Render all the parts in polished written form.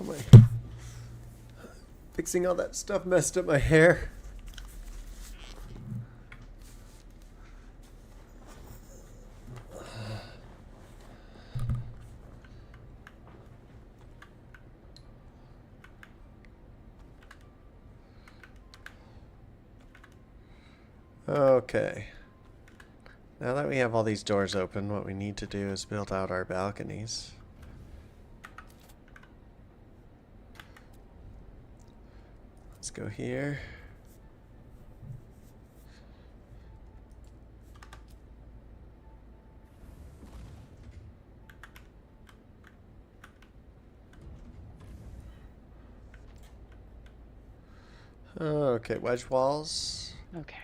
Oh my. Fixing all that stuff messed up my hair. Okay. Now that we have all these doors open, what we need to do is build out our balconies. Let's go here. Okay, wedge walls. Okay.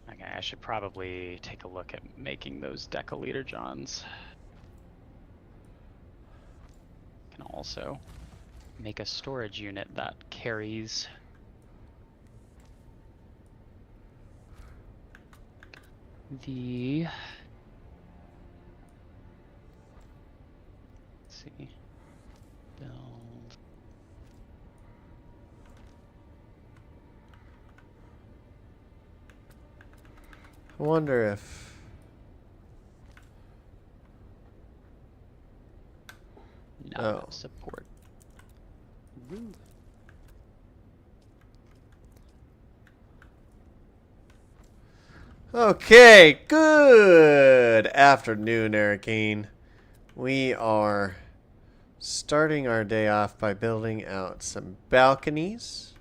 Okay, I should probably take a look at making those deciliter johns. Can also make a storage unit that carries the, let's see, build. I wonder if... No support. Woo. Okay, good afternoon, Arcane. We are starting our day off by building out some balconies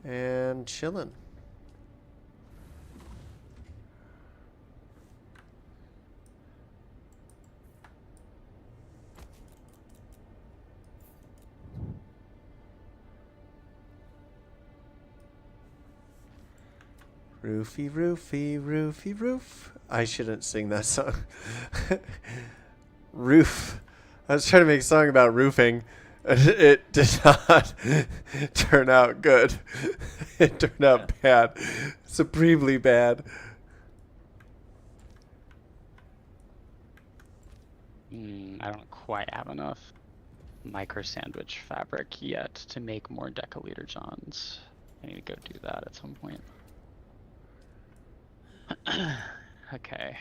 and chilling. Roofy, roofy, roofy, roof. I shouldn't sing that song. Roof. I was trying to make a song about roofing. It did not turn out good. It turned out bad. Supremely bad. I don't quite have enough micro sandwich fabric yet to make more deciliter johns. I need to go do that at some point. Okay.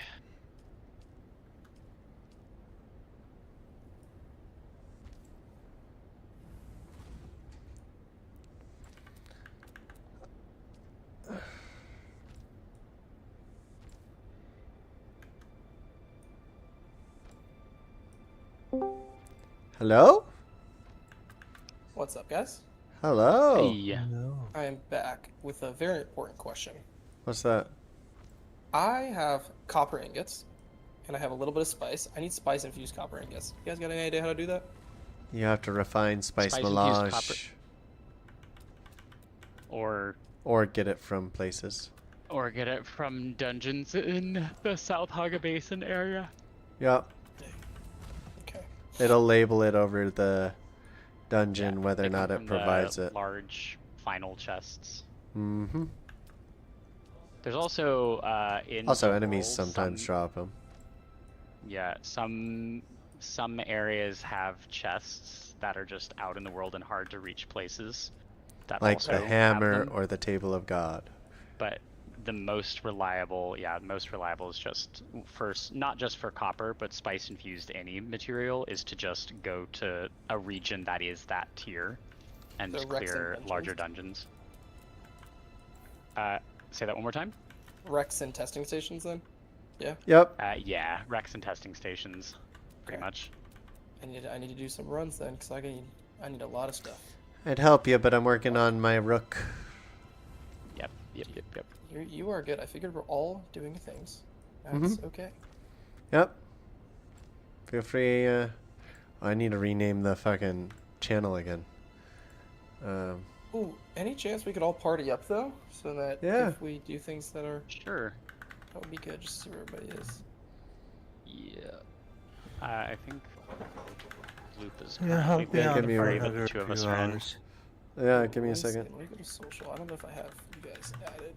Hello? What's up, guys? Hello. Hey. I am back with a very important question. What's that? I have copper ingots, and I have a little bit of spice. I need spice-infused copper ingots. You guys got any idea how to do that? You have to refine spice Spice-infused melange. copper. Or get it from places. Or get it from dungeons in the South Haga Basin area. Yep. Okay. It'll label it over the dungeon whether They or come not it from provides the it. large final chests. Mm-hmm. There's also in Also, the enemies world, sometimes drop them. Yeah, some areas have chests that are just out in the world and hard to reach places. That Like also the have hammer them. or the table of God. But the most reliable is just first, not just for copper, but spice infused any material, is to just go to a region that is that tier and The clear Rexen larger dungeons. Say that one more time. Rex and testing stations, then? Yeah. Yep. Yeah, Rex and testing stations, pretty Okay. much. I need to do some runs then, because I need a lot of stuff. I'd help you, but I'm working on my rook. Yep. You are good. I figured we're all doing things. That's okay. Yep. Feel free. I need to rename the fucking channel again. Ooh, any chance we could all party up though, so that if we do things that are Sure. that would be good, just to see where everybody is. Yeah. I think loop is Yeah, I'll currently be Yeah, loading give on me for one. the another two of few us are in. hours. Yeah, give me a Let me see, second. let me go to social. I don't know if I have you guys added.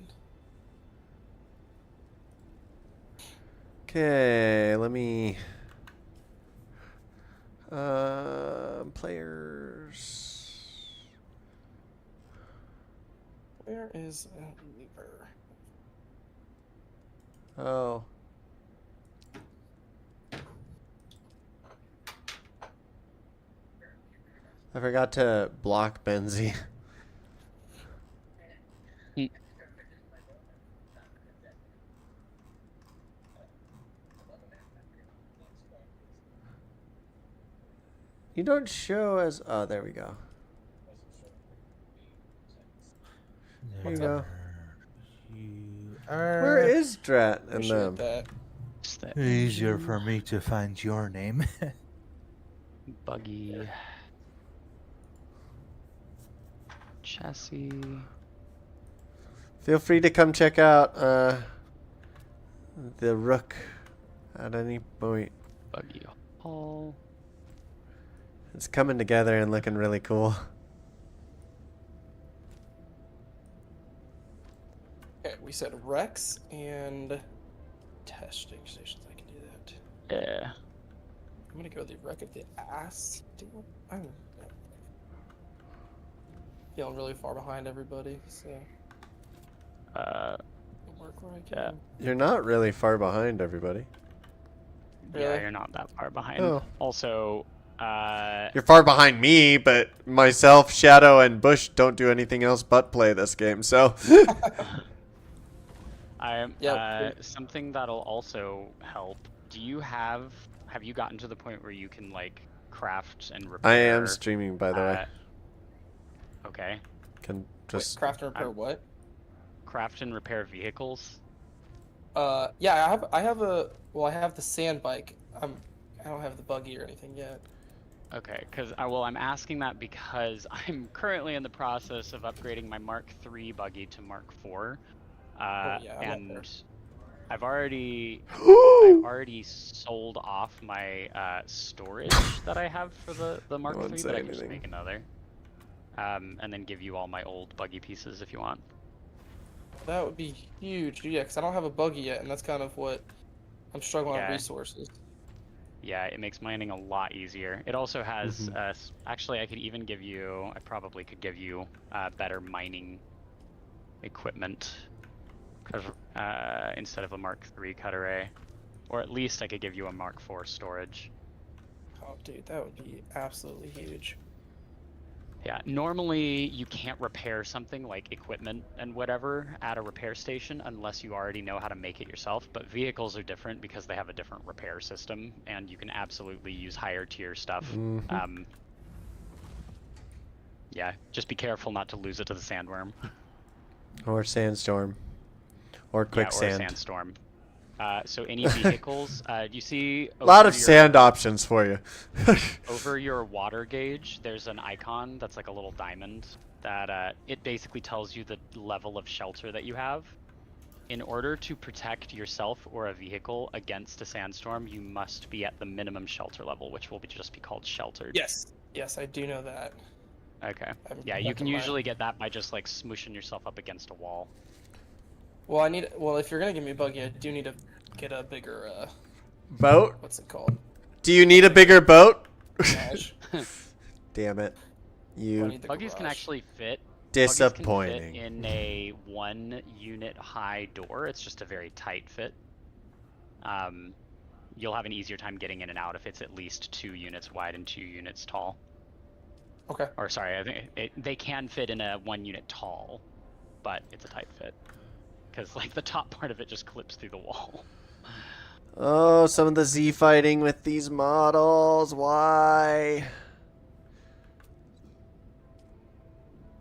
Okay, let me. Players. Where is Leaper? Oh. I forgot to block Benzie. Hmm. You don't show as. Oh, there we go. Here you What's go. up? You Where are is Drat and Appreciate them? that. It's the easier engine, for me to find your name. buggy, chassis. Feel free to come check out the Rook at any point. Buggy hull. It's coming together and looking really cool. Okay, we said Rex and testing stations. I can do that. Yeah. I'm gonna go the wreck of the ass. I'm feeling really far behind everybody, so Uh, I'll work where I yeah. can. You're not really far behind everybody. Yeah, Really? you're not that far behind. Oh. Also, You're far behind me, but myself, Shadow, and Bush don't do anything else but play this game, so. something that'll also help. Do you have you gotten to the point where you can like craft and repair? I am streaming, by the way. Okay. Can Wait, just. craft and repair what? Craft and repair vehicles. Yeah, I have I have the sand bike. I don't have the buggy or anything yet. Okay, because I'm asking that because I'm currently in the process of upgrading my Mark III buggy to Mark IV, Oh yeah, I'm up there. and I've already sold off my storage that I have for the Mark won't III, say but I can just anything. make another, and then give you all my old buggy pieces if you want. That would be huge, yeah, because I don't have a buggy yet, and that's kind of what I'm struggling on Yeah. resources. Yeah, it makes mining a lot easier. It also has, Mhm. actually, I probably could give you better mining equipment instead of a Mark III cut array. Or at least I could give you a Mark IV storage. Oh, dude, that would be absolutely huge. Yeah, normally you can't repair something like equipment and whatever at a repair station unless you already know how to make it yourself, but vehicles are different because they have a different repair system, and you can absolutely use higher tier stuff. Mhm. Yeah, just be careful not to lose it to the sandworm. Or Sandstorm. Or Yeah, or a Quicksand. sandstorm. So any vehicles, you see A lot over of sand your- options for you. Over your water gauge, there's an icon that's like a little diamond that it basically tells you the level of shelter that you have. In order to protect yourself or a vehicle against a sandstorm, you must be at the minimum shelter level, which will just be called sheltered. Yes, I do know that. Okay. I'm Yeah, you can checking my- usually get that by just like smooshing yourself up against a wall. Well, if you're gonna give me a buggy, I do need to get a bigger Boat? what's it called? Do you need a bigger boat? Garage. Damn it. I You need the Buggies can garage. actually fit. disappointing. Buggies can fit in a 1-unit high door. It's just a very tight fit. You'll have an easier time getting in and out if it's at least 2 units wide and 2 units tall. Okay. Or sorry, I think they can fit in a 1-unit tall, but it's a tight fit because like the top part of it just clips through the wall. Oh, some of the Z fighting with these models. Why?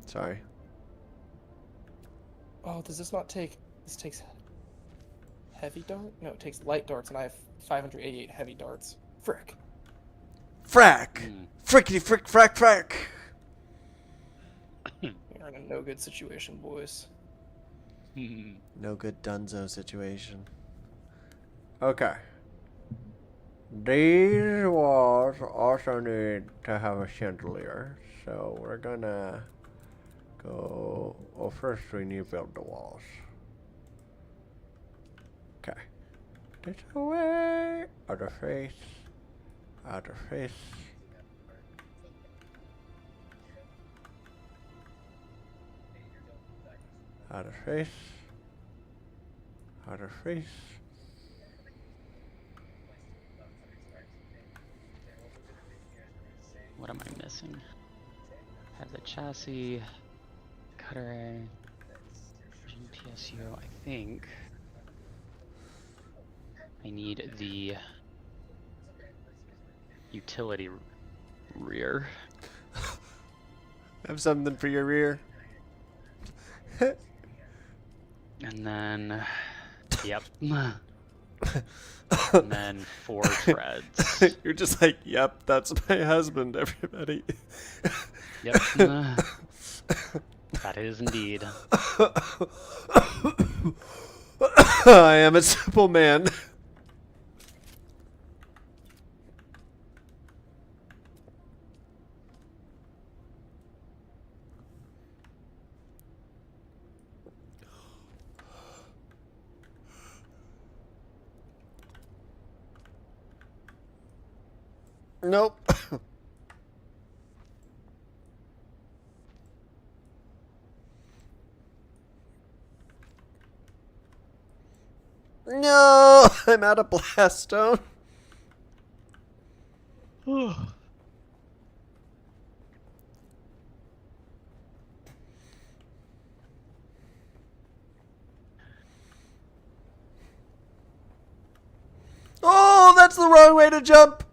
Sorry. Oh, does this not take? This takes heavy dart? No, it takes light darts, and I have 588 heavy darts. Frick. Frack! Hmm. Frickety frick frack frack! You're in a no good situation, boys. No good dunzo situation. Okay. These walls also need to have a chandelier, so we're gonna go. Well, first we need to build the walls. Okay. This away. Other face. Other face. Other face. Other face. What am I missing? Have the chassis, cutter, PSU. I think I need the utility rear. Have something for your rear. And then, yep. And then 4 treads. You're just like, yep, that's my husband, everybody. Yep. That is indeed. I am a simple man. Nope. No, I'm out of blast stone. Oh, that's the wrong way to jump.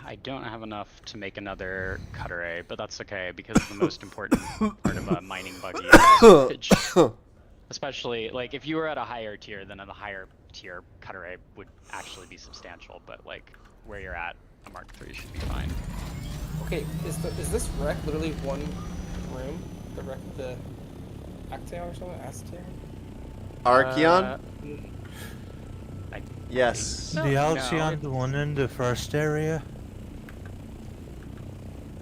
I don't have enough to make another cutter A, but that's okay because the most important part of a mining buggy is voltage. Especially, like, if you were at a higher tier, then at a higher tier, cutter A would actually be substantial, but, like, where you're at, a Mark III should be fine. Okay, is this wreck literally one room? The wreck, the Actaeon or something? Actaeon? Archeon? I Yes. So, The no, Alcyon, the one in the first area.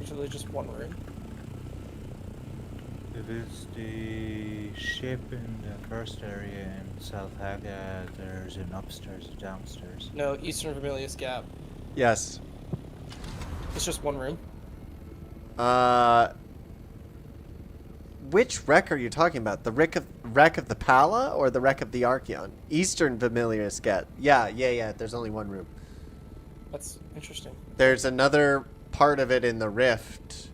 It's literally just one room. If it's the ship in the first area in South Haga, there's an upstairs and downstairs. No, Eastern Vermilius Gap. Yes. It's just one room. Which wreck are you talking about? The wreck of the Pala or the wreck of the Archeon? Eastern Vermilius Get. Yeah. There's only one room. That's interesting. There's another part of it in the Rift.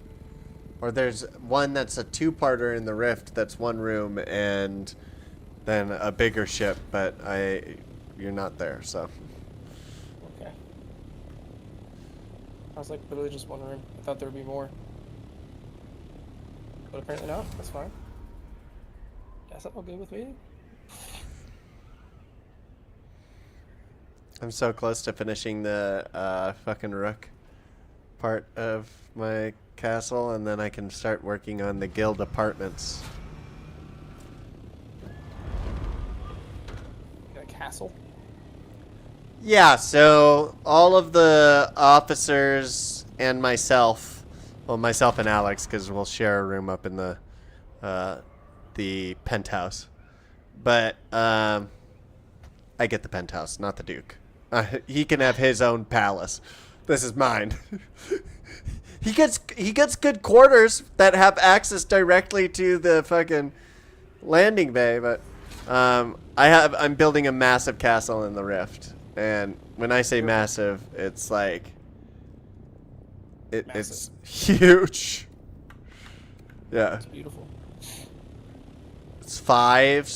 Or there's one that's a two-parter in the Rift that's one room and then a bigger ship, but you're not there, so. Okay. I was like literally just one room. I thought there would be more. But apparently not. That's fine. That's all good with me. I'm so close to finishing the fucking Rook part of my castle, and then I can start working on the guild apartments. Got a castle. Yeah, so all of the officers and myself, well, myself and Alex, because we'll share a room up in the penthouse. But I get the penthouse, not the Duke. He can have his own palace. This is mine. He gets good quarters that have access directly to the fucking landing bay, but I'm building a massive castle in the Rift, and when I say massive, it's like it's huge. Yeah, It's beautiful. it's five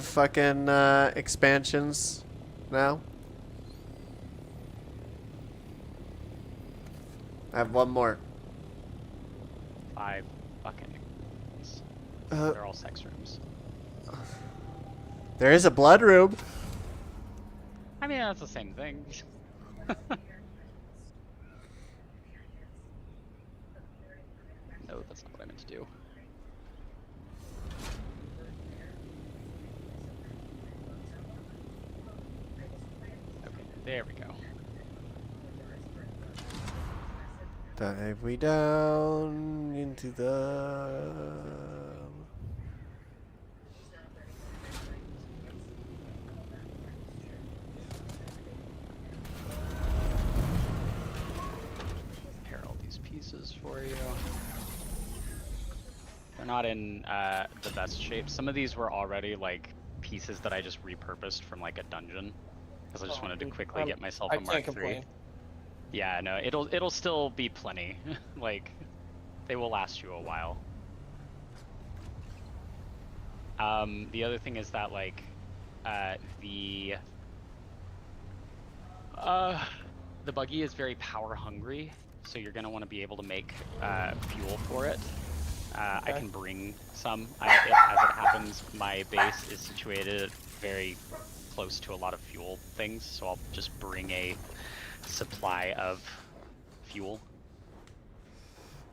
fucking expansions now. I have one more. 5 fucking. They're all sex rooms. There is a blood room. I mean, that's the same thing. No, that's not what I meant to do. Okay. There we go. Dive we down into the... Prepare all these pieces for you. They're not in the best shape. Some of these were already like pieces that I just repurposed from like a dungeon, because I just wanted to quickly get myself I a Mark can't III. complain. Yeah, no, it'll still be plenty. Like, they will last you a while. The other thing is that like the buggy is very power hungry, so you're gonna want to be able to make fuel for it. I can bring some. As it happens, my base is situated very close to a lot of fuel things, so I'll just bring a supply of fuel.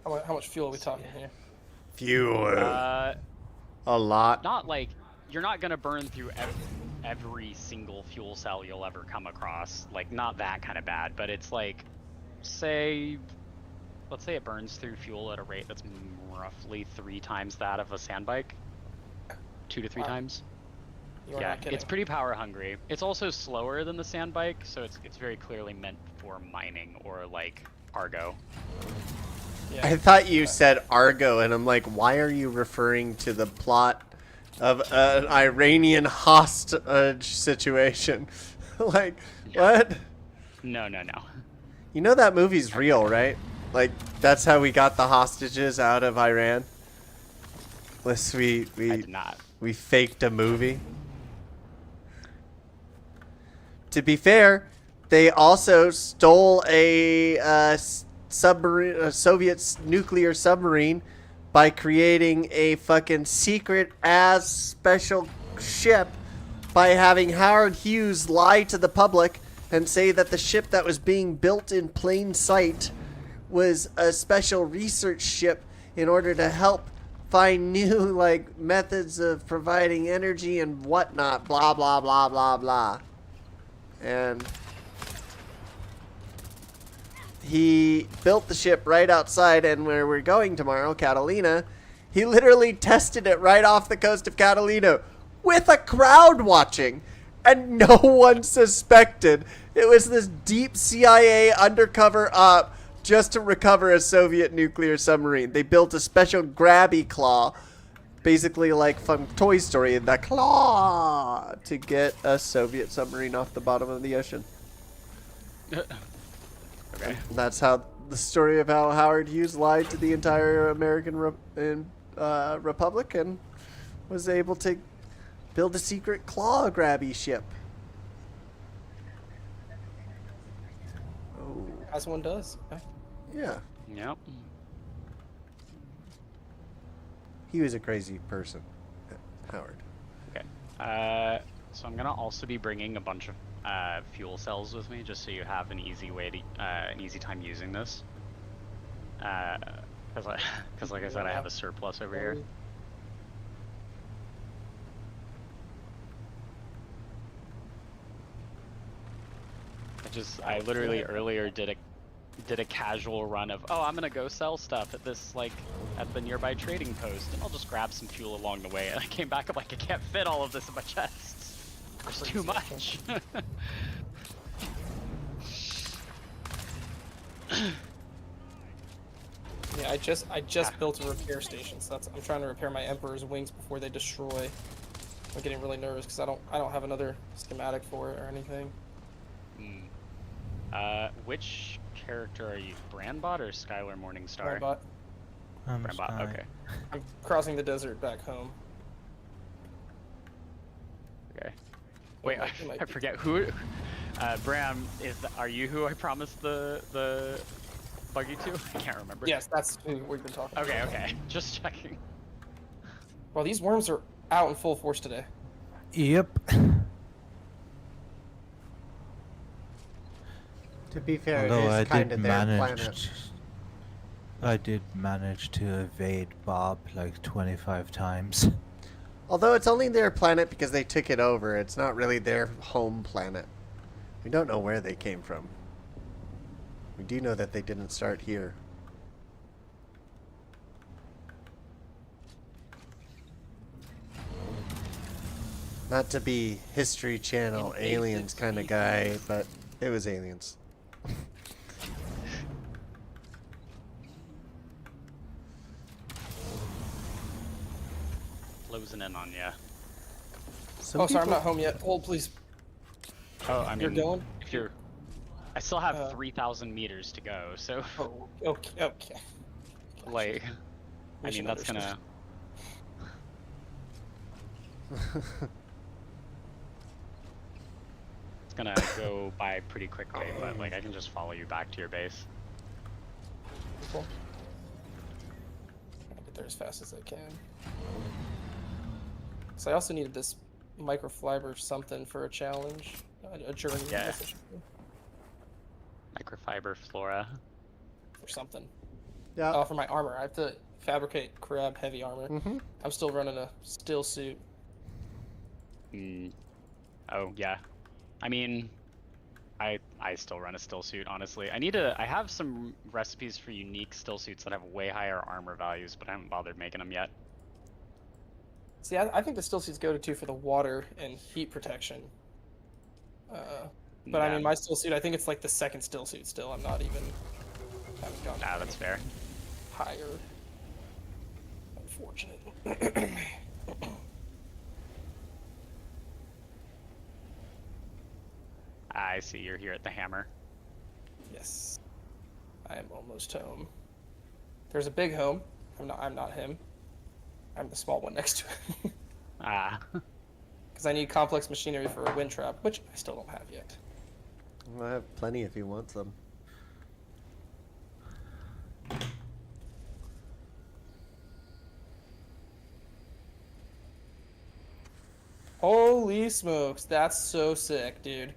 How much fuel are we talking here? Fuel. Uh, A lot. Not like you're not gonna burn through every single fuel cell you'll ever come across. Like, not that kind of bad, but it's like, let's say it burns through fuel at a rate that's roughly 3 times that of a sand bike. 2 to 3 times. You are Yeah, not kidding. it's pretty power hungry. It's also slower than the sand bike, so it's very clearly meant for mining or like cargo. Yeah. I thought you said Argo, and I'm like, why are you referring to the plot of an Iranian hostage situation? Like, what? No. You know that movie's real, right? Like, that's how we got the hostages out of Iran. Unless I did not. we faked a movie. To be fair, they also stole a submarine, a Soviet nuclear submarine, by creating a fucking secret ass special ship by having Howard Hughes lie to the public and say that the ship that was being built in plain sight was a special research ship in order to help find new like methods of providing energy and whatnot, blah blah blah blah blah. And he built the ship right outside, and where we're going tomorrow, Catalina, he literally tested it right off the coast of Catalina with a crowd watching, and no one suspected. It was this deep CIA undercover op just to recover a Soviet nuclear submarine. They built a special grabby claw, basically like from Toy Story, the claw, to get a Soviet submarine off the bottom of the ocean. Okay. That's how the story of how Howard Hughes lied to the entire American Republic and was able to build a secret claw grabby ship. Oh, As one does. Yeah. yeah. Yep. He was a crazy person, Howard. Okay. So I'm gonna also be bringing a bunch of fuel cells with me, just so you have an easy way to an easy time using this. Because like I said, I have a surplus over here. I literally earlier did a casual run of, oh, I'm gonna go sell stuff at the nearby trading post, and I'll just grab some fuel along the way. And I came back, I'm like, I can't fit all of this in my chests. There's too much. Yeah, I just built a repair station, so I'm trying to repair my Emperor's wings before they destroy. I'm getting really nervous because I don't have another schematic for it or anything. Which character are you, Brandbot or Skylar Morningstar? Brandbot. Brandbot, okay. I'm crossing the desert back home. Okay. Wait, I forget who. Bram, are you who I promised the buggy to? I can't remember. Yes, that's who we've been talking Okay, about. okay. Just checking. Well, these worms are out in full force today. Yep. To be fair, Although it is kind of their planet. I did manage to evade Bob like 25 times. Although it's only their planet because they took it over. It's not really their home planet. We don't know where they came from. We do know that they didn't start here. Not to be History Channel Invaded aliens kind of guy, but it was aliens. Closing in on ya. Some Oh, sorry, I'm people- not home yet. Hold, please. Oh, I mean, You're going? if you're, I still have Uh, 3,000 meters to go, so Oh, okay, okay. Gotcha. like, I Mission mean that's understood. gonna. It's gonna go by pretty quickly, but like I can just follow you back to your base. Cool. I'll get there as fast as I can. So I also needed this microfiber something for a challenge, a journey. I Yeah. guess I should say, Microfiber flora. or something. Yeah. Oh, for my armor, I have to fabricate crab heavy armor. Mm-hmm. I'm still running a still suit. Mm. Oh yeah. I mean, I still run a still suit honestly. I have some recipes for unique still suits that have way higher armor values, but I haven't bothered making them yet. See, I think the still suits go to for the water and heat protection. But I Yeah. mean, my still suit, I think it's like the second still suit still. I'm not even. Haven't gone Nah, that's fair. higher. Unfortunate. I see you're here at the hammer. Yes. I am almost home. There's a big home. I'm not him. I'm the small one next to him. Ah. Because I need complex machinery for a wind trap, which I still don't have yet. Well, I have plenty if you want some. Holy smokes, that's so sick, dude.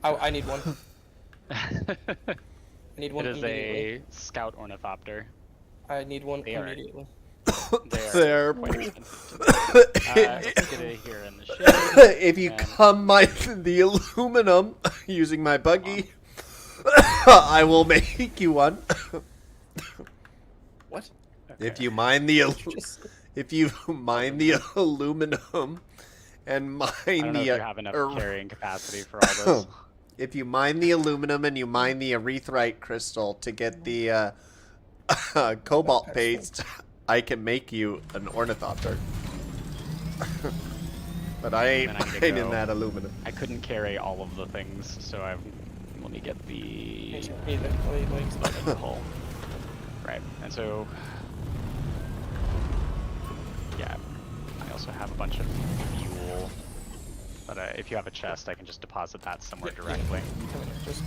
I need one. I need one It is immediately. a scout ornithopter. I need one They are- immediately. They're There. quite expensive. Let's get it here in the shade. If you and- come my the aluminum using my buggy, I will make you one. What? If Okay. you mine the Just if you mine the aluminum and I mine don't know if the you have enough er- carrying capacity for all this. if you mine the aluminum and you mine the erythrite crystal to get the cobalt paste, I can make you an ornithopter. But I ain't Then I need to mining go. that aluminum. I couldn't carry all of the things, so let me get the hull. Right, and so yeah, I also have a bunch of fuel. But if you have a chest, I can just deposit that somewhere directly. come in here, just.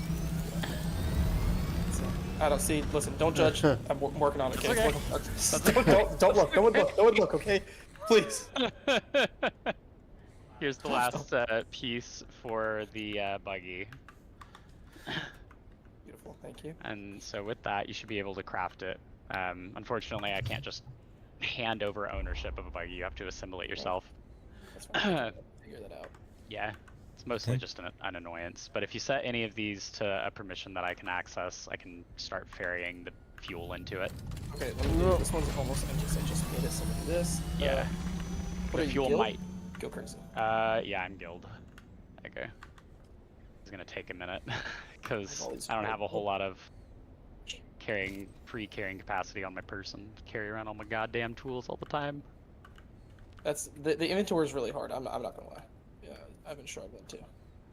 I don't see. Listen, don't judge. I'm working on it. Okay. okay. Don't look. Don't look. Don't look. Okay, please. Here's the last piece for the buggy. Beautiful. Thank you. And so with that, you should be able to craft it. Unfortunately, I can't just hand over ownership of a buggy. You have to assemble it yourself. That's fine. I can figure that out. Yeah, it's mostly Okay. just an annoyance. But if you set any of these to a permission that I can access, I can start ferrying the fuel into it. Okay, let me do, this one's almost empty, so I just made it. So do this. Yeah. What The are you, fuel guild? might. Go crazy. Yeah, I'm guild. Okay. It's gonna take a minute because All these I don't have a guild- whole lot of free carrying capacity on my person to carry around all my goddamn tools all the time. That's the inventory is really hard. I'm not gonna lie. Yeah, I've been struggling too.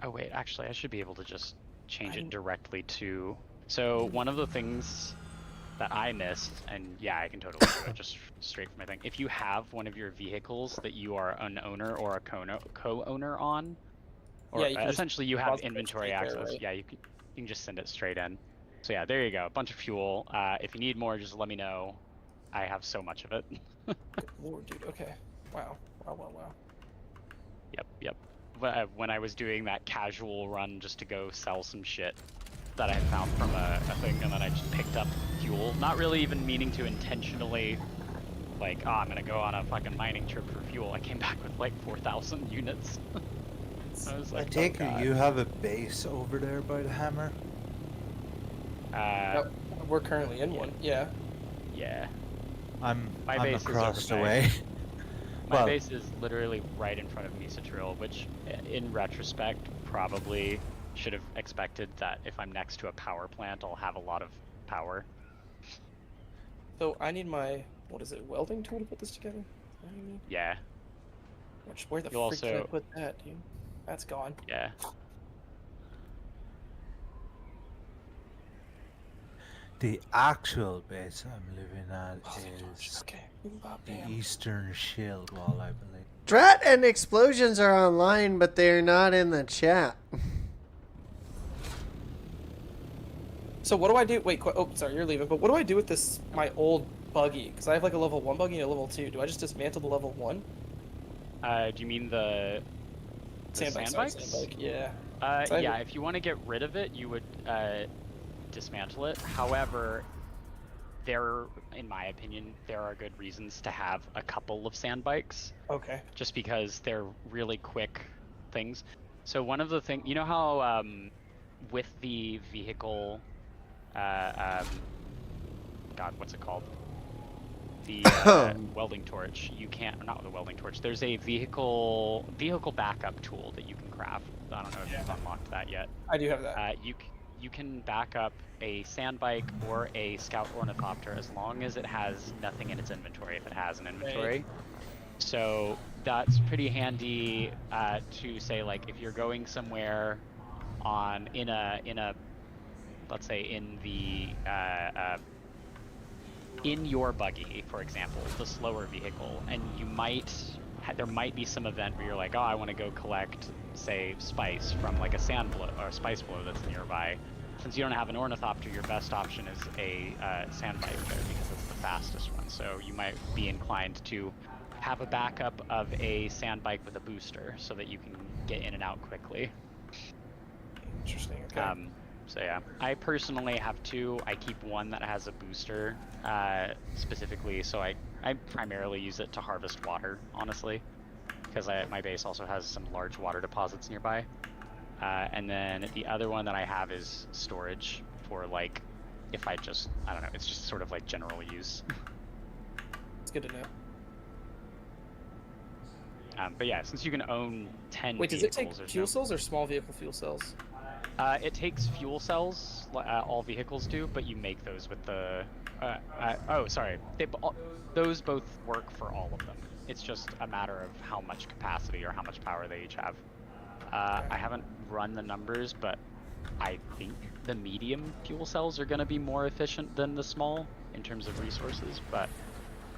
Oh wait, actually I should be able to just change I'm- it directly to. So one of the things that I missed, and yeah, I can totally do it just straight from my thing. If you have one of your vehicles that you are an owner or a co-owner on, or Yeah, you can just essentially you have deposit it inventory straight there, access, right? yeah, you can just send it straight in. So yeah, there you go, a bunch of fuel. If you need more, just let me know. I have so much of it. Good lord, dude. Okay. Wow. Wow. Yep. When I was doing that casual run just to go sell some shit that I had found from a thing, and then I just picked up fuel, not really even meaning to intentionally, like, oh, I'm gonna go on a fucking mining trip for fuel. I came back with like 4,000 units. I was I like, take oh, it God. you have a base over there by the hammer. Nope, we're currently in one. Yeah. Yeah. I'm My I'm base is across the over by- way. My Well- base is literally right in front of Misatril, which, in retrospect, probably should have expected that if I'm next to a power plant, I'll have a lot of power. So I need my, what is it, welding tool to put this together? What do you mean? Yeah, Where the You'll frick did I also- put that, dude? That's gone. yeah. The actual base I'm living at Welding torch. is Okay. Boom, bop, the bam. eastern shield wall, I believe. Drat and explosions are online, but they're not in the chat. So what do I do? Wait, oh, sorry, you're leaving. But what do I do with this, my old buggy? Because I have like a level 1 buggy and a level 2. Do I just dismantle the level 1? Do you mean the Sandbike, sorry, sandbike, yeah. So I- yeah, if you want to get rid of it, you would dismantle it. However, in my opinion, there are good reasons to have a couple of sand bikes, Okay. just because they're really quick things. So one of the things, you know how with the vehicle, God, what's it called? The welding torch. You can't, not the welding torch. There's a vehicle backup tool that you can craft. I don't know if you've unlocked that yet. I do have that. You can back up a sand bike or a scout ornithopter as long as it has nothing in its inventory. If it has an inventory, so that's pretty handy to say, like, if you're going somewhere in a let's say in the in your buggy, for example, the slower vehicle, and there might be some event where you're like, oh, I want to go collect, say, spice from like a sand blow or spice blow that's nearby. Since you don't have an ornithopter, your best option is a sand bike there because it's the fastest one. So you might be inclined to have a backup of a sand bike with a booster so that you can get in and out quickly. Interesting, okay. So yeah, I personally have two. I keep one that has a booster, specifically, so I primarily use it to harvest water, honestly, because my base also has some large water deposits nearby. And then the other one that I have is storage for, like, if I don't know, it's just sort of like general use. It's good to know. But yeah, since you can own 10 Wait, does it vehicles, take fuel cells or small vehicle fuel cells? It takes fuel cells, all vehicles do, but you make those with the... oh, sorry. Those both work for all of them. It's just a matter of how much capacity or how much power they each have. I haven't run the numbers, but I think the medium fuel cells are going to be more efficient than the small in terms of resources, but...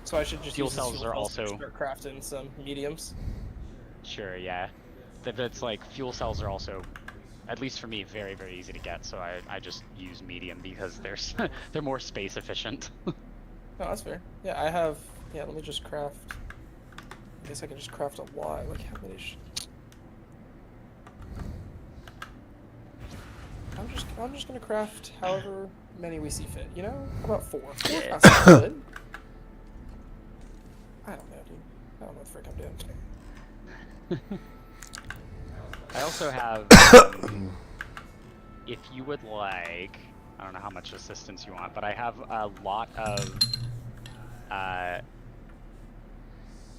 So I should just Fuel use the cells fuel are cells to also- start crafting some mediums. Sure, yeah. That's like, fuel cells are also, at least for me, very, very easy to get, so I just use medium because they're more space efficient. No, that's fair. Yeah, I have... Yeah, let me just craft... I guess I can just craft a lot. Like, how many... I'm just gonna craft however many we see fit, you know? How about 4? 4 Yeah. crafts is good. I don't know, dude. I don't know what the frick I'm doing. I also have, if you would like, I don't know how much assistance you want, but I have a lot of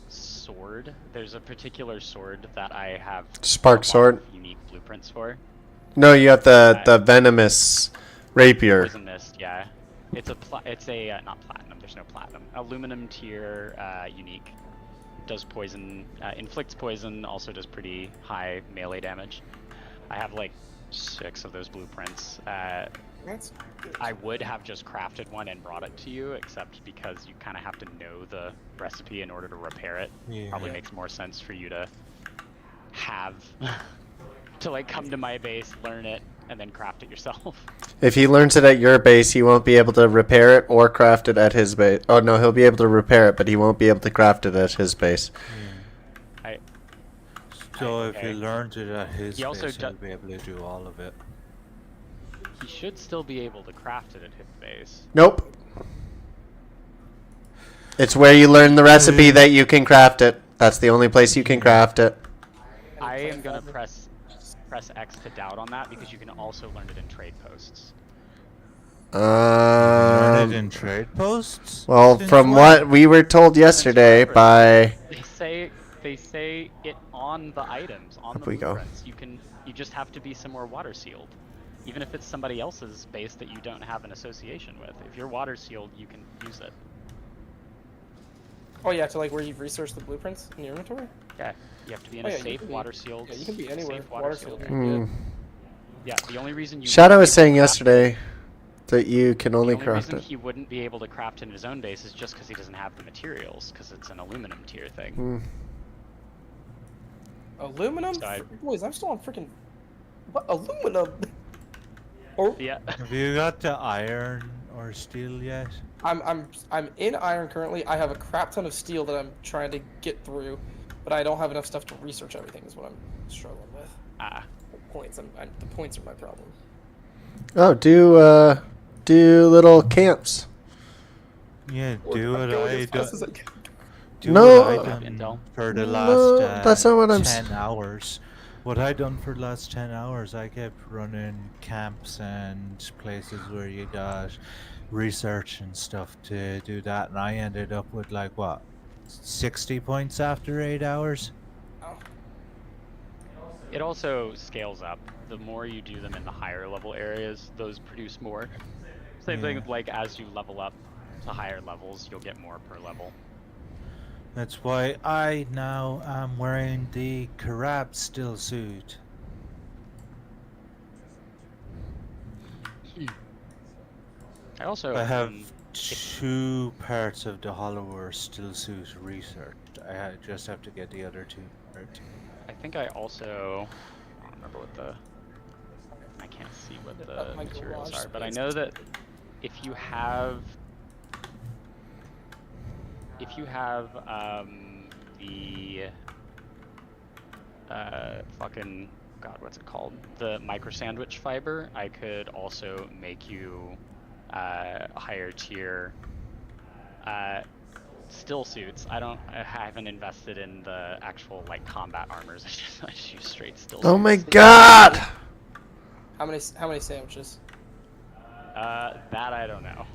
sword. There's a particular sword that I have Spark a lot sword? of unique blueprints for. No, you have the venomous rapier. Poison Mist, yeah. It's a not platinum. There's no platinum. Aluminum tier, unique. Does poison, inflicts poison. Also does pretty high melee damage. I have like 6 of those blueprints. That's good. I would have just crafted one and brought it to you, except because you kind of have to know the recipe in order to repair it. Yeah. Probably makes more sense for you to have to like come to my base, learn it, and then craft it yourself. If he learns it at your base, he won't be able to repair it or craft it at his base. Oh, no, he'll be able to repair it, but he won't be able to craft it at his base. So if okay. he learns it at his He also base, he'll do- be able to do all of it. He should still be able to craft it at his base. Nope. It's where you learn the recipe that you can craft it. That's the only place you can craft it. I am gonna press press X to doubt on that because you can also learn it in trade posts. Learn it in trade posts? Well, Since from when? what we were told yesterday forever. by They say it on the items, on Up the we go. blueprints. You just have to be somewhere water sealed. Even if it's somebody else's base that you don't have an association with. If you're water sealed, you can use it. Oh yeah, to like where you've researched the blueprints in your inventory. Yeah, you have to be in Oh, a yeah, you safe can be- water sealed. Yeah, you can be anywhere. Safe Water sealed. area. You're good. Yeah, the only reason you Shadow wouldn't was be able saying to craft yesterday that you can the only only craft reason it. he wouldn't be able to craft in his own base is just because he doesn't have the materials, because it's an aluminum tier thing. Hmm. Aluminum? So I- Boys, I'm still on freaking. What aluminum? Or Yeah. Have you got to iron or steel yet? I'm in iron currently. I have a crap ton of steel that I'm trying to get through, but I don't have enough stuff to research everything. Is what I'm struggling with. The points. The points are my problem. Oh, do little camps. Yeah, Or do I'm what going I as fast as I do. can. Do No. what I Intel. done for the No, last that's not what I'm 10 hours. What I done for the last 10 hours, I kept running camps and places where you got research and stuff to do that, and I ended up with like what, 60 points after 8 hours. Oh, It also scales up. The more you do them in the higher level areas, those produce more. Same thing Yeah. with like as you level up to higher levels, you'll get more per level. That's why I now am wearing the Karab still suit. I also I have can- 2 parts of the Hollower still suit researched. Just have to get the other 2 parts. I think I also I don't remember what the I can't see what the my materials garage are, but I space. know that if you have the fucking God, what's it called? The micro sandwich fiber, I could also make you higher tier still suits. I haven't invested in the actual like combat armors. I just use straight still Oh suits. my god! how many sandwiches? That I don't know.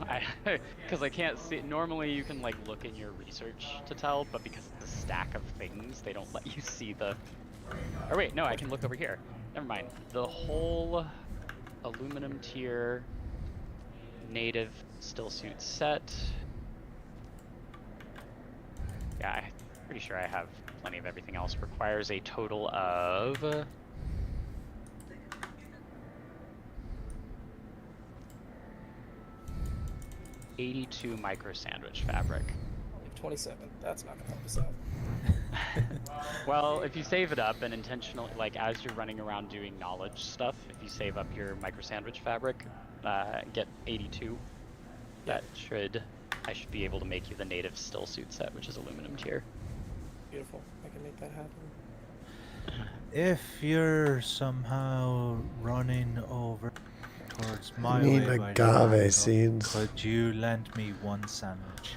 Because I can't see. Normally you can like look in your research to tell, but because it's a stack of things, they don't let you see the. Or wait, no, I can look over here. Never mind. The whole aluminum tier native still suit set. Yeah, I'm pretty sure I have plenty of everything else. Requires a total of 82 micro sandwich fabric. I have 27. That's not gonna help us out. Well, if you save it up and intentionally, like as you're running around doing knowledge stuff, if you save up your micro sandwich fabric, get 82. That I should be able to make you the native still suit set, which is aluminum tier. Beautiful. I can make that happen. If you're somehow running over towards my need way by the agave anvil, seeds. could you lend me 1 sandwich?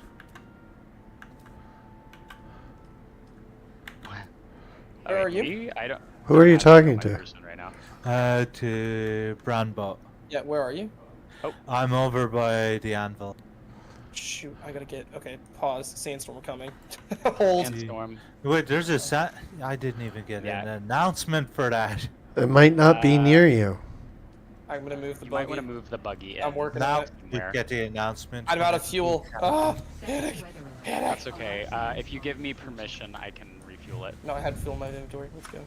Where are you? Me? I don't. Who are you I don't know talking my to? person right now. To Brandbot. Yeah, where are you? I'm over by the anvil. Shoot, I gotta get. Okay, pause. Sandstorm coming. Hold. Sandstorm. Wait, there's a I didn't even get Yeah. an announcement for that. It might not be near you. I'm gonna move the You might buggy. want to move the buggy in. I'm working Now on it. you Where? get the announcement. I'm out of fuel. Ah, panic. That's okay. If you give me permission, I can refuel it. No, I had fuel in my inventory. Let's go.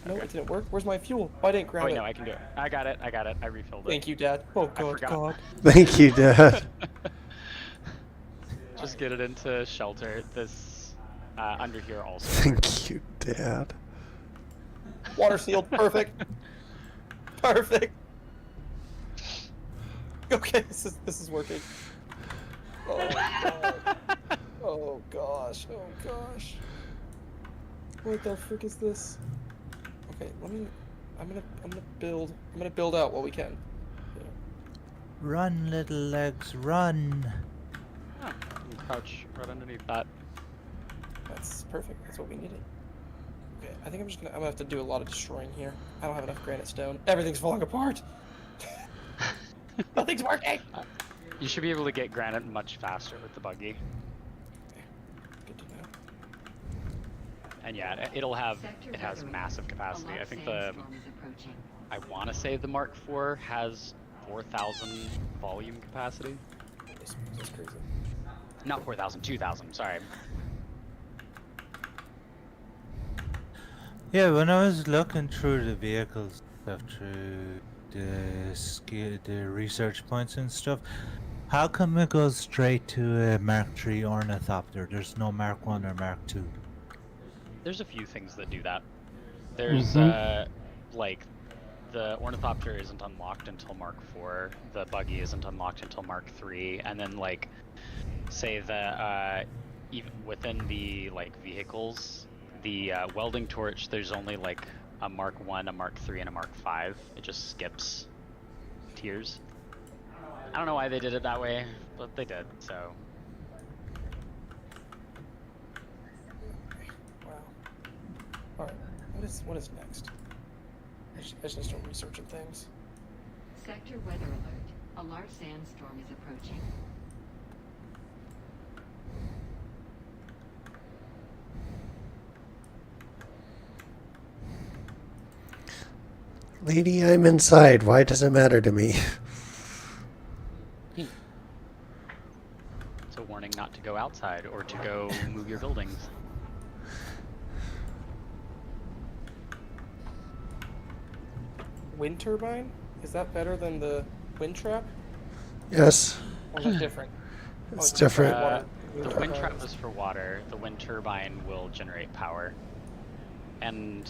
No, Okay. it didn't work. Where's my fuel? Oh, I didn't grab Oh wait, it. no, I can do it. I got it. I refilled it. Thank you, Dad. Oh I God, forgot. God. Thank you, Dad. Just get it into shelter. This under here also. Thank you, Dad. Water sealed. Perfect. Perfect. Okay, this is working. Oh God. Oh gosh. Oh gosh. What the frick is this? Okay, I'm gonna build out what we can. Run, little legs, run. Oh, you can crouch right underneath that. That's perfect. That's what we needed. Okay, I think I'm gonna have to do a lot of destroying here. I don't have enough granite stone. Everything's falling apart. Nothing's working. You should be able to get granite much faster with the buggy. Good to know. And yeah, it has massive capacity. I think I want to say the Mark IV has 4,000 volume capacity. That's crazy. Not 4,000, 2,000. Sorry. Yeah, when I was looking through the vehicles stuff, through the research points and stuff, how come it goes straight to a Mark III Ornithopter? There's no Mark 1 or Mark 2. There's a few things that do that. There's like the Ornithopter isn't unlocked until Mark IV. The buggy isn't unlocked until Mark III, and then like say the even within the like vehicles, the welding torch, there's only like a Mark I, a Mark III, and a Mark V. It just skips tiers. I don't know why they did it that way, but they did. So Wow. All right. What is next? I just need to start researching things. Sector weather alert. A large sandstorm is approaching. Lady, I'm inside. Why does it matter to me? it's a warning not to go outside or to go move your buildings. Wind turbine? Is that better than the wind trap? Yes, Or is it different? it's it's different. water. The wind trap is for water. The wind turbine will generate power. And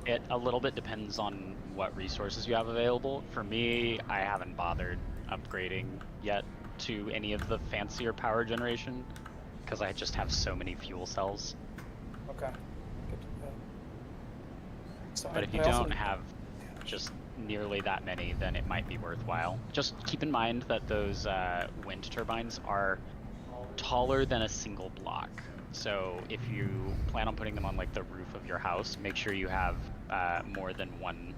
it a little bit depends on what resources you have available. For me, I haven't bothered upgrading yet to any of the fancier power generation because I just have so many fuel cells. Okay. Good to know. So But if you don't have just nearly that many, then it might be worthwhile. Just keep in mind that those wind turbines are taller than a single block. So if you plan on putting them on like the roof of your house, make sure you have more than one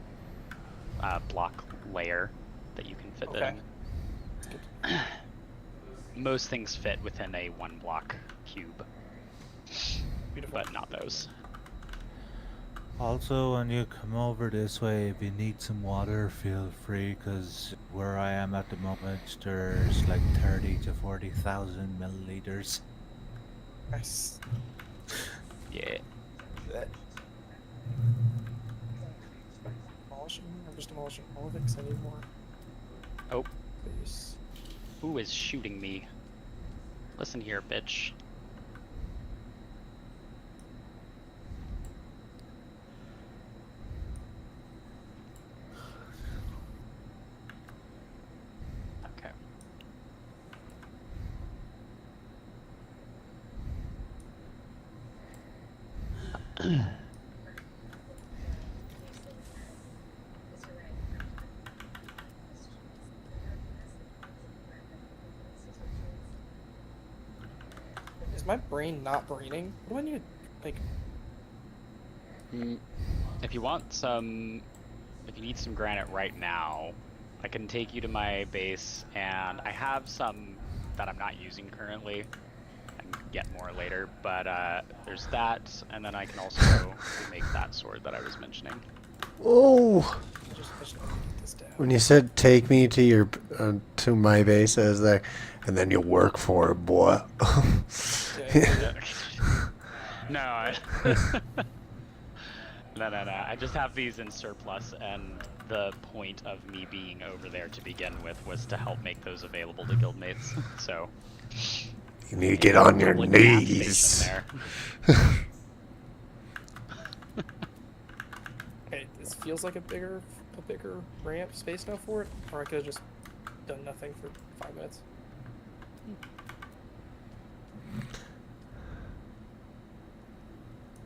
block layer that you can fit them in. Most things fit within a one block cube. Beautiful. But not those. Also, when you come over this way, if you need some water, feel free, because where I am at the moment, there's like 30 to 40,000 milliliters. Nice. Yeah. Demolishing? I'm just demolishing all of it because I need more. Oh, Base. who is shooting me? Listen here, bitch. Okay. Is my brain not braining? What do I need to, like... If you want some, if you need some granite right now, I can take you to my base, and I have some that I'm not using currently. I can get more later, but there's that, and then I can also make that sword that I was mentioning. Oh, I just need to get this down. when you said take me to your to my base, I was like, and then you'll work for it, boy. Yeah, No, no. I just have these in surplus, and the point of me being over there to begin with was to help make those available to guildmates. So You need to get on your like a gas knees. station there. Okay, this feels like a bigger ramp space now for it, or I could have just done nothing for 5 minutes.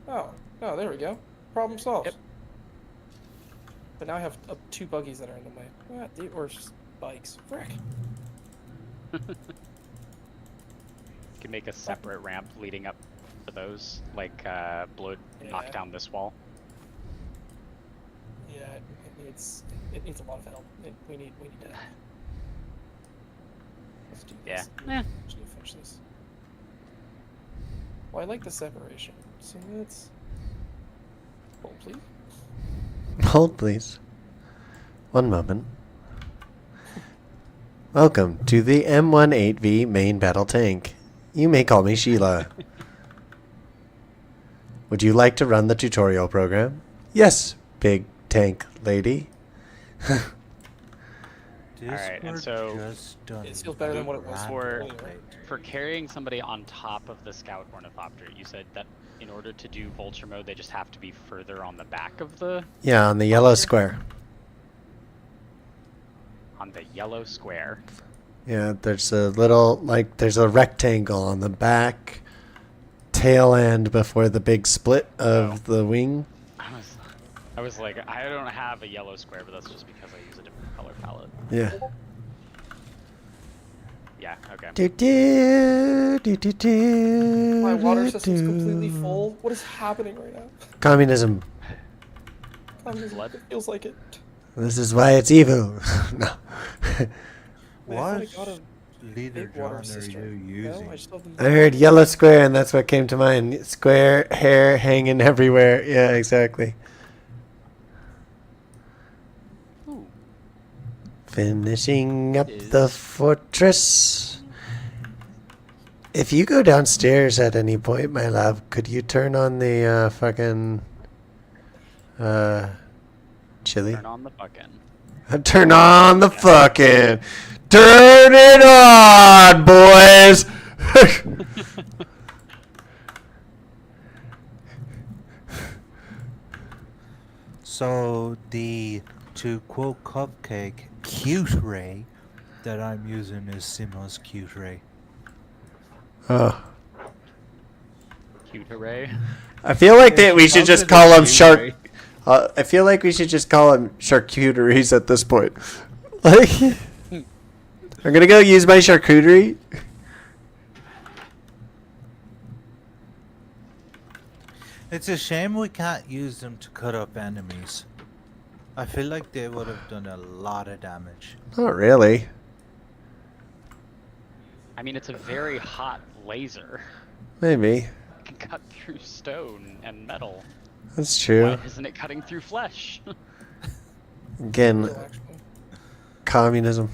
Oh, there we go. Problem solved. Yep. But now I have 2 buggies that are in the way. What? Or bikes. Frick. You can make a separate ramp leading up for those, like knock Yeah. down this wall. Yeah, it needs a lot of help. We need to. Let's do Yeah. this. Eh. Just need to finish this. Well, I like the separation. So let's. Hold, please. Hold, please. One moment. Welcome to the M18V main battle tank. You may call me Sheila. Would you like to run the tutorial program? Yes, big tank lady. This Alright, and were so just done it feels better than what it was for earlier. for carrying somebody on top of the scout ornithopter. You said that in order to do vulture mode, they just have to be further on the back of the Yeah, on the yellow square. on the yellow square. Yeah, there's a little, there's a rectangle on the back tail end before the big split of the wing. I was like, I don't have a yellow square, but that's just because I use a different color palette. Yeah. Yeah, okay. Do, do, do, do, do, My water do, system's do. completely full. What is happening right now? Communism. Communism, Blood. it feels like it. This is why it's evil. No. Man, I What thought I got leader big water John are cistern. you No, using? I just love the I heard yellow square, and that's what came to mind. Square hair hanging everywhere. Yeah, exactly. Ooh. Finishing up Is- the fortress. If you go downstairs at any point, my love, could you turn on the fucking chili? Turn on the fucking. Turn on the fucking. Turn it on, boys. So the, to quote Cupcake, cute ray that I'm using is Simo's cute ray. Oh. Cute array. I feel like Yeah, that we she should calls just it a call them cute shark. ray. I feel like we should just call them charcuteries at this point. Like, I'm gonna go use my charcuterie. It's a shame we can't use them to cut up enemies. I feel like they would have done a lot of damage. Not really. I mean, it's a very hot laser. Maybe. It can cut through stone and metal. That's true. Why isn't it cutting through flesh? Again, actually. communism.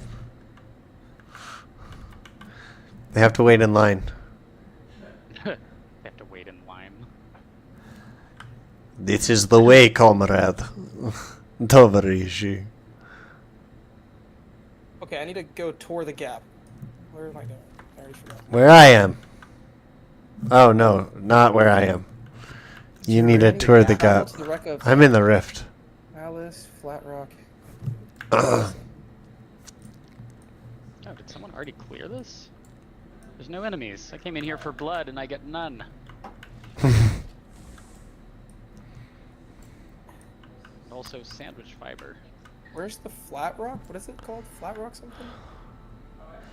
They have to wait in line. They have to wait in line. This is the way, comrade. Tovarishi. Okay, I need to go tour the gap. Where am I going? I already forgot. Where I am. Oh no, not where I am. You need to tour the gap. To the wreck of I'm in the rift. Alice, Flat Rock. Oh, did someone already clear this? There's no enemies. I came in here for blood and I get none. Also sandwich fiber. Where's the Flat Rock? What is it called? Flat Rock something?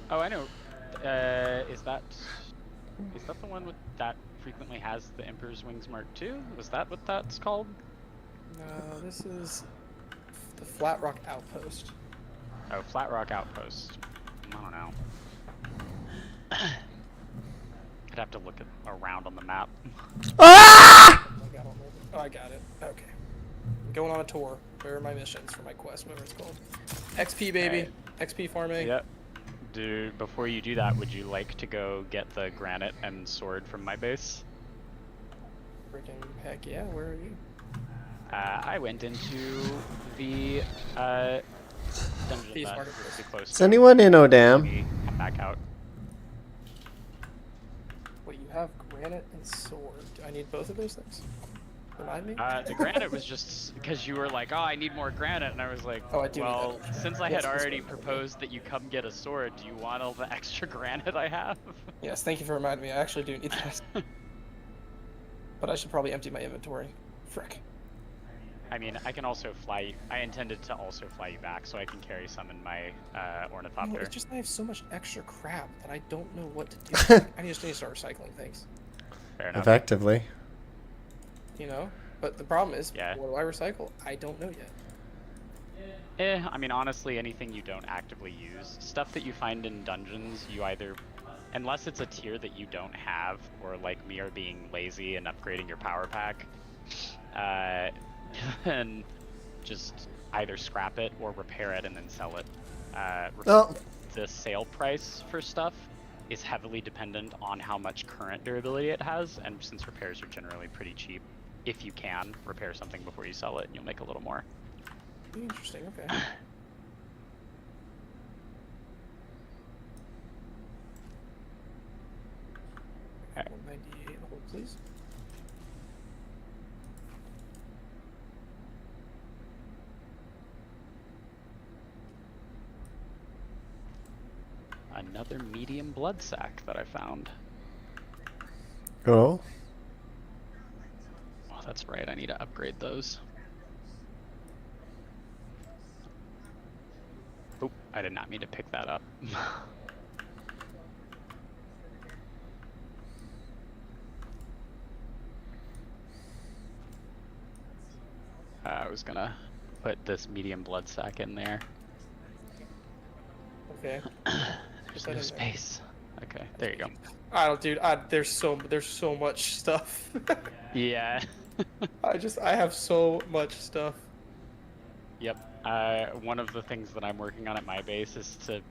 Oh, I know. Is that the one with that frequently has the Emperor's Wings Mark II? Was that what that's called? No, this is the Flat Rock Outpost. Oh, Flat Rock Outpost. I don't know. I'd have to look around on the map. Ah! Oh, I got it. Okay. I'm going on a tour. Where are my missions for my quest, whatever it's called? XP, baby. Hey. XP farming. Yep. Dude, before you do that, would you like to go get the granite and sword from my base? Freaking heck yeah, where are you? I went into the dungeon Peace that market. was pretty close. Is anyone in Odam? Me come back out. Wait, you have granite and sword. Do I need both of those things? Remind me? The granite was just because you were like, oh, I need more granite, and I was like, Oh, I do need well, that. since I Yes, had this already one. proposed that you come get a sword, do you want all the extra granite I have? Yes, thank you for reminding me. I actually do need that. But I should probably empty my inventory. Frick. I mean, I can also fly. I intended to also fly you back, so I can carry some in my No, ornithopter. it's just I have so much extra crap that I don't know what to do. I just need to start recycling things. Fair enough. effectively. You know, but the problem is, Yeah. what do I recycle? I don't know yet. I mean, honestly, anything you don't actively use, stuff that you find in dungeons, you either, unless it's a tier that you don't have, or like me are being lazy and upgrading your power pack, then just either scrap it or repair it and then sell it. Oh, The sale price for stuff is heavily dependent on how much current durability it has, and since repairs are generally pretty cheap, if you can repair something before you sell it, you'll make a little more. Interesting. Okay. Okay. 198. Hold, please. Another medium blood sac that I found. oh. Oh, that's right, I need to upgrade those. Oh, I did not mean to pick that up. I was gonna put this medium blood sac in there. Okay. There's that no in there. space. Okay, there you go. I don't, dude. There's so much stuff. Yeah. I have so much stuff. Yep. One of the things that I'm working on at my base is to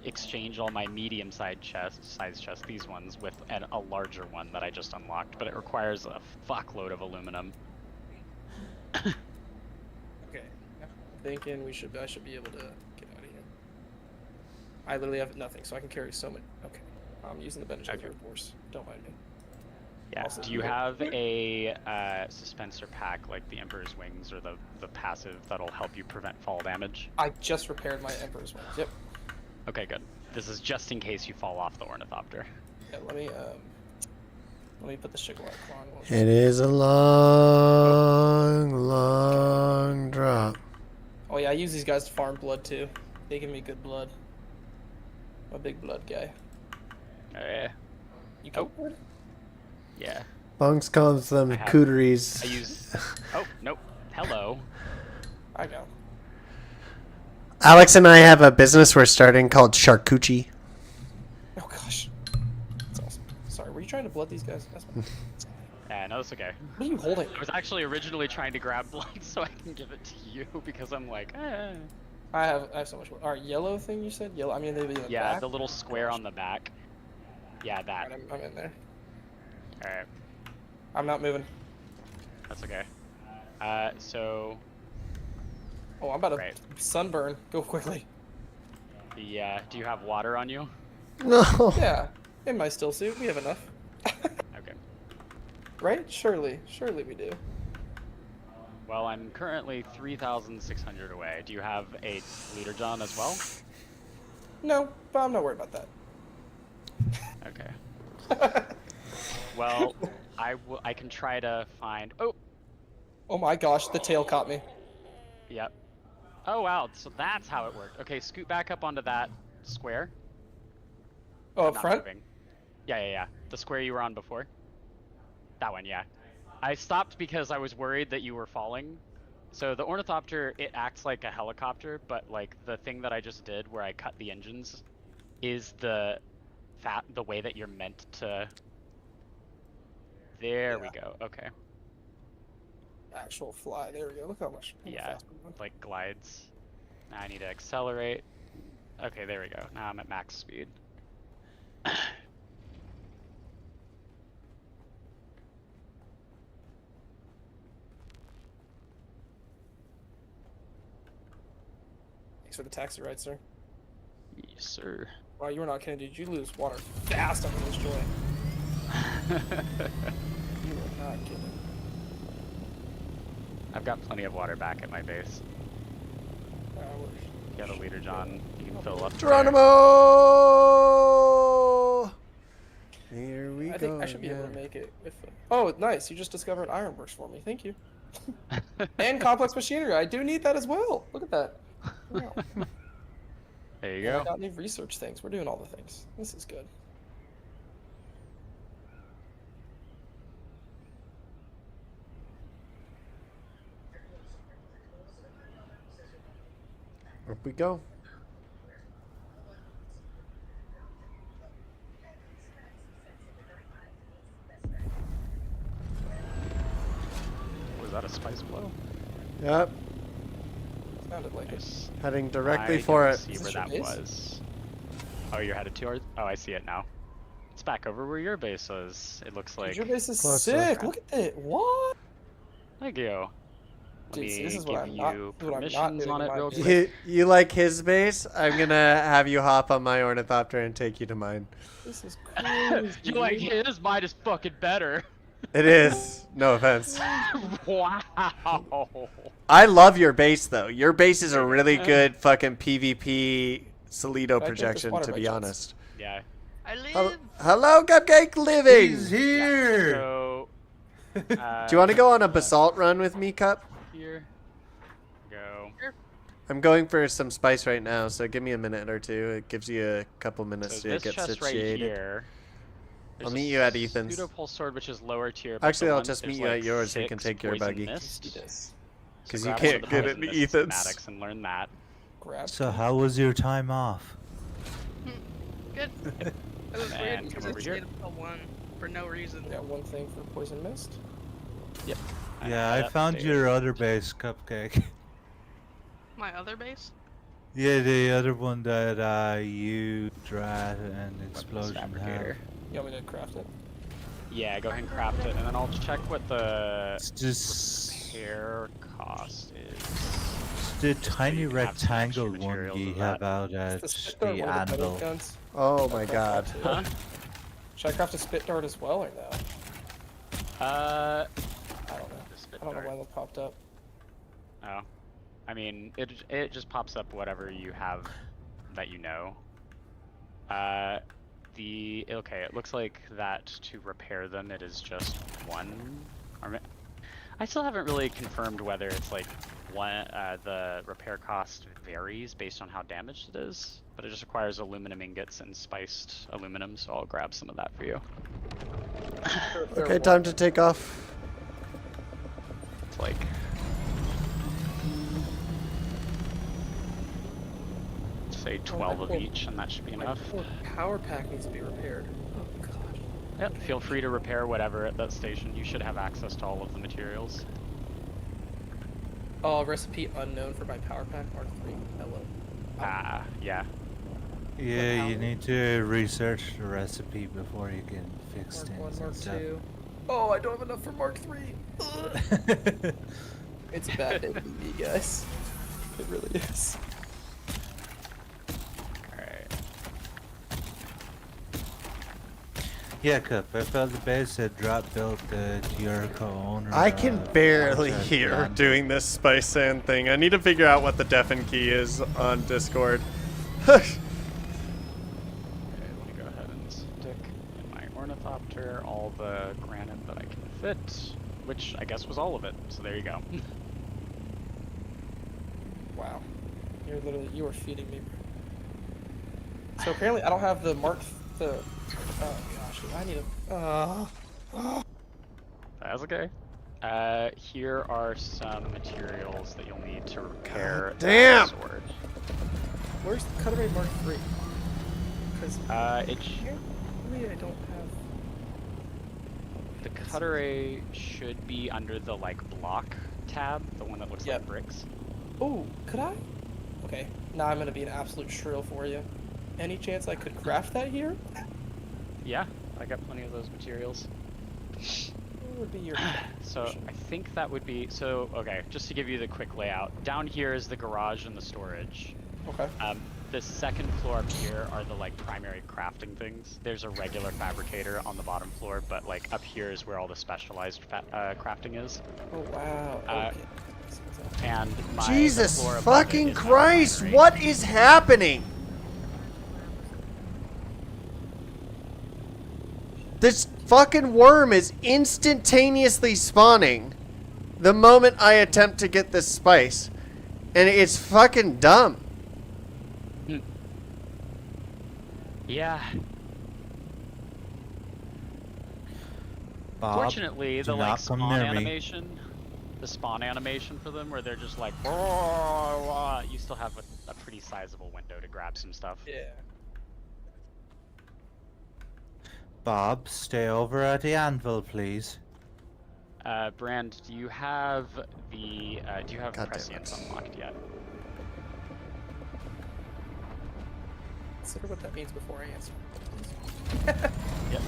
exchange all my medium-sized chests, these ones, with a larger one that I just unlocked, but it requires a fuckload of aluminum. Okay. I'm thinking I should be able to get out of here. I literally have nothing, so I can carry so much. Okay. I'm using the bench as Okay. a force. Don't mind me. Yeah. Also, Do you have a dispenser pack like the Emperor's Wings or the passive that'll help you prevent fall damage? I just repaired my Emperor's Wings. Yep. Okay, good. This is just in case you fall off the Ornithopter. Yeah, let me put the Shigalot claw on. It is a long, long drop. Oh yeah, I use these guys to farm blood too. They give me good blood. I'm a big blood guy. Yeah. You go for it? Yeah. Bunks calls them I have- cooteries. I use. Oh, nope. Hello. I know. Alex and I have a business we're starting called Charcuterie. Oh gosh. That's awesome. Sorry, were you trying to blood these guys? That's fine. No, that's okay. What are you holding? I was actually originally trying to grab blood so I can give it to you because I'm like, eh. I have so much blood. Alright, yellow thing you said? Yellow, I mean maybe in the Yeah, back? the little square on the back. Yeah, that. Alright, I'm in there. Alright, I'm not moving. that's okay. So, Oh, I'm about to Right. sunburn. Go quickly. do you have water on you? No. Yeah, in my still suit, we have enough. Okay. Right? Surely we do. Well, I'm currently 3,600 away. Do you have a leader John as well? No, but I'm not worried about Okay. that. Well, I can try to find. Oh, Oh my gosh, the tail caught me. yep. Oh wow, so that's how it worked. Okay, scoot back up onto that square. Oh, up Not front? moving. Yeah. The square you were on before. That one, yeah. I stopped because I was worried that you were falling. So the Ornithopter, it acts like a helicopter, but like the thing that I just did where I cut the engines is the way that you're meant to. There we Yeah. go. Okay. Actual fly. There we go. Look how much. Yeah. fast we're going. Like glides. Now I need to accelerate. Okay, there we go. Now I'm at max speed. Thanks for the taxi ride, sir. Yes, sir. Wow, you were not kidding, dude. You lose water fast on this joy. You were not kidding. I've got plenty of water back at my base. If you have a leader, John, you can fill up. there. Geronimo! Here we I go. think I should be able to again. make it with. Oh, nice! You just discovered ironworks for me. Thank you. And complex machinery. I do need that as well. Look at that. Wow. There you I go. got any research things. We're doing all the things. This is good. Up we go. Was that a spice blow? Yep. Sounded like it. Nice. Heading directly I for don't it. see Is where this your that base? was. Oh, you're headed towards. Oh, I see it now. It's back over where your base was. It looks Dude, like. your base is Closer. sick. Look at it. What? Thank you. Let Dude, me see, this is give what I'm not. you What I'm not permissions doing on in it my real base. quick. You like his base? I'm gonna have you hop on my ornithopter and take you to mine. This is crazy. You like his? Mine is fucking better. It is. No offense. Wow. I love your base though. Your base is a really good fucking PvP Solido I think this projection, water to be by chance. honest. Yeah. I Hel- live. Hello, Cupcake Living! He's here! So. Do you want to go on a basalt run with me, Cup? Here. Go. I'm going for some spice right now, so give me a minute or two. It gives you a couple minutes So to this get chest right situated. here. I'll there's meet a you at Ethan's. Pseudo pulse sword, which is lower tier. But Actually, the I'll one- just there's meet you like at yours so you can 6 take your poison buggy. mist. See this. 'Cause So you grab one can't of the get poison it, mist Ethan's. schematics and learn that. Grab. So how was your time off? Good. It was And weird come because I over just here. made a one for no reason. I got one thing for poison mist. Yeah, I found your other base, Cupcake. My other base? Yeah, the other one that you, Drat, and Explosion have. Fabricator. You want me to craft it? Yeah, go ahead and craft it, and then I'll check what the It's just repair cost is. the so tiny you can have some extra rectangle one materials you of have that. out at Is the spit dart the one of the metal anvil. guns? Oh Should I my craft god. that too? Huh? Should I craft a spit dart as well or no? Uh, I don't know. the spit I don't know dart. why that popped up. Oh, I mean, it just pops up whatever you have that you know. Okay, it looks like that to repair them, it is just one. I still haven't really confirmed whether it's like one. The repair cost varies based on how damaged it is, but it just requires aluminum ingots and spiced aluminum. So I'll grab some of that for you. Okay, time to take off. It's like. Say 12 of each, and that should be My enough. poor power pack needs to be repaired. Oh god. Yep, feel free to repair whatever at that station. You should have access to all of the materials. Oh, recipe unknown for my power pack Mark 3. Hello. Ah, yeah. Yeah, you How- need to research the recipe before you can fix Mark 1, things Mark and stuff. 2. Oh, I don't have enough for Mark 3. It's bad at BB, guys. It really is. Alright. Yeah, Cup, I felt the base had drop built your co-owner. I can barely out at hear the anvil. doing this spice sand thing. I need to figure out what the deafen key is on Discord. Okay, let me go ahead and stick in my ornithopter all the granite that I can fit, which I guess was all of it. So there you go. Wow. You were feeding me. So apparently I don't have the Mark oh gosh, I need a That's okay. Here are some materials that you'll need to repair that damn! sword. where's the cutaway Mark 3? Because It apparently I don't have the cutter ray should be under the like block tab, the one that looks Yep. like bricks. Oh, could I? Okay, now I'm gonna be an absolute shrill for you. Any chance I could craft that here? Yeah, I got plenty of those materials. What would be your So I think that would be okay. Just to give you the quick layout, down here is the garage and the storage. Okay. The second floor up here are the like primary crafting things. There's a regular fabricator on the bottom floor, but like up here is where all the specialized crafting is. Oh wow. Uh, Okay. And the Jesus floor above it fucking is my Christ, refinery. what is happening? This fucking worm is instantaneously spawning the moment I attempt to get this spice. And it's fucking dumb. Yeah. Bob, Fortunately, the do like not come spawn near me. animation, the spawn animation for them, where they're just like, "Wah, wah," you still have a pretty sizable window to grab some stuff. Yeah. Bob, stay over at the anvil, please. Brand, do you have the do you have God damn prescience it. unlocked yet? Consider what that means before I answer. Yep.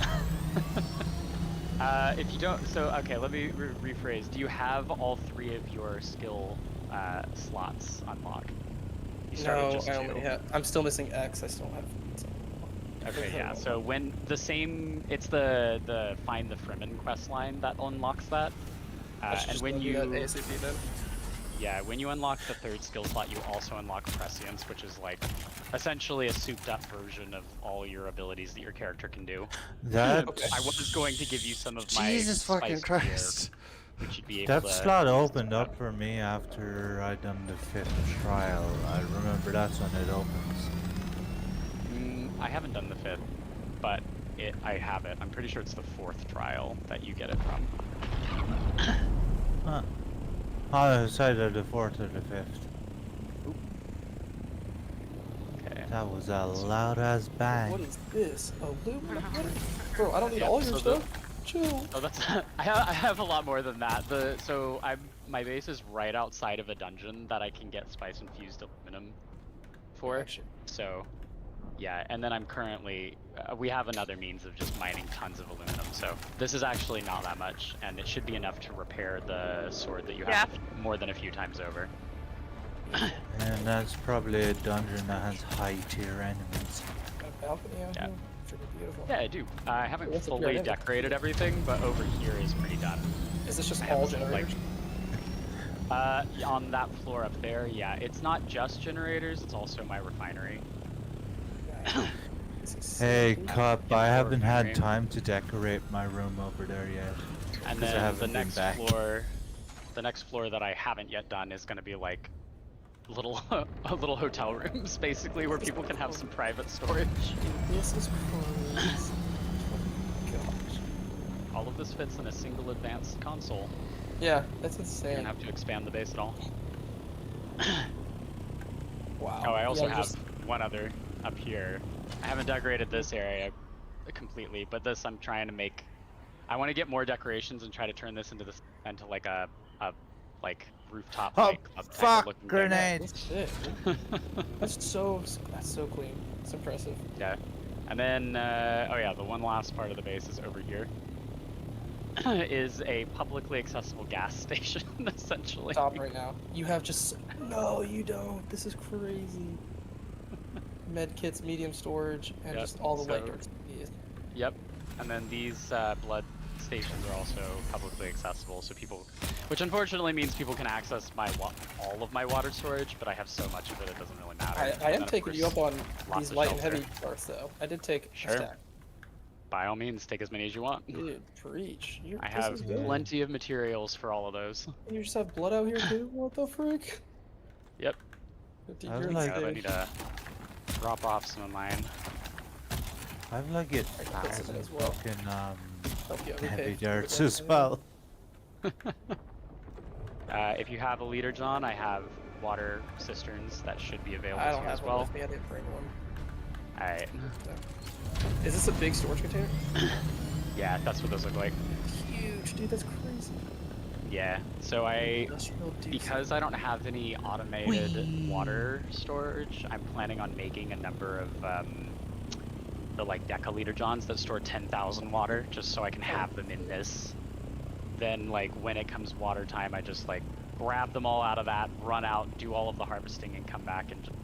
If you don't, so okay, let me rephrase. Do you have all 3 of your skill slots unlocked? You started No, just I 2. only have. I'm still missing X. I still have. Okay, yeah. So when it's the find the Fremen quest line that unlocks that, I should and just when go do you that ASAP then. yeah, when you unlock the 3rd skill slot, you also unlock prescience, which is like essentially a souped-up version of all your abilities that your character can do. That I was going to give you some of my Jesus fucking spice gear, Christ. which you'd be able that to slot use to opened grab. up for me after I done the 5th trial. I remember that's when it opens. I haven't done the 5th, but I have it. I'm pretty sure it's the 4th trial that you get it from. Huh. Oh, it's either the 4th or the 5th. Okay. That was a loud ass bang. What is this? Aluminum? Bro, I don't need Yeah, all your so stuff. Chill. Oh, that's I have a lot more than that. My base is right outside of a dungeon that I can get spice infused aluminum for. Gotcha. So, yeah, and then I'm currently we have another means of just mining tons of aluminum. So this is actually not that much, and it should be enough to repair the sword that you have more than a few times over. And that's probably a dungeon that has high tier enemies. A balcony out Yeah. here. Pretty beautiful. Yeah, I do. I haven't What's up fully your end? decorated everything, but over here is pretty done. Is this just I have all some, generators? On that floor up there, yeah. It's not just generators, it's also my refinery. This is Hey, sick. Cup, Yeah, I haven't had refinery. time to decorate my room over there yet. And 'Cause I then the haven't been next back. floor, the next floor that I haven't yet done is going to be like little little hotel rooms, basically, where people can have some private storage. This is crazy. Gosh. All of this fits in a single advanced console. Yeah, that's You insane. don't have to expand the base at all. Wow. Oh, I also Yeah, have just- one other up here. I haven't decorated this area completely, but this I'm trying to make. I want to get more decorations and try to turn this into like a like rooftop Oh, nightclub type of fuck, looking thing. grenade! That's sick, dude. That's so clean. It's impressive. Yeah. And then, oh yeah, the one last part of the base is over here. Is a publicly accessible gas station, essentially. Stop right now. You have just no, you don't. This is crazy. Med kits, medium storage, and Yep, just all the light so- darts. Yep. And then these blood stations are also publicly accessible, so people, which unfortunately means people can access all of my water storage, but I have so much of it, it doesn't really matter. I And am then, of taking you up course, on lots these of light and shelter. heavy darts, though. I did take Sure. a stack. By all means, take as many as you want. Dude, preach. I This have is good. plenty of materials for all of those. And you just have blood out here too? What the frick? Yep. Dude, I was you're like- God, I insane. need to drop off some of mine. I've like it Alright, this is it as well. fucking Help you heavy repay for darts the as damage. well. If you have a leader, John, I have water cisterns that should be available I to don't you as have one well. with me. I didn't bring one. Alright. Is this a big storage container? Yeah, that's what those look like. Huge, dude. That's crazy. Yeah. So Industrial diesel. because I don't have any automated water storage, I'm planning on making a number of the like decaliter johns that store 10,000 water, just so I can have them in this. Then like when it comes water time, I just like grab them all out of that, run out, do all of the harvesting, and come back and just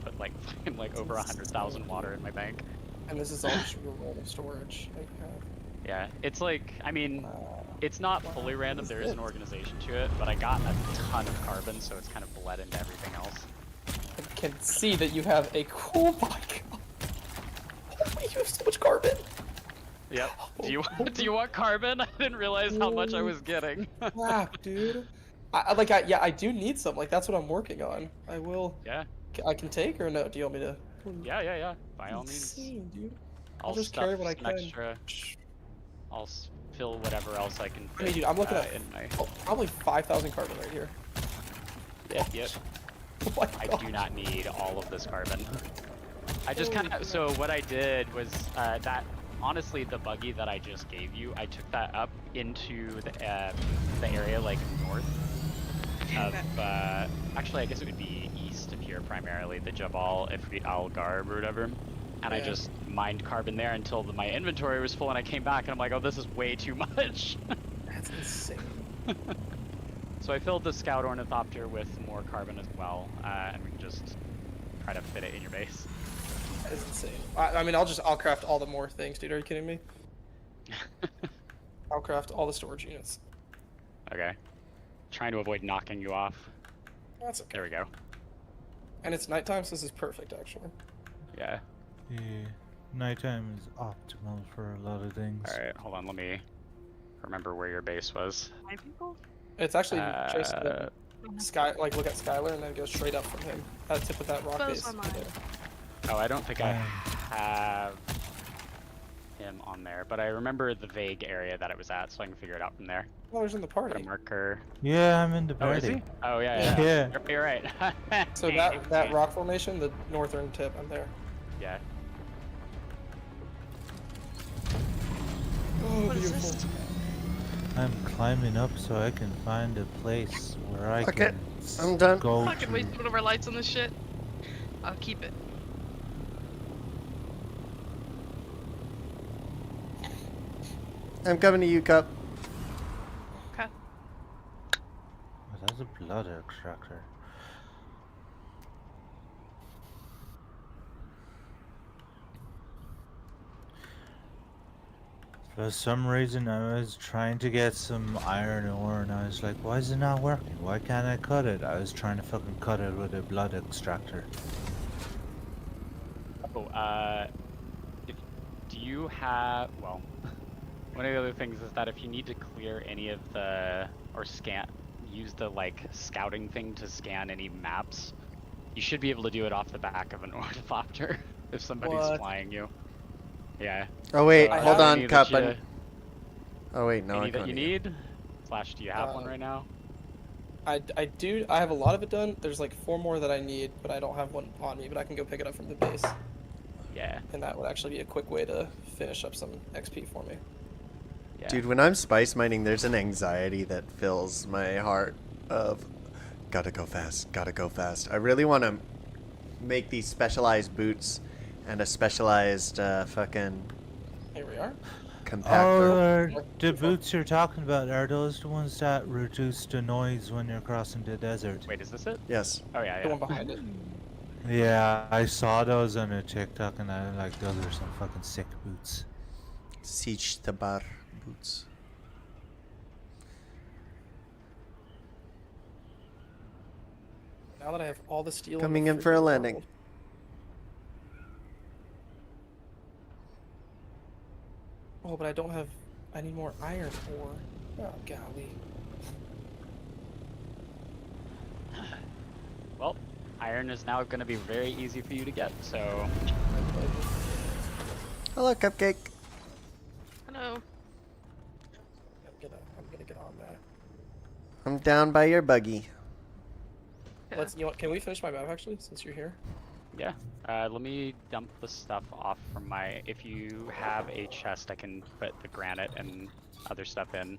put like fucking like over 100,000 water in my bank. And this is all just your random storage that you have. Yeah, it's like, I mean, it's not fully random, What there is is an it? organization to it, but I got a ton of carbon, so it's kind of bled into everything else. I can see that you have a cool bike. Holy, you have so much carbon. Yep. Do you want carbon? I didn't realize how much I was getting. Crap, dude. Yeah, I do need some. Like, that's what I'm working on. I will. Yeah, I can take or no? Do you want me to? yeah. By all means. Insane, dude. I'll just stuff carry what I some can. extra. I'll fill whatever else I can I mean, fit dude, I'm looking at in my. probably 5,000 carbon right here. Yep. Oh my I god. do not need all of this carbon. I just Oh, kind God. of, so what I did was that, honestly, the buggy that I just gave you, I took that up into the area like north of, actually I guess it would be east of here primarily, the Jabal Ifrit Al Garb or whatever. And I Yeah. just mined carbon there until my inventory was full and I came back and I'm like, oh, this is way too much. That's insane. So I filled the Scout Ornithopter with more carbon as well, and we can just try to fit it in your base. That is insane. I mean, I'll craft all the more things, dude. Are you kidding me? I'll craft all the storage units. Okay. Trying to avoid knocking you off. That's okay. There we go. And it's nighttime, so this is perfect, actually. Yeah. Yeah, nighttime is optimal for a lot of things. Alright, hold on, let me remember where your base was. 5 people? It's actually just Uh, sky. Like look at Skylar and then go straight up from him. At the tip of that rock Suppose base. I might. Oh, I don't think I have him on there, but I remember the vague area that it was at, so I can figure it out from there. Oh, he's in the Put a party. marker. Yeah, I'm in the Oh, is party. he? Oh, yeah. Yeah. You're right. So that rock formation, the northern tip, I'm there. Yeah. Oh, What is beautiful. this? I'm climbing up so I can find a place where I Okay, can I'm done. go Fucking to. waste one of our lights on this shit. I'll keep it. I'm coming to you, Cup. Okay. Oh, that's a blood extractor. For some reason, I was trying to get some iron ore, and I was like, "Why is it not working? Why can't I cut it?" I was trying to fucking cut it with a blood extractor. Oh, do you have, well, one of the other things is that if you need to clear any of the, or use the, like, scouting thing to scan any maps, you should be able to do it off the back of an ornithopter if somebody's What? flying you. Yeah. Oh wait, I hold have on, any Cup. that Oh wait, no, I any that can't. you need? Slash, do you have one Uh, right now? I do. I have a lot of it done. There's like 4 more that I need, but I don't have one on me. But I can go pick it up from the base, Yeah. and that would actually be a quick way to finish up some XP for me. Yeah. Dude, when I'm spice mining, there's an anxiety that fills my heart of gotta go fast, gotta go fast. I really want to make these specialized boots and a specialized fucking Here we are. compactor. Oh, the boots you're talking about, are those the ones that reduce the noise when you're crossing the desert? Wait, is this it? Yes. Oh, yeah, The yeah. one behind it. Yeah, I saw those on a TikTok, and I like, those are some fucking sick boots. Siege Tabar boots. Now that I have all the steel. Coming the in for a freaking landing. world. Oh, but I don't have. I need more iron ore. Oh golly. Well, iron is now going to be very easy for you to get, so... Hello, Cupcake. Hello. I'm gonna get on that. I'm down by your buggy. Yeah. Let's. You know what? Can we finish my map actually, since you're here? Yeah. Let me dump the stuff off from my... If you have a chest, I can put the granite and other stuff in.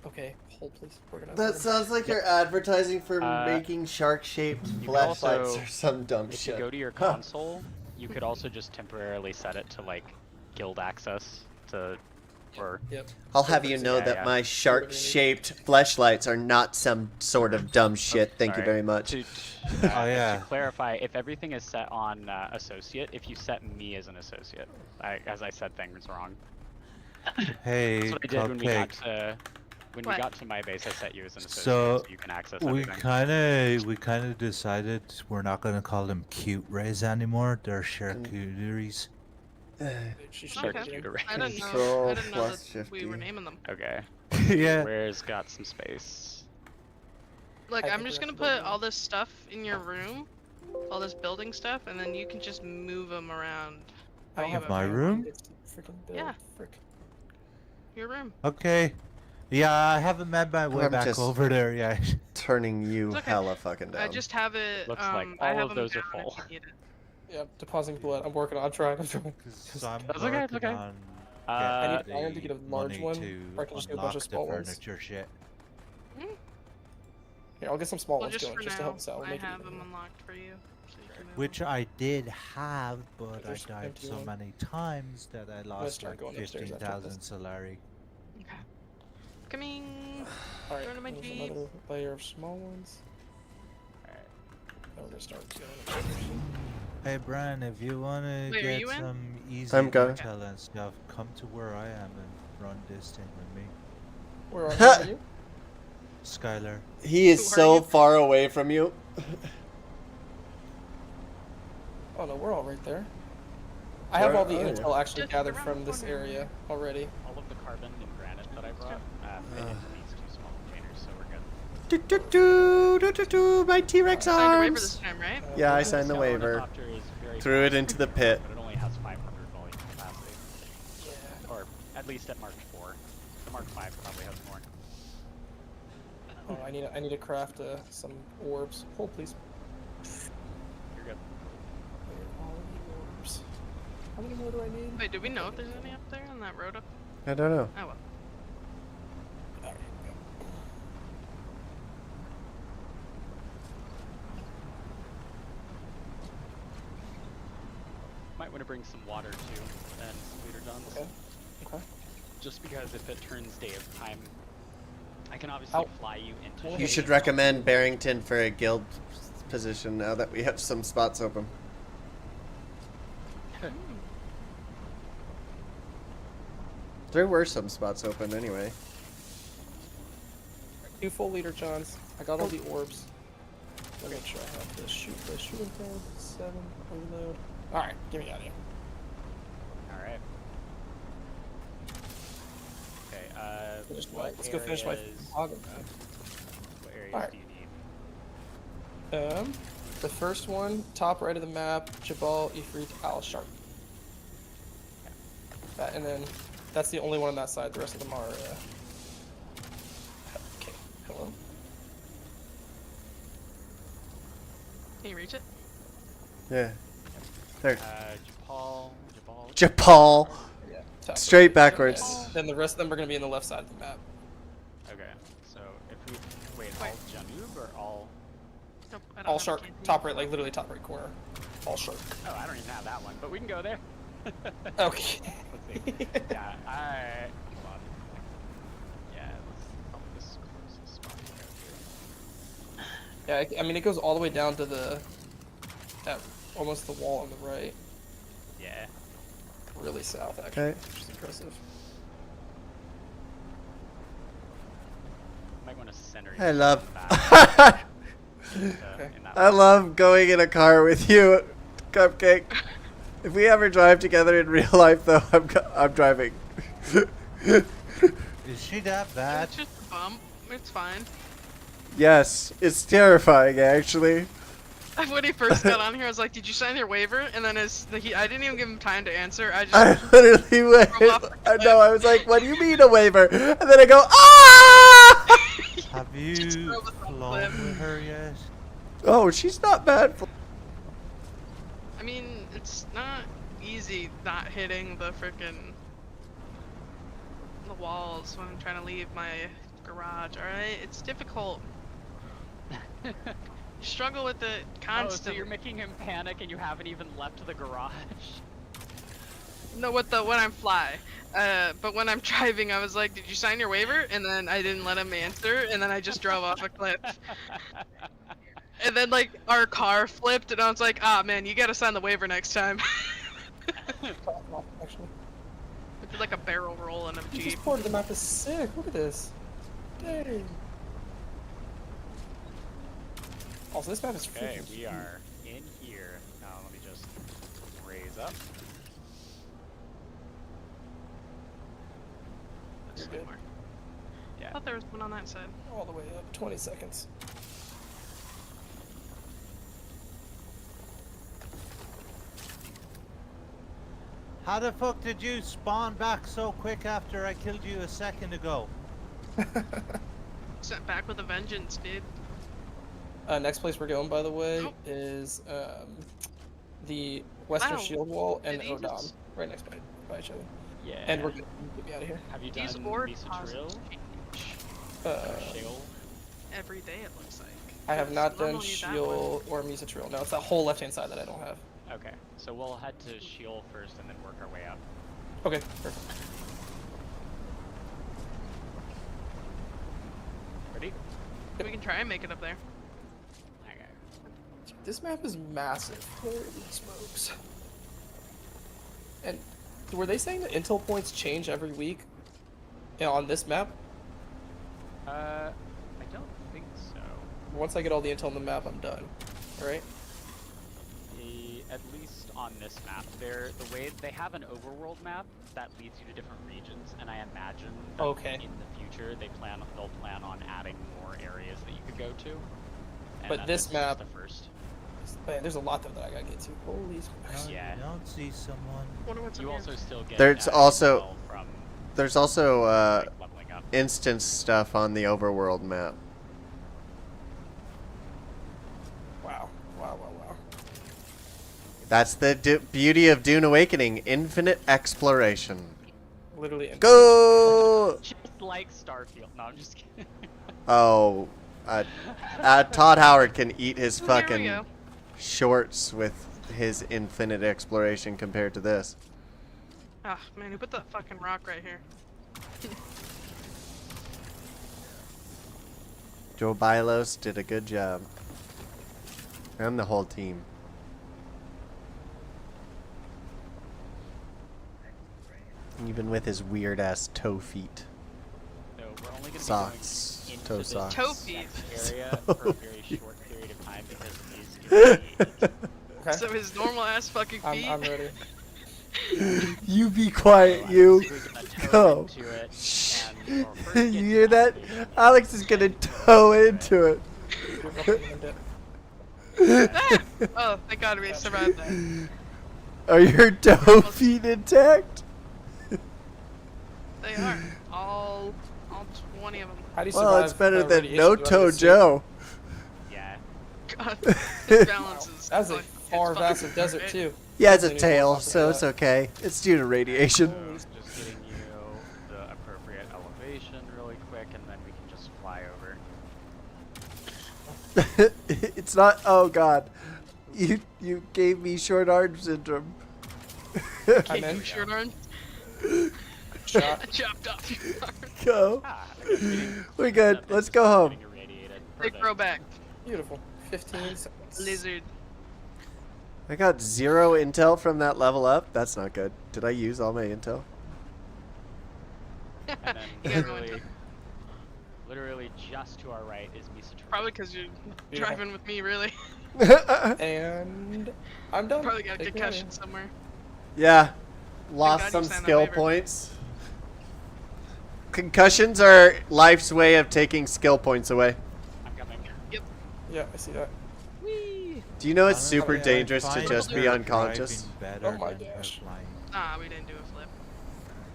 Okay. Hold please. We're gonna. That sounds like you're advertising for Uh, making shark-shaped you can flashlights also- or some dumb If shit. you go to your console, you could also just temporarily set it to, like, guild access to... Or... Yep. I'll have you know Yeah, that yeah. my shark-shaped flashlights are not some sort of dumb shit. Thank you Sorry. very much. To yeah. clarify, if everything is set on associate, if you set me as an associate, as I said things wrong. Hey, That's what I did when we got Cupcake. to when we What? got to my base. I set you as an associate, So, so you can access We everything. kind of decided we're not gonna call them cute rays anymore. They're charcuteries. She Sure, should Okay. be computer I didn't know. Control I didn't know plus that we were 50. naming them. Okay. Yeah. Where's got some space? Look, I I'm think just we gonna have to build put all this stuff in your room, all this building stuff, and then you can just move them around. I don't how you have My ever- room? It's freaking build. Yeah. Frick. Your room. Okay. Yeah, I haven't made my way I'm back just- over there yet. turning you It's okay. hella fucking down. I just have it. Looks like I all have of them those are down if full. you need it. Yep, depositing blood. I'm working on. I'm trying. Because I'm That's okay, it's working okay. on I need getting iron to get a large money one, to or I can just get a bunch of unlock the small ones. furniture shit. Here, I'll get some small Well, ones just going for just to now, help us out. We'll I make it have even. them unlocked for you. So you can move Which them. I did have, but I There's died empty so one. many times that I lost start like going upstairs after 15,000 this. Solari. Okay. Coming. Alright, Going to my there's Jeep. another layer of small ones. Alright. Now we're gonna start going upstairs. Hey Brian, if you want to Wait, are get you in? some easy I'm going. intel and stuff, come to where I am and run this thing with me. Where are you? Skylar. He is Who are so you? far away from you. Oh no, we're all right there. I have all the Where are intel actually Just gathered around from the this corner. area already. All of the carbon and granite that I brought fit into these 2 small containers, so we're good. My T-Rex Signed a waiver arms. this time, right? Yeah, I Okay. signed the waiver. Ornithopter is very Threw it fast, into the pit. But it only has 500 volume capacity. Yeah. Or at least at Mark 4. The Mark 5 probably has more. Oh, I need to craft some orbs. Hold please. You're good. Where are the orbs? How many more do I need? Wait, do we know if there's any up there on that road up? I don't know. Oh well. Alright, go. Might want to bring some water too, and some leader guns. Okay. Okay. Just because if it turns day of time, I can obviously Ow. fly you into. You You shade. should recommend Barrington for a guild position now that we have some spots open. There were some spots open anyway. 2 full leader Johns. I got all the orbs. I'll make sure I have the shooting tab, 7, reload. Alright, get me out of here. Alright. Okay, Let's go finish my Chicago map. What areas Alright. do you need? The first one, top right of the map, Jabal, Ifrit, Al Sharp. That, and then that's the only one on that side. The rest of them are. Okay. Hello. Can you reach it? Yeah. There. Jabal. Japal. Yeah. Top Straight right. backwards. And then the rest of them are going to be on the left side of the map. Okay, so if we wait, all Janub or all? Nope, I don't All have a shark, canteen. top right, like literally top right corner. All shark. Oh, I don't even have that one, but we can go there. Okay. Let's see. Yeah, alright. Hold on. Yeah, let's probably this closest spot to go to. Yeah, I mean it goes all the way down to almost the wall on the right. Yeah. Really south, actually, Okay. which is impressive. Might want to center. I you love. in the back. Okay. In that I one. love going in a car with you, Cupcake. If we ever drive together in real life, though, I'm driving. Is she that bad? It's just a bump. It's fine. Yes, it's terrifying, actually. When he first got on here, I was like, "Did you sign your waiver?" And then I didn't even give him time to answer. I just I literally went. off the I know. I was like, "What do you mean a waiver?" And then I go, "Ah!" Have you Just throw us off the flown cliff. with her yet? Oh, she's not bad. I mean, it's not easy not hitting the frickin' the walls when I'm trying to leave my garage. All right, it's difficult. You struggle with it Oh, so constantly. you're making him panic and you haven't even left the garage. No, when I'm fly. But when I'm driving, I was like, "Did you sign your waiver?" And then I didn't let him answer, and then I just drove off a cliff. And then like our car flipped, and I was like, "Ah, man, you gotta sign the waiver next time." Actually, It's like a barrel roll in a this Jeep. part of the map is sick. Look at this. Dang. Also, this map is Okay, freaking we are in here. Now let me just raise up. You're good. I Yeah. thought there was one on that side. all the way up. 20 seconds. How the fuck did you spawn back so quick after I killed you a second ago? Sent back with a vengeance, dude. Next place we're going, by the way, Nope. is the Western Wow. Shield Wall and Did he Odom, just- right next by each other. Yeah. And we're gonna get me out of here. Have you These done ore Mesa deposits Trill? change Shale? every day, it looks like. I have not done Normally that one- Shield or Mesa Trail. No, it's that whole left-hand side that I don't have. Okay, so we'll head to Sheol first and then work our way up. Okay, perfect. Ready? We can try and make it up there. Okay. This map is massive. Holy smokes. And were they saying that intel points change every week on this map? I don't think so. Once I get all the intel on the map, I'm done. Alright? At least on this map, the way they have an overworld map that leads you to different regions, and I imagine that Okay. in the future they'll plan on adding more areas that you could go to. And But that this is map- the first. Man, there's a lot though that I gotta get to. Holy smokes. Yeah. You don't see someone. Wonder what's You up also here. still get There's intel also- from There's also like, leveling up. instance stuff on the overworld map. Wow. Wow, wow, wow. That's the beauty of Dune Awakening, infinite exploration. Literally. Go! Just like Starfield. No, I'm just kidding. Oh, Todd Howard can eat his Oh, here we fucking go. shorts with his infinite exploration compared to this. Ah, man, who put that fucking rock right here? Joe Bilos did a good job. And the whole team. Even with his weird ass toe feet. So we're only going to Socks. be going into Toe this socks. Toe feet. area for a very short period of time because it is irradiated. Okay. So his normal ass fucking feet. I'm ready. You be quiet, you. We're gonna Go. toe into it Shh. and or first You get hear that? down. Alex is gonna toe into it. Oh, thank God we survived that. Are your toe feet intact? They are. All 20 of them. How do you Well, survive it's better than radiation? no Do I toe just- Joe. Yeah. God, his balance is. That's a fuck- it's far fucking massive desert great. too. He has a Doesn't even tail, walk so like it's that. okay. It's due to radiation. So just getting you the appropriate elevation really quick, and then we can just fly over. It's not. Oh God, you gave me short arm syndrome. I'm in. Short arm. Shot. I chopped off your arm. Go. Ah, I guess getting- We're good. that Let's is go home. getting irradiated. They Perfect. grow back. Beautiful. 15 seconds. Lizard. I got 0 intel from that level up. That's not good. Did I use all my intel? And then You guys went literally just to our right is Misa Trill. Probably because you're Yeah. driving with me, really. And I'm done. Probably got a Take me out of concussion somewhere. Yeah. God Lost you some signed that skill waiver. points. Concussions are life's way of taking skill points away. I'm coming. here. Yeah, I see that. Whee! Do you know it's Honestly, super I dangerous to find just be her unconscious? driving Oh better my than her gosh. flying. Nah, we didn't do a flip.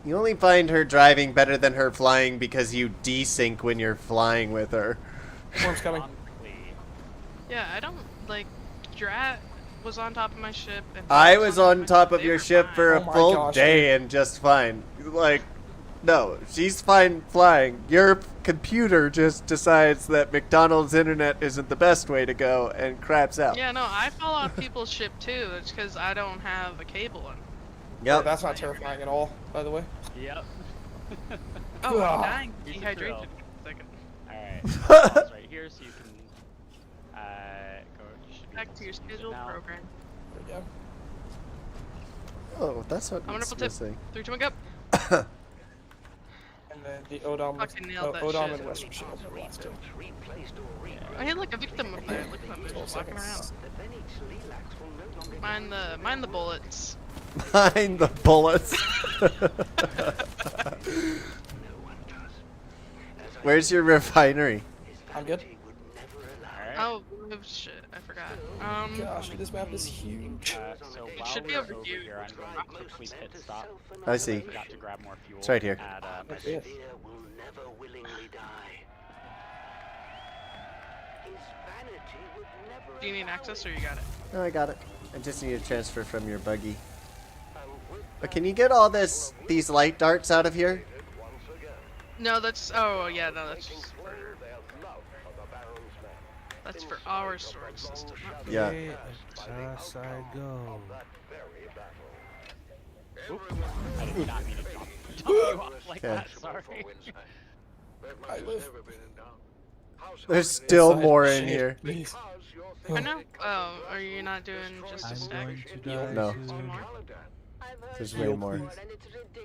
You only find her driving better than her flying because you desync when you're flying with her. Worm's coming. Yeah, I don't like. Drat was on top of my ship. And I Drat was on top of They your were ship fine. for Oh a my full gosh. day and just fine. Like, no, she's fine flying. Your computer just decides that McDonald's internet isn't the best way to go and craps out. Yeah, no, I fall off people's ship too. It's because I don't have a cable on. Yeah, Yep. that's not terrifying at all, by the way. Yep. Oh, Ah. I'm dying. Here's the Dehydrated. drill. Second. Alright. Pause right here so you can go. You should be Back able to your use it scheduled now. program. There we go. Oh, that's what I'm gonna it's put tip. missing. 3, 2, 1, go. And then the Odom, Fucking nailed that Odom shit. and Western Shield are the last two. I hit like a victim up there. Look at them, they're 12 just walking around. seconds. Mind the bullets. Behind the bullets. Where's your refinery? I'm good. Alright. Oh shit, I forgot. Gosh, this map is huge. So It while should be we're over here. here, I'm going to quickly pit stop. I see. Forgot to grab more fuel. It's right here. At, Yes. Do you need access or you got it? No, I got it. I just need a transfer from your buggy. But can you get all these light darts out of here? No, that's. Oh, yeah, no, that's for our storage system. not- Yeah. Okay, across I go. I did not mean to drop you off like Okay. that. Sorry. I live. There's still Inside more in shade, here. please. I know. Oh, are you not doing just a I'm stack? going to die No. too. One more? There's way more.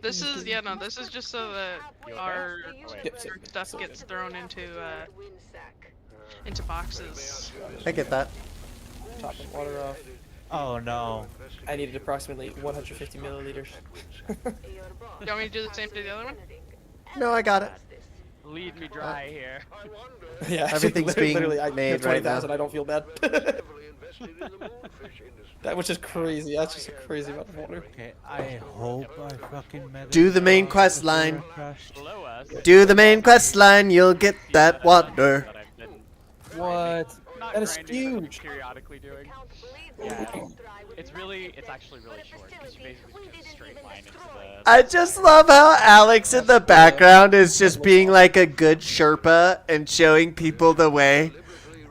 This is this is just so that our Yep, same. stuff gets thrown into boxes. I get that. Topping water off. Oh no. I needed approximately 150 milliliters. You want me to do the same to the other one? No, I got it. Leave me dry here. Yeah, actually, Everything's being literally, I made have right 20,000. now. I don't feel bad. That which is crazy. That's just a crazy amount of water. Okay, I hope I fucking met Do it the main before quest it line. crashed. Below us. Do the main quest line, you'll get that water. That I've been What? not That is grinding, but huge. periodically doing. Yeah, it's actually really short because you basically just straight line into the. I just love how Alex in the background is just being like a good Sherpa and showing people the way.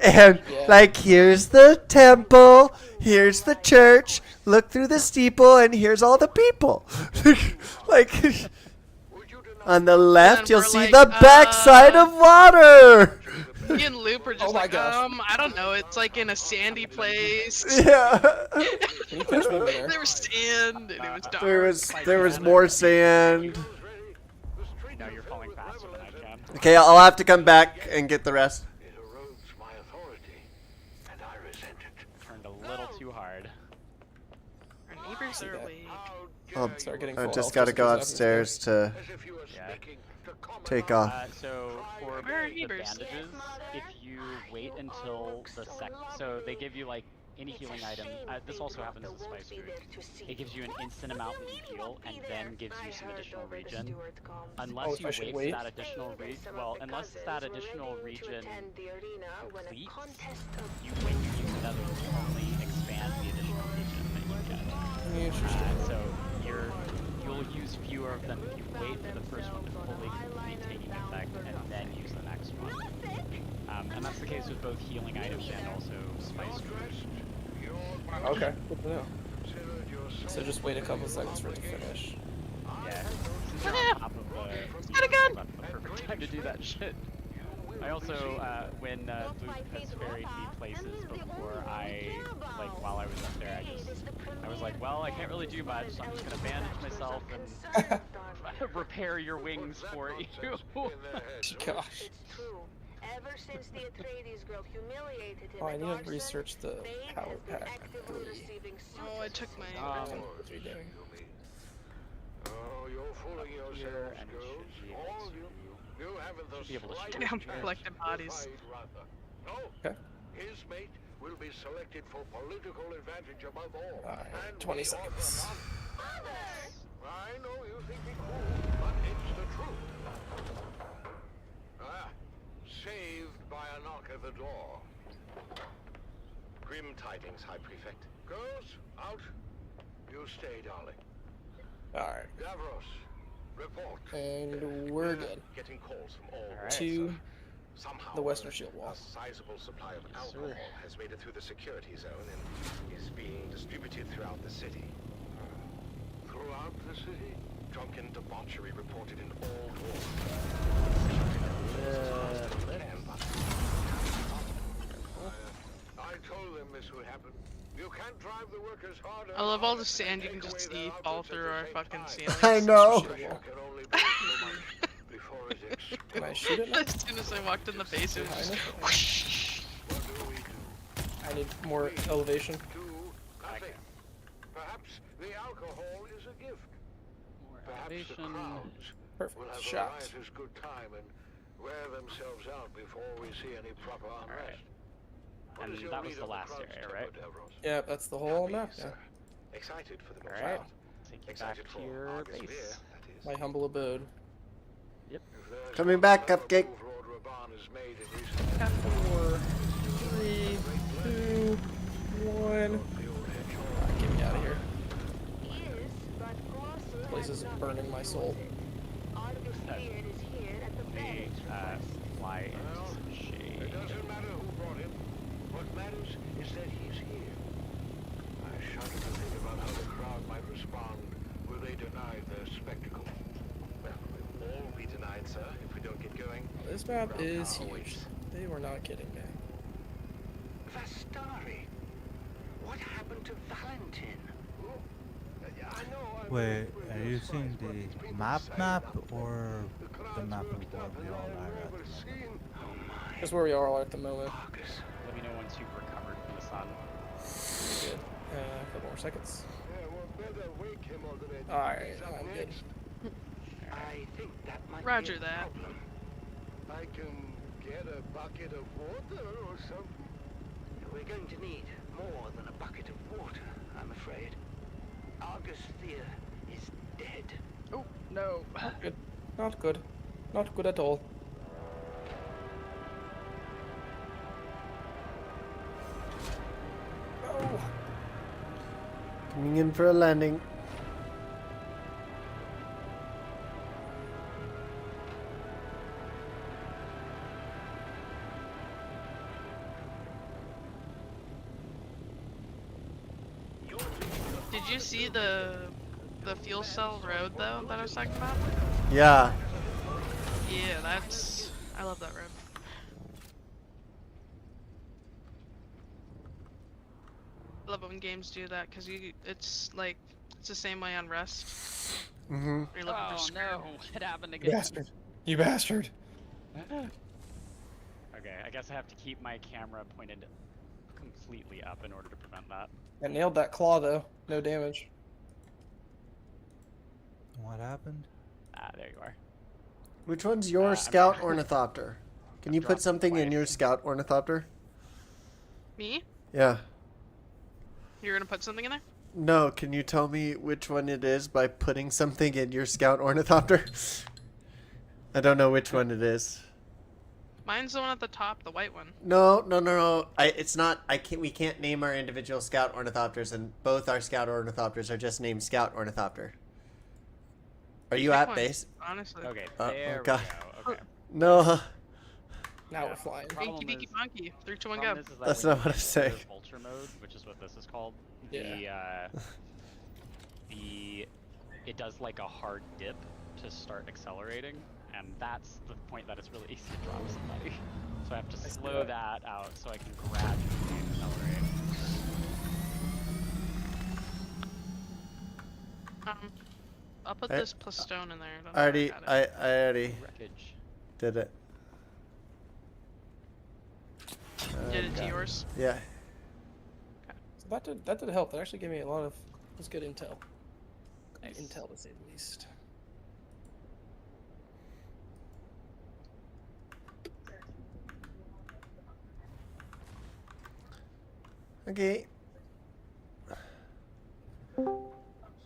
And like, here's the temple, here's the church, look through the steeple, and here's all the people. Like, on the left, you'll we're see like, the backside of water. Me and Loop are just Oh my like, gosh. I don't know. It's like in a sandy place. Yeah. Can you catch me over there? There was sand and it was dark. There was more sand. No, you're falling faster than I can. Okay, I'll have to come back and get the rest. It erodes my authority, and I resent it. Turned a little too hard. Our neighbors are awake. I'll, Start getting I full just health gotta just go because that happens upstairs to As if you were Yeah. speaking to common take life. off. So for Where are the neighbors? bandages, if you wait until the so they give you like any healing item. This also happens in Spice Food. It gives you an instant amount that you heal, and then gives you some additional regen. Unless if I should you wait? waste that additional regen, unless that additional regen depletes, you when you use it, that will only expand the additional regen that you get. Interesting. So you'll use fewer of them if you wait for the first one to fully complete taking effect, and then use the next one. And that's the case with both healing items and also spice food. Okay, good to know. So just wait a couple seconds for it to finish. Yeah. Since you're on top of Got a gun! about the perfect time to do that shit. I also, when Luke has ferried me places before, while I was up there, I was like, well, I can't really do much, so I'm just gonna bandage myself and repair your wings for you. Gosh. Oh, I need to research the power pack. Oh, I took my. What's he doing? Oh, you're fooling Here, yourselves, and it girls. should be All able of you. to. You haven't the Should be able to shoot. slightest Damn, chance collected bodies. to fight, rather. No, Okay. his mate will be selected for political advantage above all. Alright, and 20 we seconds. offer none. I know you think me cool, but it's the truth. Saved by a knock at the door. Grim tidings, High Prefect. Girls, out. You stay, darling. Alright. Davros, report. And we're good. Getting calls from all Alright. To Somehow, the Western Shield Wall. a sizable supply of Yes, alcohol sir. has made it through the security zone and is being distributed throughout the city. Throughout the city? Drunken debauchery reported in all wards. I told them this would happen. You can't drive the workers harder. I love all the sand you can just see fall through our fucking ceiling. I know. Pressure can only build so much before it explodes. Can I shoot it now? As soon as I walked in the base, it was just Behind whoosh. What do we do? I need more elevation. Do nothing. Perhaps the alcohol is a gift. More Perhaps the elevation. crowds will Perfect. have Shot. a riotous good time and wear themselves out before we see any proper unrest. What And is your that was read the on the last crowd's area, temper, right? Davros? Yeah, that's the whole Happy, map. Yeah. sir. Excited for the most Alright. part. Take you back Excited to for your Argus base. Veer, that is. My humble abode. If there's Coming one back, clever Cupcake. move Lord Raban has made in recent Got 4. 3, 2, 1. Get me out of here. This place is burning my soul. We fly into some shade. It doesn't matter who brought him. What matters is that he's here. I shudder to think about how the crowd might respond were they denied their spectacle. Well, we'll all be denied, sir, if we don't get going. This map Ground is power huge. awaits. They were not kidding me. Vastari! What happened to Valentin? I know. Wait, are you seeing the map or the map of what we all are at the moment? Oh my. That's where we are at the moment. Marcus. Let me know once you've recovered from the sun. Good. A couple more seconds. Yeah, well, better wake him or the Alright, he's up I'm good. next. I think that might Roger be a that. problem. I can get a bucket of water or something. We're going to need more than a bucket of water, I'm afraid. Argus Thea is dead. Oh no. Not good. Not good. Not good at all. No. Coming in for a landing. Did you see the fuel cell road though that I was talking about? Yeah. Yeah, that's I love that road. I love it when games do that because it's like it's the same way on Rust. Mm-hmm. You're looking for Oh screw. no, it happened You again. bastard. You bastard. Okay, I guess I have to keep my camera pointed completely up in order to prevent that. I nailed that claw though. No damage. What happened? Ah, there you are. Which one's your I'm- scout ornithopter? Can you put dropped something in twice. your scout ornithopter? Me? Yeah. You're gonna put something in there? No, can you tell me which one it is by putting something in your scout ornithopter? I don't know which one it is. Mine's the one at the top, the white one. No. It's not. We can't name our individual scout ornithopters, and both our scout ornithopters are just named scout ornithopter. Are you Pick at one, base? Honestly. Okay, oh there we God. go. Okay. No, Now we're flying. Problem Pinky Pinky is- Monkey. 3, 2, 1, go. Problem is that That's when not you what I'm saying. enter Vulture mode, which is what this is called. Yeah. It does like a hard dip to start accelerating, and that's the point that it's really easy to drop somebody. So I have to slow that out so I can gradually accelerate. I'll put I- this plus stone in there. Don't I already. worry about it. I already Wreckage. did it. Did it to God. yours? Yeah. So that did help. That actually gave me a lot of. That's good intel. Nice. Intel to say the least. Okay.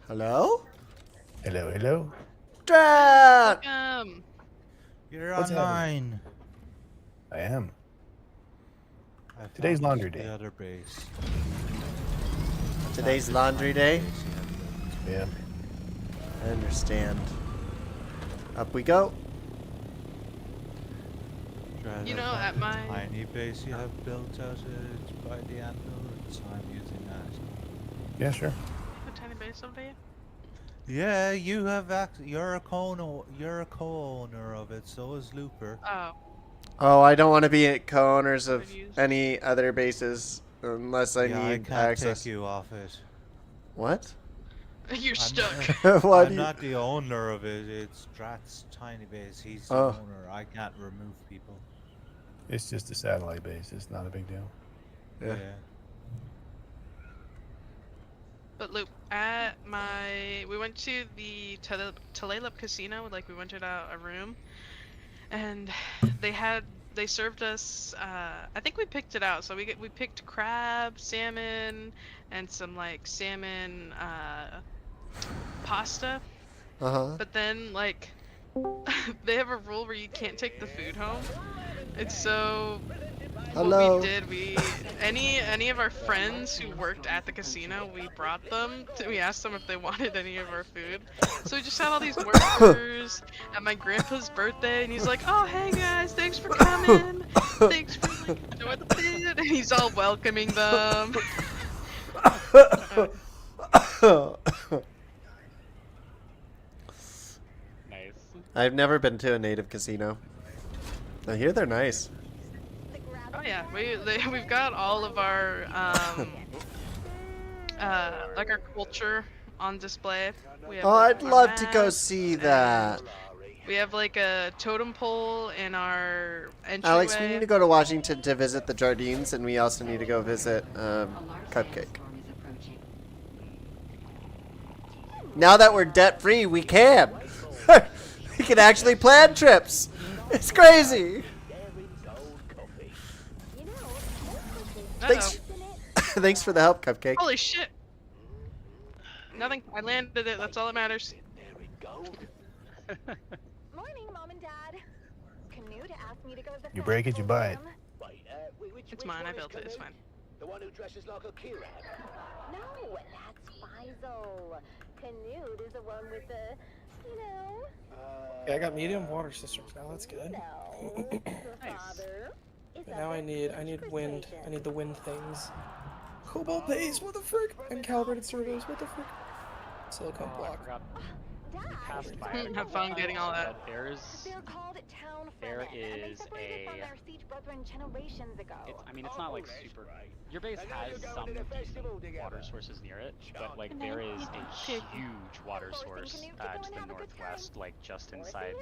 Hello? Hello, hello. Drat! You're What's online. I am. I Today's found laundry the day. other base. Today's Found the laundry tiny day? base you have built. Yeah. I understand. Up we go. Rather You know, than at the my- tiny base you have built out by the anvil, so I'm using that. Yeah, sure. A tiny base someday. Yeah, you have you're a co-owner of it. So is Looper. Oh, Oh, I don't want to be co-owners of Reviews. any other bases unless I yeah, I need can't access. take you off it. What? you're stuck. Why I'm do you... not the owner of it. It's Drat's tiny base. He's the Oh. owner. I can't remove people. It's just a satellite base. It's not a big deal. Yeah. But Luke, we went to the Tulalip Casino. Like we rented out a room, and they served us. I think we picked it out. So we picked crab, salmon, and some like salmon pasta. Uh-huh. But then like they have a rule where you can't take the food home. And so Hello. What we did, any of our friends who worked at the casino, we brought them. We asked them if they wanted any of our food. So we just had all these workers at my grandpa's birthday, and he's like, "Oh, hey guys, thanks for coming. Thanks for like enjoying the food." And he's all welcoming them. Nice. I've never been to a native casino. I hear they're nice. Oh yeah, we've got all of our like our culture on display. We have Oh, like, I'd our love to go maps, see and that. We have like a totem pole in our entryway. Alex, we need to go to Washington to visit the Jardines, and we also need to go visit A large Cupcake. sandstorm is approaching. Now that we're debt free, we can. We can actually plan trips. It's crazy. Thanks. Thanks for the help, Cupcake. Holy shit! Nothing. I landed it. That's all that matters. Morning, Mom and Dad. Canute asked me to go to the You break it, you buy it. It's mine. I built it. It's fine. The one who dresses like a Kira. No, that's Faisal. Canute is the one with the, you know. Yeah, I got medium water systems now. That's good. No. Your father is Now up I at need Secret wind. I Station. need the wind things. Cobalt base, what the frick? And calibrated servos, what the frick? Silicon Oh, I block. forgot. Dad, Passed by Have it. fun getting all that. But there's. they're called Town There Fremen, and they is separated from a- their siege brethren generations ago. I mean, it's not like super. Your base has some decent water sources near it, but like there is a huge water source to the northwest, like just inside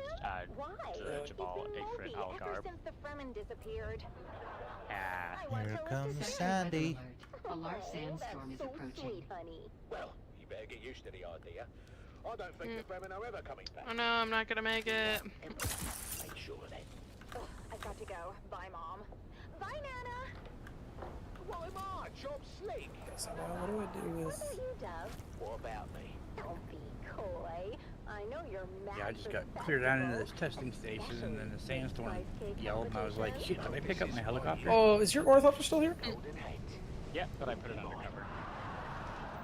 Why? the Jabal It's been Ifrit moldy Al ever Garb. since the Fremen disappeared. Ah, I want Here to live comes to see Sandy. Alert. A large Oh, sandstorm is that's so approaching. sweet, honey. Well, you better get used to the idea. I don't think the Fremen are ever coming back. Oh no, I'm not gonna make it. Make sure of that. Ugh, I've got to go. Bye, Mom. Bye, Nana. Why, Ma? Job slick. So now what do I do What with... about you, Dove? What about me? Don't be coy. I know you're mad. Yeah, I just for got the cleared out into festival, this testing station, and then the especially sandstorm since Spice Cake yelled, and I was like, competition. shit, did I pick up my helicopter? Oh, is your ornithopter still here? Golden hat. yeah, but I put it undercover.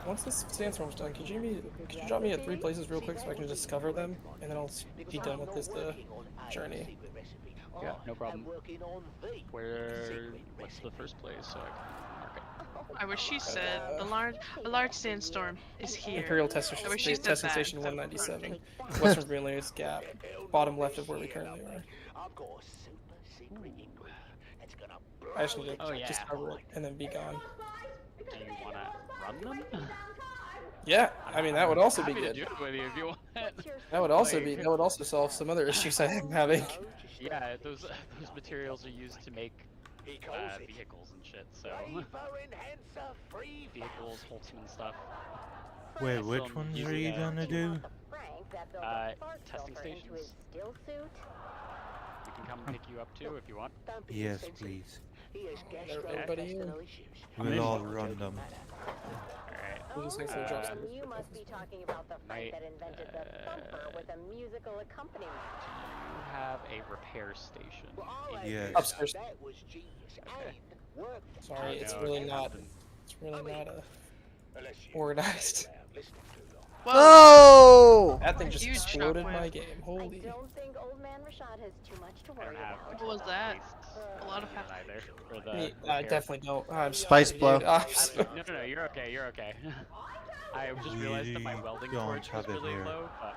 Once this sandstorm's done, could you drop me at 3 places real quick so I can just cover them? And then I'll be done with this journey. Yeah, no problem. I'm working on the Where? What's the first place? So I can mark it. I wish she said a large sandstorm is here. Imperial Testing, I wish she said testing that. Station 197. Western Greenland's Gap. Bottom left of where we currently are. I've got a super secret ingredient that's gonna blow I just need to Oh, yeah. just cover it and then be gone. Do you wanna run them? Yeah, I mean, that would also be Happy to good. do it with you if you want. That would also Like- that would also solve some other issues I'm having. Yeah, those materials are used to make He calls it vehicles and shit. So Flavor Enhancer Free vehicles, Holtzman stuff. Wait, which Some ones easy are you to- gonna do? Frank that built Uh, a fart testing filter into his stations. still suit. We can come pick you up too if you want. Don't be Yes, insensitive. please. He has Everybody in. gastrointestinal issues. We'll all run them. Alright. We'll just make some drops. You must be talking about the Might, Frank that invented the thumper with a musical accompaniment. You have a repair station. Well, I'll in admit Yes. Upstairs. That was genius Okay. and worked. Sorry, it's No, really it's not. nothing. It's really not Unless you organized. were listening too long. Whoa. Oh! That thing just Huge exploded shockwave. my game. I Holy. don't think old man Rashad has too much to I worry don't have about. What was that? waste A lot of either for the I repair. definitely don't. I'm Spice sorry, blow. dude. I'm so- No, you're okay, you're okay. I just realized that my We welding don't torch was have it really here. low, but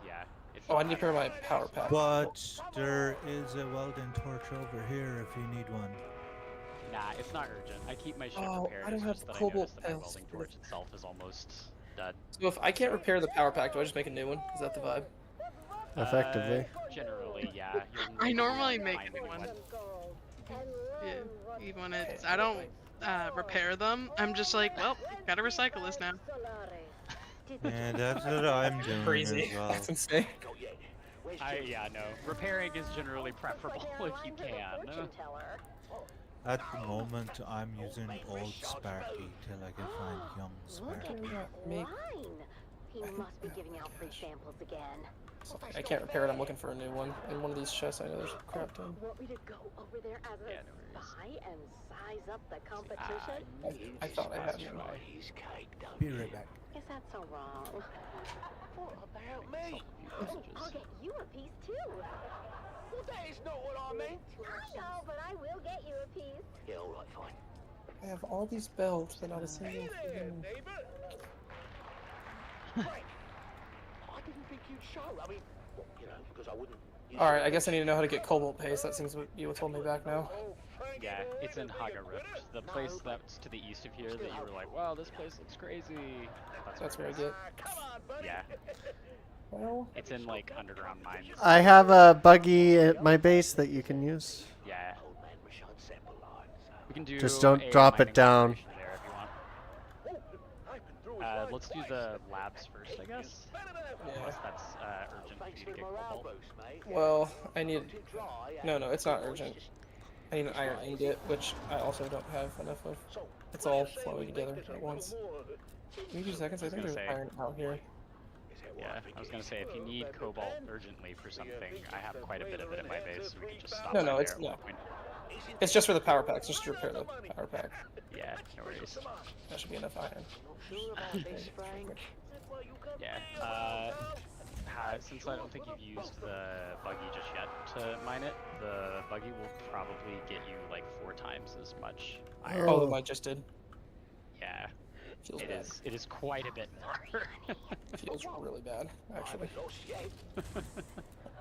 yeah. It's Oh, I not need to bad. repair my power pack. But there is a welding torch over here if you need one. Nah, it's not urgent. I keep my shit Oh, prepared. I don't it's have just that I cobalt noticed that my pellets welding for torch itself is almost dead. So if I can't repair the power pack, do I just make a new one? Is that the vibe? Effectively. Generally, yeah. You'll I normally find make a new new one. one. Yeah, even when it's I don't repair them. I'm just like, well, gotta recycle this now. And that's what I'm doing Crazy. as well. That's insane. Not yet. Where's Yeah, no. Repairing is generally preferable if you can. At the moment, I'm using old Sparky till I can find young Look Sparky. at that Make- line. He must be giving out free samples again. I can't repair it. I'm looking for a new one. In one of these chests, I know there's crap done. Want me to go over there as a Yeah, no worries. spy and size up the competition? I thought I had one. Be right back. Is that so wrong? What about me? I'll get you a piece too. Well, that is not what I meant. I know, but I will get you a piece. Yeah, all right, fine. I have all these belts, but not a single Hey there, freaking... neighbor. Frank, I didn't think you'd show. I mean, well, you know, because I wouldn't. Alright, I guess I need to know how to get cobalt paste. That seems what you told me back now. Oh, Frank, Yeah, it's in Haga Rift, the place that's to the east of here that you were like, wow, this place looks crazy. That's where I it is. get. Come on, buddy. Yeah, Well, it's in like underground mines. I have a buggy at my base that you can use. Yeah, Old man Rashad Sample line, so. we can do. Just don't a drop it mining down. operation there if you want. Oh, I've been through his line Let's do twice. the labs first, I guess. yeah. Unless that's urgent for Thanks you for to the get morale cobalt. boost, mate. Well, I need... Too dry, No, it's not urgent. I need an iron ingot, which I also don't have enough of. So, It's what all you say flowing we make together this a at little once. more- Give me 2 seconds. I think gonna there's say- iron out here. Is that what Yeah, think I was it gonna is? say if you need Well, cobalt then, urgently for do you something, think I have the quite a bit of it in my flavor base, so we can just stop No, no, by it's- there no. at one point. isn't It's just for the power packs, just to repair the power pack. Yeah, no worries. That should be enough iron. Not sure about this, Frank. Well, you got Yeah, me on the since I don't think you've used the buggy just yet to mine it, the buggy will probably get you like 4 times as much iron. Oh, the mic just did. Yeah, Feels it bad. is. It is quite a bit more. Feels really bad, actually. lost yet.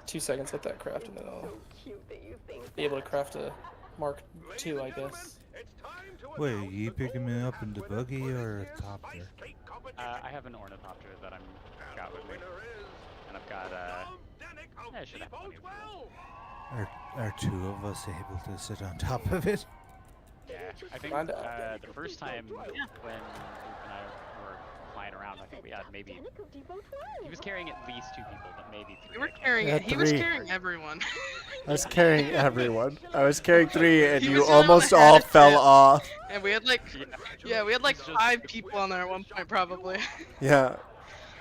2 seconds, let that craft, and then I'll So cute that you think be able to that. craft a Mark II, I guess. It's time to Wait, announce you the picking me gold up in the winner buggy for this or a year's copter? Spice Cake competition. I have an ornithopter that I'm got with me, Winner is and I've got Tom Denick of I should have Depot plenty of fuel. 12. Are 2 of us able to sit on top of it? yeah. I think Find out. the first time when Luke and I were flying around, I think we had maybe Danic of Depot 12. he was carrying at least 2 people, but maybe 3. We were I can't carrying Yeah, it. He was 3. carrying everyone. I was carrying everyone. I was carrying 3, and He you was the only one almost that had all a fell chip. off. And we had like, yeah, we had like It's just- 5 people on there at one point probably. Yeah,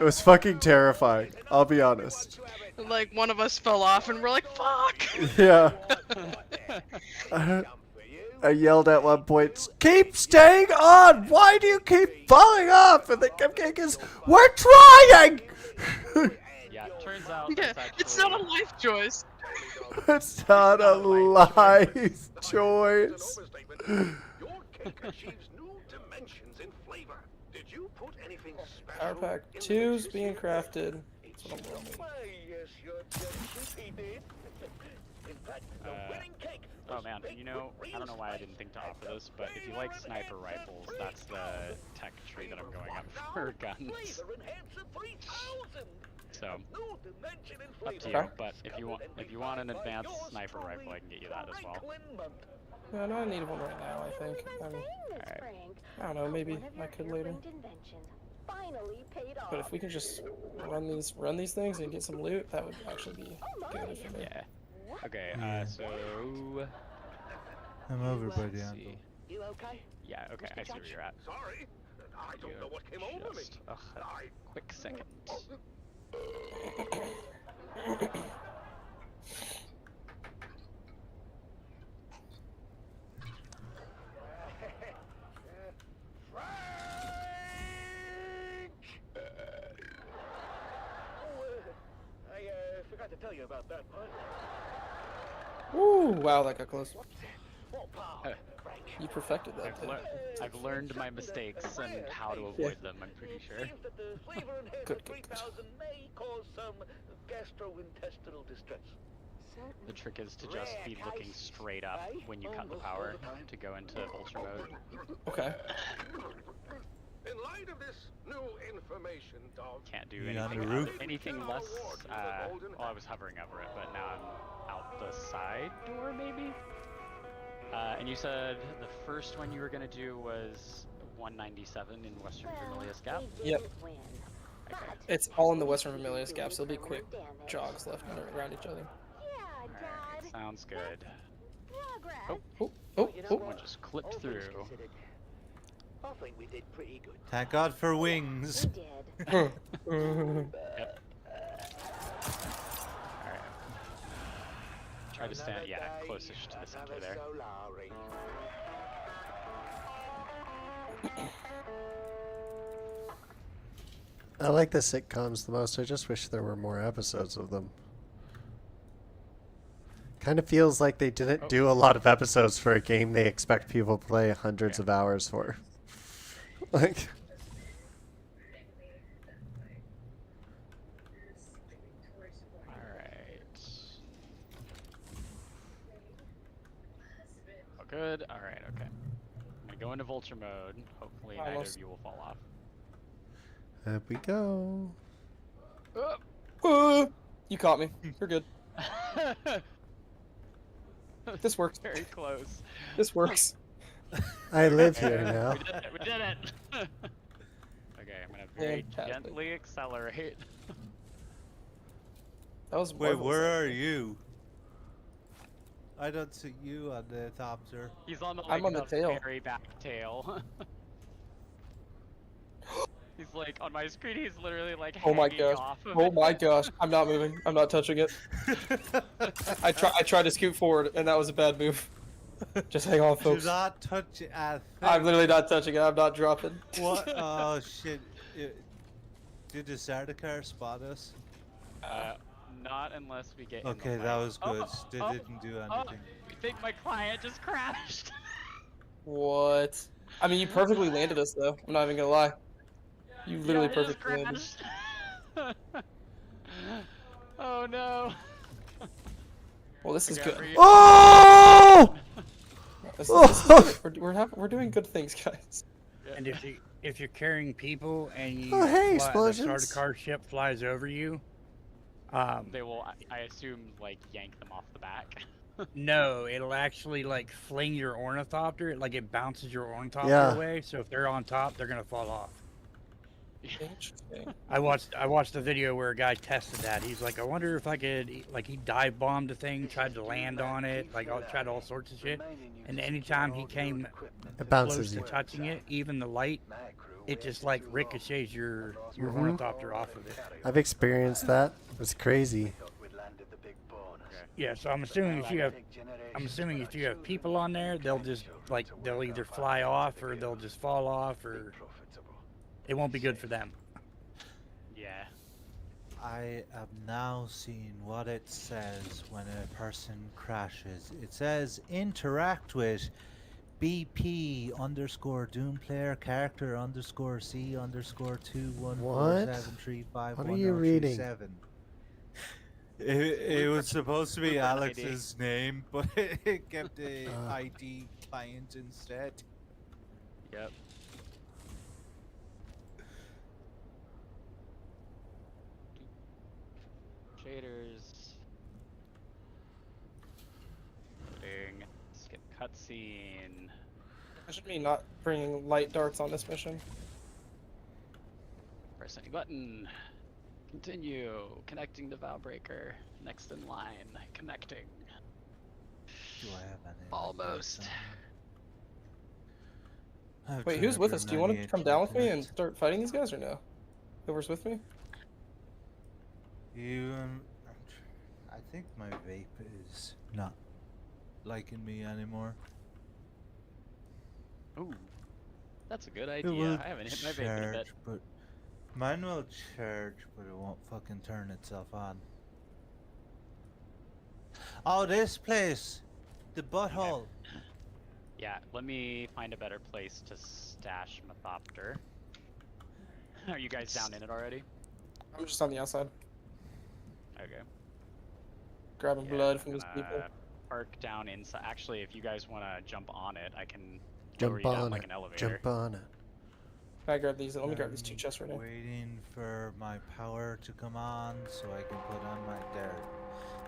it was fucking terrifying. I'll be honest. And, like one of us fell off, and we're like, "Fuck!" Yeah. I yelled at one point, "Keep staying on! Why do you keep falling off?" And they kept kicking us, "We're trying!" Yeah, turns out Yeah, that's actually it's not a life choice. It's not a life choice. Your cake achieves new dimensions in flavor. Did you put anything special? Power pack in the 2's mix? being crafted. It's That's what I'm wondering. why, yes, your chippy did. In fact, the winning cake. Oh was man, baked you know, with I don't know why I real didn't think to spice offer this, but if you like sniper rifles, that's the tech tree that I'm going up for guns. Flavor enhancer 3000. So, New dimension in up to flavor. you. But if you want an advanced sniper rifle, I can get you that as well. No, no, I need one right now, I think. I mean, Alright. Frank. I don't know, maybe One of I your could later. harebrained inventions finally paid off. But if we can just run these things and get some loot, that would actually be good for me. Yeah. Okay, Yeah. so I'm over by the let's anvil. see. You okay? Yeah, okay, I see where you're at. Sorry, I don't know what came over me. Just a quick second. I forgot to tell you about that part. Ooh, wow, that got close. What part, Uh, Frank? You perfected that. I've learned my mistakes and how to avoid them, I'm pretty sure. Seems that the flavor enhancer Good, good, good. 3000 may cause some gastrointestinal distress. The trick is to just be looking straight up when you cut the power to go into vulture mode. Okay. In light of this new information, dog. Can't do You on the anything, roof? anything less. Well, I was hovering over it, but now I'm out the side door, maybe. And you said the first one you were gonna do was 197 in Western Vermilius Gap. Yep. Win. Okay. It's all in the Western Vermilius Gap, so there'll be quick jogs left around each other. Yeah, Alright, Dad. sounds good. Progress. Oh, oh, You know oh. what? Someone just clipped All things through. considered, I think we did pretty good. Thank God for wings. We did. Yep. Alright. Try to stand, yeah, closest to the center there. I like the sitcoms the most. I just wish there were more episodes of them. Kind of feels like they didn't do a lot of episodes for a game they expect people to play hundreds of hours for. Like, Alright. Oh, good. Alright, okay. I'm gonna go into vulture mode. Hopefully neither Almost. of you will fall off. up we go. You caught me. You're good. This works. Very close. This works. I live here now. We did it! We did it! Okay, I'm gonna very Fantastic. gently accelerate. That was Wait, marvelous. where are you? I don't see you on the top, sir. He's on the I'm on the tail. very back tail. He's like on my screen. He's literally like Oh my hanging gosh. off of Oh it. my gosh. I'm not moving. I'm not touching it. I tried to scoot forward, and that was a bad move. Just hang on, Do folks. not touch it. I'm literally not touching it. I'm not dropping. What? Oh shit! Did the Sardaukar spot us? Not unless we get. in the Okay, fight. that was good. They oh, didn't do oh, anything. I think my client just crashed. What? I mean, you perfectly landed us, though. I'm not even gonna lie. You literally Yeah, it just perfectly landed. crashed. Oh no. Well, this is Okay, good. Oh! This is good. We're doing good things, guys. And if you're carrying people and you Oh, hey, the explosions. Sardaukar ship flies over you, They will, I assume, like yank them off the back. no, it'll actually like fling your ornithopter, like it bounces your ornithopter Yeah. away. So if they're on top, they're gonna fall off. Interesting. I watched a video where a guy tested that. He's like, I wonder if I could, like, he dive bombed the thing, tried to land on it, like, tried all sorts of shit. And anytime he came It close bounces to you. touching it, even the light, it just like ricochets your ornithopter off of it. I've experienced that. It's crazy. Yeah, so I'm assuming if you have people on there, they'll just like they'll either fly off or they'll just fall off or it won't be good for them. Yeah. I am now seeing what it says when a person crashes. It says interact with BP _ Dune player character _ C _ 21447351037. What are you reading? It was supposed to be Alex's name, but it kept the ID client instead. Yep. Shaders. Loading. Skip cutscene. Imagine me not bringing light darts on this mission. Press any button. Continue. Connecting to valve breaker. Next in line. Connecting. Do I have any? Almost. Wait, who's with us? Do you want to come down with me and start fighting these guys or no? Whoever's with me? You, I think my vape is not liking me anymore. Ooh. That's a good It idea. will I haven't hit my vape in a bit. charge, but mine will charge, but it won't fucking turn itself on. Oh, this place, the butthole. Yeah, let me find a better place to stash Methopter. Are you guys down in it already? I'm just on the outside, Okay. grabbing Yeah, blood I'm from these gonna people. Park down inside. Actually, if you guys want to jump on it, I can Jump lower you down on like it. an elevator. Jump on it. Can I grab these? Let me grab these two chests right now. Waiting for my power to come on so I can put on my there.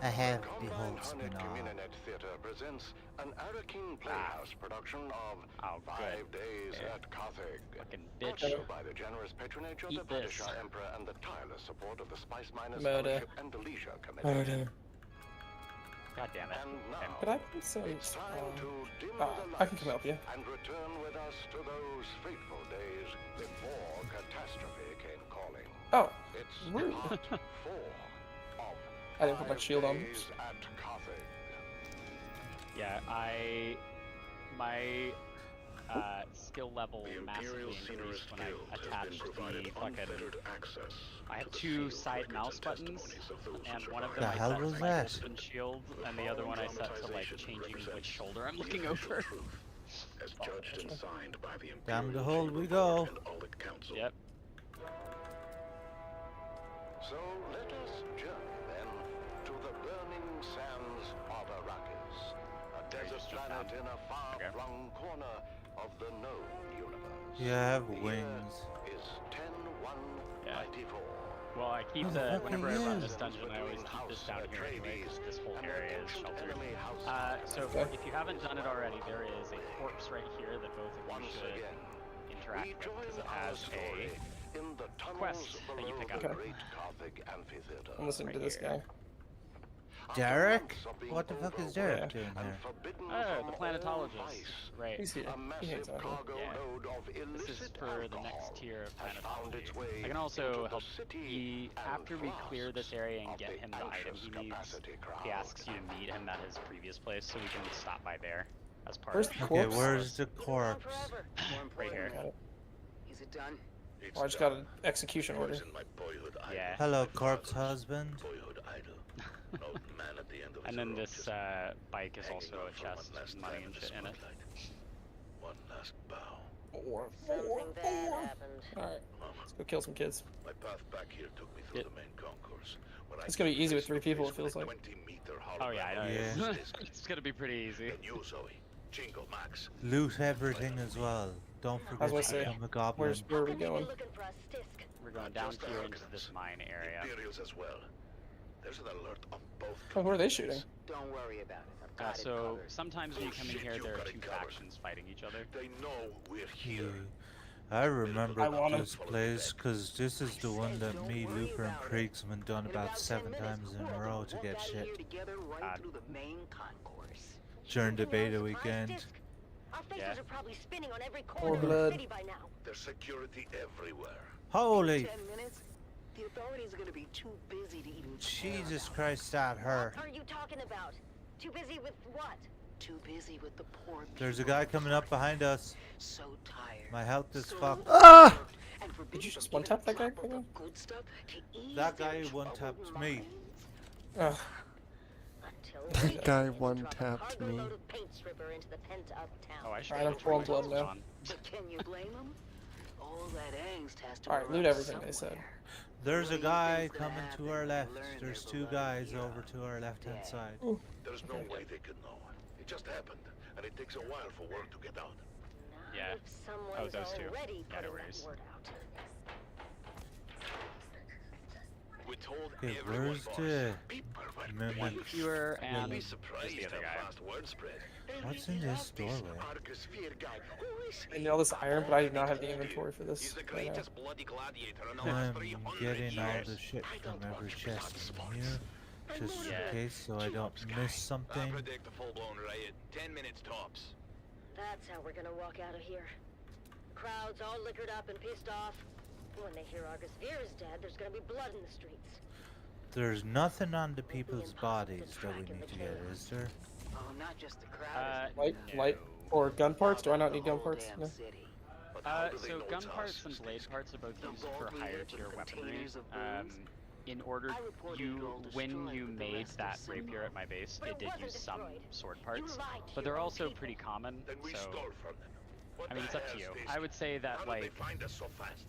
I have the whole spin on. Communinet Theatre presents an Arakin Playhouse production of Oh, 5 good. Days Yeah. at Carthage. Fucking Brought bitch. to you by the generous patronage of Eat the British this. Emperor and the tireless support of the Spice Miners Murder. Fellowship and the Leisure Committee. Murder. God damn it. And now, Could I put some? it's time to dim Ah, the I can come help you. and return with us to those fateful days before catastrophe came calling. Oh, It's rude. part 4 of I didn't put my shield on. Days at Carthage. Yeah, my skill level The massively Imperial Scenerist increased when I Guild has been attached provided the fucking. unfettered access I to have the 2 sealed side records mouse and buttons, testimonies of those who and one of survived. them The I hell set was to my that? golden shield, The and the other one I set to like dramatization changing which represents shoulder I'm the looking official over. truth, as judged and signed by the Down Imperial the hole Chamber we Board go. and Audit Council. Yep. So let us journey then to the burning sands of Arrakis, a desert just jump planet down. in a far-flung corner of the known universe. You have The year wings. is 10-1-94. Yeah. Well, I keep Oh, the fuck whenever are I run you? this dungeon, I always keep this down here anyway, because this whole area is sheltered. So if you haven't done it already, there is a corpse right here that both of you Once should again, interact we with, join because it our has story a in the tunnels quest that you below pick up. the Okay. Great Carthage Amphitheater. I'm listening to Right this here. guy. Derek? What the fuck is Derek Yeah. doing here? Oh, the planetologist. Right. He's here. A He hangs massive out here. cargo Yeah. load of This is illicit for the alcohol next tier of has found its way planetology. I can also into the help city after we clear this area and of get the him the item anxious he needs, capacity crowd. he asks you to meet him at his previous place so we can stop by there as part Where's of the Okay, corpse? where's the corpse? right here. Got it. Is it done? It's Oh, I just done. got an execution order. Poisoned my boyhood idol. Yeah. Hello, My corpse father's husband. boyhood idol. An old man at the end of And his then rope, this just bike is hanging also on a for one chest last with money time and the shit in it. spotlight. One last bow. Something bad happened. Alright, Mama, let's go kill some kids. my path back here took me through It- the main concourse. When I It's gonna be came easy with face 3 to people, face it feels with a like. 20-meter Oh yeah, I know. hologram Yeah. of disc. It's gonna be pretty easy. And you, Zoe. Jingle Max. Loot everything as well. Don't I was forget gonna to say, become a goblin. where are we going? Looking for a stisk. We're going Not down just the here into Harkonnens. this mine area. Imperials as well. There's an alert on both. Oh, who are they continents. shooting? Don't worry about it. I've got it So covered. sometimes when you come in Shit, here, you there are got it 2 covered. factions fighting each other. They know we're here. I remember I want 'em. this place because this is the one that me, Luker, and Kriegsman done about 7 times in a row to get shit Together right Ah. through the main concourse. during the beta Surprise weekend. disc. Our faces Yeah. are probably spinning on every More corner of the blood. city by now. There's security everywhere. Holy 10 minutes? The authorities are gonna be too busy to even care Jesus about Christ, that hurt. What are you talking about? Too busy with what? it. Too busy with the poor people. There's a guy coming up behind us. So tired. My health is So fucked. Ah! and forbidden Did you just from one-tap even that guy, a drop of Kevin? the good stuff to ease That their guy troubled one-tapped me. minds? Ugh. Until That we guy drop a one-tapped cargo me. load of paint stripper into the pent-up town. Oh, I should Alright, I'm go full turn blood my now. on. But can you blame them? All that angst has to Alright, loot arrive everything, they said. somewhere. There's a What do you guy think's gonna coming to happen our if left. they learn There's their 2 beloved guys hero over to our left-hand dead? side. There's no way they could know. It just happened, and it takes a while for word to get out. Not Yeah. if someone's those two. already Yeah, no putting that worries. word out. We told Okay, everyone, where's boss. the People were mimic? waiting. Fewer and You'll be who's surprised the other how guy? fast word spread. What's in this doorway? Arcosphere guy. Who is I he? know this iron, but I do not have the inventory for He's this the right now. greatest bloody gladiator in the last I'm 300 getting all years. the shit I from don't every watch chest blood in sports. here, I'm just more in of a case so I don't tune-ups guy. miss I something. predict a full-blown riot. 10 minutes tops. That's how we're gonna walk out of here. Crowds all liquored up and pissed off. When they hear Argus Veer is dead, there's gonna be blood in the streets. There's nothing on the people's bodies that we need to get, is there? Oh, not just the crowd. Light or gun parts? Do I not need gun parts? Damn No. city. But how do they So know gun it's parts us, and blade Stacy? parts are both The used vault for we higher hid tier with weaponry. containers of booze. In order I reported you all when destroyed you with the made rest of that Sigma. rapier at my base, But it it did wasn't use some destroyed. sword You parts, lied to but your they're own also people. pretty common. Then we So stole from them. What I mean, the it's up to hell, you. Stacy? I would say How that did like they find us so fast?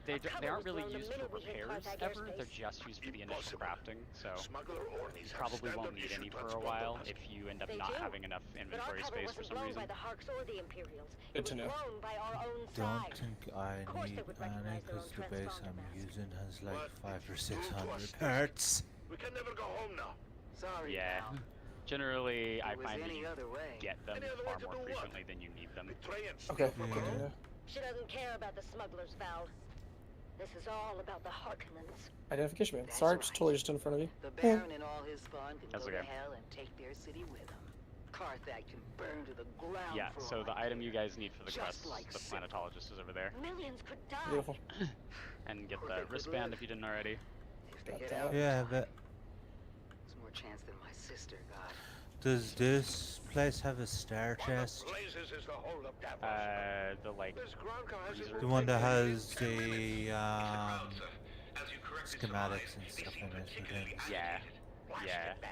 they aren't really was blown used the for minute we hit repairs Carthage ever. They're airspace. just used for the initial Impossible. crafting. So Smuggler Ornies have probably won't standard need issue any for a transponder while masks. if you end up They not do. having enough But our inventory cover space for wasn't some blown reason. by the Harks or the Imperials. Good It to was know. blown by our own Don't side. think I Of course they need would any recognize their because own the base transponder I'm mask. using has like What 500 or did you do to 600 us, parts. We can never go home now. Sorry, Yeah. pal. Generally, If I it was find that any you other way. get them Any other way far to more do what? frequently than you need them. Betray and steal Okay. from Okay. home. Yeah. She doesn't care about the smugglers, Val. This is all about the Harkonnens. Identification man. That's Sorry, right. just totally just in front of you. The Baron and all his spawn can That's go to okay. hell and take their city with them. Carthag can burn to the ground. Yeah, for so all the I item care. you guys need for the Just quest, like the Sif. planetologist is over there. Millions could die. Beautiful. And get Or the they could wristband live. if you didn't already. If they Got get that. out, Yeah, but there's more chance than my sister got. does this place have a star chest? Blazes is the holdup, Davros. The like This Gronka has freezer. it The one that rotated has in 10 minutes. the As you correctly schematics surmised, and they stuff seem in it. particularly and things. Yeah. Blast Yeah. it, man.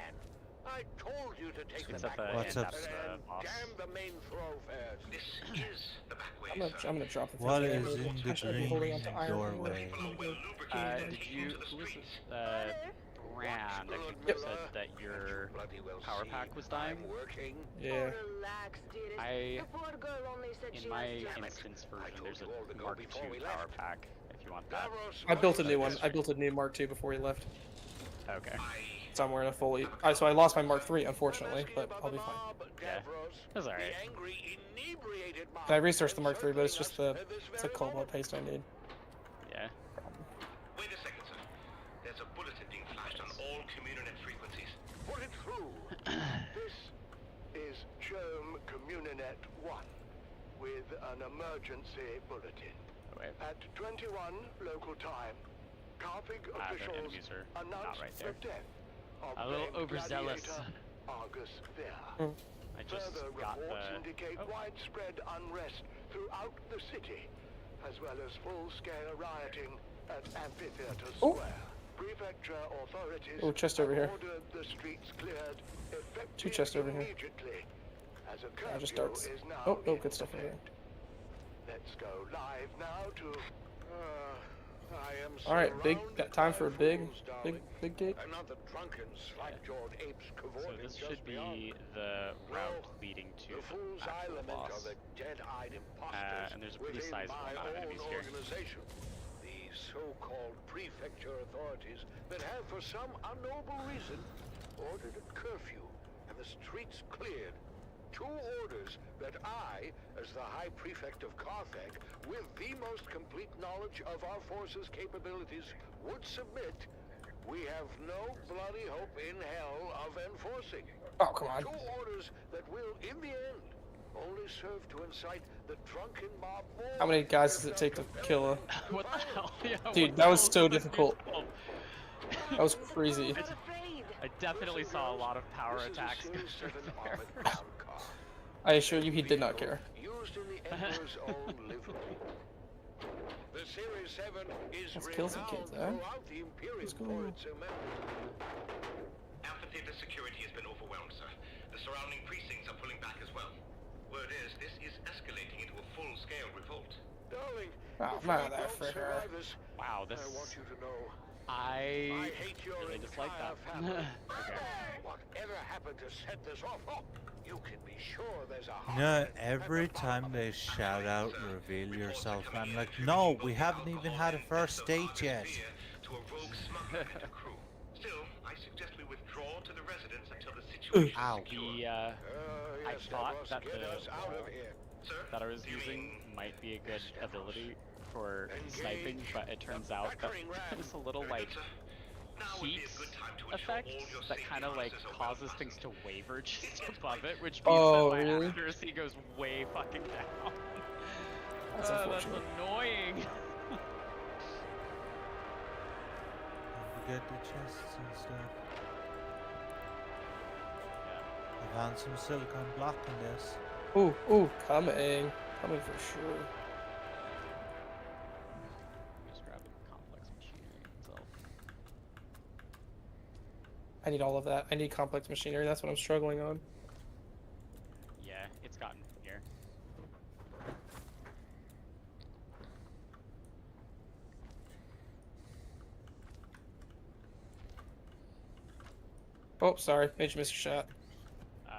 I told you to take It's the at back the way. What's end up? after the And boss. damn the main thoroughfares. This is the back way, I'm gonna drop the What thing. is in the Actually, I'd be holding green onto iron. doorway? Did you? Who was this? Brand. I think you Yep. said that your power pack was dying. Working. Yeah. Relax, dearest. I, The poor girl only said she in my has to- instance version, told there's you all to a go Mark before we II power left. pack if you want that. Davros, I built a what new is one. this? I built a new Mark II before he left. Okay. Somewhere in a fully. So I lost my Mark III, unfortunately, but I'll be fine. Yeah. That's alright. And I researched the Mark III, but it's just it's a cobalt paste I need. Yeah. Wait a second, sir. There's a bulletin being flashed on all Communinet frequencies. Put it through. This is Germ Communinet 1 with an emergency bulletin. Oh, wait. At 21 local time, Carthag The officials enemies are not announced right the there. death of A little named overzealous. gladiator Argus Ver. I just Further got reports the. indicate Oh, widespread unrest throughout the city, as well as full-scale rioting at Amphitheater Oh. Square. Prefecture authorities Oh, chest over here. have ordered the streets cleared effective Two chests over here. immediately, as a Ah, just curfew darts. is now Oh, no, in good stuff over here. effect. Let's go live now to. I am All right, big. surrounded Got time by for a big, fools, big, darling. big gate. I'm not the drunken, slack-jawed apes so cavorting this just should beyond. be the route leading to The fools the I actual lament are boss. the dead-eyed imposters And there's a pretty within sizable my amount of own enemies here. organization. The so-called prefecture authorities that have, for some unknowable reason, ordered a curfew and the streets cleared. Two orders that I, as the High Prefect of Carthag, with the most complete knowledge of our forces' capabilities, would submit. We have no bloody hope in hell of enforcing. Oh, come on. Two orders that will, in the end, only serve to incite the drunken mob more. How many guys does it take to kill a? What the hell? Yeah, Dude, what that the was hell so is this difficult. called? That was crazy. Not afraid. I definitely saw a lot of power This is a attacks go Series through 7 there. armored ground car. I assure you, he did not care. Used in the Emperor's own livery. The Series 7 is Let's kill some renowned kids, huh? throughout the Imperium Let's go. for its Amphitheater security has been overwhelmed, sir. The surrounding precincts are pulling back as well. Word is, this is escalating into a full-scale revolt. Darling, Oh, if man, we that don't fricker. survive this, Wow, this. I want you to know I I hate your really dislike entire that. family. Okay. Whatever happened to set this off? Oh, you can be sure there's a You know, heart every time they shout out, reveal yourself, I'm like, no, we haven't even had a first date yet. To a rogue smuggler and a crew. Still, I suggest we withdraw to the residence until the situation Ow. is secure. The I yes, thought Davros, that get us out of here. Sir, that I was do you using mean- might be a good Yes, Davros. ability for Engage sniping, but it turns out that battering ram. there's a little Very like good, sir. Now would be heat a good time to ensure effect all your that safety kind of like processes are well causes things to fastened. waver just above it, which means Oh, that my really? accuracy goes way fucking down. That's That's unfortunate. annoying. We get the chests and stuff. Yeah. I found some silicon block in this. Ooh, ooh, coming. Coming for sure. Just grab the complex machinery itself. I need all of that. I need complex machinery. That's what I'm struggling on. Yeah, it's gotten here. Oh, sorry. Made you miss your shot.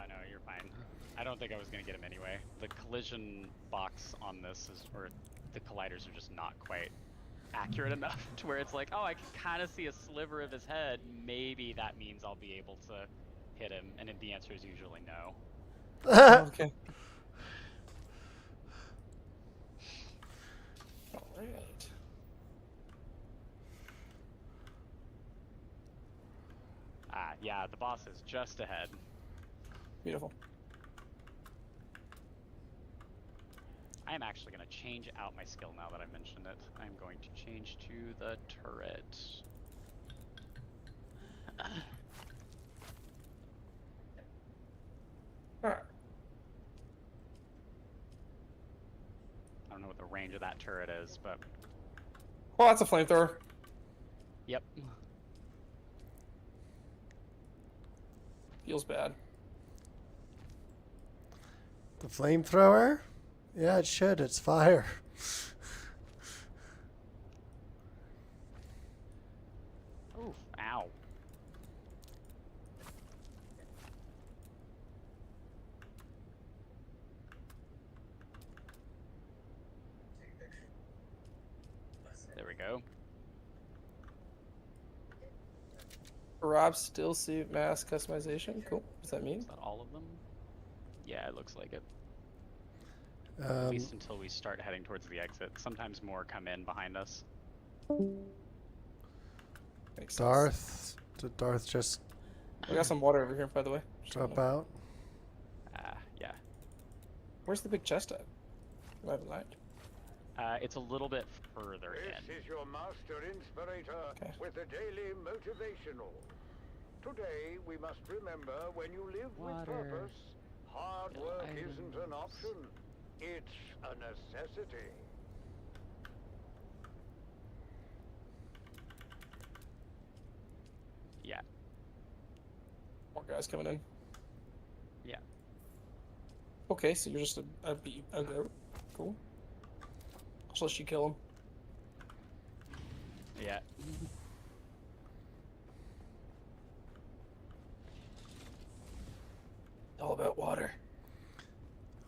No, you're fine. I don't think I was gonna get him anyway. The collision box on this is, or the colliders are just not quite accurate enough to where it's like, oh, I can kind of see a sliver of his head. Maybe that means I'll be able to hit him, and the answer is usually no. Okay. Alright. Ah, yeah, the boss is just ahead. Beautiful. am actually going to change out my skill now that I mentioned it. I'm going to change to the turret. Alright. I don't know what the range of that turret is, but Well, that's a flamethrower. yep. Feels bad. The flamethrower? Yeah, it should. It's fire. Oof, ow. There we go. Rob still suit mask customization. Cool. What does that mean? Is that all of them? Yeah, it looks like it. At least until we start heading towards the exit. Sometimes more come in behind us. Makes sense. Darth? Did Darth just We got some water over here, by the way. drop out? Yeah. Where's the big chest at? I haven't lied. It's a little bit further in. This is your master inspirator with the daily motivational. Today we must remember when you live with purpose, hard work isn't an option. It's a necessity. Yeah. More guys coming in. Yeah. Okay, so you're just a goat. Cool. Just let you kill him. Yeah. All about water.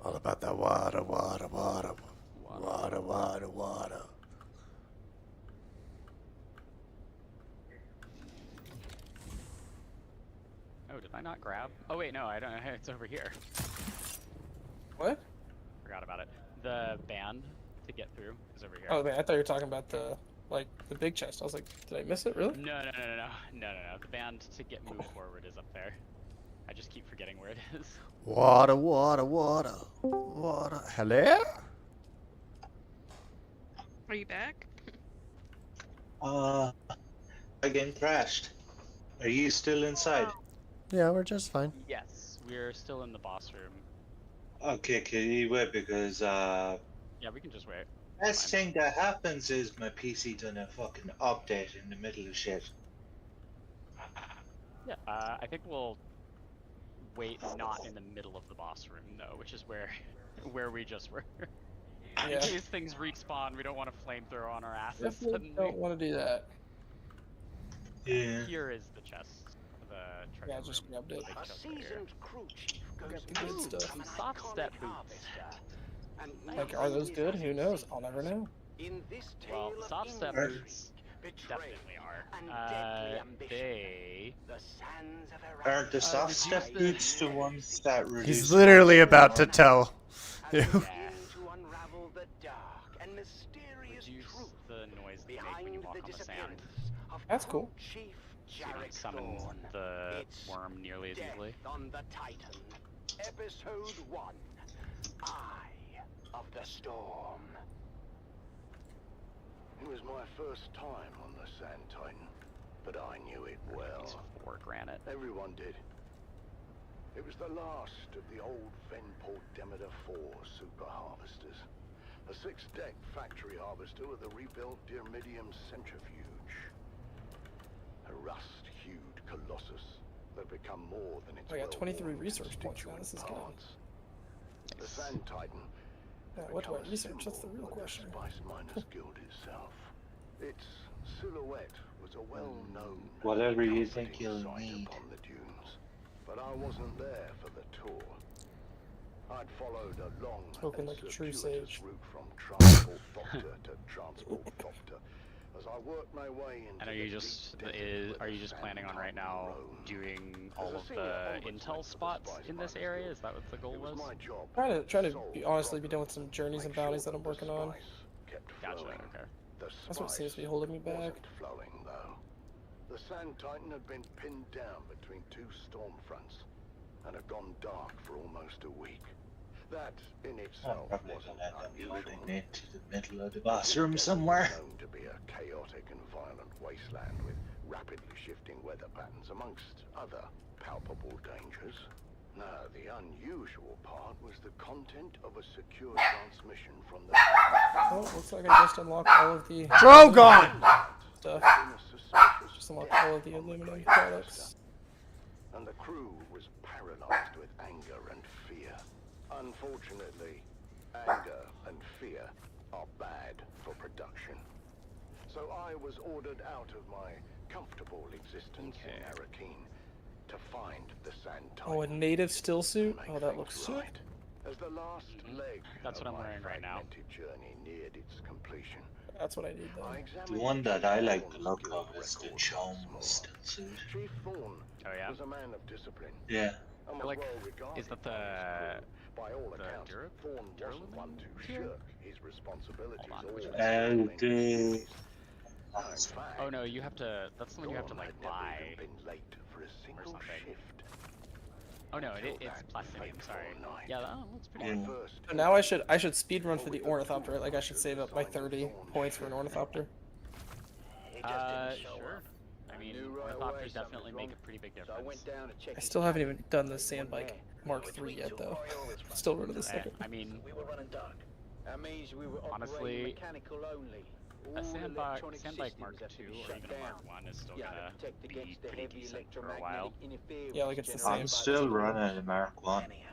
All about that water, water, water, water, water, water. Oh, did I not grab? Oh wait, no, I don't. It's over here. What? Forgot about it. The band to get through is over here. Oh man, I thought you were talking about the big chest. I was like, did I miss it? Really? No. The band to get moved forward is up there. I just keep forgetting where it is. Water, water, water, water. Hello? Are you back? My game crashed. Are you still inside? Yeah, we're just fine. Yes, we're still in the boss room. Okay, can you wait because Yeah, we can just wait. best thing that happens is my PC done a fucking update in the middle of shit. Yeah, I think we'll wait not in the middle of the boss room though, which is where we just were. In Yeah. case things respawn, we don't want to flamethrower on our asses Definitely suddenly. don't want to do that. Yeah. Here is the chest, the treasure Yeah, I just room. grabbed it. Big A chest right here. seasoned crew chief goes Got the good through stuff. from an Soft step iconic boots. harvester. And Like, now are those he good? has Who knows? I'll never know. In this Well, tale of soft step intrigue, boots betrayal, definitely are. and deadly ambition, They the sands of Aren't the Iraq soft are step wide boots the open. ones that reduce? He's literally about to tell. As we you. begin to unravel the dark and mysterious reduce truth the noise they make when behind you walk the on the sand. disappearance of That's cool. Crew Chief So you don't Jarek summon Thorne. the It's worm nearly as Death easily. on the Titan, Episode 1, Eye of the Storm. It was my first time on the Sand Titan, but I knew it well. These 4 granite. Everyone did. It was the last of the old Venport Demeter 4 super harvesters. A 6-deck factory harvester with a rebuilt Dyrmidium centrifuge. A rust-hued colossus that had become more than its I got 23 well-worn research points now. constituent This is good. parts. The Sand Titan. Yeah, what do I research? That's the real question. Spice Miners Guild itself. Its silhouette was a well-known. Whatever you comforting think you'll sight need. upon the dunes, but I wasn't there for the tour. I'd followed a long Spoken and like a true circuitous sage. route from Transport Doctor to Transport Doctor as I worked my way into. And are you just planning on right now doing all of the intel spots in this area? Is that what the goal was? Trying to be honestly be done with some journeys and bounties that I'm working on. Gotcha. Okay. That's what seems to be holding me back. Wasn't flowing though. The Sand Titan had been pinned down between 2 storm fronts and had gone dark for almost a week. That in I'm itself probably wasn't gonna end up unusual. putting it into the middle of the bathroom somewhere. Known to be a chaotic and violent wasteland with rapidly shifting weather patterns amongst other palpable dangers. Now, the unusual part was the content of a secure transmission from the Oh, looks like I just unlocked all of the Drogon! stuff. in a suspicious Just unlocked death all of the on aluminum great products. coaster. And the crew was paralyzed with anger and fear. Unfortunately, anger and fear are bad for production. So I was ordered out of my comfortable existence in Arakeen to find the Sand Oh, a Titan native still suit? and Oh, make that things looks sick. right. As the last leg That's of what I'm my wearing right now. fragmented journey neared its completion, That's what I need I then. examined The one that Chief I like the Thorne's look guild of is the records Chom once more. still suit. Chief Thorne Oh yeah. was a man of discipline. Yeah. And I was like- well regarded is that by his the- crew. By all the accounts, Thorne wasn't one to tier? shirk his responsibilities Hold on, or which one? external The duties. Now, in fact, Oh no, you have to. That's the one you have to Thorne like had never buy. even been late for a single something. shift. Oh no, Until it's that platinum. fateful Sorry. night. Yeah, that looks pretty My good. first So now I should speed run for the ornithopter, right? Like I should save up my 30 points for an ornithopter. Sure. I mean, ornithopters definitely make a pretty big difference. I still haven't even done the sand bike Mark III yet though. Still running the second. I mean, We were running dark. That means we were honestly, operating mechanical only. a All sandbike electronic Mark systems have to II be or shut even a Mark down. I is still Yeah, to gonna protect be against the pretty heavy decent for a while. electromagnetic interference Yeah, like it's the generated same. I'm by still the running a Mark 1. Anyhow,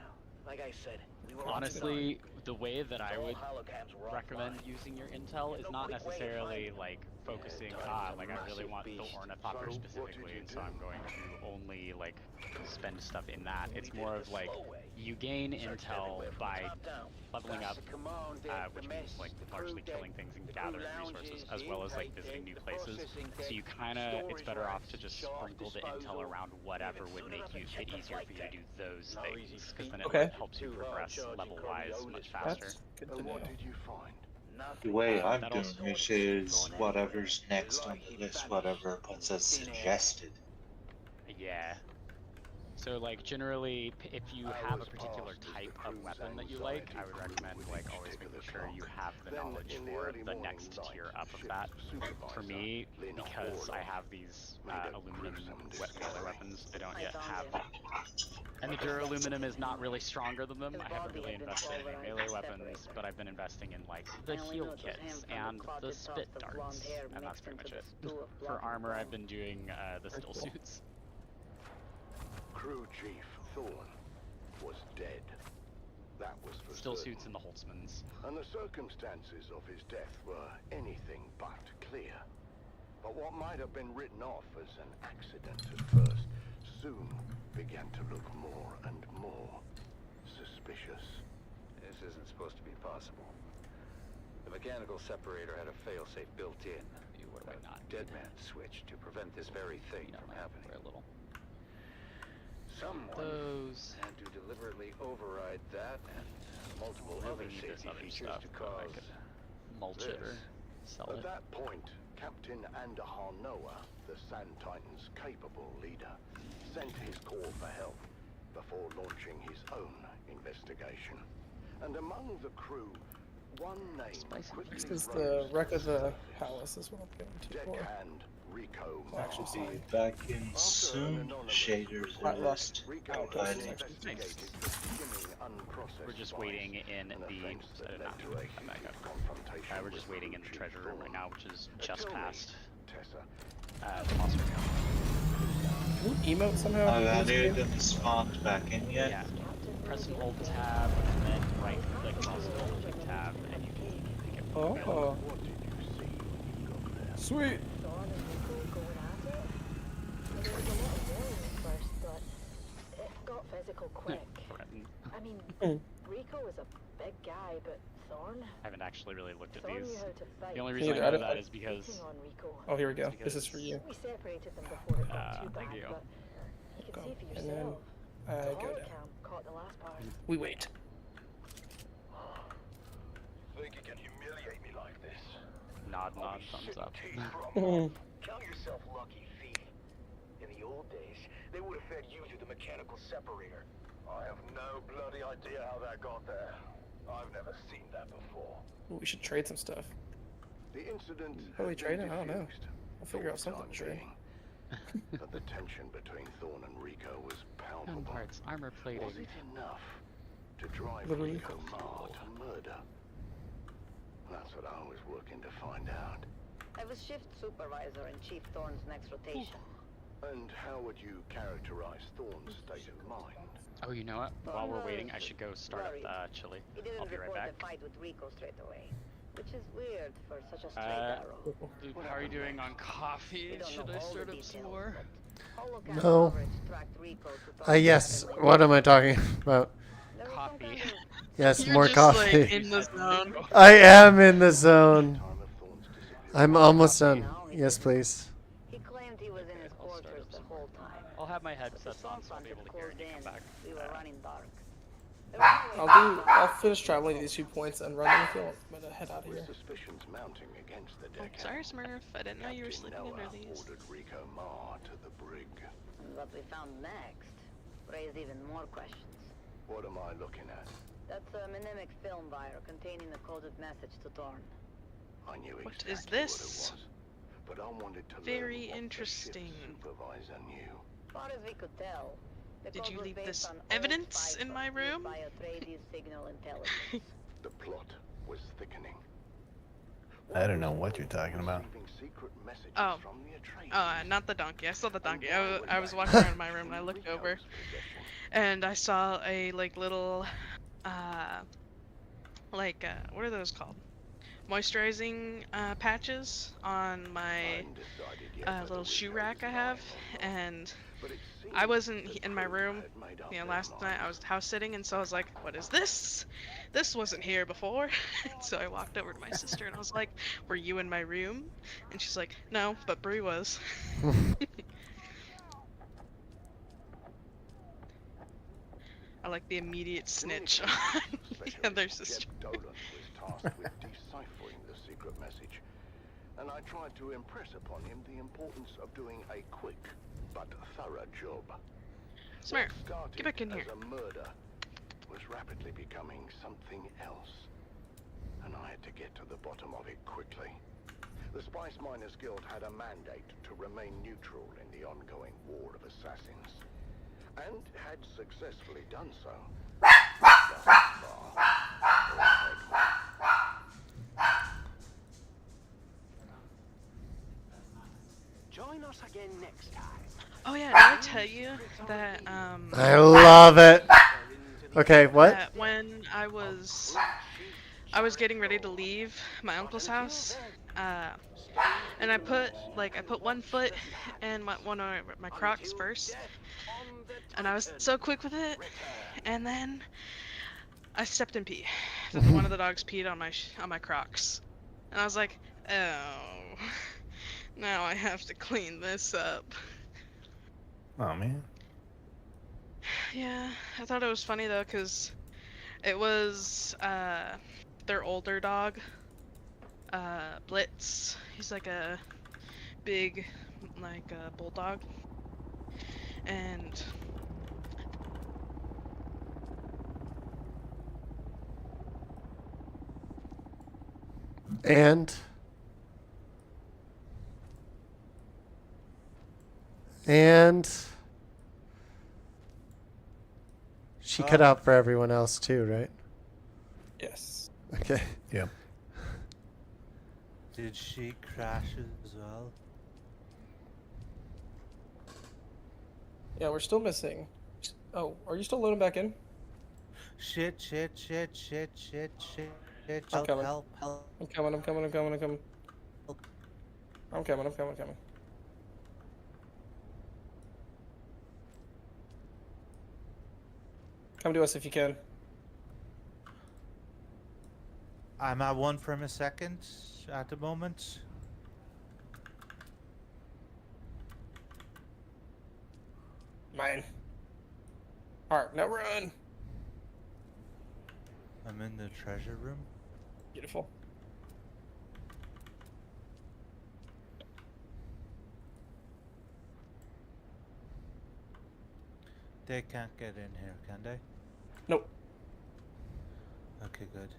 like I said, we were Honestly, the way that I would holograms were recommend offline. using your intel is not necessarily like focusing like I really want the ornithopter specifically, and so I'm going to only like spend stuff in that. It's more of like you gain intel by leveling up, which means like largely killing things and gathering resources, as well as like visiting new places. So you kind of, it's better off to just sprinkle the intel around whatever would make it easier for you to do those things, because then it Okay. helps you progress level-wise much faster. That's good to And know. what did you find? The way I'm that doing also- it is whatever's next on the list, whatever puts as suggested. Yeah. So like generally, if you have a particular type of weapon that you like, I would recommend like always making sure you have the knowledge for the next tier up of that. For me, because I have these aluminum melee weapons, I don't yet have. And the duraluminum is not really stronger than them. I haven't really invested in any melee weapons, but I've been investing in like the heal kits and the spit darts, and that's pretty much it. For armor, I've been doing the still suits. Crew Chief Thorne was dead. That was for Still certain. suits and the Holtzmans. And the circumstances of his death were anything but clear. But what might have been written off as an accident at first soon began to look more and more suspicious. This isn't supposed to be possible. The mechanical separator had a failsafe built in. What have I not? Dead man switch to prevent this very thing from happening. Very little. Someone Those. had to deliberately override that and multiple other Really need this safety other features stuff, to but I cause could mulch it or this. sell At it. that point, Captain Andahar Noah, the Sand Titan's capable leader, sent his call for help before launching his own investigation. And among the crew, one name quickly This is rose the to wreck of the surface. palace. Is what I'm going to for. Deckhand Rico Actually, see. Mahar. Back in soon, shaders Flat are rock. list. Oh, I this is think. actually Nice. We're just waiting in the. I did not come back up. We're just waiting in the treasure room right now, which is just past the monster camp. Can you emote somehow? Have in any this of game? them spawned back in yet? Yeah. Press and hold tab, and then right click plus hold tab, and you can pick it. Oh. Sweet. Thorne and Rico going at it. There was a lot of yelling at first, but it got physical quick. I mean, Rico was a big guy, but Thorne. I haven't actually really looked at Thorne these. knew how to fight. The only reason I Neither, I know don't- that is because. Beating on Rico. Oh, here we go. Because- This is for you. We separated them before it got too thank bad, you. but you can Go. see for And then yourself. I the go holo down. cam caught the last part. We wait. Think you can humiliate me like this? Nod, thumbs up. Count yourself lucky, thief. In the old days, they would have fed you through the mechanical separator. I have no bloody idea how that got there. I've never seen that before. Ooh, we should trade some stuff. The incident What are we has been trading? I don't know. diffused I'll figure out for the something to time trade. being. But the tension between Thorne and Rico was Gun palpable. parts, armor plating. Was it enough to drive Literally. Rico Mar to murder? That's what I was working to find out. I was shift supervisor in Chief Thorne's next rotation. And how would you characterize Thorne's state of mind? Oh, you know what? While we're waiting, I should go start up chili. He didn't I'll be right report back. a fight with Rico straight away, which is weird for such a straight arrow. Luke, how are you doing on coffee? We don't Should know I all start the up some details, more? but holocam No. coverage tracked Rico to Thorne's Yes. cabin. What am I talking about? There was some Coffee. kind of Yes, You're more just coffee. like in the zone. I am in the zone. I'm almost done. Yes, please. He claimed he was in his quarters the whole time. I'll have my But the headsets on, swamp so I'll be able to hear closed when you in. come back. We were running dark. There was no way I'll finish traveling these 2 points and run them if you want. I'm gonna head out of With here. suspicions mounting against the deck. Sorry, Smurf. I didn't know you were Captain sleeping under Noah these. ordered Rico Mar to the brig. And what we found next raised even more questions. What am I looking at? That's a mnemonic film wire containing a coded message to Thorne. I knew What exactly is this? what it was, but I wanted to Very learn what interesting. the ship's supervisor knew. As far as we could tell, the Did code you was leave based this on old evidence spies in my used room? by Atreides signal intelligence. The plot was thickening. I don't know what you're talking about. Receiving secret messages Oh. from the Atreides. Not the donkey. I saw the donkey. I was walking around my room and I looked over, and I saw a little, what are those called? Moisturizing patches on my little shoe rack I have, and I wasn't in my room. You know, last night I was house sitting, and so I was like, "What is this? This wasn't here before." So I walked over to my sister and I was like, "Were you in my room?" And she's like, "No, but Brie was." I like the immediate snitch on the other sister. Dolan was tasked with deciphering the secret message, and I tried to impress upon him the importance of doing a quick but thorough job. Smurf, What started get back in here. as a murder was rapidly becoming something else, and I had to get to the bottom of it quickly. The Spice Miners Guild had a mandate to remain neutral in the ongoing war of assassins, and had successfully done so. Thus far, Join us again next time. Oh yeah, did I tell you that I love it. Okay, what? that when I was getting ready to leave my uncle's house, and I put one foot in one of my Crocs first, and I was so quick with it, and then I stepped in pee. Then one of the dogs peed on my Crocs, and I was like, oh, now I have to clean this up. Oh man. Yeah, I thought it was funny though, cause it was their older dog, Blitz. He's like a big, bulldog, and And she cut out for everyone else too, right? Yes. Okay. Yep. Did she crash as well? Yeah, we're still missing. Oh, are you still loading back in? Shit. I'm Help, coming. help, help. I'm coming. I'm coming. Come to us if you can. I'm at 1 frame a second at the moment. Mine. Alright, now run. I'm in the treasure room. Beautiful. They can't get in here, can they? Nope. Okay, good.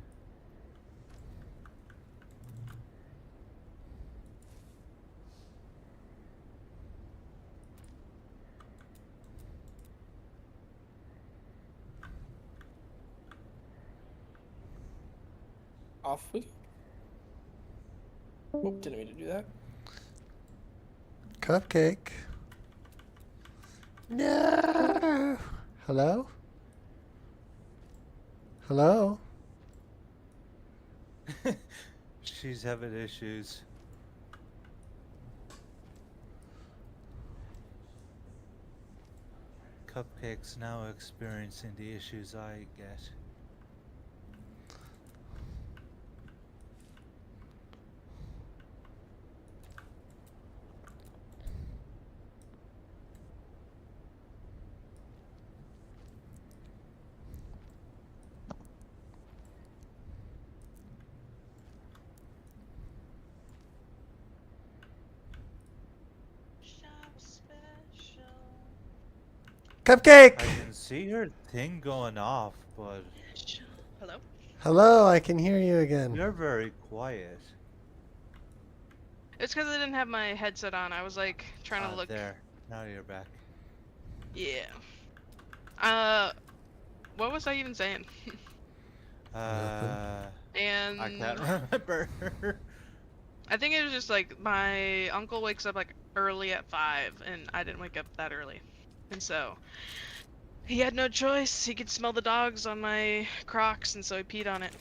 Off we go. Oh, didn't mean to do that. Cupcake. No. Hello? Hello? She's having issues. Cupcake's now experiencing the issues I get. Cupcake! I can see her thing going off, but Hello? Hello, I can hear you again. you're very quiet. It's because I didn't have my headset on. I was like trying to look. There. Now you're back. Yeah. What was I even saying? And I can't remember. I think it was just like my uncle wakes up like early at 5, and I didn't wake up that early, and so he had no choice. He could smell the dogs on my Crocs, and so he peed on it.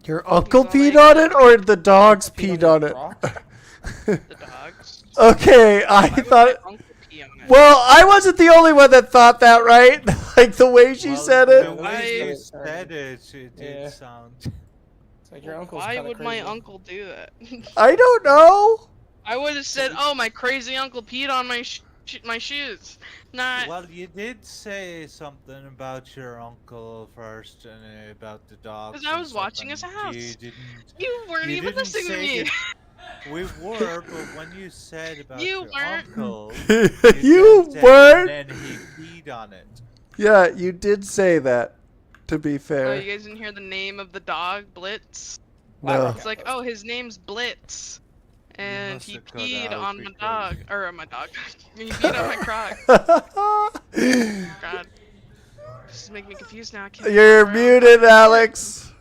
Your uncle peed on it, or the dogs peed on it? The dogs. Okay, I Why would thought. my uncle pee on it? Well, I wasn't the only one that thought that, right? Like the way she said The it. way you said it, it did Yeah. sound. It's like your uncle's Why kinda would my crazy. uncle do that? I don't know. I would have said, "Oh, my crazy uncle peed on my my shoes." Not. Well, you did say something about your uncle first and about the dogs. Because I and was stuff, watching his and house. You didn't. You weren't you even didn't listening to say me. that- We were, but when you said about You your weren't. uncle, You then said, weren't. And then he peed on it. Yeah, you did say that. To be Oh, fair. you guys didn't hear the name of the dog, Blitz? No. It's like, oh, his name's Blitz. And must he have cut peed out on my because- dog. Or on my dog. He peed on my Croc. God. This is making me confused now. I can't You're remember where I was muted, Alex.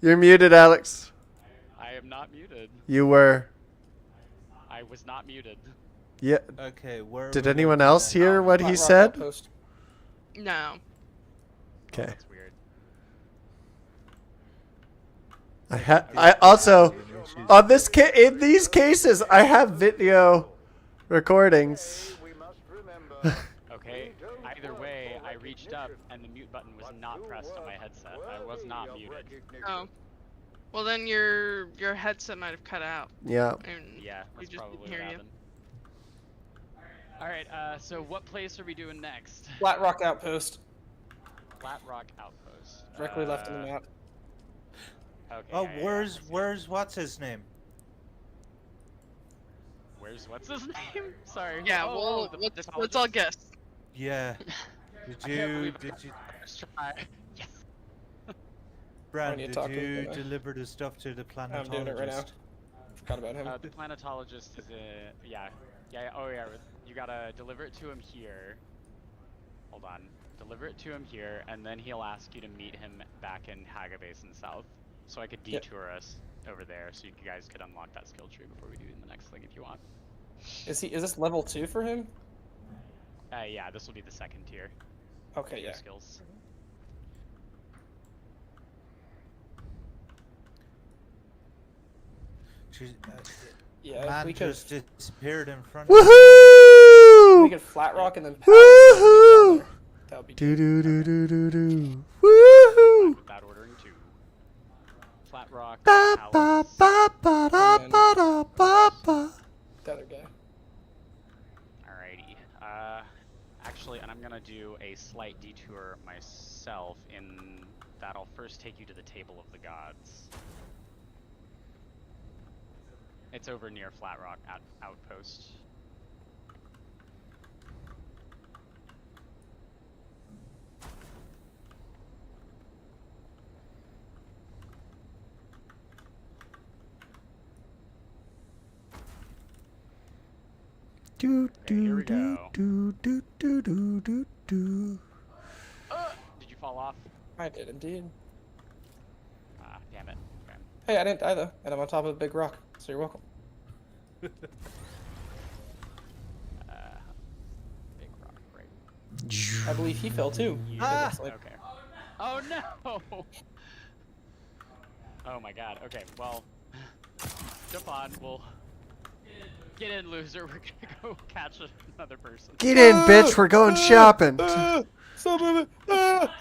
You're muted, Alex. I am not muted. You were. I was not muted. Yeah. Okay, where? Did we anyone looking else at? hear what he Rock said? Outpost. No. Okay. That's weird. I also on this in these cases I have video recordings. Okay, either way, I reached up and the mute button was not pressed on my headset. I was not muted. Oh. Well, then your headset might have cut out. Yeah. And Yeah, we that's just probably didn't what hear you. happened. Alright, so what place are we doing next? Flat Rock Outpost. Flat Rock Outpost. Directly left of the map. Okay. Oh, yeah, where's what's his name? what's his name? Sorry. Yeah, Oh, well, the let's all guess. Yeah. I can't believe Did you, First try. Yes. Brad? need to Did talk to him, you don't I? deliver the stuff to the planetologist? I'm doing it right now. Forgot about him. The planetologist is yeah. Oh yeah. You gotta deliver it to him here. Hold on. Deliver it to him here, and then he'll ask you to meet him back in Haga Basin South. So I could Yep. detour us over there, so you guys could unlock that skill tree before we do the next thing if you want. Is this level 2 for him? Yeah, this will be the second tier. Okay, Video yeah. Skills. Yeah, if Man we could, just disappeared in front of me. Woohoo! we could flat rock and then Woohoo! that would be Do good. do do do do do. Woohoo! With that ordering too. Flat Rock. Ba ba Alex. ba ba da ba da ba ba. The other guy. Alrighty. Actually, and I'm gonna do a slight detour myself in that I'll first take you to the Table of the Gods. It's over near Flat Rock Outpost. Do Okay, here do we do go. do do do do do do. Did you fall off? I did indeed. Ah, damn it. Okay. Hey, I didn't die though, and I'm on top of a big rock, so you're welcome. Big rock, right? I believe he fell too. Ah! It looks like. Okay. Oh no! Oh my god. Okay, well, jump on. We'll get in, loser. We're gonna go catch another person. Get in, bitch. We're going shopping. Stop moving! Ran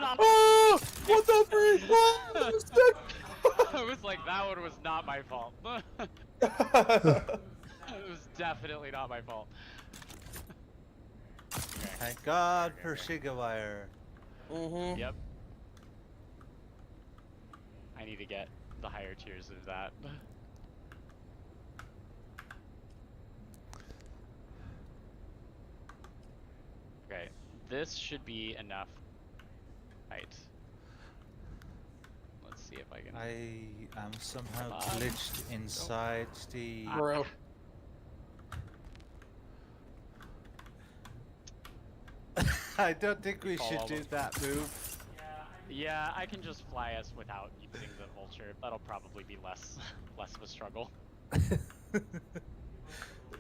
off. What the freak? I was like, that one was not my fault. It was definitely not my fault. Okay. Thank God for Shigawire. Mm-hmm. Yep. I need to get the higher tiers of that. Okay, this should be enough height. Let's see if I can. I am somehow Come on. glitched inside the. Bro. I don't think we Call should all do of- that move. Yeah, I can just fly us without using the vulture. That'll probably be less of a struggle.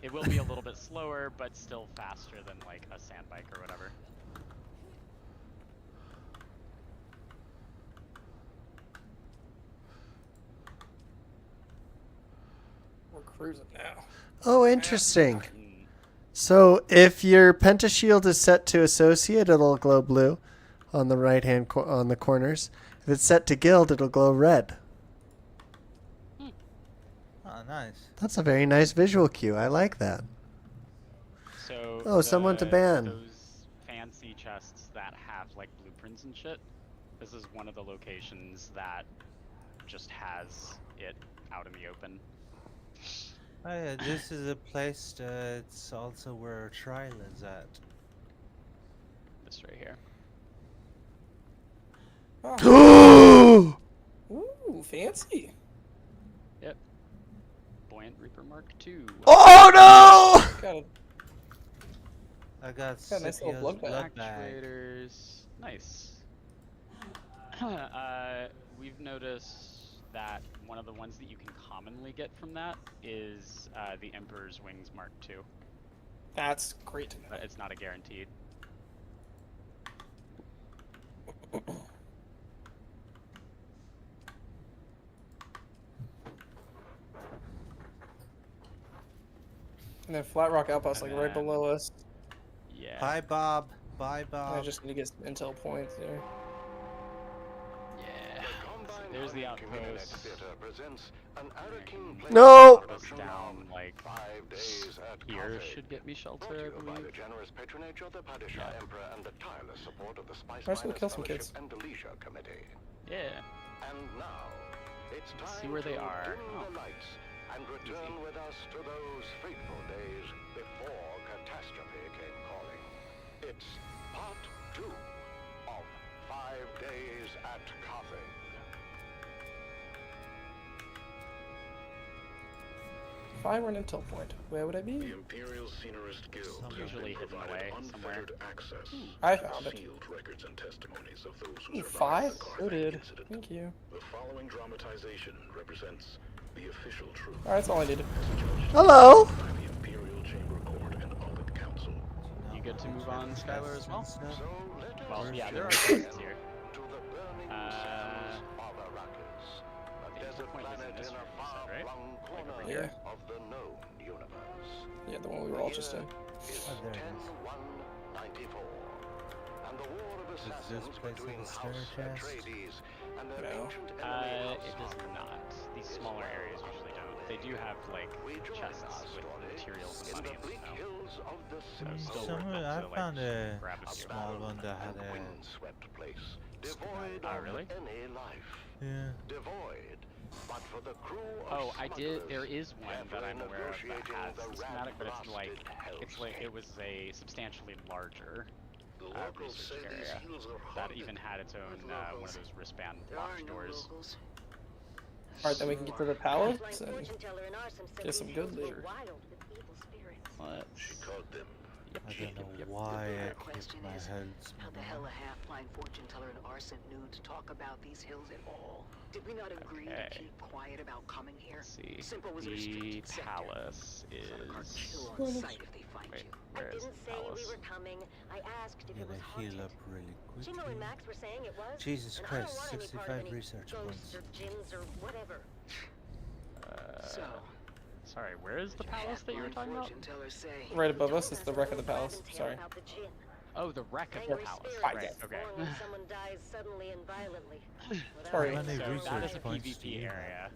It will be a little bit slower, but still faster than like a sand bike or whatever. We're cruising now. Oh, interesting. So if your pentashield is set to associate, it'll glow blue on the right hand on the corners. If it's set to guild, it'll glow red. Oh, nice. That's a very nice visual cue. I like that. So Oh, someone to ban. Those fancy chests that have like blueprints and shit. This is one of the locations that just has it out in the open. Oh yeah, this is a place it's also where our trial is at. This right here. Oh. Ooh, fancy. Yep. Buoyant Reaper Mark II. Oh no! Got a got a nice little blood bag. Actuators. Nice. We've noticed that one of the ones that you can commonly get from that is the Emperor's Wings Mark II. That's great to know. But it's not a guaranteed. And then Flat Rock Outpost, like right below us. Yeah. Bye, Bob. Bye, Bob. I just need to get some intel points there. Yeah. There's the outpost. No! Down like here should get me shelter, I believe. Let's go kill some kids. Yeah. Let's see where they are. Oh. And return with us to those fateful days before catastrophe came calling. It's part 2 of 5 Days at Carthage. If I were an intel point, where would I be? The Imperial Scenarist Guild Usually hidden away somewhere. access I found it. sealed records and testimonies of those who Ooh, survived 5? the So Carthage did. incident. Thank you. The following dramatization represents the official truth. Alright, that's all I needed. Hello? By the Imperial Chamber Court and Audit Council. You get to move on, Skylar, as well? So let us Well, yeah, there are return points here. to the burning sands of Arrakis, a the desert point was in planet this in a room, you said, right? far-flung Like corner over here? of the known universe. Yeah, the one we were all just in. Is Oh, there it is. 10-1-94, and the war of this assassins place between have a House stair chest? Atreides and their No. ancient enemy It does not. These smaller areas usually don't. They do have like chests with materials and money in them though. So still worth Somewhere it I to found like a grab a few. small one that had a. windswept place, devoid Oh, of really? any life. Yeah. Devoid, but for the crew of Oh, I did. There smugglers is one that I'm aware of that negotiating has the the schematic, but rat-blasted it was a substantially larger The locals say research these area hills are that haunted even had its own with one of locals. those wristband There locked are no doors. locals. Alright, then we can get to the palace and get some good loot. She called them. I don't know why I keep my head How the hell a half-blind fortune teller and arson knew to talk about these hills at all? Did we not agree to keep quiet about coming here? Let's see. Simple was a The restricted sector. palace Or is. kill on sight if they find Wait, you. where is the Didn't say we palace? were coming. I asked if it Gonna was heal haunted. up really Chimo quickly. and Max were saying it was. Jesus and I don't Christ, want any part of 65 any research ghosts points. or jinns or whatever. So, Sorry, where is the palace that you were talking about? fortune tellers say. Right above us is the wreck of the palace. Sorry. About the jinn. Oh, the wreck of the Angry palace. spirits Right. Okay. born when someone dies suddenly and violently. Without Sorry. How many So that research is a points do PvP you have? area.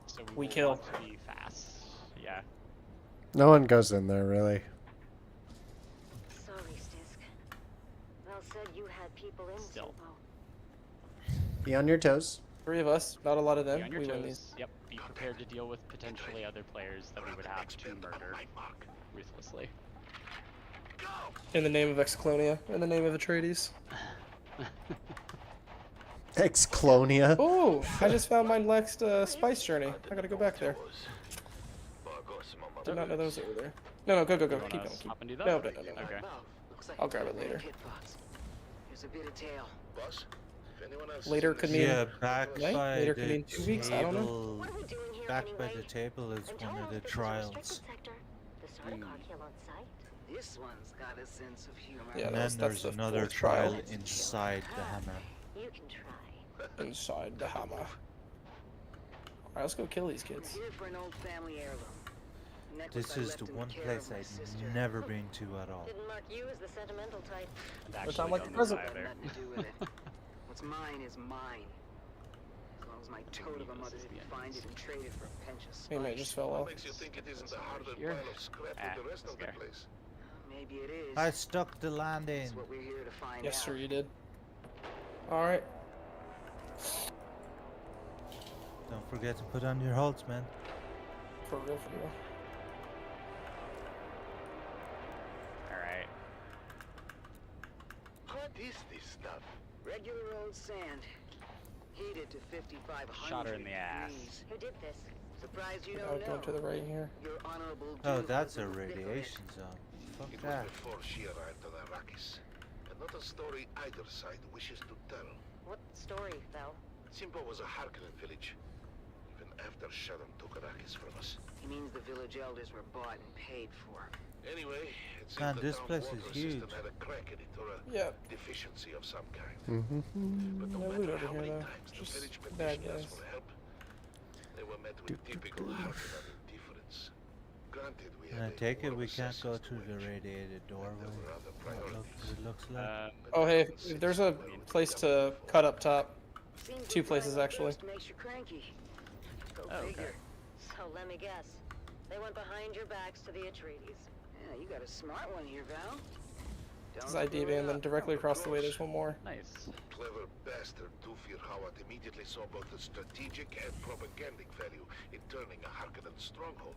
So We will kill. want to be fast. Yeah. No one goes in there, really. Sorry, Stisk. Val said you had people in Still. Simpo. Be on your toes. 3 of us, not a lot of Be them. on your We win toes. these. Yep. Be prepared to deal with potentially other players that we would have to murder ruthlessly. In the name of Excolonia, in the name of Atreides. Ex-Clonia. Oh, I just found my next spice journey. I gotta go back there. Did not know that was over there. No, go. You Keep wanna going. hop and do that? No. Okay. Looks like I'll grab it later. pit box. Here's a bit of tail. Boss, if anyone else Later could mean Yeah, back right? by Later the could mean 2 weeks. I don't know. table. What are we doing here Back by anyway? the table is I'm one of told the this is a trials. restricted sector. The Sardaukar kill on sight. This one's got a sense of humor. Yeah, And that's then there's the another 4th trial. trial inside the hammer. You can try. Inside the hammer. Alright, let's go kill these I'm kids. here for an old family heirloom. Necklace This I is left the in one care place of my I've sister. never been to at all. Didn't mark you as the sentimental type. Sound like the present. Got nothing to do with it. What's mine is mine. As long as my toad of a mother didn't find it and trade it for a pinch of spice. Hey, mate, just fell What off. makes you think it isn't a harder Here. pile of scrap Ah, with the rest of the there. place? Maybe it is. I stuck the landing. That's what we're here to find Yes, out. sir, you did. Alright. Don't forget to put on your halts, man. For real, for real. Alright. What is this stuff? Regular old sand. Heated to 5,500 Shot her in the ass. degrees. Who did this? Surprised you I'll don't go know. to the right here. Your honorable Oh, Duke that's a was with radiation zone. Fuck It that. was before she arrived on Arrakis. And not a story either side wishes to tell. What story, Val? Simpo was a Harkonnen village. Even after Shaddam took Arrakis from us. He means the village elders were bought and paid for. Anyway, it seems Man, the this town's place water is system huge. had a crack in it or a Yeah. deficiency of some kind. Mm-hmm. But no No loot matter over how here, many though. times the Just village bad petitioned us guys. for help, they were met with typical Harkonnen indifference. Granted, we And had I a take war it of we can't go assassins to through the wage, radiated and doorway. there were other priorities. It looks like. Oh, hey, if there's a place to cut up top. Seems 2 like places, flying actually. first makes you cranky. Go Oh, okay. figure. So let me guess. They went behind your backs to the Atreides. Yeah, you got a smart one here, Val. This is IDB, and then directly across the way there's one more. Nice. Clever bastard Dufir Hawat immediately saw both the strategic and propagandic value in turning a Harkonnen stronghold.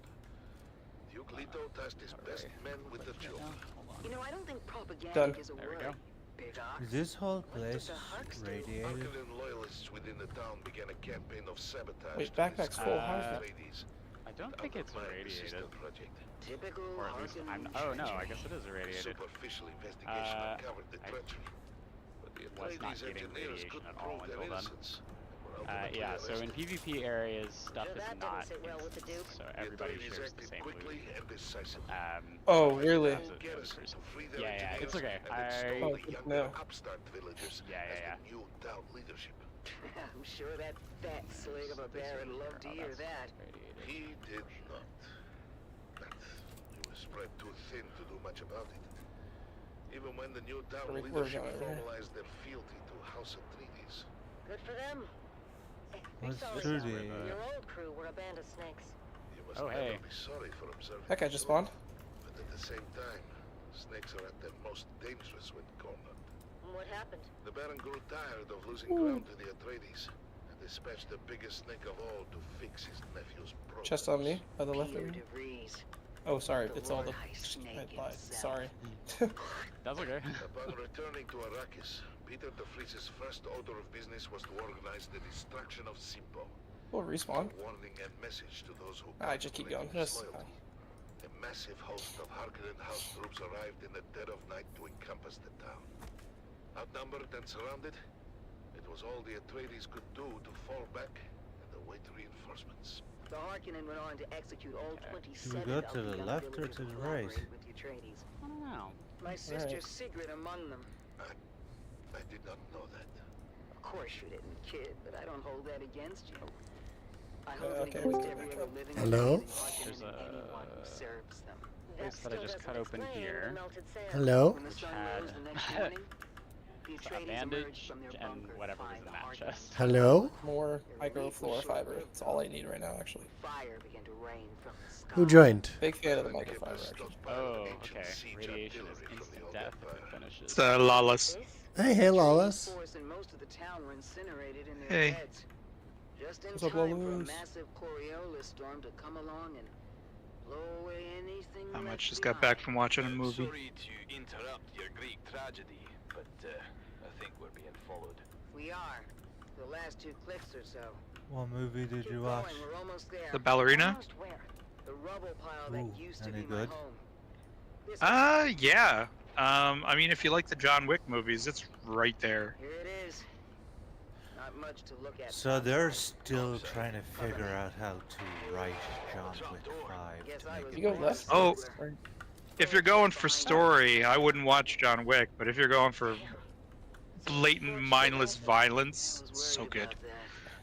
Duke Leto tasked his best men with the job. You know, I don't think propaganda Done. is a There we word. go. Big ox. Is this whole What did place the Harks do? radiated? Harkonnen loyalists within the town began a campaign of sabotage. Wait, to backpack's discredit full. How's the that? Atreides I don't think and it's undermine the irradiated. sister project. Typical Or at least Harkonnen oh no, I treachery. guess it is A irradiated. superficial investigation uncovered the I treachery. But the was not Atreides getting engineers radiation couldn't at all prove their until then. innocence. and were ultimately Yeah, so in arrested. PvP areas, stuff So is that didn't not sit well with the instant, Duke. so The everybody Atreides shares the acted same quickly loot. and decisively. Oh, really? That was a Garrison person. to free their Yeah, it's engineers okay. and install Oh, the good to younger know. upstart villagers Yeah, as yeah, the new town leadership. I'm sure that fat slag of a baron loved to hear that. Radiated. He did not. But he was spread too thin to do much about it. Even when the new town We're leadership going over here. formalized their fealty to House Atreides. Good for them. What's Sorry, through Val. the- Your old crew were a band of snakes. You must Oh, never hey. be sorry for observing. That guy just spawned. But at the same time, snakes are at their most dangerous when cornered. What happened? The Baron grew tired of losing ground to the Atreides and dispatched the biggest snake of all to fix his nephew's problems. Chest on me, by the left of Peter me. DeVries. Oh, sorry, The it's all the. Lord High Snake I lied. himself. Sorry. That's okay. Upon returning to Arrakis, Peter de Vries's first order of business was to organize the destruction of Simpo. We'll respawn. A warning and message to those who I just keep going. contemplate Just. disloyalty. A massive host of Harkonnen house troops arrived in the dead of night to encompass the town. Outnumbered and surrounded, it was all the Atreides could do to fall back and await reinforcements. The Harkonnen went on to execute all 27 Do we go of to the the young left or villagers to who the right? collaborated with the Atreides. I don't know. My sister Right. Sigrid among them. I did not know that. Of course you didn't, kid, but I don't hold that against you. I hold it Okay, we against can every back other up. living Hello? Atreides and There's Harkonnen and a anyone who serves them. place that I just cut open here. Hello? When the sun Had rose the next morning, the a Atreides bandage emerged from their and bunker to whatever was find in the that Harkonnen. chest. Hello? More microflora fiber. That's all I need right now, actually. Fire began to rain from the sky. Who joined? Big fan of the microfiber, actually. Oh, okay. Radiation is instant death if it finishes. It's Lawless. Hey, Lawless. Force and most of the town were incinerated in their Hey. beds. Just in What's up, time for a Lawless? massive Coriolis storm to come along and blow away anything I left just got behind. back from watching a movie. Sorry to interrupt your Greek tragedy, but I think we're being followed. We are. The last 2 clicks or so. What movie did Keep you watch? going, we're almost there. The ballerina? Almost where? The rubble pile that Ooh, used to any be my good? home. This Yeah. I mean, if you like the John Wick movies, it's right there. Here it is. Not much to look at. So they're still trying to figure out how to write John Wick 5 Guess to I make was it You go make left. sense. Oh. Or- If you're going for story, I wouldn't watch John Wick, but if you're going for blatant, mindless violence, so good.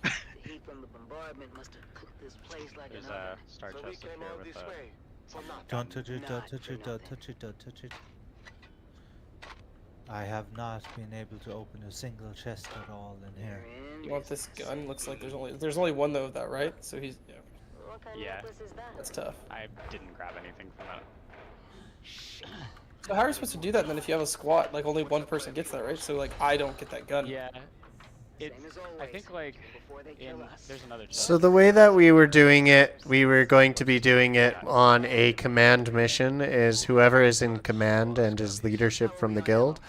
The heat from the bombardment must have cooked this place like There's an a oven. star So we chest up came here all with this a... way. For nothing. Don't touch it, don't Not touch for it, don't nothing. touch it, don't touch it. I have not been able to open a single chest at all in here. We're in You want this business. gun? Looks like there's only one though of that, right? So he's yeah. What kind Yeah. of necklace is that? That's tough. I didn't grab anything from it. So how are you supposed to do that then if you have a squad? Like only one person gets that, right? So like I don't get that gun. Yeah. It's, Same as I always, think like before they in kill us. there's another chest. So the way that we were doing it, we were going to be doing it on a command mission, is whoever is in command and is leadership from the guild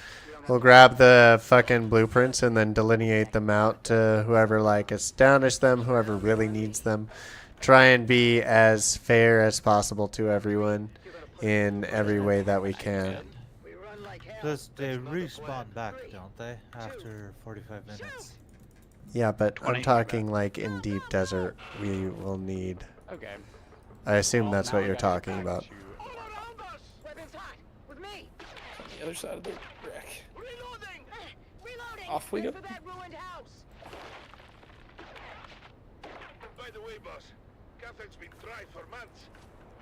will grab the fucking blueprints and then delineate them out to whoever like astonished them, whoever really needs them. Try and be as fair as possible to everyone in every way that we can. We run like hell. Plus, they respawn back, don't they? After 45 minutes. Yeah, but I'm 20. talking like in deep desert, we will need. Okay. I assume Well, that's now what I you're gotta get talking back about. to- Weapons hot. With me. On the other side of the wreck. Reloading. Reloading. Off we Head go. For that ruined house. By the way, boss, Catherine's been dry for months.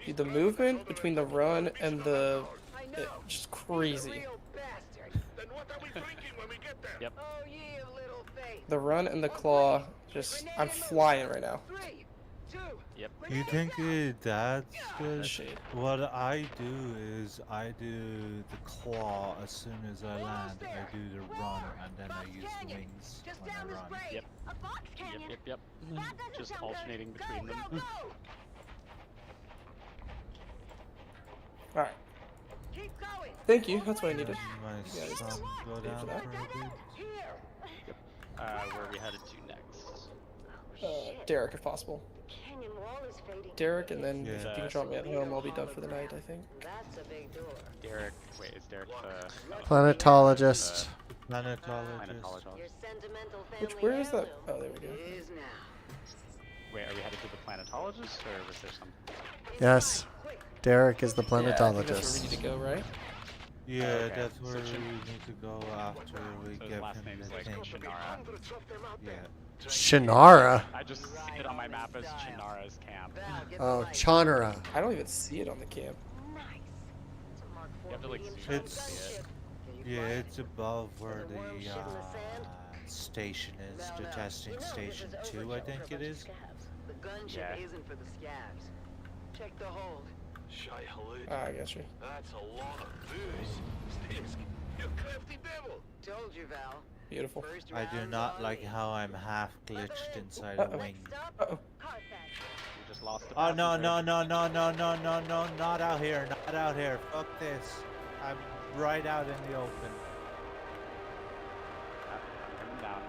Dude, the movement between the run and the I know. just He's a crazy. real bastard. Then what are we drinking when we get there? Yep. Oh, ye of little faith. The run and the claw, just I'm flying right now. 3, 2. Yep. You think that's good? Shit. What I do is I do the claw as soon as I land. I do the run and then I use the wings Just when I down this run. break. Yep. A box Yep, canyon? yep, yep. That doesn't Just sound good. alternating Go, between them. go, go. Alright. Keep going. Thank you, that's what I needed. My Yeah, stomach go Thanks down for for that. a bit. Here. Where we headed to next. Derek if possible. Canyon wall is fading. Derek and then Yeah. if you can drop me at home, I'll be done for the night, I think. That's a big door. Derek, wait, is Derek the Planetologist. Planetologist. planetologist? Your sentimental family Where is that? heirloom. Oh, there we go. Is now. Wait, are we headed to the planetologist, or was there some? Yes, Derek is the Yeah, I think that's where we need planetologist. to go, right? Yeah, Okay, that's so where we Chin- need to go after we So his give last him name is the like thing. Shannara. Hundreds of them out there. Yeah. Shannara. I just see it on my map as Shannara's camp. Val, get the Oh, light. Chanara. I don't even see it on the camp. Nice. It's a Mark You have to IV like medium zoom in to It's- see it. Can you Yeah, fly it? it's above where The worm shit in the sand? the station is, No, the no. testing You know, this station is 2, I overkill think for a it bunch of is. scabs. The gunship Yeah. isn't for the scabs. Check the hold. Shy halud. Ah, I got you. That's a lot of booze. Stisk, you crafty devil. Told you, Val. Beautiful. First I do round's not on like me. how I'm half glitched inside a Uh-oh. wing. Stop. Uh-oh. Carpet. We just lost the Oh no passenger. no no no no no no no, not out here, not out here. Fuck this. I'm right out in the open. I'm coming down.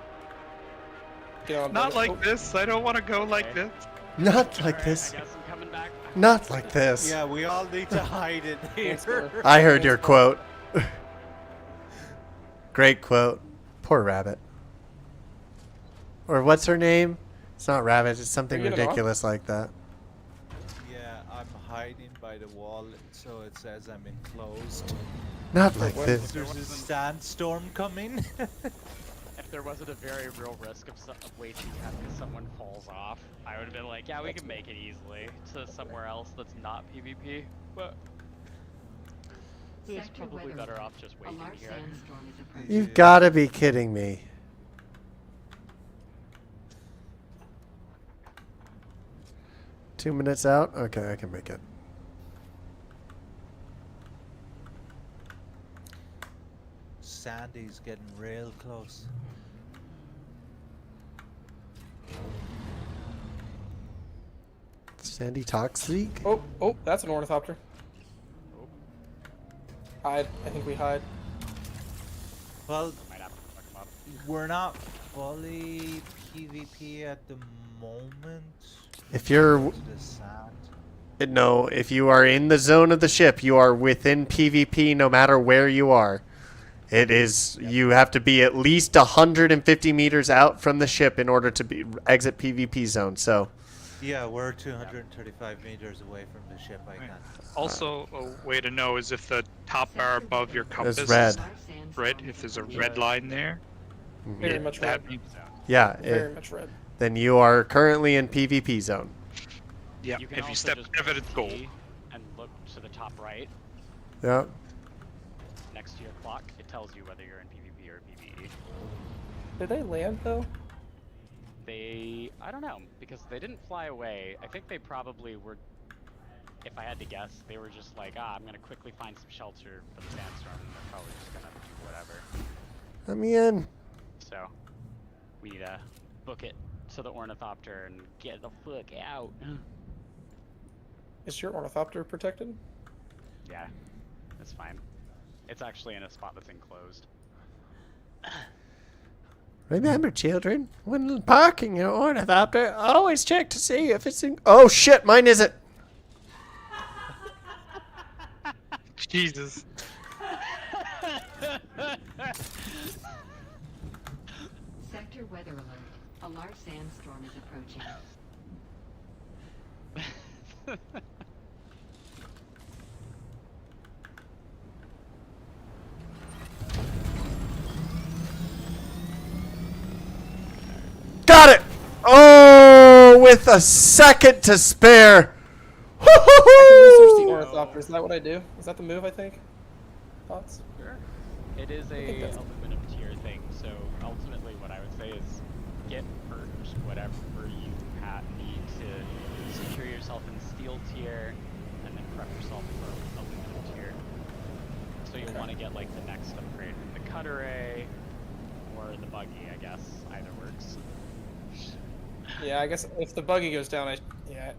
Get on, Not buddy. like this. I don't want to go like this. Not like this. I guess I'm coming back. Not like this. Yeah, we all need to hide in here. I heard your quote. Great quote. Poor Rabbit. Or what's her name? It's not Rabbit. It's something Are you gonna ridiculous like that. Yeah, I'm hiding by the wall, so it says I'm enclosed. Not like this. There's a sandstorm coming. If there wasn't a very real risk of wasting time because someone falls off, I would have been like, yeah, we can make it easily to somewhere else that's not PvP. But it's Sector probably weather better alert. off just A waiting large here. sandstorm is approaching. You've got to be kidding me. Two minutes out? Okay, I can make it. Sandy's getting real close. Sandy Toxic? Oh, that's an ornithopter. Hide. I think we hide. Well, Might have to fuck 'em up. we're not fully PvP at the moment. If you're... To the sand. No, if you are in the zone of the ship, you are within PvP no matter where you are. It is, you have to be at least 150 meters out from the ship in order to exit PvP zone, so... Yeah, we're 235 meters away from the ship. I can't. Also, a way to know is if the top bar above your compass red. is red. If there's a red line there, Very much red. that means Yeah, Very much red. then you are currently in PvP zone. yeah. You can If you also step just out of it, press it's gold. T and look to the top right Yeah. next to your clock. It tells you whether you're in PvP or PvE. Did they land though? I don't know, because they didn't fly away. I think they probably were, if I had to guess, they were just like, I'm gonna quickly find some shelter for the sandstorm, and they're probably just gonna do whatever. Let me in. So, we need to book it to the ornithopter and get the fuck out. Is your ornithopter protected? Yeah, it's fine. It's actually in a spot that's enclosed. Remember, children, when parking your ornithopter, always check to see if it's in... Oh, shit, mine isn't. Jesus. Sector weather alert. A large sandstorm is approaching. Got it! Oh, with a second to spare. I can research the ornithopter. Is that what I do? Is that the move, I think? Thoughts? Sure. It is a aluminum tier thing, so ultimately what I would say is get first whatever you need to secure yourself in steel tier, and then prep yourself for aluminum tier. So you'll want to get like the next upgrade, the cut array, or the buggy, I guess. Either works. Yeah, I guess if the buggy goes down, yeah.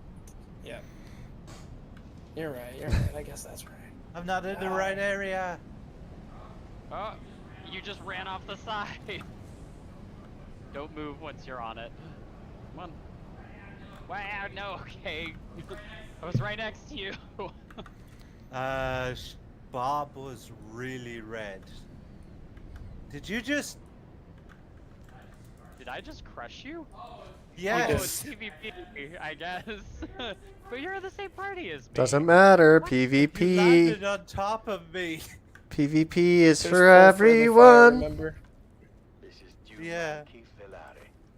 You're right, I guess that's right. I'm not in the right area. Oh, you just ran off the side. Don't move once you're on it. Come on. Wow, no, okay. I was right next to you. Bob was really red. Did you just... Did I just crush you? Yes. Oh, it's PvP, I guess. But you're in the same party as me. Doesn't matter. You PvP. landed on top of me. PvP is There's for full friendly fire, everyone. remember? Yeah.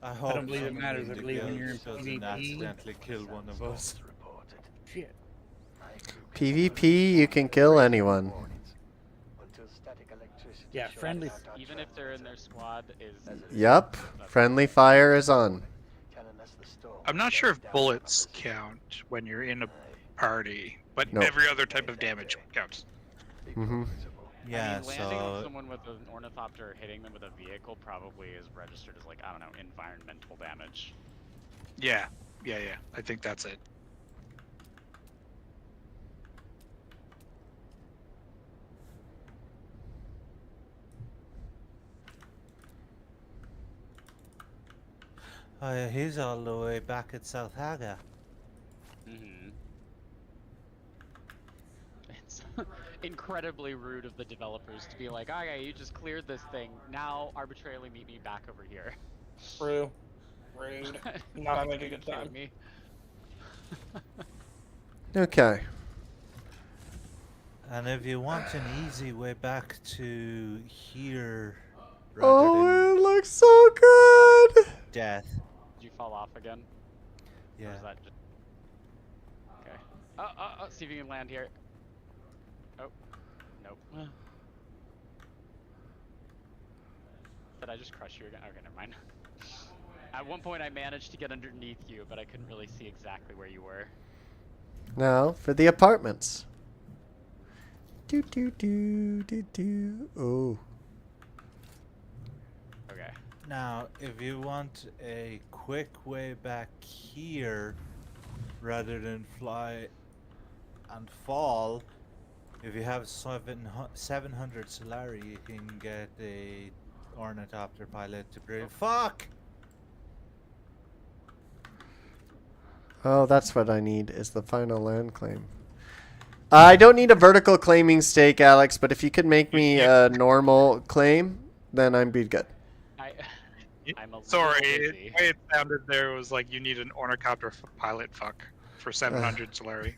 I hope don't believe it someone matters. in I the believe when guild you're in doesn't PvP. accidentally kill one of us. Shit. PvP, you can kill anyone. Yeah, friendly. Even if they're in their squad, is. Yup. Friendly fire is on. I'm not sure if bullets count when you're in a party, but Nope. every other type of damage counts. Mm-hmm. Yeah, I mean, landing on so... someone with an ornithopter or hitting them with a vehicle probably is registered as, like, I don't know, environmental damage. Yeah. I think that's it. Oh yeah, he's all the way back at South Haga. Mm-hmm. It's incredibly rude of the developers to be like, okay, you just cleared this thing. Now arbitrarily meet me back over here. True. Rude. Not having a Are you good kidding time. me? Okay. And if you want an easy way back to here, rather Oh, it looks so good. than death. Did you fall off again? Or Yeah. is that just... Okay. See if you can land here. Oh. Nope. Did I just crush you again? Okay, never mind. At one point I managed to get underneath you, but I couldn't really see exactly where you were. Now for the apartments. Do do do do do. Oh. Okay. Now, if you want a quick way back here, rather than fly and fall, if you have 700 Solari, you can get a ornithopter pilot to bring. Fuck! Oh, that's what I need, is the final land claim. I don't need a vertical claiming stake, Alex, but if you could make me a normal claim, then I'd be good. I'm a Sorry, little the busy. way it sounded there was like you need an ornithopter pilot fuck for 700 Solari.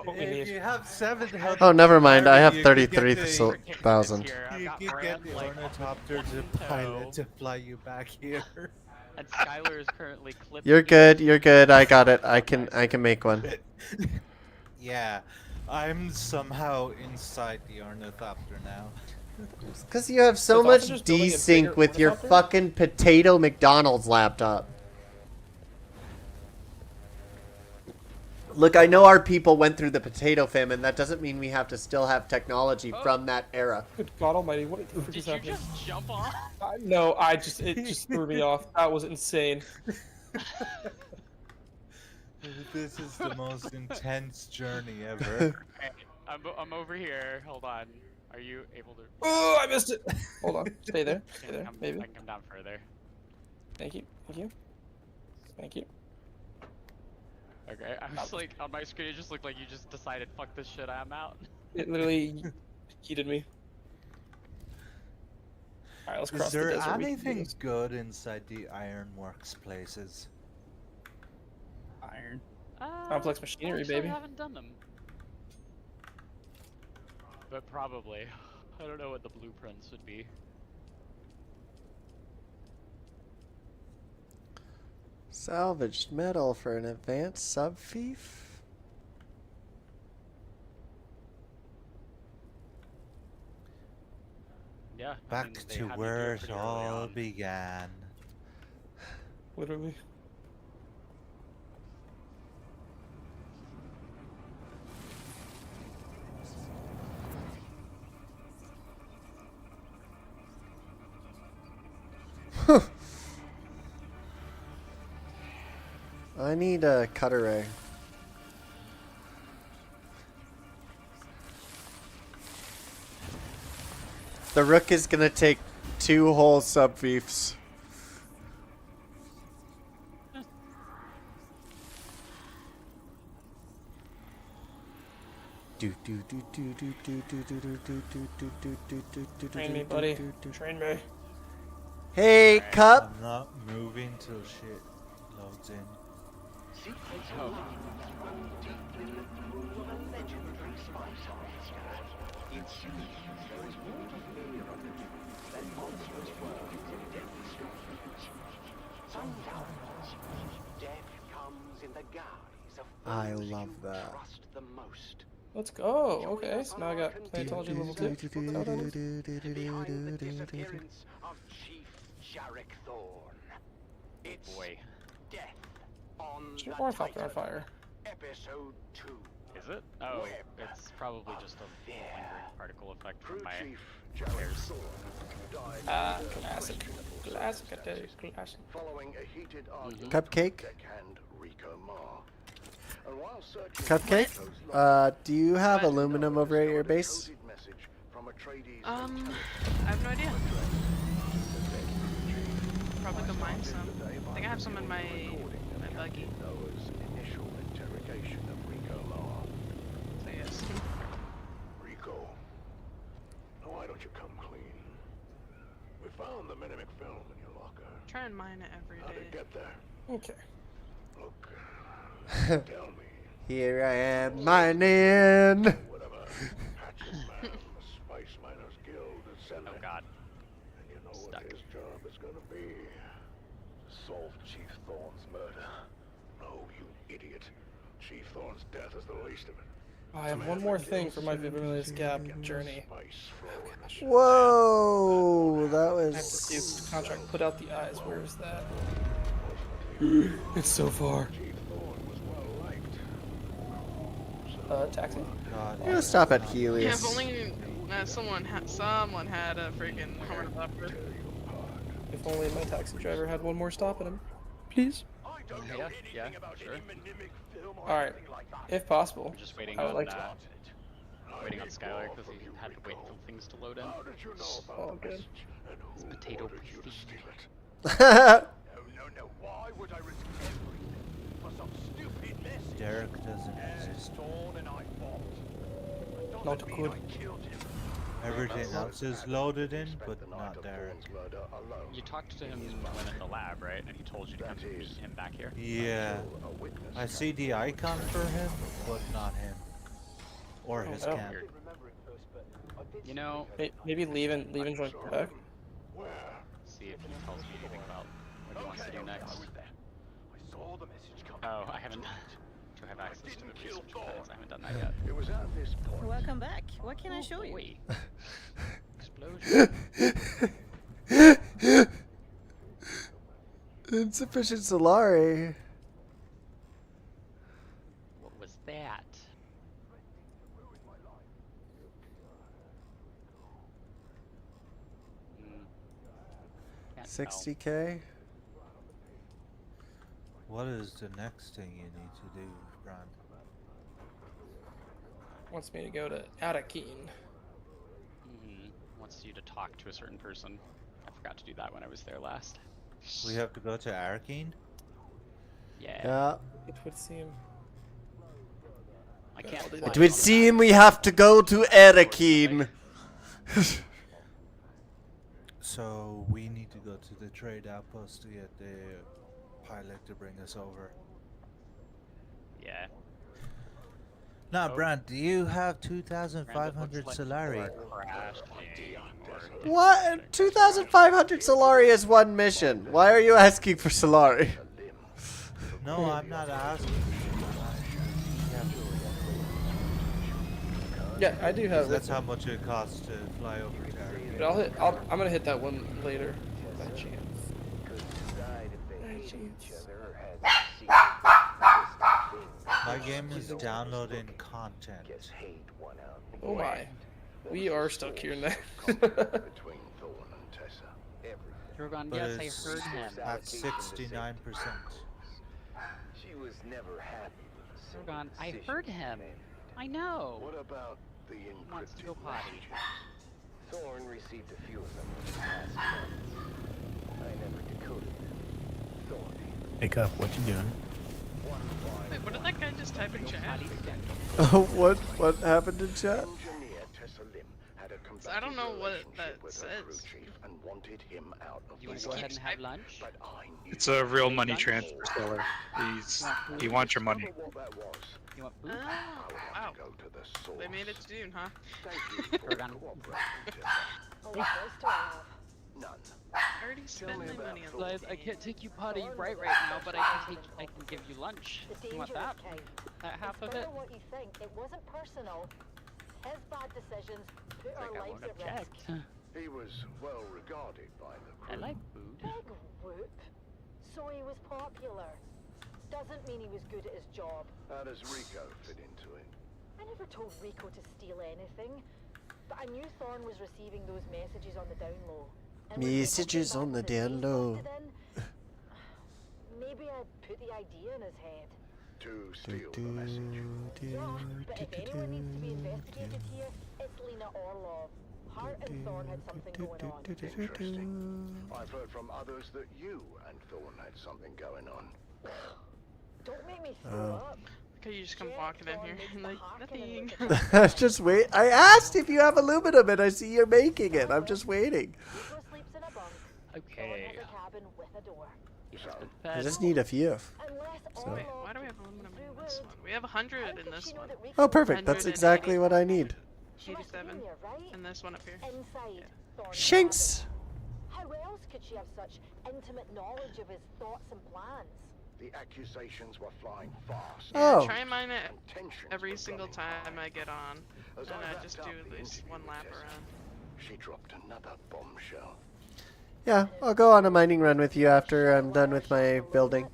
If you have 700 Oh, never mind. I have you could get 33,000. You could get the ornithopter to pilot to fly you back here. And Skylar is currently clipping. You're good. You're good. I got it. I can make one. Yeah, I'm somehow inside the ornithopter now. Because you have so The much officer's building a desync bigger with your ornithopter? fucking potato McDonald's laptop. Look, I know our people went through the potato famine. That doesn't mean we have to still have technology from that era. Good God Almighty! What the frick is Did you happening? just jump off? No, it just threw me off. That was insane. This is the most intense journey ever. Okay, I'm over here. Hold on. Are you able to? Oh, I missed it. Hold on. Stay there. Stay there. Maybe. I can come down further. Thank you. Thank you. Thank you. Okay, I was like, on my screen, it just looked like you just decided, fuck this shit, I'm out. It literally heated me. Alright, let's cross Is the there desert. We can do anything this. good inside the ironworks places? Iron. Complex machinery, Actually, baby. I haven't done them. But probably. I don't know what the blueprints would be. Salvaged metal for an advanced sub-fief? Yeah. Back they to have you do where it pretty early all on. began. Literally. I need a cutter ray. The Rook is gonna take 2 whole sub-fiefs. Train me, buddy. Train me. Hey, Cup. I'm not moving till shit loads in. I love that. Let's go. Okay, so now I got Planetology level 2. Behind the disappearance of Chief Jarek Thorne. It's Boy. Death on the Ornithopter on Titan. fire. Episode 2. Is it? Oh, Web it's probably just a lingering particle effect from my Chief hairs. Classic. Classic. Classic. Following a heated argument Cupcake? deckhand Rico Ma. And while searching Cupcake? Do you have aluminum over at your base? I have no idea. probably go mine some. I think I have some in my buggy. Initial interrogation of Rico Law. So yes. Rico, why don't you come clean? We found the Mimic film in your locker. Try and mine it every How did day. it get there? Okay. Look, tell me. Here I am, mining. Whatever Hatchet Man, the Spice Miners Guild is sending. Oh God. And you know what his job is gonna be? Solve Chief Thorne's murder. No, you idiot. Chief Thorne's death is the least of it. I have one more thing for my Vivermilius Gap journey. Whoa, that I have to was. see the contract. Put out the eyes. Where is that? It's so far. Taxi? I'm gonna stop at Yeah, Helios. if only someone had a freaking Horn of Opera. If only my taxi driver had one more stop in him. Please. Yeah, sure. Alright. If possible. I'm just waiting I would on like to. waiting on Skylar because he had to wait for things to load in. Oh, good. It's potato pasty. No. Why would I risk everything for some stupid message? Derek doesn't exist. Dawn and I fought. Not good. Everything else is loaded in, but not Derek. You talked to him when in the lab, right? And he told you to come meet him back here. Yeah. I see the icon for him, but not him. Or his Oh. camp. You know, Maybe leave and join back. see if he tells me anything about what he wants to do next. Oh, I haven't. Do I have access to the research files? I haven't done that yet. It was at this point. Welcome back. What can I show you? Wait. Explosion. Insufficient Solari. What was that? Can't tell. 60K. What is the next thing you need to do, Brand? Wants me to go to Arakeen. Wants you to talk to a certain person. I forgot to do that when I was there last. We have to go to Arakeen? Yeah. It would seem. I can't. It would seem we have to go to Arakeen. So we need to go to the trade outpost to get the pilot to bring us over. Yeah. Now, Brand, do you have 2,500 Solari? What? 2,500 Solari is one mission. Why are you asking for Solari? No, I'm not asking. Yeah, I do have. That's how much it costs to fly over to Arakeen. But I'm gonna hit that one later. By chance. My game is downloading content. Oh my. We are stuck here now. Drogon, But yes, I it's heard him. at 69%. She was never happy with the Drogon, I heard him. I know. What about the He wants to go encrypted potty. messages? Thorne received a few of them in the past months. I never decoded them. Thorne. Wake up, what you doing? Wait, what did that guy just type in chat? What happened in chat? Engineer Tessa Lim had a I don't know what relationship that with her crew says. chief and wanted him out of You the want to go ahead and have lunch? But I knew It's a real money transfer seller. He wants your money. what that was. You want Oh, food? I would have wow. to go to the source. They made it to Dune, huh? Thank you for Drogon. cooperating, Tessa. Oh, what voice do I have? None. I already spent my money on Guys, I can't take you potty right now, but I can give you lunch. The You want dangerous that? kind. That half of It's it? better what you think. It wasn't personal. His bad decisions put It's our like I lives won't at risk. object. He was well regarded by the I crew. like food. Big whoop. So he was popular. Doesn't mean he was good at his job. How does Rico fit into it? I never told Rico to steal anything. But I knew Thorne was receiving those messages on the down low. And when Rico Messages came on the back with his down face low. busted in, maybe I'd put the idea in his head. To steal the message. Yeah, but if anyone needs to be investigated here, it's Lena Orlov. Hart and Thorne had something going on. Interesting. I've heard from others that you and Thorne had something going on. Don't make me throw Oh. up. Okay, you just come walking in here and like nothing. Just wait. I asked if you have aluminum, and I see you're making it. I'm just waiting. Rico sleeps in a bunk. Okay. Thorne has a cabin with a door. I just need a few. Unless Wait, why do we have aluminum in this one? We have 100 in this one. Oh, perfect. That's exactly what I need. 87 and this one up here. Inside Thorne's Shinks. cabin. How else could she have such intimate knowledge of his thoughts and plans? The accusations were flying fast. Oh. I try and mine it every single time I get on, and I just do at least one lap around. She dropped another bombshell. Yeah, I'll go on a mining run with you after I'm done with my building.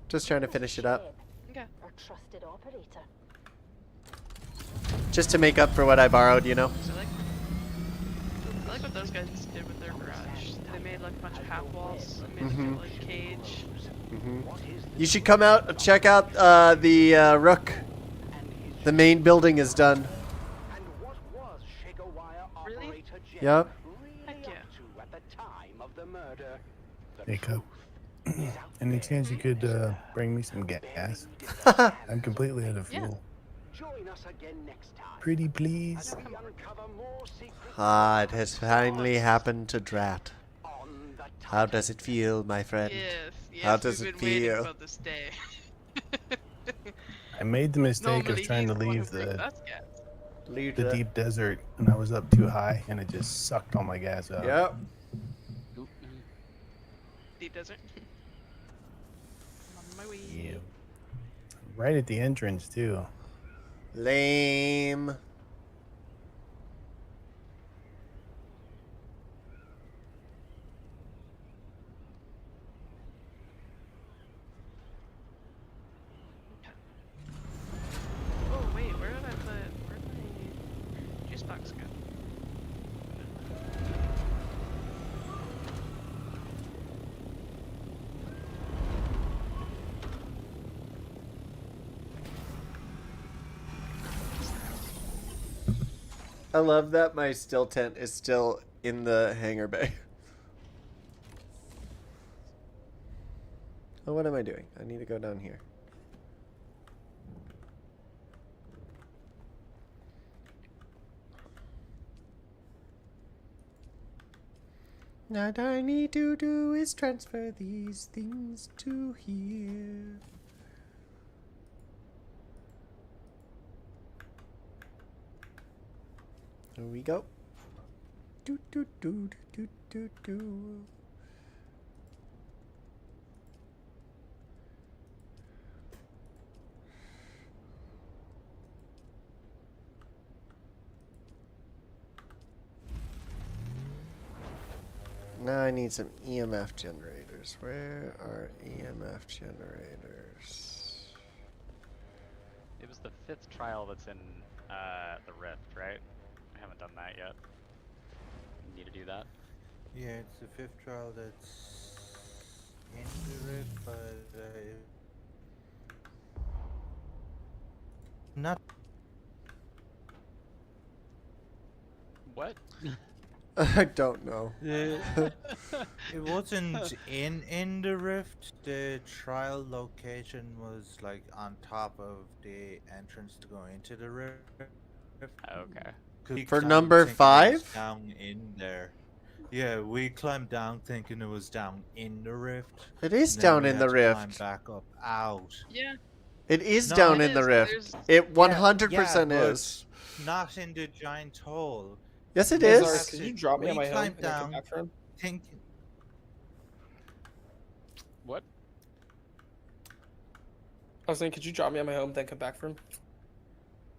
Just trying to finish it up. Okay. Our trusted operator. Just to make up for what I borrowed, you know? So I like what those guys did with their garage. They made like a bunch of half walls and made it like cage. You should come out and check out the Rook. The main building is done. Really? Yep. Heck yeah. At the time of the murder. Jacob, any chance you could bring me some gas? I'm completely out of fuel. Join us again next time. Pretty please. Ah, it has finally happened to Drat. How does it feel, my friend? Yes, How does we've it been waiting feel? for this day. I made the mistake Normally of trying to he's the one who leave brings the us gas. the deep desert, and I was up too high, and it just sucked all my gas out. Yep. Deep desert. I'm on my way. Yeah. Right at the entrance too. Lame. Oh wait, where did I put? Where'd my juice box go? I love that my still tent is still in the hangar bay. Oh, what am I doing? I need to go down here. Now all I need to do is transfer these things to here. Here we go. Do do do do do do. Now I need some EMF generators. Where are EMF generators? It was the 5th trial that's in the Rift, right? I haven't done that yet. Need to do that. Yeah, it's the 5th trial that's in the Rift, but not. What? I don't know. It wasn't in the Rift. The trial location was like on top of the entrance to go into the Rift. Okay. We For climbed number thinking it was 5? down in there. Yeah, we climbed down thinking it was down in the Rift. It is and then down we in had the to Rift. Climb back up out. Yeah. It is No, down it in the is. Rift. There's- It 100% yeah, but is. Not in the giant hole. Yes, it Lazar, is. could you drop me We at my home climbed and then come down back for him? thinking. What? I was saying, could you drop me at my home, then come back for him?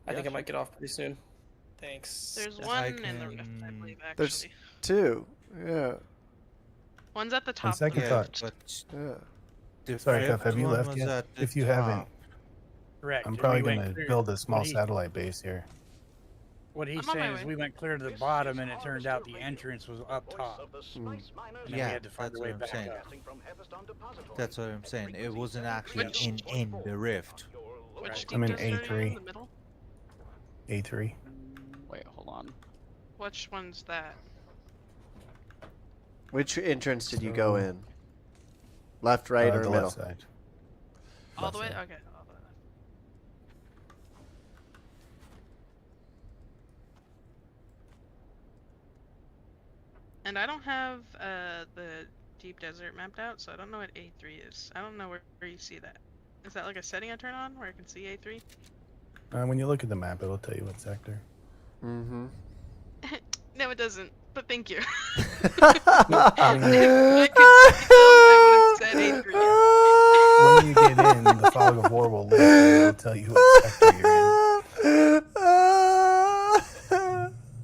I Yeah, think I sure. might get off pretty soon. Thanks. There's I one in the Rift, I can- believe, actually. There's 2. Yeah. One's at the top of second the Yeah, thought. Rift. but Yeah. the Sorry, fifth Cuff, have you one left was yet? at the If you haven't, top. Correct. I'm and probably we went gonna clear- build a small what he- satellite base here. What he's I'm on my saying is way. we went clear to the bottom, and it turned out the entrance was up top. And then we Yeah, had to find that's our way what I'm back saying. up. That's what I'm saying. It wasn't actually Which- in the Rift. Which I'm in deep desert are you A3. in the middle? A3. Wait, hold on. Which one's that? Which entrance did you go So- in? Left, right, or the middle? left side. All Left the way? side. Okay. All the way. And I don't have the deep desert mapped out, so I don't know what A3 is. I don't know where you see that. Is that like a setting I turn on where I can see A3? When you look at the map, it'll tell you what sector. Mm-hmm. No, it doesn't. But thank you. I mean, I could have said A3. when you get in, the fog of war will lift and it'll tell you what sector you're in.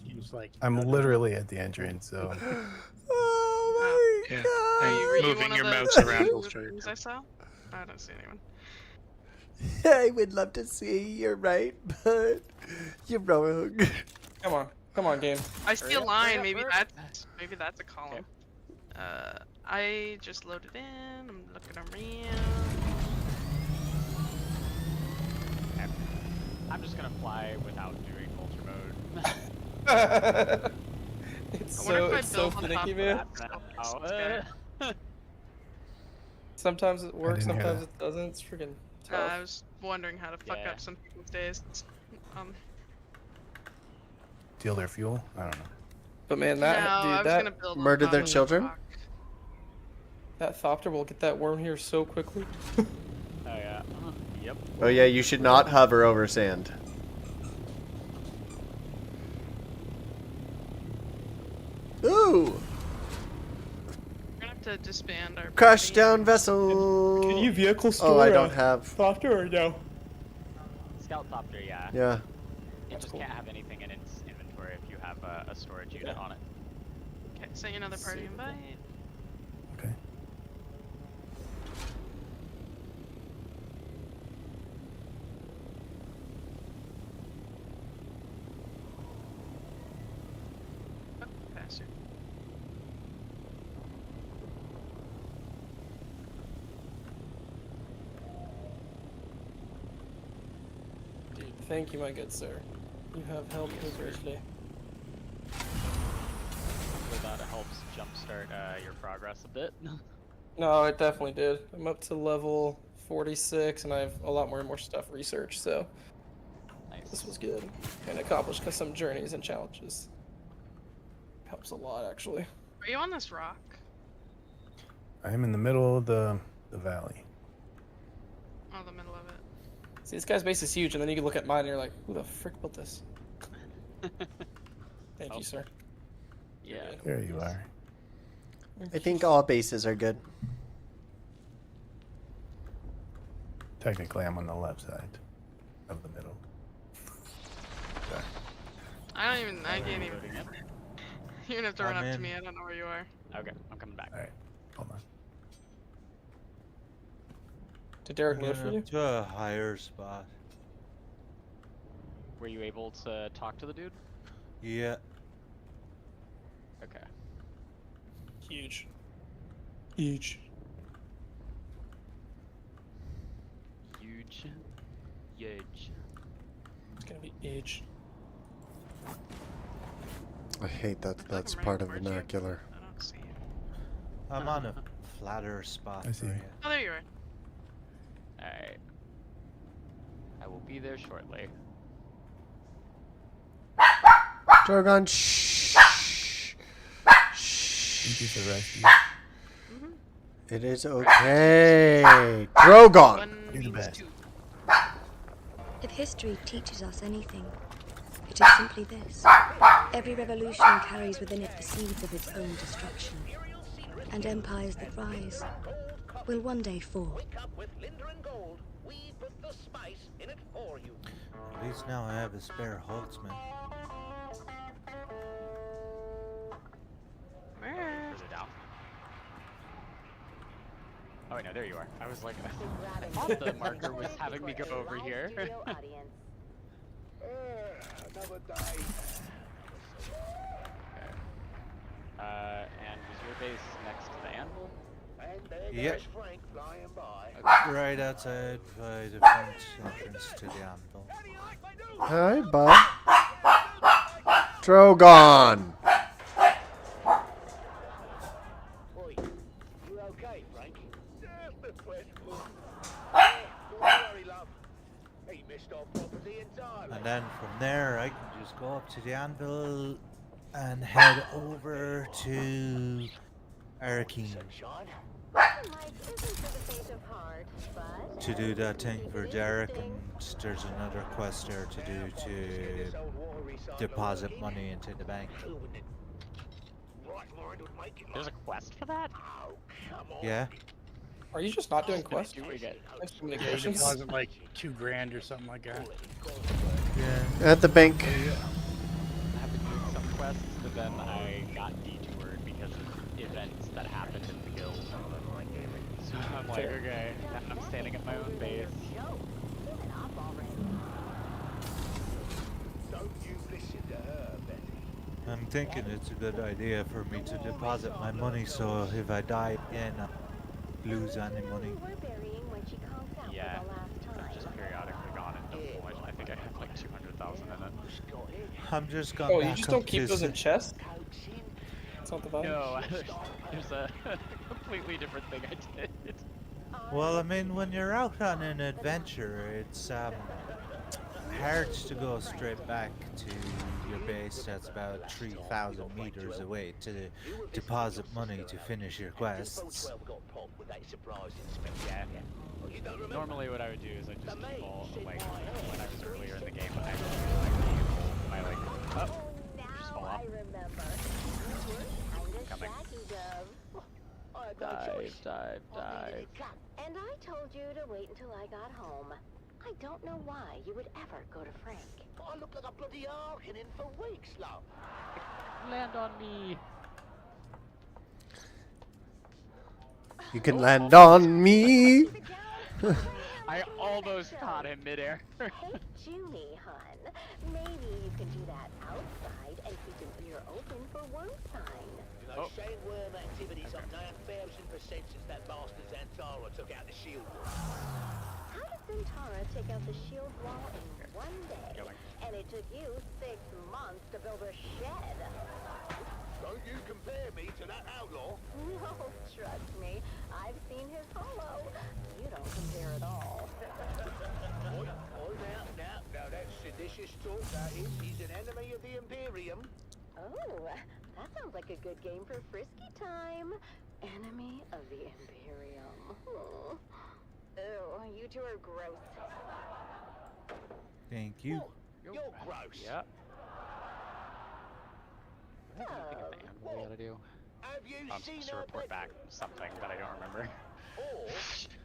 Seems like I'm literally at the entrance, so. Oh my Yeah. god. And Were you moving one your of the mouse around will show you. things I saw? I don't see anyone. I would love to see you're right, but you're wrong. Come on, game. I see a Hurry up, line. hurry Maybe up. that's a column. I just loaded in. I'm looking around. I'm just gonna fly without doing ultra mode. It's I wonder so if I it's so build on top finicky, of man. that. Sometimes it works, didn't hear sometimes that. it doesn't. It's freaking tough. I was wondering how to fuck Yeah. up some people's days. Steal their fuel? I don't know. But man, No, that I was dude, gonna build on Murder top their of the children? rock. that Thopter will get that worm here so quickly. Oh yeah. Yep. Oh yeah, you should not hover over sand. Ooh! We're gonna have to disband our Crash party. down vessel! Can you vehicle store Oh, I don't have... Thopter or no? Scout Thopter, yeah. Yeah. It just can't have anything in its inventory if you have a storage unit on it. Okay, send you another party invite. Okay. Oh, faster. Dude, thank you, my good sir. You have helped me greatly. So that helps jumpstart your progress a bit. No, it definitely did. I'm up to level 46, and I have a lot more stuff researched, so Nice. this was good. And accomplished some journeys and challenges. Helps a lot, actually. Are you on this rock? I am in the middle of the valley. Oh, the middle of it. See, this guy's base is huge, and then you can look at mine and you're like, who the frick built this? Thank Oh. you, sir. Yeah. There you are. I think all bases are good. Technically, I'm on the left side of the middle. Sorry. I can't even. You're gonna have to run I'm up to in. me. I don't know where you are. Okay, I'm coming back. Alright, hold on. Did Derek Went live for you? up to a higher spot. Were you able to talk to the dude? Yeah. Okay. Huge. Huge. Huge. Huge. It's gonna be huge. I hate that that's I'm right part of towards you. vernacular. I don't see you. I'm on a flatter spot I see. for you. Oh, there you are. Alright. I will be there shortly. Drogon, shh. Thank you for rescue. It is okay. Drogon! One You're the means best. two. If history teaches us anything, it is simply this. Every revolution carries within it the seeds of its own destruction. And empires that rise will one day fall. At least now I have a spare Holtzman. Where? Further down. Oh wait, no, there you are. I was like, I thought the marker was having me go over here. Another day. And was your base next to the anvil? And there Yep. goes Frank flying by. Right outside by the front entrance to the anvil. Hi, bud. Drogon. Oi, you okay, Frank? Just a question. Don't worry, love. He missed our property entirely. And then from there, I can just go up to the anvil and head over to Arkeen to do that thing for Jarek, and there's another quest there to do to deposit money into the bank. There's a quest for that? Yeah. Are you just not doing quests? Doing it. Nice Yeah, you communications. deposit like $2,000 or something like that. Yeah. At the bank. I have been doing some quests, but then I got detoured because of events that happened in the guild. So I'm like, okay, now I'm standing at my own base. Don't you listen to her, Betty. I'm thinking it's a good idea for me to deposit my money, so if I die again, I lose any money. Yeah, I've just periodically gone into full. I think I have like 200,000 in it. I'm just gonna Oh, you back just up don't keep this- those in chests? That's not the vibe? No, there's a completely different thing I did. Well, I mean, when you're out on an adventure, it's hard to go straight back to your base that's about 3,000 meters away to deposit money to finish your quests. Yeah. Normally what I would do is I just keep all, like, when I was earlier in the game, I would my, like, oh, just fall off. Coming. Dive. And I told you to wait until I got home. I don't know why you would ever go to Frank. I look like a bloody Harkonnen for weeks, love. Land on me. You can land on me. I almost caught him midair. Hey, Junie, hun. Maybe you can do that outside and keep an ear open for worm sign. You know, sandworm activity's up 9,000% since that bastard Zantara took out the shield wall. How does Zantara take out the shield wall in one day? And it took you 6 months to build a shed. Don't you compare me to that outlaw. No, trust me. I've seen his holo. You don't compare at all. Now that's seditious talk, that is. He's an enemy of the Imperium. Oh, that sounds like a good game for frisky time. Enemy of the Imperium. Ew, you two are gross. Thank you. You're gross. Yeah. What do you think of the animal we gotta do? Have you I'm seen supposed to her report back something, but I don't remember. Or,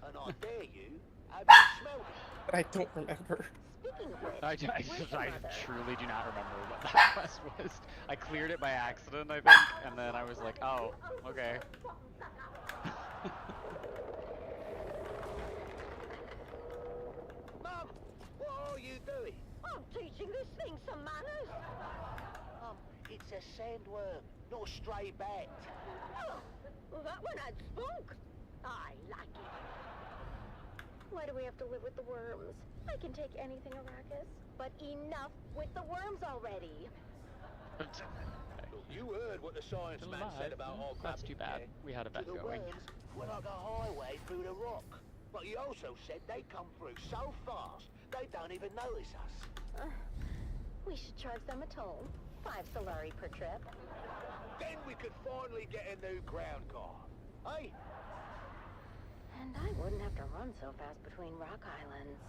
and I dare you, have you smelled it? I don't remember. Speaking of which, I where's your mother? truly do not remember what that quest was. I cleared it by accident, I think, and then I was like, oh, okay. Mum, what are you doing? I'm teaching this thing some manners. It's a sandworm, not a stray bat. Oh, well, that one had spunk. I like it. Why do we have to live with the worms? I can take anything, Arrakis, but enough with the worms already. You heard what the science man said about our That's too bad. We had a bet the going. worms were like a highway through the rock. But he also said they come through so fast, they don't even notice us. We should charge them a toll. 5 Solari per trip. Then we could finally get a new ground guard. Hey? And I wouldn't have to run so fast between rock islands.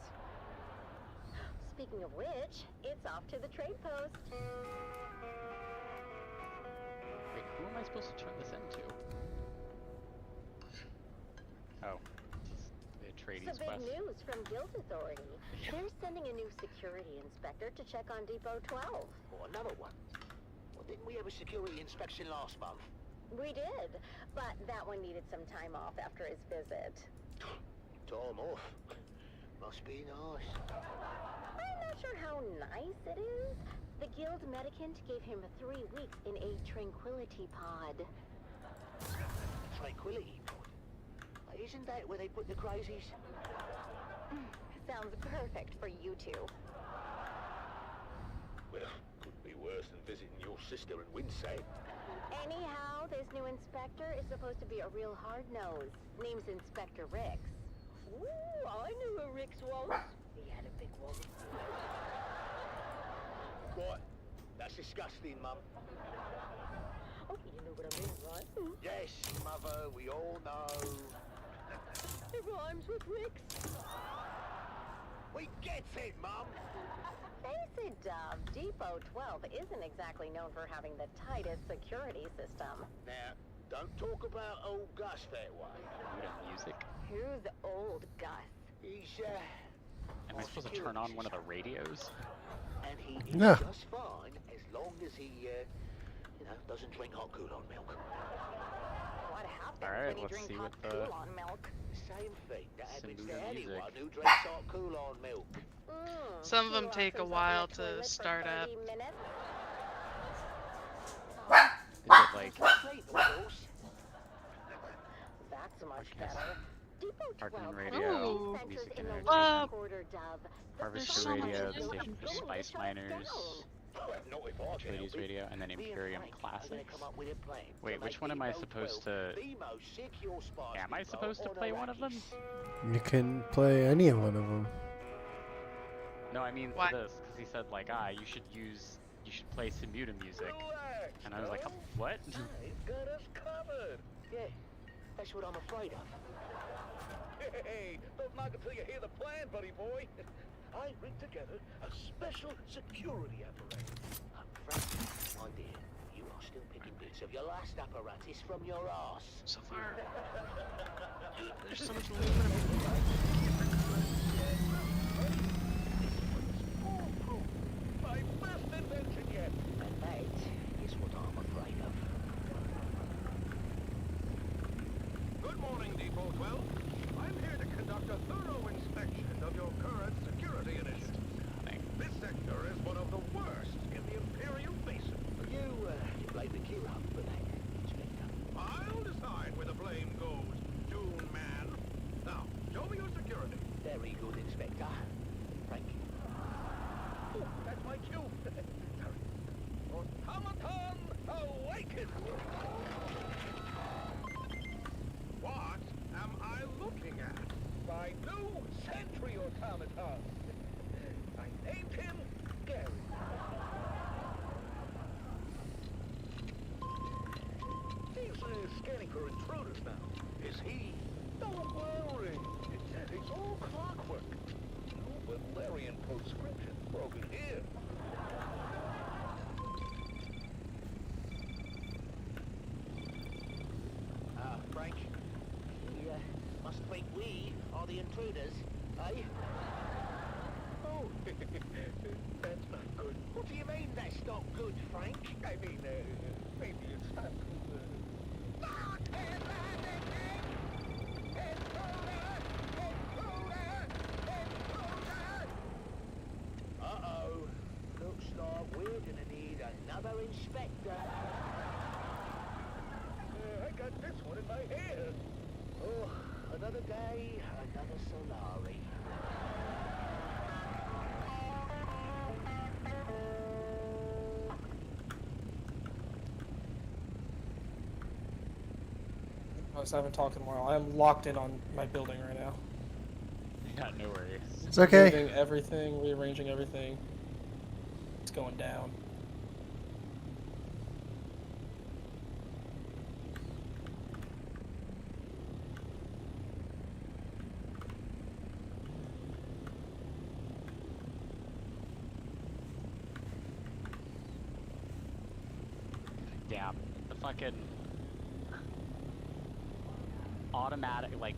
Speaking of which, it's off to the trade post. Wait, who am I supposed to turn this into? Oh, the Atreides Some big quest. news from Guild Authority. They're sending a new security inspector to check on Depot 12. Or another one. Well, didn't we have a security inspection last month? We did, but that one needed some time off after his visit. Time off? Must be nice. I'm not sure how nice it is. The Guild Medicant gave him 3 weeks in a tranquility pod. Tranquility pod? Isn't that where they put the crazies? Sounds perfect for you two. Well, could be worse than visiting your sister in Winsay. Anyhow, this new inspector is supposed to be a real hard nose. Name's Inspector Rix. Ooh, I knew who Rix was. He had a big one. What? That's disgusting, Mum. Oh, you know what I mean, right? Yes, Mother, we all know. It rhymes with Rix. We get it, Mum. Face it, Dove. Depot 12 isn't exactly known for having the tightest security system. Now, don't talk about old Gus that way. Music. Who's old Gus? He's, Am I supposed to turn on one of the radios? and he is Yeah. just fine as long as he, doesn't drink hot Kool-Aid milk. What happens Alright, when you let's drink see hot what the Kool-Aid milk? Same thing that happens Some to music. anyone who drinks hot Kool-Aid milk. Some of them Kool-Aid take a sits on the while to toilet for start up. 30 minutes. Is it like Sleep, of course. That's much better. Depot Parkland 12 radio, Ooh. centers music in and the entertainment, quarter, Dove. harvester so much radio, to do. station for spice miners, Not if I can Trades help it. radio, and then Me and Imperium Frank are gonna Classics. come up with a plan to Wait, which make one am I Depot supposed 12 to? the most secure spice Am I depot supposed to on play one of them? You can play any one of them. No, I mean What? for this, because he said like, you should play some Muta music, Relax, and I was like, Dove. what? I've got us covered. Yeah, that's what I'm afraid of. Hey, don't knock until you hear the plan, buddy boy. I rigged together a special security apparatus. Frank, my dear, you are still picking bits of your last apparatus from your ass. So far, there's so much aluminum. Foolproof. My best invention yet. And that is what I'm afraid of. Good morning, Depot 12. I'm here to conduct a thorough inspection of your current security initiative. This sector is one of the worst in the Imperial Basin. You blame the Q Hub for that, Inspector. I'll decide where the blame goes, Dune Man. Now, show me your security. Very good, Inspector. Frank. Oh, that's my cue. Sorry. Automaton awaken! What am I looking at? My new sentry automaton. I named him Gary. He's scanning for intruders now. Is he? Don't worry. It's all clockwork. No Valerian proscription broken here. Frank, he must think we are the intruders, eh? Oh, that's not good. What do you mean that's not good, Frank? I mean, maybe it's time to... Uh-oh. Looks like we're gonna need another inspector. I got this one in my hair. Oh, another day, another Solari. I haven't talked in a while. I'm locked in on my building right now. Yeah, no worries. It's okay. Moving everything, rearranging everything. It's going down. Damn, the fucking automatic, like,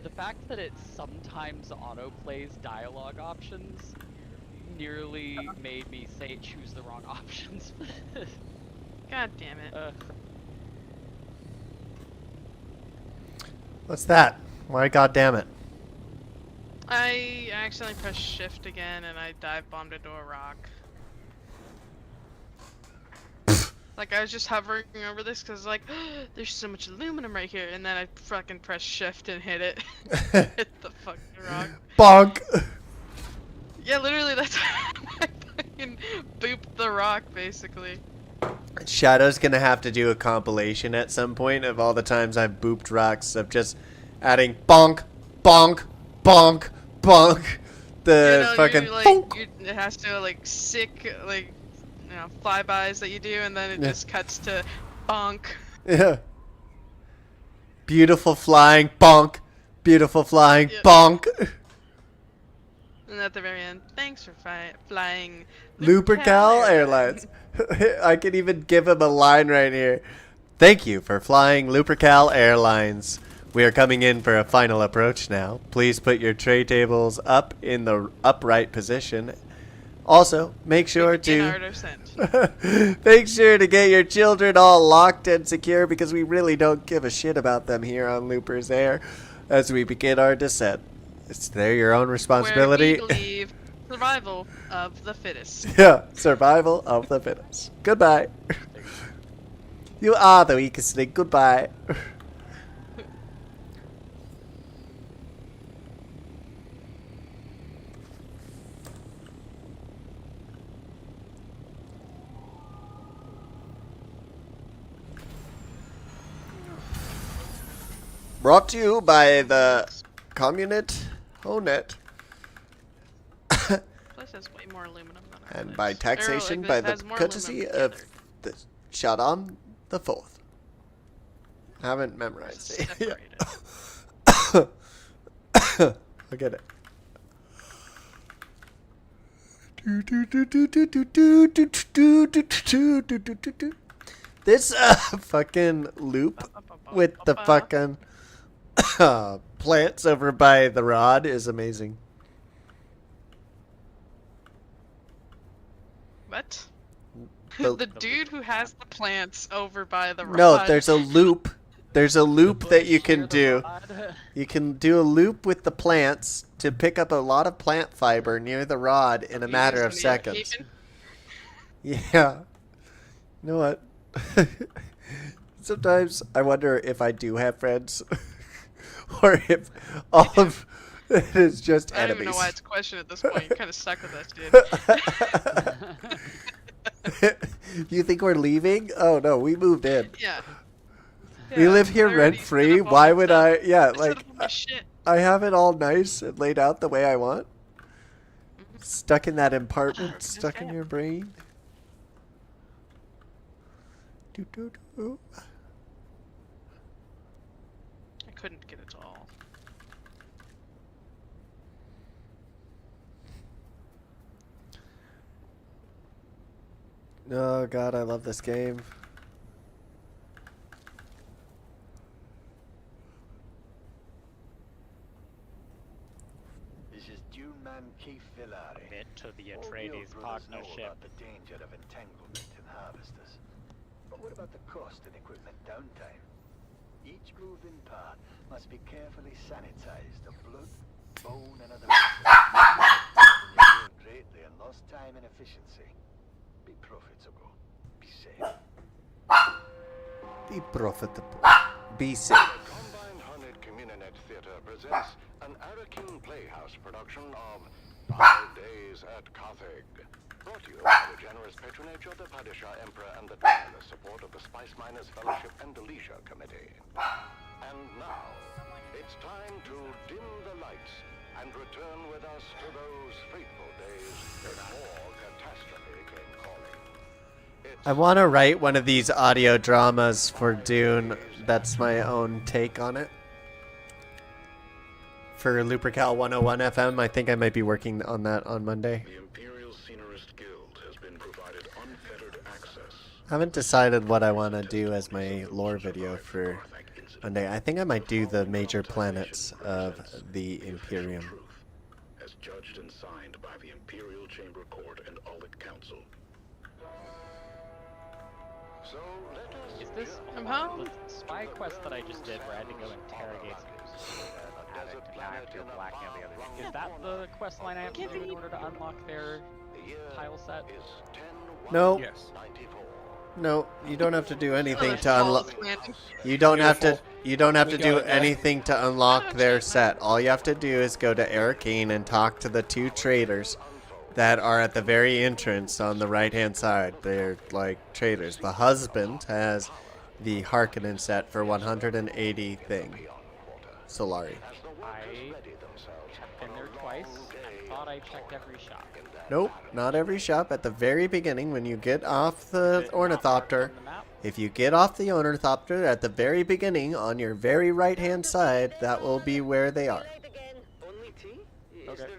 the fact that it sometimes auto-plays dialogue options nearly made me say choose the wrong options for this. God damn it. What's that? Why, goddamn it? I accidentally pressed shift again and I dive bombed into a rock. Like, I was just hovering over this because, like, there's so much aluminum right here, and then I fucking pressed shift and hit it. Hit the fucking rock. Bonk! Yeah, literally, that's I fucking booped the rock, basically. Shadow's gonna have to do a compilation at some point of all the times I've booped rocks of just adding bonk, bonk, bonk, bonk. The fucking it has to like sick like flybys that you do, and then it just cuts to bonk. Yeah. Beautiful flying bonk. Beautiful flying bonk. And at the very end, thanks for flying Lupercal Airlines. I can even give him a line right here. Thank you for flying Lupercal Airlines. We are coming in for a final approach now. Please put your tray tables up in the upright position. Also, make sure to make sure to get your children all locked and secure because we really don't give a shit about them here on Looper's Air as we begin our descent. They're your own responsibility. Where we believe survival of the fittest. Yeah, survival of the fittest. Goodbye. You are the weakest link. Goodbye. Brought to you by the Communist Honet. Plus has way more aluminum than ours. And by taxation by the courtesy of the Shaddam the Fourth. Haven't memorized it yet. I'll get it. This fucking loop with the fucking plants over by the rod is amazing. What? The dude who has the plants over by the rod. No, there's a loop. There's a loop that you can do. You can do a loop with the plants to pick up a lot of plant fiber near the rod in a matter of seconds. Yeah. You know what? Sometimes I wonder if I do have friends or if all of it is just enemies. I don't even know why it's a question at this point. You're kind of stuck with us, dude. You think we're leaving? Oh no, we moved in. Yeah. We live here rent free. Why would I? Yeah, like I have it all nice and laid out the way I want. Stuck in that apartment, stuck in your brain. I couldn't get it all. Oh god, I love this game. This is Dune man Keith Villari. Commit to the Atreides partnership. The danger of entanglement in harvesters. But what about the cost and equipment downtime? Each moving part must be carefully sanitized of blood, bone, and other you gain greatly in lost time and efficiency. Be profitable. Be safe. Be profitable. Be safe. Combined Hornet Communinet Theater presents an Arakin Playhouse production of 5 Days at Carthage. Brought to you by the generous patronage of the Padishah Emperor and the tireless support of the Spice Miners Fellowship and the Leisure Committee. And now, it's time to dim the lights and return with us to those fateful days when more catastrophe came calling. I want to write one of these audio dramas for Dune. That's my own take on it. For Lupercal 101 FM, I think I might be working on that on Monday. The Imperial Scenarist Guild has been provided unfettered access. I haven't decided what I want to do as my lore video for Monday. I think I might do the major planets of the Imperium. As judged and signed by the Imperial Chamber Court and Aulic Council. So let us Is this the spy quest that I just did where I had to go interrogate some addict and I have to go blackmail the other? Is that the quest line I have to do in order to unlock their tile set? No. Yes. No, you don't have to do anything to unlock. You don't have to. You don't have to do anything to unlock their set. All you have to do is go to Arcane and talk to the 2 traders, that are at the very entrance on the right-hand side. They're like traders. The husband has the Harkonnen set for 180 thing. Solari. I have been there twice and thought I checked every shop. Nope, not every shop. At the very beginning, when you get off the Ornithopter, if you get off the Ornithopter at the very beginning on your very right-hand side, that will be where they are. Okay. And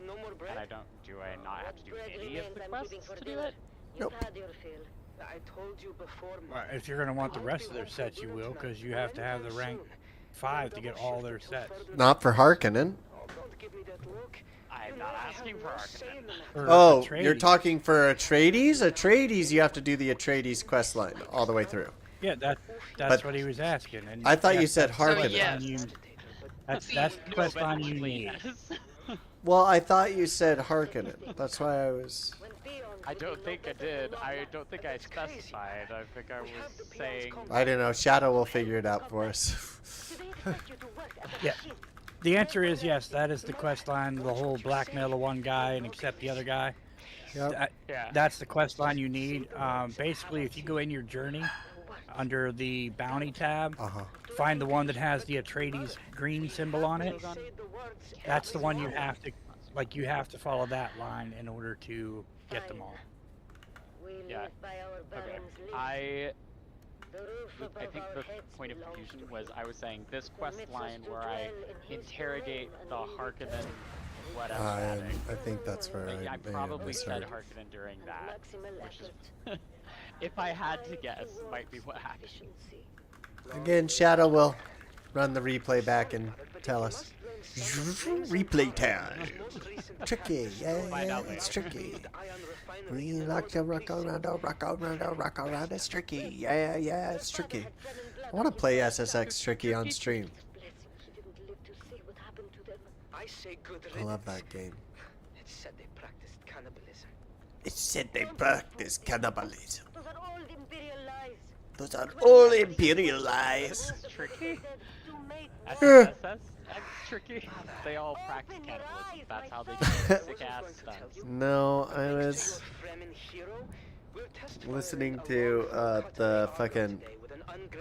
do I not have to do any of the quests to do it? Nope. I told you before. Well, if you're gonna want the rest of their sets, you will, because you have to have the rank 5 to get all their sets. Not for Harkonnen. I'm not asking for Harkonnen. Oh, you're talking for Atreides? Atreides, you have to do the Atreides quest line all the way through. Yeah, that's But what he was asking. And I thought you yes, said that's the Harkonnen. quest line that's the quest line you need. Well, I thought you said Harkonnen. That's why I was... I don't think I did. I don't think I specified. I think I was saying... I don't know. Shadow will figure it out for us. Yeah. The answer is yes, that is the quest line, the whole blackmail the one guy and accept the other guy. Yep. That's the quest line you need. Basically, if you go in your journey under the bounty tab, find the one that has the Atreides green symbol on it. That's the one you have to follow that line in order to get them all. Yeah. Okay. I think the point of confusion was I was saying this quest line where I interrogate the Harkonnen whatever. I think that's where I probably said Harkonnen during that, which is, if I had to guess, might be what happened. Again, Shadow will run the replay back and tell us. Replay time. Tricky, yeah, it's tricky. We like to rock around, it's tricky. Yeah, it's tricky. I want to play SSX Tricky on stream. I love that game. It said they practiced cannibalism. It said they practiced cannibalism. Those are all Imperial lies. Those are all Imperial lies. Tricky? SSS? That's tricky. They all practice cannibalism. That's how they do sick ass stunts. No, I was listening to the fucking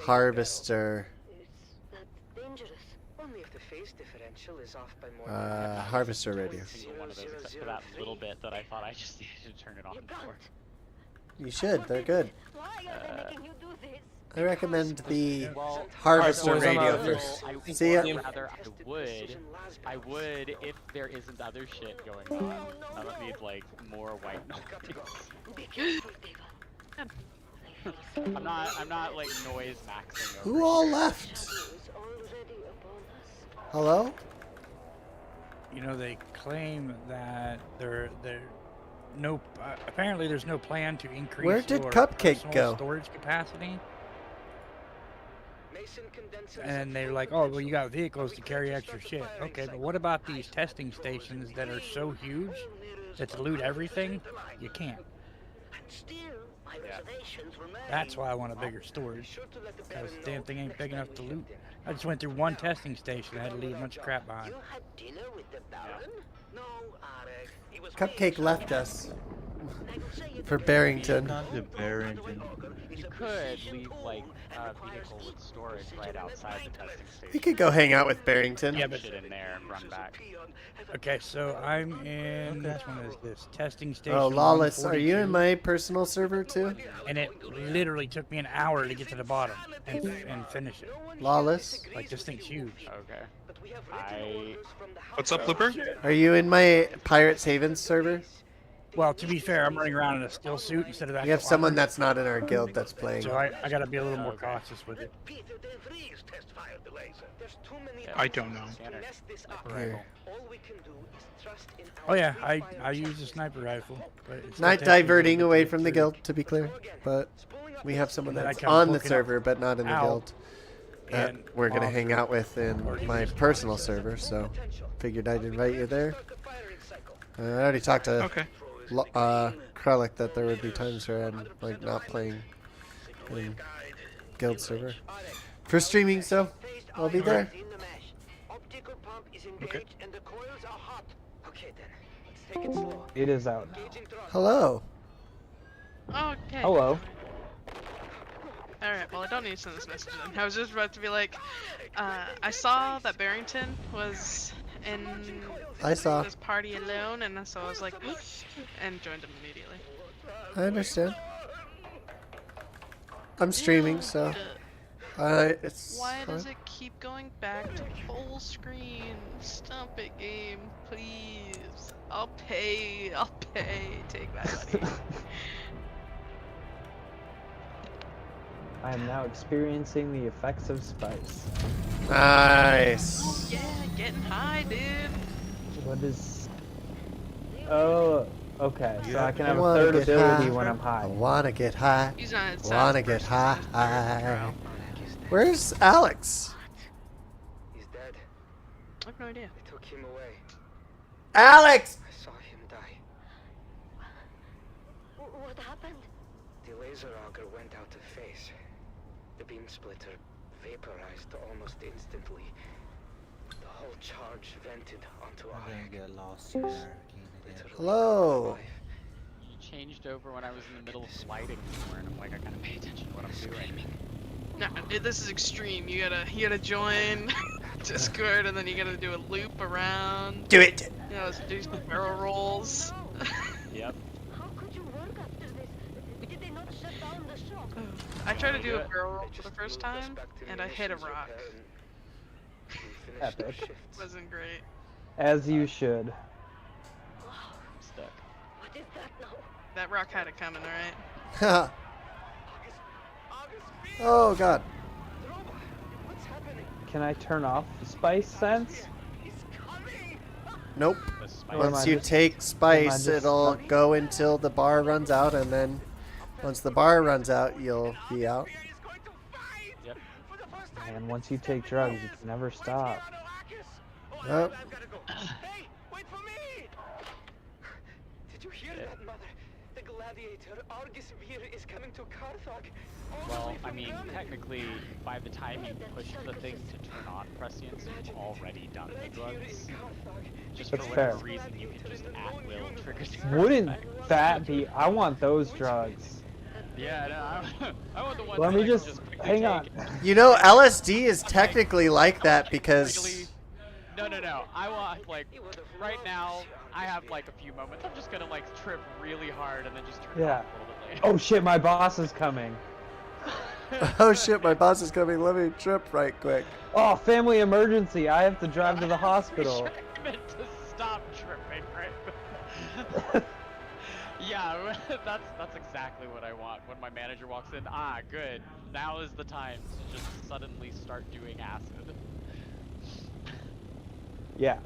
Harvester. Harvester Radio. One of those, except for that little bit that I thought I just needed to turn it on for. You should. They're good. Why are they making you do this? I recommend the Harvester Radio first. See ya. Rather, I would if there isn't other shit going on. I don't need like more white noise. I'm not like noise maxing over. Who all left? Hello? You know, they claim that apparently there's no plan to increase Where did your Cupcake personal go? storage capacity. And they're like, oh, well, you got vehicles to carry extra shit. Okay, but what about these testing stations that are so huge that to loot everything, you can't. That's why I want a bigger storage, because the damn thing ain't big enough to loot. I just went through one testing station. I had to leave a bunch of crap behind. Cupcake left us for Barrington. Not the Barrington. You could leave like a vehicle with storage right outside the testing station. We could go hang out with Barrington. Yeah, but Shit in there and run back. Okay, so I'm in. Which one is this? Testing station. Oh, Lawless, are you 142. in my personal server too? And it literally took me an hour to get to the bottom and finish it. Lawless? Like, this thing's huge. Okay. What's up, Looper? Are you in my Pirates Haven server? Well, to be fair, I'm running around in a still suit instead of that. We have someone that's not in our guild that's playing. So I gotta be a little more cautious with it. I don't know. Here. Oh yeah, I use a sniper rifle. But it's Not gonna take me a diverting little away bit to from the get guild, to be clear, but we have someone Then I that's come on the looking server but not in the out, guild that and we're gonna off hang out with in my personal server. So figured I'd invite you there. I already talked to Krellick that there would be times where I'm like not playing in guild server for streaming, so I'll be there. Optical pump is engaged and the coils are hot. Okay then. It is out now. Hello. Okay. Hello. Alright, well I don't need to send this message then. I was just about to be like, I saw that Barrington was in this party alone, and so I was like, and joined him immediately. I understand. I'm streaming, so it's Why fine. does it keep going back to full screen? Stop it, game, please. I'll pay. Take my money. I am now experiencing the effects of spice. Nice. Oh yeah, getting high, dude. What is... Oh, okay. So I can have a wanna third get ability high. when I'm I high. wanna get high. He's on his Wanna get high. Where's Alex? He's dead. I have no idea. They took him away. Alex! I saw him die. What happened? The laser auger went out of phase. The beam splitter vaporized almost instantly. The whole charge vented onto I'm our gonna get lost in there again. Hello. You changed over when I was in the middle of sliding somewhere, and I'm like, I gotta pay attention to what I'm doing. No, this is extreme. You gotta join Discord, and then you gotta do a loop around. Do it. You know, do some barrel rolls. Yep. How could you work after this? Did they not shut down the shop? I tried to do a barrel roll for the first time, and I hit a rock. Epic. Wasn't great. As you should. Stuck. What is that now? That rock had it coming, alright? Oh god. Can I turn off the spice sense? Nope. Or am Once I you just- take am I spice, just it'll stuck? go until the bar runs out, and then once the bar runs out, you'll be out. Yep. And once you take drugs, you can never stop. Yep. Hey, wait for me! Did you hear that, Mother? The gladiator Argus Vir is coming to Carthage. Well, I mean, technically, by the time you push the thing to turn on prescience, you've already done the drugs. Just That's for whatever fair. reason, you can just at will trigger. Wouldn't that be... I want those drugs. Yeah, no, I want the ones Let that me I can just... quickly Hang take. on. You know, LSD is technically like that because No. I want, like, right now, I have, like, a few moments. I'm just gonna, like, trip really hard and then just turn it Yeah. off a little bit later. Oh shit, my boss is coming. oh shit, my boss is coming. Let me trip right quick. Oh, family emergency. I have to drive to the hospital. I meant to stop tripping, right? Yeah, that's exactly what I want. When my manager walks in, good. Now is the time to just suddenly start doing acid. Yeah.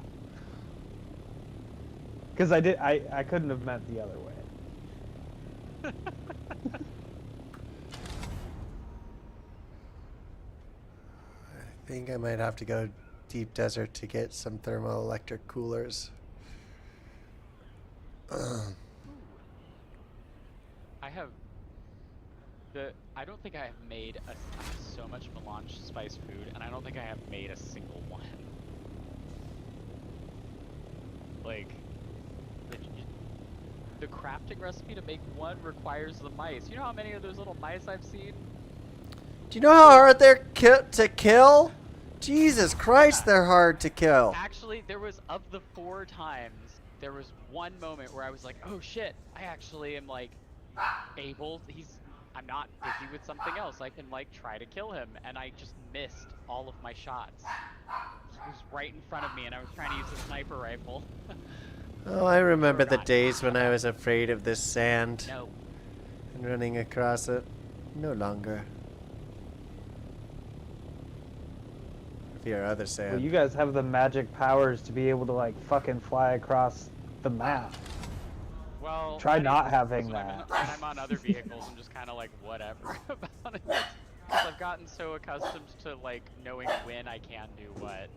Because I couldn't have meant the other way. I think I might have to go deep desert to get some thermoelectric coolers. I don't think I have made so much melange spice food, and I don't think I have made a single one. Like, the crafting recipe to make one requires the mice. You know how many of those little mice I've seen? Do you know how hard they're to kill? Jesus Christ, they're hard to kill. Actually, there was, of the 4 times, there was one moment where I was like, oh shit, I actually am, like, I'm not busy with something else. I can, like, try to kill him. And I just missed all of my shots. He was right in front of me, and I was trying to use a sniper rifle. Oh, I remember the days when I was afraid of this sand. No. And running across it. No longer. Fear other sand. Well, you guys have the magic powers to be able to, like, fucking fly across the map. Well, Try not having when that. when I'm on other vehicles, I'm just kind of like, whatever about it. Because I've gotten so accustomed to, like, knowing when I can do what.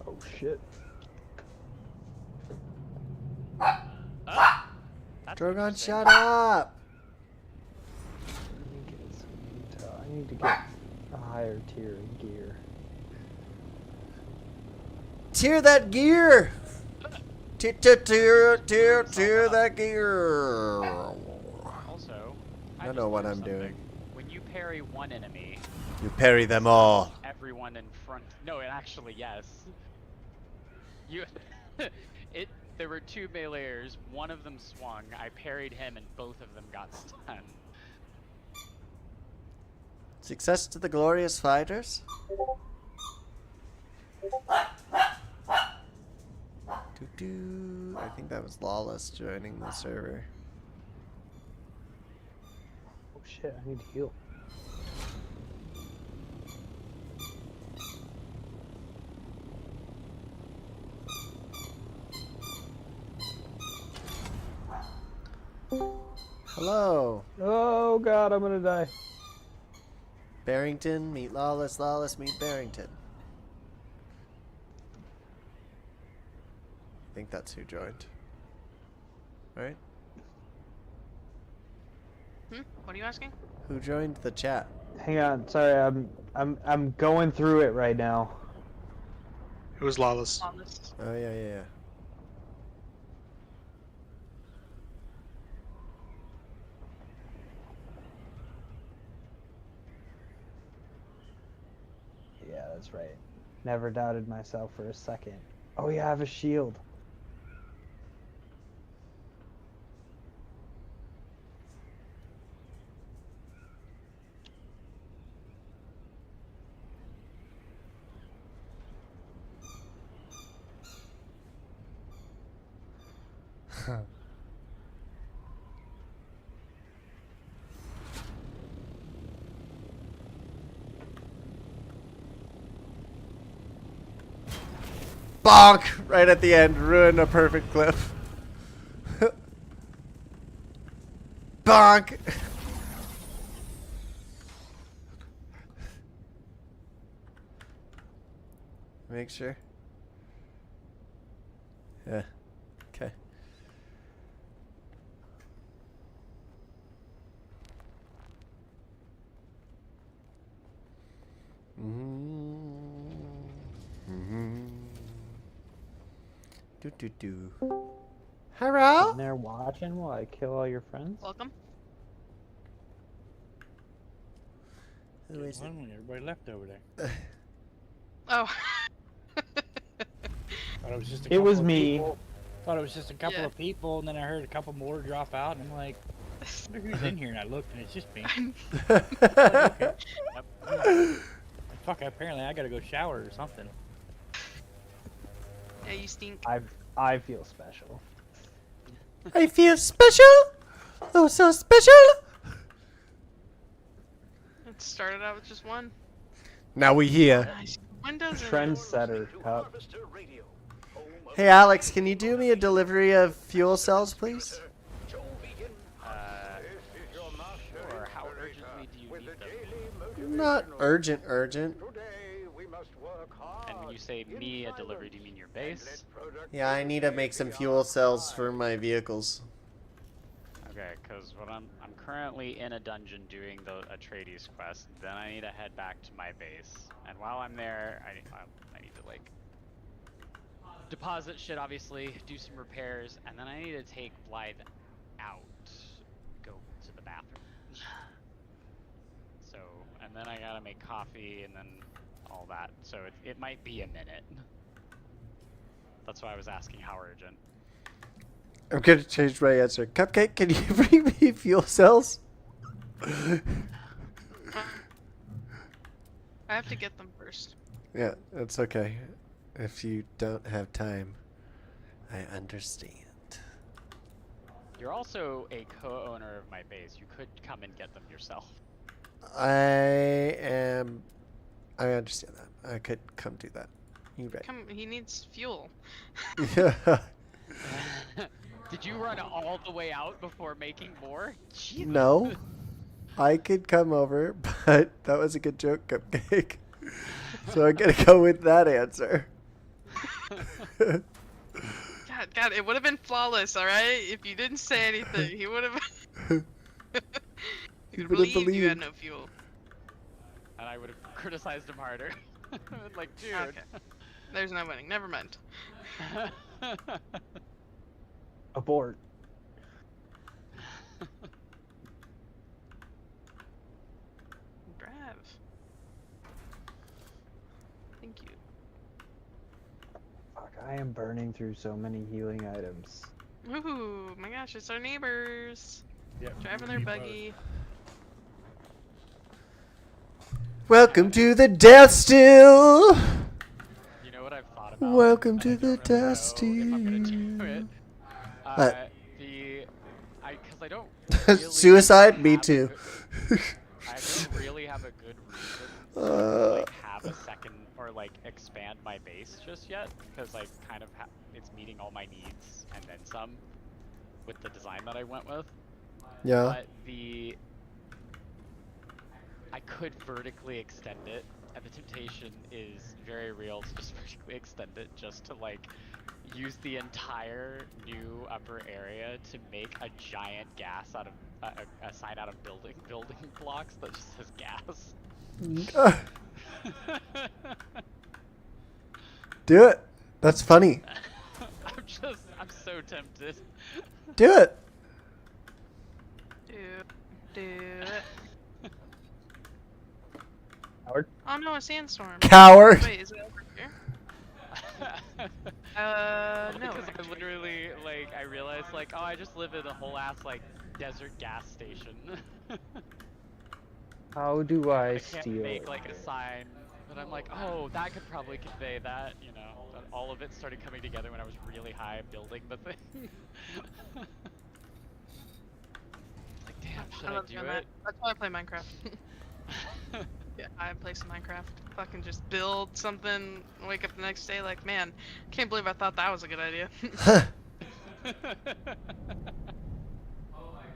Oh, shit. Drogon, shut up! I need to get a higher tier of gear. Tear that gear! Tear that gear. Also, I just know what learned I'm something. doing. When you parry one enemy, You parry them all. everyone in front. No, actually, yes. You. There were two meleeers. One of them swung. I parried him, and both of them got stunned. Success to the glorious fighters. I think that was Lawless joining the server. Oh shit, I need to heal. Hello. Oh god, I'm gonna die. Barrington, meet Lawless. Lawless, meet Barrington. I think that's who joined. Right? What are you asking? Who joined the chat? Hang on, sorry, I'm going through it right now. It was Lawless. Oh yeah. Yeah, that's right. Never doubted myself for a second. Oh yeah, I have a shield. Bonk! Right at the end, ruin a perfect clip. Bonk! Make sure. Yeah. Okay. Hello? Sitting there watching while I kill all your friends. Welcome. Who is it? Everybody left over there. Oh. Thought it was just a It couple was of me. people. Thought it was just a couple of people, and then I heard a couple more drop out, and I'm like, I wonder who's in here, and I looked, and it's just me. Okay. Fuck, apparently I gotta go shower or something. Yeah, you stink. I feel special. I feel special! Oh, so special! It started out with just one. Now we here. Windows. Trendsetter cup. Hey Alex, can you do me a delivery of fuel cells, please? Sure. How urgently do you need them? Not urgent. And when you say me a delivery, do you mean your base? Yeah, I need to make some fuel cells for my vehicles. Okay, because I'm currently in a dungeon doing the Atreides quest. Then I need to head back to my base, and while I'm there, I need to like deposit shit, obviously, do some repairs, and then I need to take Blythe out, go to the bathroom. So, and then I gotta make coffee, and then all that. So it might be a minute. That's why I was asking how urgent. I'm gonna change my answer. Cupcake, can you bring me fuel cells? I have to get them first. Yeah, that's okay. If you don't have time, I understand. You're also a co-owner of my base. You could come and get them yourself. I understand that. I could come do that. You right. Come, he needs fuel. Did you run all the way out before making more? Jesus. No. I could come over, but that was a good joke, Cupcake. So I'm gonna go with that answer. God, it would have been flawless, all right? If you didn't say anything, he would have. He would have believed you had no fuel. And I would have criticized him harder. Like, dude. Okay. There's no winning. Never mind. Abort. Drive. Thank you. Fuck, I am burning through so many healing items. Ooh, my gosh, it's our neighbors. Yep, Driving their me both. buggy. Welcome to the death still. You know what I've thought about? Welcome and to I the don't really know death if I'm gonna do still. it. What? Because I don't really Suicide? Me have a too. I don't really have a good reason to like have a second or like expand my base just yet, because I kind of it's meeting all my needs and then some with the design that I went with. Yeah. But I could vertically extend it, and the temptation is very real to just vertically extend it just to like use the entire new upper area to make a giant gas out of a sign out of building blocks that just says gas. Do it. That's funny. I'm so tempted. Do it. Do it. Coward? Oh no, a sandstorm. Coward. Wait, is it over here? No. Because I literally, like, I realized, like, oh, I just live in a whole ass, like, desert gas station. How do I can't steal make, it? like, a sign, but I'm like, oh, that could probably convey that, you know. But all of it started coming together when I was really high building the thing. Like, damn, should I love do doing it? that. That's why I play Minecraft. Yeah, I play some Minecraft. Fucking just build something, wake up the next day like, man, can't believe I thought that was a good idea.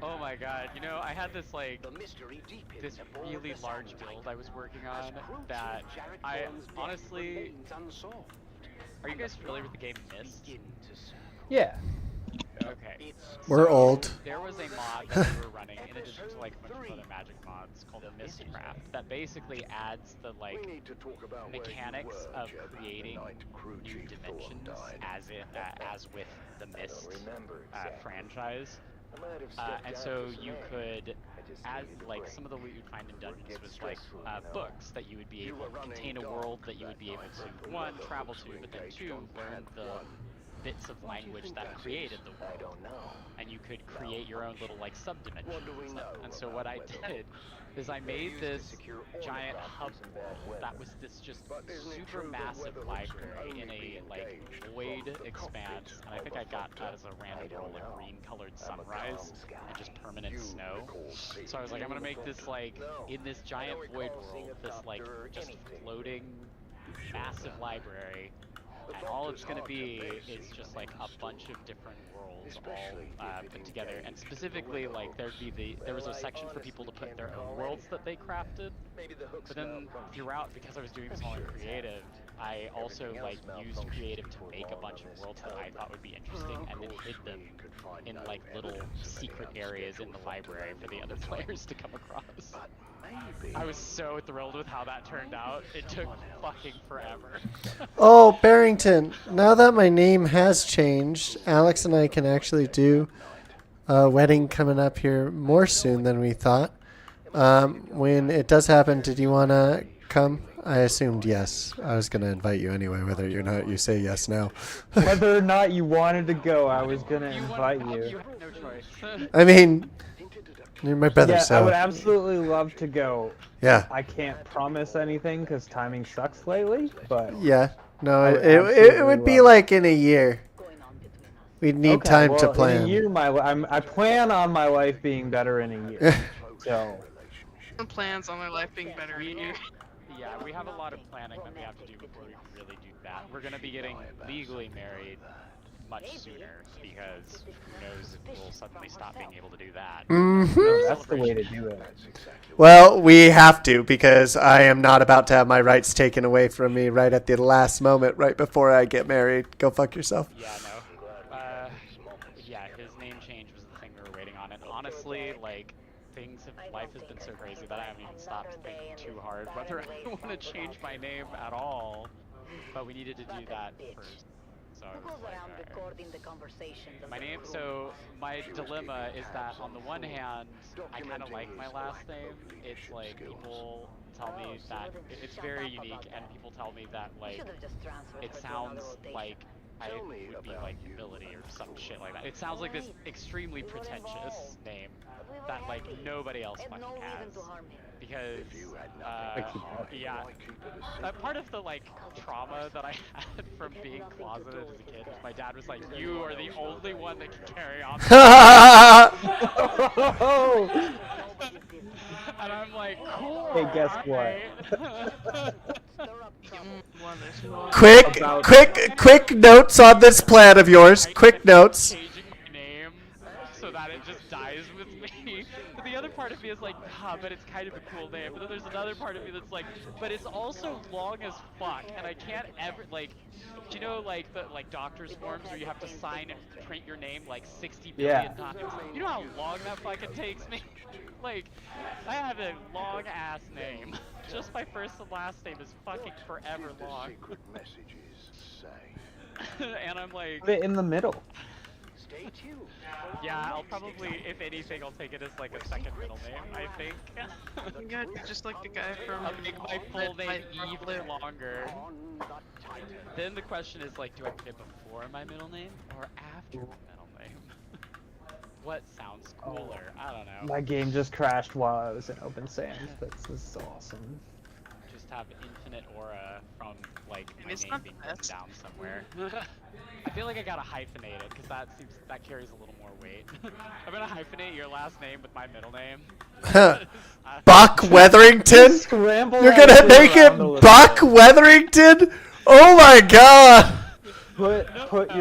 Oh my god, you know, I had this like this really large build I was working on that I honestly Are you guys familiar with the game Myst? Yeah. Okay. We're So, old. There was a mod that we were running in addition to like a bunch of other magic mods called Mystcraft that basically adds the like mechanics of creating new dimensions as with the Myst franchise. And so you could, as like some of the loot you'd find in dungeons was like books that you would be able to contain a world that you would be able to one travel to, but then two learn the bits of language that created the world, and you could create your own little like subdimensions and stuff. And so what I did is I made this giant hub world that was this just super massive library in a like void expanse, and I think I got that as a random roll of green colored sunrise and just permanent snow. So I was like, I'm gonna make this like in this giant void world, this like just floating massive library. And all it's going to be is just like a bunch of different worlds all put together, and specifically like there was a section for people to put their own worlds that they crafted, but then throughout, because I was doing this all in creative, I also like used creative to make a bunch of worlds that I thought would be interesting, and then hid them in like little secret areas in the library for the other players to come across. I was so thrilled with how that turned out. It took fucking forever. Oh, Barrington, now that my name has changed, Alex and I can actually do a wedding coming up here more soon than we thought. When it does happen, did you want to come? I assumed yes. I was going to invite you anyway, whether or not you say yes now. Whether or not you wanted to go, I was going to invite you. You have no choice. I mean, you're my brother, yeah, so... I would absolutely love to go. Yeah. I can't promise anything because timing sucks lately, but... Yeah. No, it would be like in a year. We'd need time to plan. In a year, I plan on my life being better in a year. So... Plans on their life being better in a year. Yeah, we have a lot of planning that we have to do before we can really do that. We're going to be getting legally married much sooner, because who knows if we'll suddenly stop being able to do that. Mm-hmm. That's the way to do it. Well, we have to, because I am not about to have my rights taken away from me right at the last moment, right before I get married. Go fuck yourself. Yeah, no. Yeah, his name change was the thing we were waiting on, and honestly, like, life has been so crazy that I haven't even stopped thinking too hard whether I want to change my name at all. But we needed to do that first. So so I Who was goes like, around alright. recording the conversations of My the name. crew? So my dilemma is that on the one hand, I kind of like my last name. It's like people tell me Oh, that so then it's shut very up unique, about and that. people tell me that You like should have just transferred it her to another sounds rotation. like I would be like nobility or some shit like that. It sounds like this Alright. extremely We were pretentious involved, name but we were that like happy. nobody else Had fucking no reason has. to harm him. Because yeah, part of the like trauma that I had from being closeted as a kid was my dad was like, "You are the only one that can carry on." And I'm like, "Cool." Hey, guess what? Quick notes on this plan of yours. Quick notes. Changing my name so that it just dies with me. But the other part of me is like, nah, but it's kind of a cool name. But then there's another part of me that's like, but it's also long as fuck, and I can't ever like. Do you know like the doctor's forms where you have to sign and print your name like 60 billion times? You know how long that fucking takes me? Like, I have a long ass name. Just my first and last name is fucking forever long. And I'm like, Put it in the middle. Stay tuned. yeah, I'll probably, if anything, I'll take it as like a second middle name, I think. Yeah, just like the guy from. I'll make my full name even longer. Then the question is like, do I put it before my middle name or after my middle name? What sounds cooler? I don't know. My game just crashed while I was in open sand. This is awesome. Just have infinite aura from like my it's name not being the written best. down somewhere. I feel like I gotta hyphenate it because that carries a little more weight. I'm gonna hyphenate your last name with my middle name. Buck Weatherington? You're gonna make it Buck Weatherington? Oh my god! Put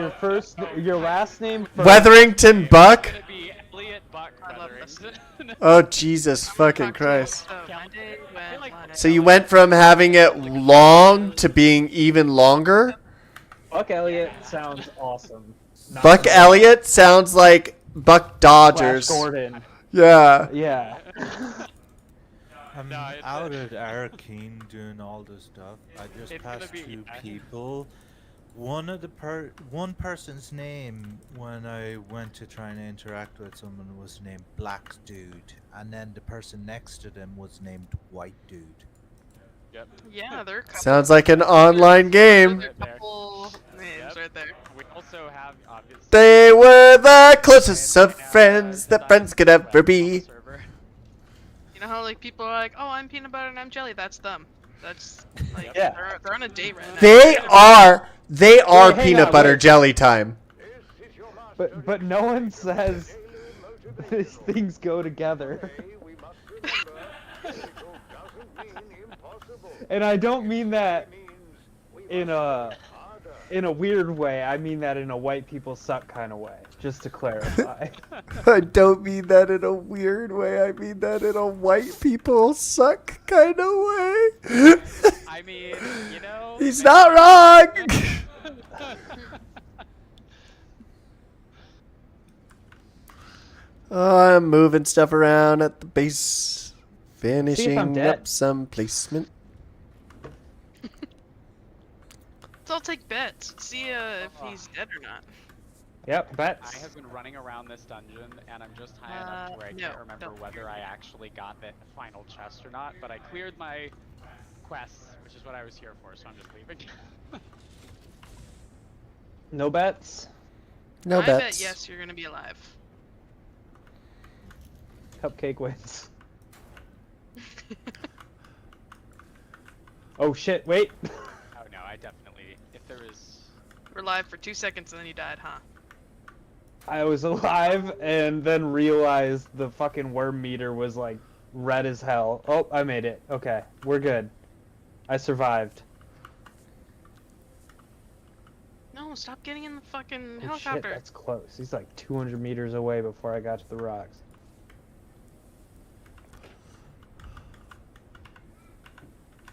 your last name first. Weatherington Buck? It's gonna be Elliot Buck Weatherington. Oh Jesus fucking Christ. My day went on So you went from having it long to being even longer? Buck Elliott sounds awesome. Buck Elliott sounds like Buck Dodgers. Flash Gordon. Yeah. Yeah. I'm out at Arkeen doing all this stuff. I just passed two people. One person's name when I went to try and interact with someone was named Black Dude, and then the person next to them was named White Dude. Yep. Yeah, there are a couple. Sounds like an online game. There's a couple names right there. We also have obviously. They were the closest of friends that friends could ever be. You know how like people are like, oh, I'm peanut butter and I'm jelly. That's them. That's like Yeah. they're on a date right now. They are hang peanut on, butter wait. jelly time. But no one says these things go together. And I don't mean that in a weird way. I mean that in a white people suck kind of way. Just to clarify. I don't mean that in a weird way. I mean that in a white people suck kind of way. I mean, you know. He's not wrong. Oh, I'm moving stuff around at the base, finishing up some placement. So I'll take bets. See if he's dead or not. Yep, bets. I have been running around this dungeon, and I'm just high enough to where I can't remember whether I actually got the final chest or not, but I cleared my quests, which is what I was here for, so I'm just leaving. No bets? No I bets. bet yes, you're gonna be alive. Cupcake wins. Oh shit, wait. Oh no, I definitely, if there is... We're live for 2 seconds and then you died, huh? I was alive and then realized the fucking worm meter was like red as hell. Oh, I made it. Okay, we're good. I survived. No, stop getting in the fucking Oh shit, helicopter. that's close. He's like 200 meters away before I got to the rocks.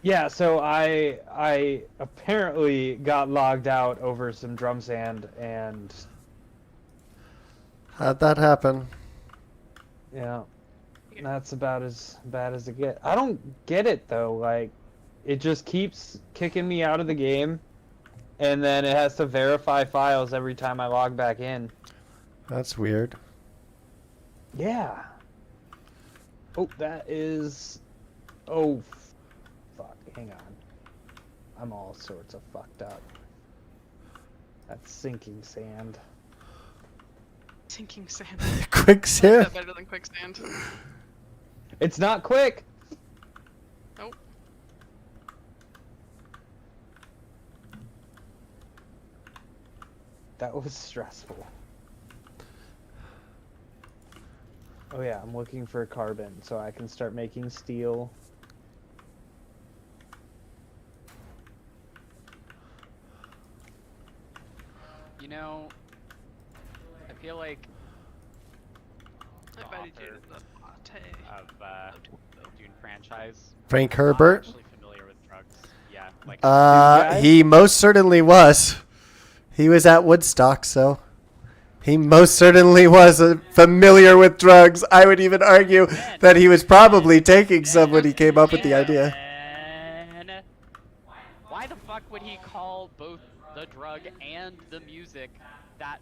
Yeah, so I apparently got logged out over some drum sand, and How'd that happen? yeah, that's about as bad as it gets. I don't get it though. Like, it just keeps kicking me out of the game, and then it has to verify files every time I log back in. That's weird. Yeah. Oh, that is... Oh, fuck. Hang on. I'm all sorts of fucked up. That's sinking sand. Sinking sand. Quicksand? I like that better than quicksand. It's not quick! Nope. That was stressful. Oh yeah, I'm looking for carbon so I can start making steel. You know, I feel like I bet he did the latte. of the Dune franchise. Frank not Herbert? actually familiar with drugs. Yeah, like He most certainly was. He was at Woodstock, so he most certainly was familiar with drugs. I would even argue that he was probably taking some when he came up with the idea. And why the fuck would he call both the drug and the music that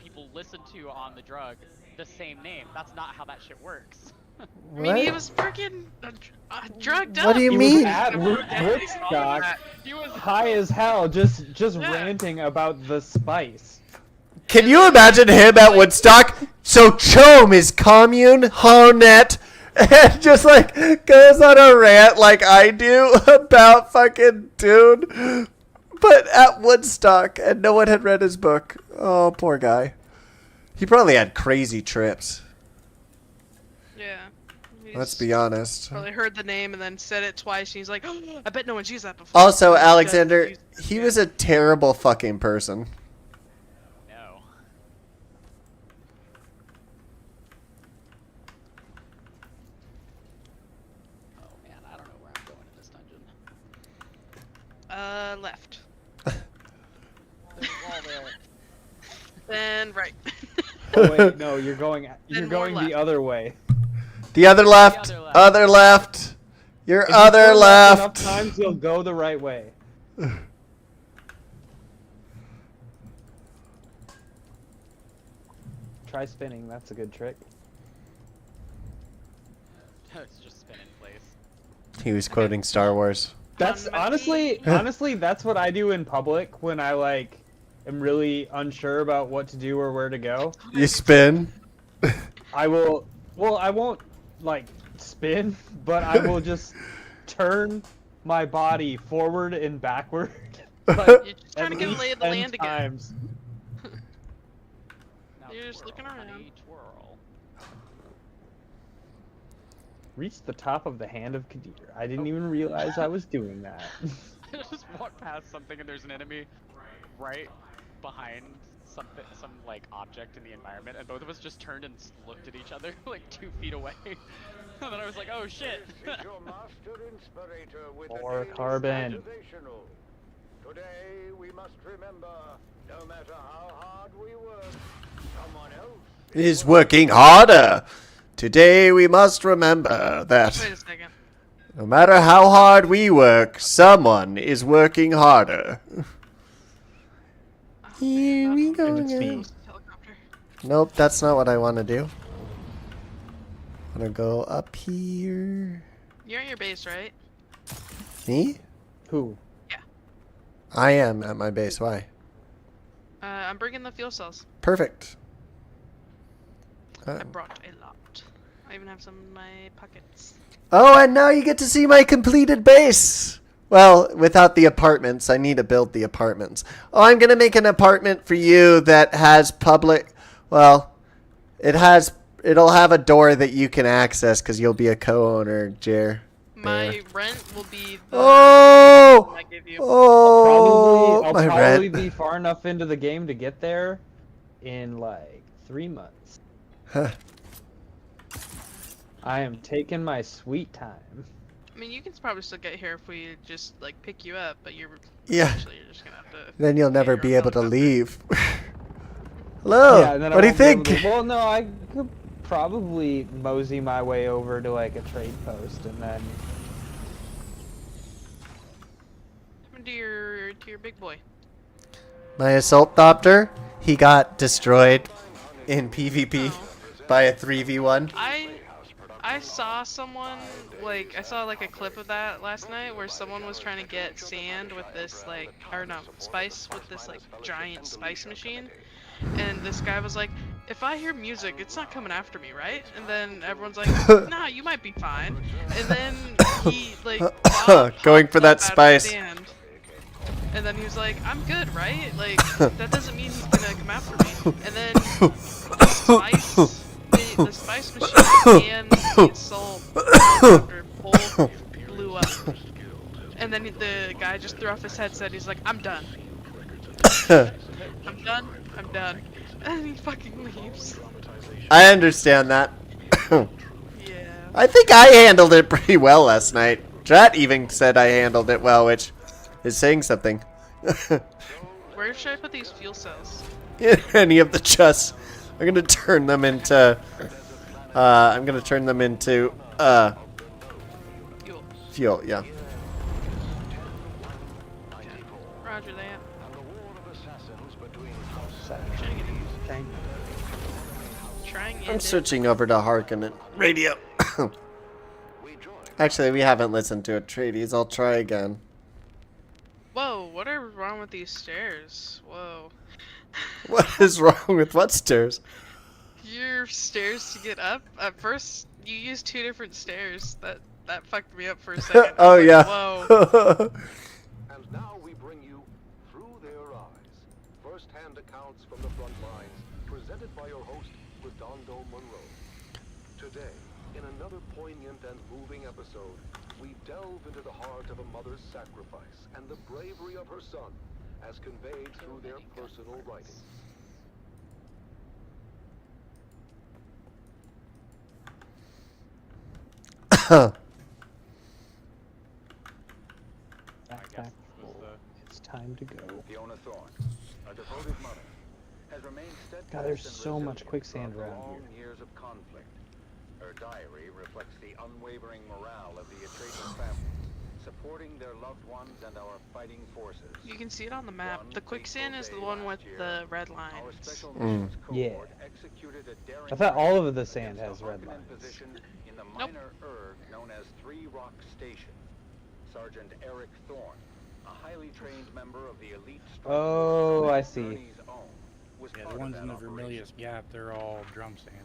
people listen to on the drug the same name? That's not how that shit works. I mean, he was freaking drugged up. What do you He mean? was at Woodstock, high as hell, just ranting about the spice. Can you imagine him at Woodstock? So Chome is commune, Hornet, and just like goes on a rant like I do about fucking Dune, but at Woodstock, and no one had read his book. Oh, poor guy. He probably had crazy trips. Yeah. Let's be honest. Probably heard the name and then said it twice, and he's like, oh, I bet no one's used that before. Also, Alexander, he was a terrible fucking person. No. Oh man, I don't know where I'm going in this dungeon. Left. There's a wall there. Then right. Oh wait, no, you're going Then the more other way. The other left. Other left. Your If you other turn left enough left. times, you'll go the right way. Try spinning, that's a good trick. It's just spin in place. He was quoting Star Wars. That's honestly, that's what I do in public when I like am really unsure about what to do or where to go. You spin. I will. Well, I won't like spin, but I will just turn my body forward and backward. Like, You're just trying to at get a least lay of the 10 land again. times. You're just looking around. Twirl. Reach the top of the hand of Kadir. I didn't even realize I was doing that. I just walk past something and there's an enemy right behind something, some like object in the environment, and both of us just turned and looked at each other like 2 feet away. And then I was like, oh shit. More carbon. Today we must remember, no matter how hard we work, someone else Is working harder. Today we must remember that Wait a second. no matter how hard we work, someone is working harder. Here we go If it's me. again. Nope, that's not what I want to do. I'm gonna go up here. You're in your base, right? Me? Who? Yeah. I am at my base. Why? I'm bringing the fuel cells. Perfect. I brought a lot. I even have some in my pockets. Oh, and now you get to see my completed base. Well, without the apartments, I need to build the apartments. Oh, I'm going to make an apartment for you that has public, well, it'll have a door that you can access because you'll be a co-owner, Jer. My rent will be the Oh! I give you. Oh, I'll my probably rent. be far enough into the game to get there in like 3 months. Huh. I am taking my sweet time. I mean, you can probably still get here if we just like pick you up, but you're Yeah. eventually you're just gonna have to. Then you'll never be able to leave. Hello. Yeah, and then I What do you won't be able think? to- well, no, I could probably mosey my way over to like a trade post and then. What happened to your big boy? My assault thopter, he got destroyed in PvP by a 3v1. I saw someone, like, I saw like a clip of that last night where someone was trying to get sand with this like, or no, spice with this like giant spice machine, and this guy was like, if I hear music, it's not coming after me, right? And then everyone's like, nah, you might be fine. And then he like Going for that popped up out of spice. sand. And then he was like, I'm good, right? Like, that doesn't mean he's gonna come after me. And then the spice machine and the assault helicopter both blew up. And then the guy just threw off his headset. He's like, I'm done. I'm done. I'm done. And he fucking leaves. I understand that. Yeah. I think I handled it pretty well last night. Drat even said I handled it well, which is saying something. Where should I put these fuel cells? In any of the chests. I'm gonna turn them into fuel, yeah. Roger that. I'm switching over to Harkonnen radio. Actually, we haven't listened to Atreides. I'll try again. Whoa, what is wrong with these stairs? Whoa. What is wrong with what stairs? Your stairs to get up? At first, you used 2 different stairs. That fucked me up for a second. Oh, Like, yeah. Whoa. And now we bring you Through Their Eyes, first-hand accounts from the front lines, presented by your host, Redondo Monroe. Today, in another poignant and moving episode, we delve into the heart of a mother's sacrifice and the bravery of her son, as conveyed through their personal writings. Backpack full. It's time to go. Fiona Thorne, a devoted mother, has remained steadfast. God, there's and so much resilient quicksand throughout the around long here. years of conflict. Her diary reflects the unwavering morale of the Atreides family, supporting their loved ones and our fighting forces. You can see it on the map. The quicksand is the one with the red lines. Yeah. I thought all of the sand has red lines. In the minor erg known as 3 Rock Station, Sergeant Eric Thorne, a highly trained member of the elite. Oh, I see. Yeah, the ones in the Vermilius Gap, they're all drum sand.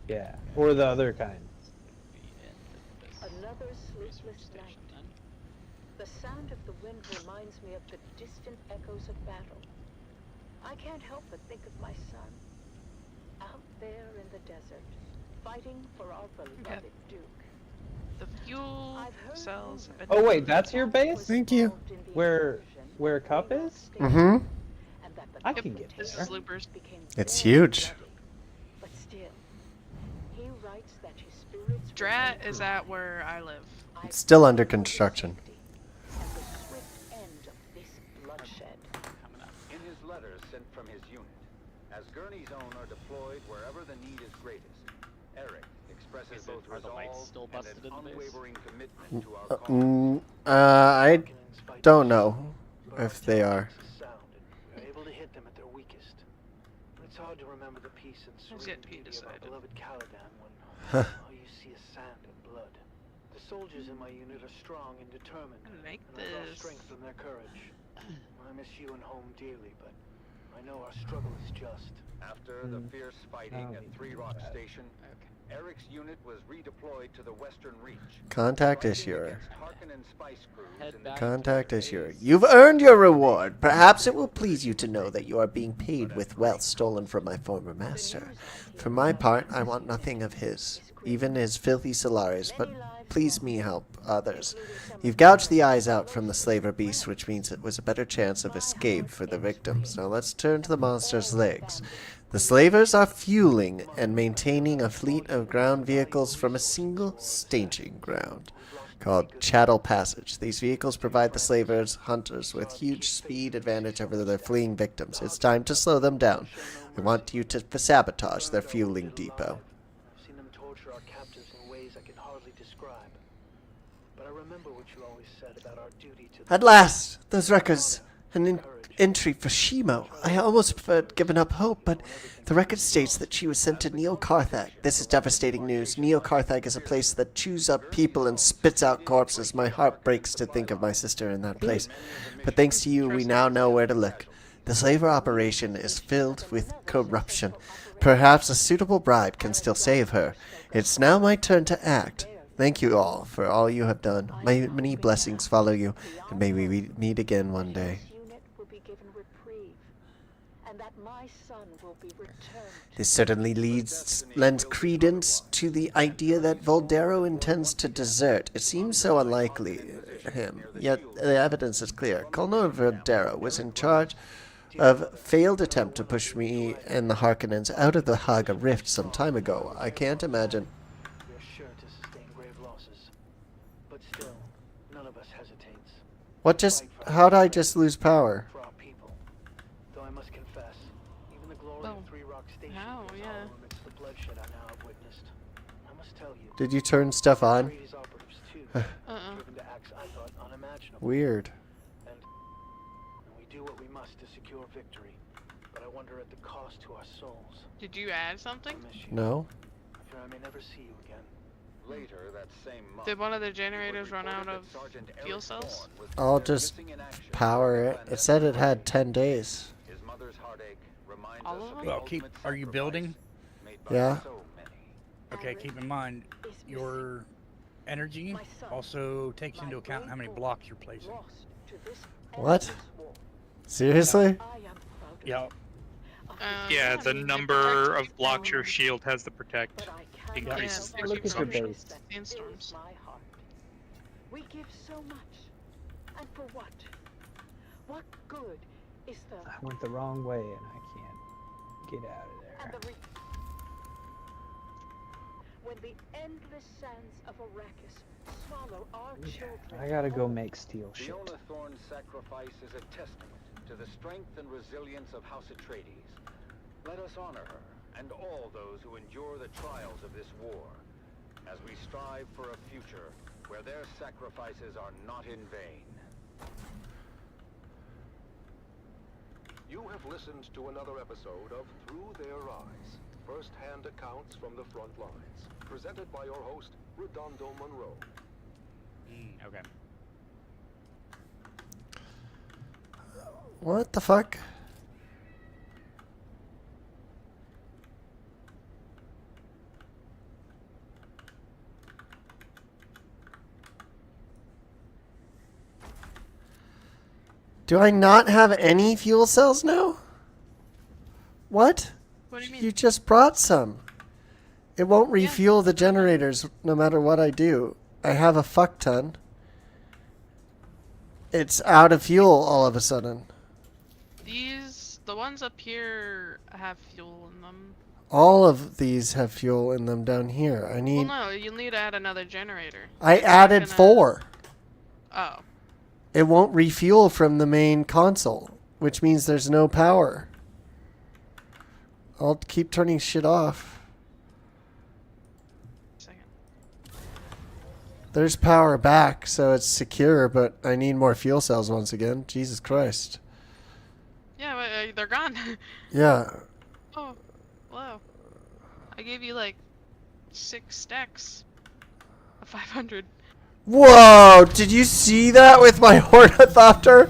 Yeah, or the other kind. Another sleepless night. The sound of the wind reminds me of the distant echoes of battle. I can't help but think of my son, out there in the desert, fighting for our beloved Duke. The fuel cells. Oh wait, that's your base? Thank you. Where Cup is? Mm-hmm. I can get This there. is Loopers. It's huge. But still, he writes that his spirits Drat is at where I live. It's still under construction. and the swift end of this bloodshed. In his letters sent from his unit, as Gurney's own are deployed wherever the need is greatest, Eric expresses both Are the lights resolve still and busted an in the base? unwavering commitment to our cause. I don't know if they are. We're able to hit them at their weakest. It's hard to remember the peace and Who's yet to be serenity of our decided? beloved Caladan when all you see is sand and blood. The soldiers in my unit are strong and determined, Like and I draw this. strength from their courage. I miss you and home dearly, but I know our struggle is just. After the fierce fighting at 3 Rock Station, Eric's unit was redeployed to the Western Reach. Contact striking issuer. against Harkonnen spice crews in the Contact issuer. You've earned your reward. Perhaps it will please you to know that you are being paid with wealth stolen from my former master. For my part, I want nothing of his, even his filthy Solaris, but please me help others. You've gouged the eyes out from the slaver beast, which means it was a better chance of escape for the victims. Now let's turn to the monster's legs. The slavers are fueling and maintaining a fleet of ground vehicles from a single staging ground called Chattel Passage. These vehicles provide the slavers hunters with huge speed advantage over their fleeing victims. It's time to slow them down. We want you to sabotage their fueling depot. I've seen them torture our captives in ways I can hardly describe. But I remember what you always said about our duty to At last, those records and entry for Shimo. I almost had given up hope, but the record states that she was sent to Neo Karthag. This is devastating news. Neo Karthag is a place that chews up people and spits out corpses. My heart breaks to think of my sister in that place. But thanks to you, we now know where to look. The slaver operation is filled with corruption. Perhaps a suitable bribe can still save her. It's now my turn to act. Thank you all for all you have done. May many blessings follow you, and may we meet again one day. This certainly lends credence to the idea that Voldero intends to desert. It seems so unlikely him, yet the evidence is clear. Colonel Voldero was in charge of failed attempt to push me and the Harkonnens out of the Haga Rift some time ago. I can't imagine. We're sure to sustain grave losses, but still, none of us hesitates. How'd I just lose power? For our people. Though I must confess, even the glory of Three Rock Station feels hollow amidst the bloodshed I now have witnessed. I must tell you. Did you turn stuff on? Atreides operatives too, driven to acts I thought unimaginable. Weird. And we do what we must to secure victory, but I wonder at the cost to our souls. Did you add something? No. I fear I may never see you again. Later that same month, Did one of the generators run out of fuel cells? I'll just power it. It said it had 10 days. his mother's heartache reminds All us of of them? the Well, ultimate are you building? made by Yeah. so many. Okay, keep in mind, your energy also takes into account how many blocks you're placing. What? Seriously? Yeah. Yeah, the number of blocks your shield has to protect increases. Yeah, Look at your base. Sandstorms. We give so much. And for what? What good is the... I went the wrong way and I can't get out of there. And the when the endless sands of Arrakis swallow our children... I gotta go make steel shit. Fiona Thorne's sacrifice is a testament to the strength and resilience of House Atreides. Let us honor her and all those who endure the trials of this war, as we strive for a future where their sacrifices are not in vain. You have listened to another episode of Through Their Eyes, first-hand accounts from the front lines, presented by your host, Redondo Monroe. Okay. What the fuck? Do I not have any fuel cells now? What? What do you mean? You just brought some. It won't refuel the generators no matter what I do. I have a fuck ton. It's out of fuel all of a sudden. The ones up here have fuel in them. All of these have fuel in them down here. I need... Well, no, you'll need to add another generator. I added 4. Oh. It won't refuel from the main console, which means there's no power. I'll keep turning shit off. There's power back, so it's secure, but I need more fuel cells once again. Jesus Christ. Yeah, but they're gone. Yeah. Oh, hello. I gave you like 6 stacks of 500. Whoa! Did you see that with my Ornithopter?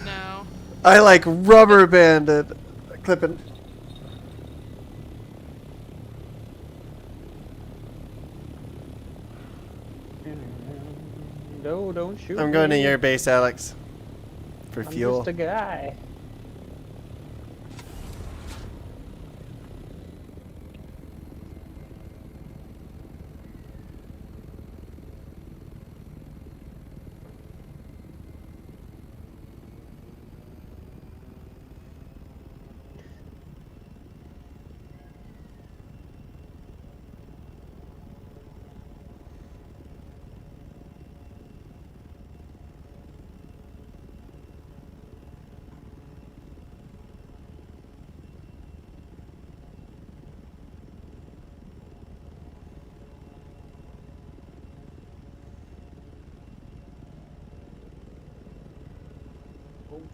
No. I like rubber banded. Clipping. No, don't shoot I'm going to me. your base, Alex. For I'm fuel. just a guy.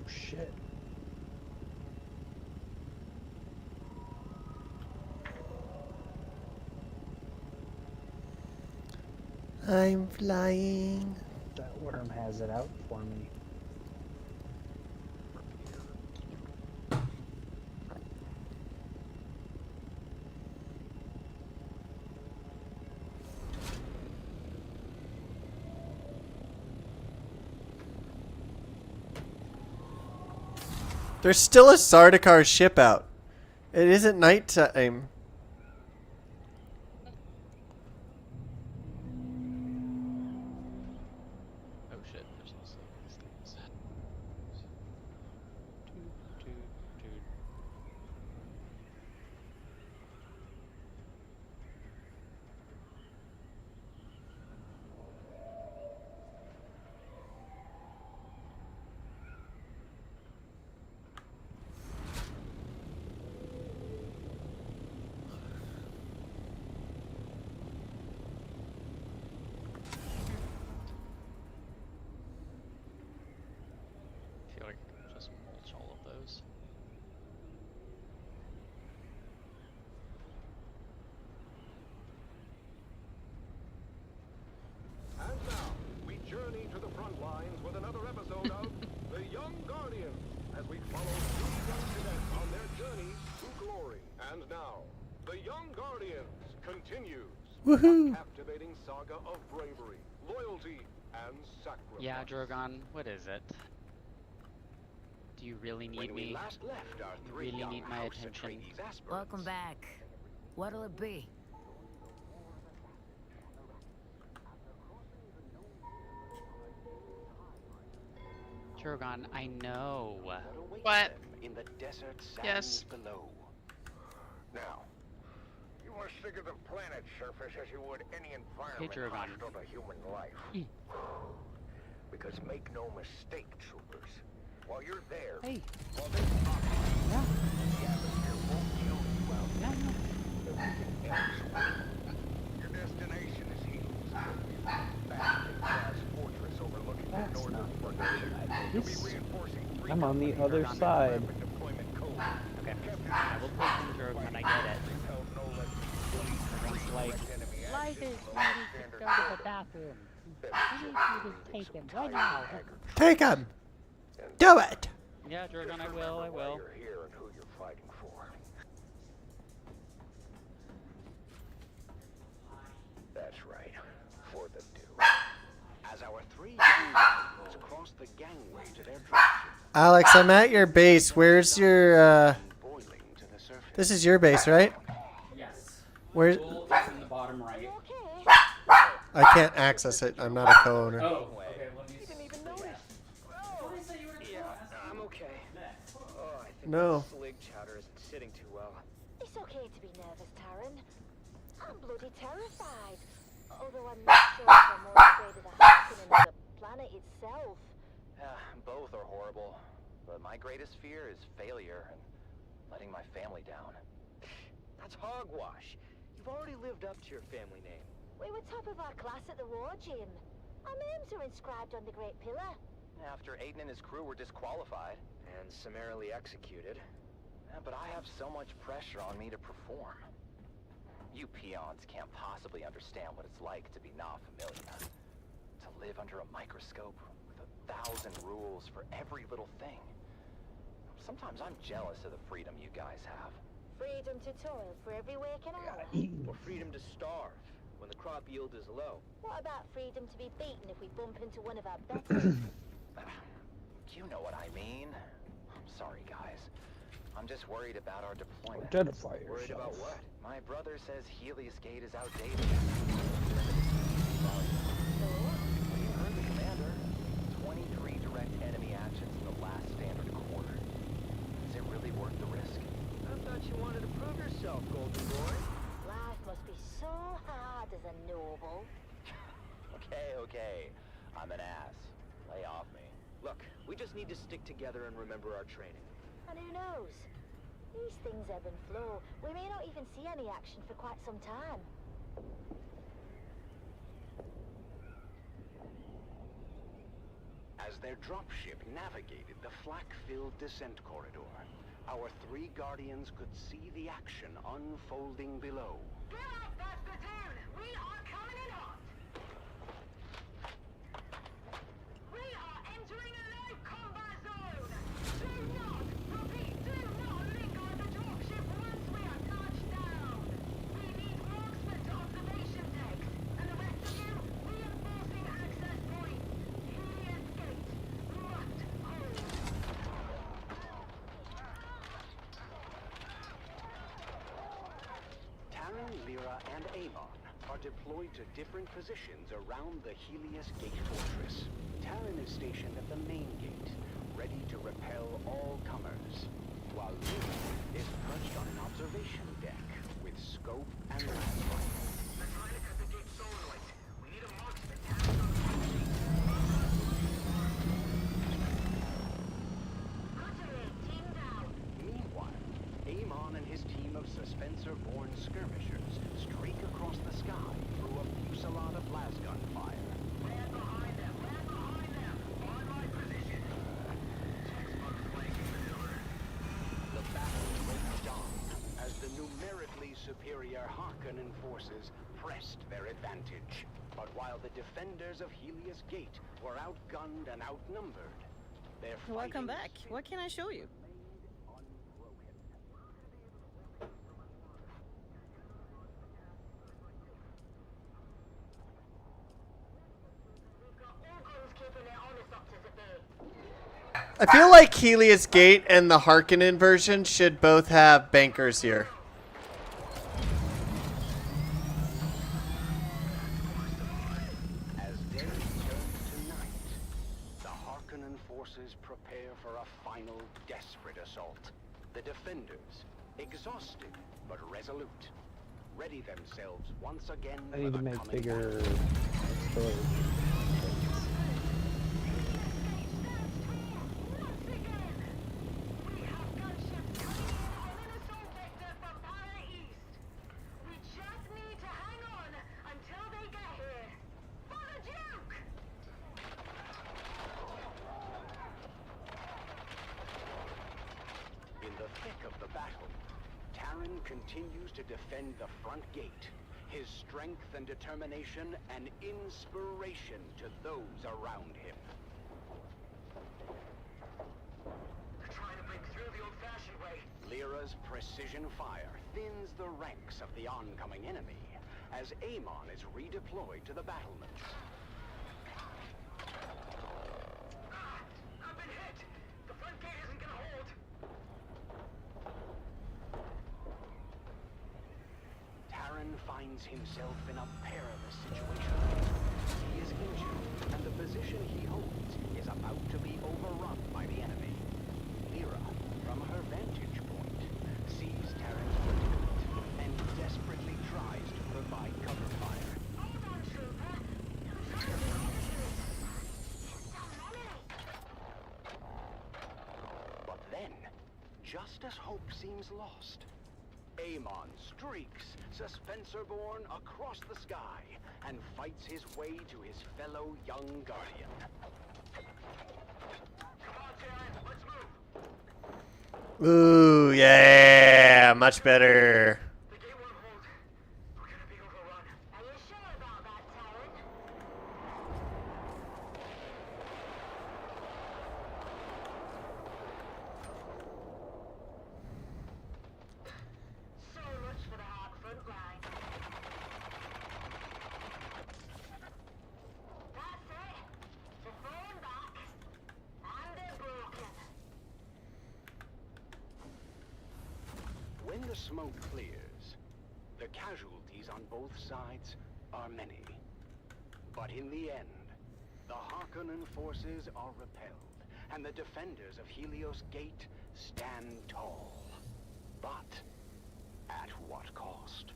shit. I'm flying. That worm has it out for me. There's still a Sardaukar ship out. It isn't nighttime. Oh shit, there's also these things. Dude. I feel like I could just mulch all of those. And now, we journey to the front lines with another episode of The Young Guardians, as we follow three young cadets on their journey to glory. And now, The Young Guardians continues. Woohoo! A captivating saga of bravery, loyalty, and sacrifice. Yeah, Drogon, what is it? Do you really need When we me? last left our You three really young need my House attention? Atreides aspirants, Welcome back. What'll it be? Drogon, I know. What? in the desert sands Yes. below. Now, you must think of the planet surface as you would any environment Drogon. hostile to human life. Because make no mistake, troopers, while you're there, Hey. while this oxygen, the atmosphere won't kill you out there. Everything else will. Your destination is Hades. Bastion class fortress overlooking the northern frontier. You'll be reinforcing three I'm on the companies other on the side. rapid deployment code. Okay, I will take them, Drogon, I get it. Everyone's like, life is ready to go to the bathroom. I need you to take him right now. Take him! Do it! Yeah, Drogon, I will. You're here and who you're fighting for. That's right, for the Dune. As our three young guardians cross the gangway to their dropship, Alex, I'm at your base. Where's your, boiling to the surface. This is your base, right? Yes. Where's... It's in the bottom right. I can't access it. I'm not a co-owner. Oh, okay, let me... You didn't even notice. Yeah, I'm okay. Oh, I think No. the slig chowder isn't sitting too well. It's okay to be nervous, Taran. I'm bloody terrified. Although I'm not sure if I'm more afraid of the Harkonnen or the planet itself. Both are horrible. But my greatest fear is failure and letting my family down. That's hogwash. You've already lived up to your family name. We were top of our class at the war gym. Our names are inscribed on the Great Pillar. After Aiden and his crew were disqualified. And summarily executed. But I have so much pressure on me to perform. You peons can't possibly understand what it's like to be not familiar. To live under a microscope with 1,000 rules for every little thing. Sometimes I'm jealous of the freedom you guys have. Freedom to toil for every waking hour. Or freedom to starve when the crop yield is low. What about freedom to be beaten if we bump into one of our betters? You know what I mean. I'm sorry, guys. I'm just worried about our deployment. Identify Worried about yourself. what? My brother says Helios Gate is outdated. Well, you heard the commander. 23 direct enemy actions in the last standard quarter. Is it really worth the risk? I thought you wanted to prove yourself, Golden Boy. Life must be so hard as a noble. Okay. I'm an ass. Lay off me. Look, we just need to stick together and remember our training. And who knows? These things ebb and flow. We may not even see any action for quite some time. As As their dropship navigated the flak-filled descent corridor, our 3 Guardians could see the action unfolding below. Get up, Master Dune! We are coming in hot! We are entering a new combat zone! Do not, repeat, do not linger at the dropship once we are touched down! We need marksmen to observation decks, and the rest of you, reinforcing access points. Helios Gate must hold. Taryn, Lyra, and Amon are deployed to different positions around the Helios Gate fortress. Taryn is stationed at the main gate, ready to repel all comers, while Lyra is perched on an observation deck with scope and laslight. They're trying to cut the gate solenoid. We need a marksman tapped on the Team down. Meanwhile, Amon and his team of Suspensor-born skirmishers streak across the sky through a fusillade of lasgun fire. man behind them. Man behind them. On my position. Textbook flanking maneuver. The battle raged on as the numerically superior Harkonnen forces pressed their advantage. But while the defenders of Helios Gate were outgunned and outnumbered, their Welcome fighting back. What can I show you? I feel like Helios Gate and the Harkonnen version should both have bankers here. As day turns to night, the Harkonnen forces prepare for a final desperate assault. The defenders, exhausted but resolute, ready themselves once again I for need the to make coming bigger battle. storage. We just need to hang on until they get here. For the Duke! In the thick of the battle, Taryn continues to defend the front gate, his strength and determination an inspiration to those around him. They're trying to break through the old-fashioned way. Lyra's precision fire thins the ranks of the oncoming enemy as Amon is redeployed to the battlements. I've been hit. The front gate isn't gonna hold. Taryn finds himself in a perilous situation. He is injured, and the position he holds is about to be overrun by the enemy. Lyra, from her vantage point, sees Taryn's predicament and desperately tries to provide cover fire. But then, just as hope seems lost, Amon streaks, Suspensor-born, across the sky and fights his way to his fellow young guardian. Come on, Taryn. Let's move. Ooh, yeah, much better. The gate won't hold. We're gonna be overrun. Are you sure about that, Taryn? So much for the hard front line. That's it. They're falling back. And they're broken. When the smoke clears, the casualties on both sides are many. But in the end, the Harkonnen forces are repelled, and the defenders of Helios Gate stand tall. But at what cost?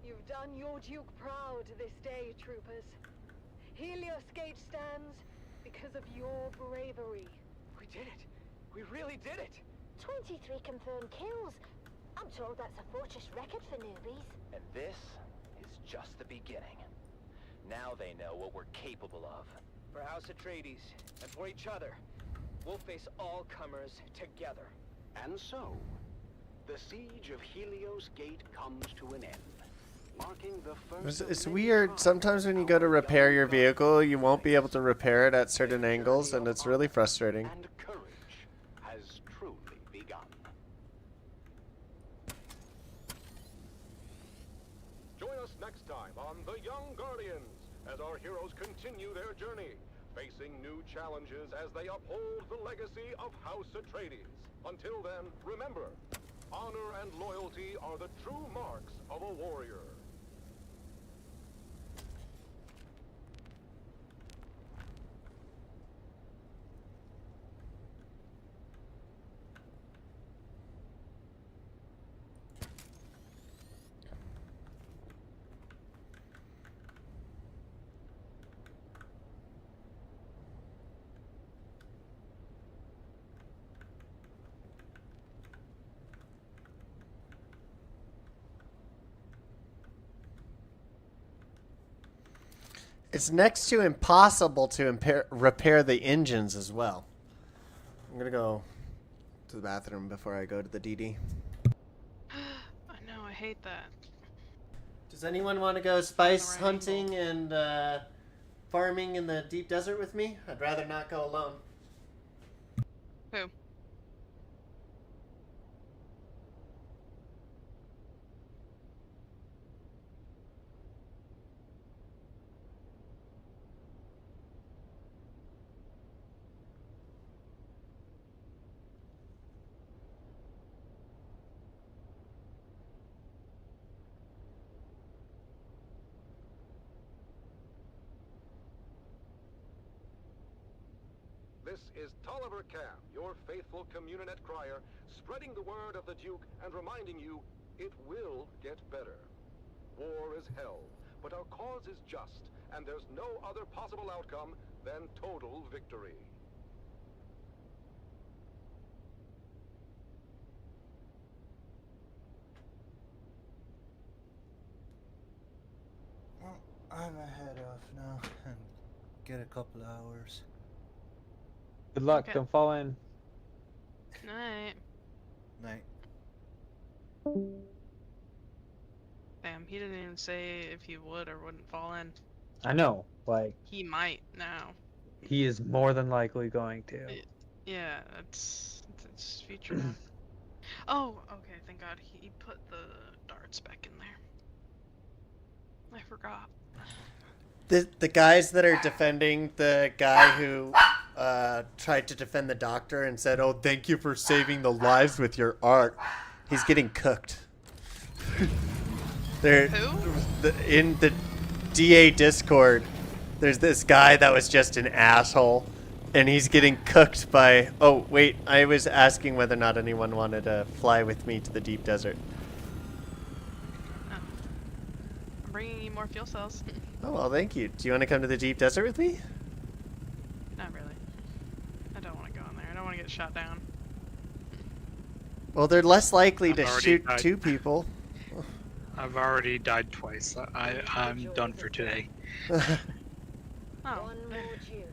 You've done your Duke proud this day, troopers. Helios Gate stands because of your bravery. We did it. We really did it. 23 confirmed kills. I'm told that's a fortress record for newbies. And this is just the beginning. Now they know what we're capable of. For House Atreides, and for each other, we'll face all comers together. And so, the siege of Helios Gate comes to an end, marking the first It's weird. Sometimes when you go to repair your vehicle, you won't be able to repair it at certain angles, and it's really frustrating. and courage has truly begun. Join us next time on The Young Guardians as our heroes continue their journey, facing new challenges as they uphold the legacy of House Atreides. Until then, remember, honor and loyalty are the true marks of a warrior. It's next to impossible to repair the engines as well. I'm gonna go to the bathroom before I go to the DD. I know, I hate that. Does anyone want to go spice hunting and farming in the deep desert with me? I'd rather not go alone. Who? This is Tolliver Cam, your faithful Communinet crier, spreading the word of the Duke and reminding you it will get better. War is hell, but our cause is just, and there's no other possible outcome than total victory. Well, I'm gonna head off now and get a couple hours. Good luck. Okay. Don't fall in. Night. Night. Damn, he didn't even say if he would or wouldn't fall in. I know. Like, He might now. he is more than likely going to. Yeah, it's future now. Oh, okay, thank God he put the darts back in there. I forgot. The guys that are defending the guy who tried to defend the doctor and said, "Oh, thank you for saving the lives with your art," he's getting cooked. In the DA Discord, there's this guy that was just an asshole, and he's getting cooked by... Oh, wait, I was asking whether or not anyone wanted to fly with me to the deep desert. I'm bringing you more fuel cells. Oh, well, thank you. Do you want to come to the deep desert with me? Not really. I don't want to go in there. I don't want to get shot down. Well, they're less likely to already shoot died. two people. I've already died twice. I'm done for today. Oh. One more June.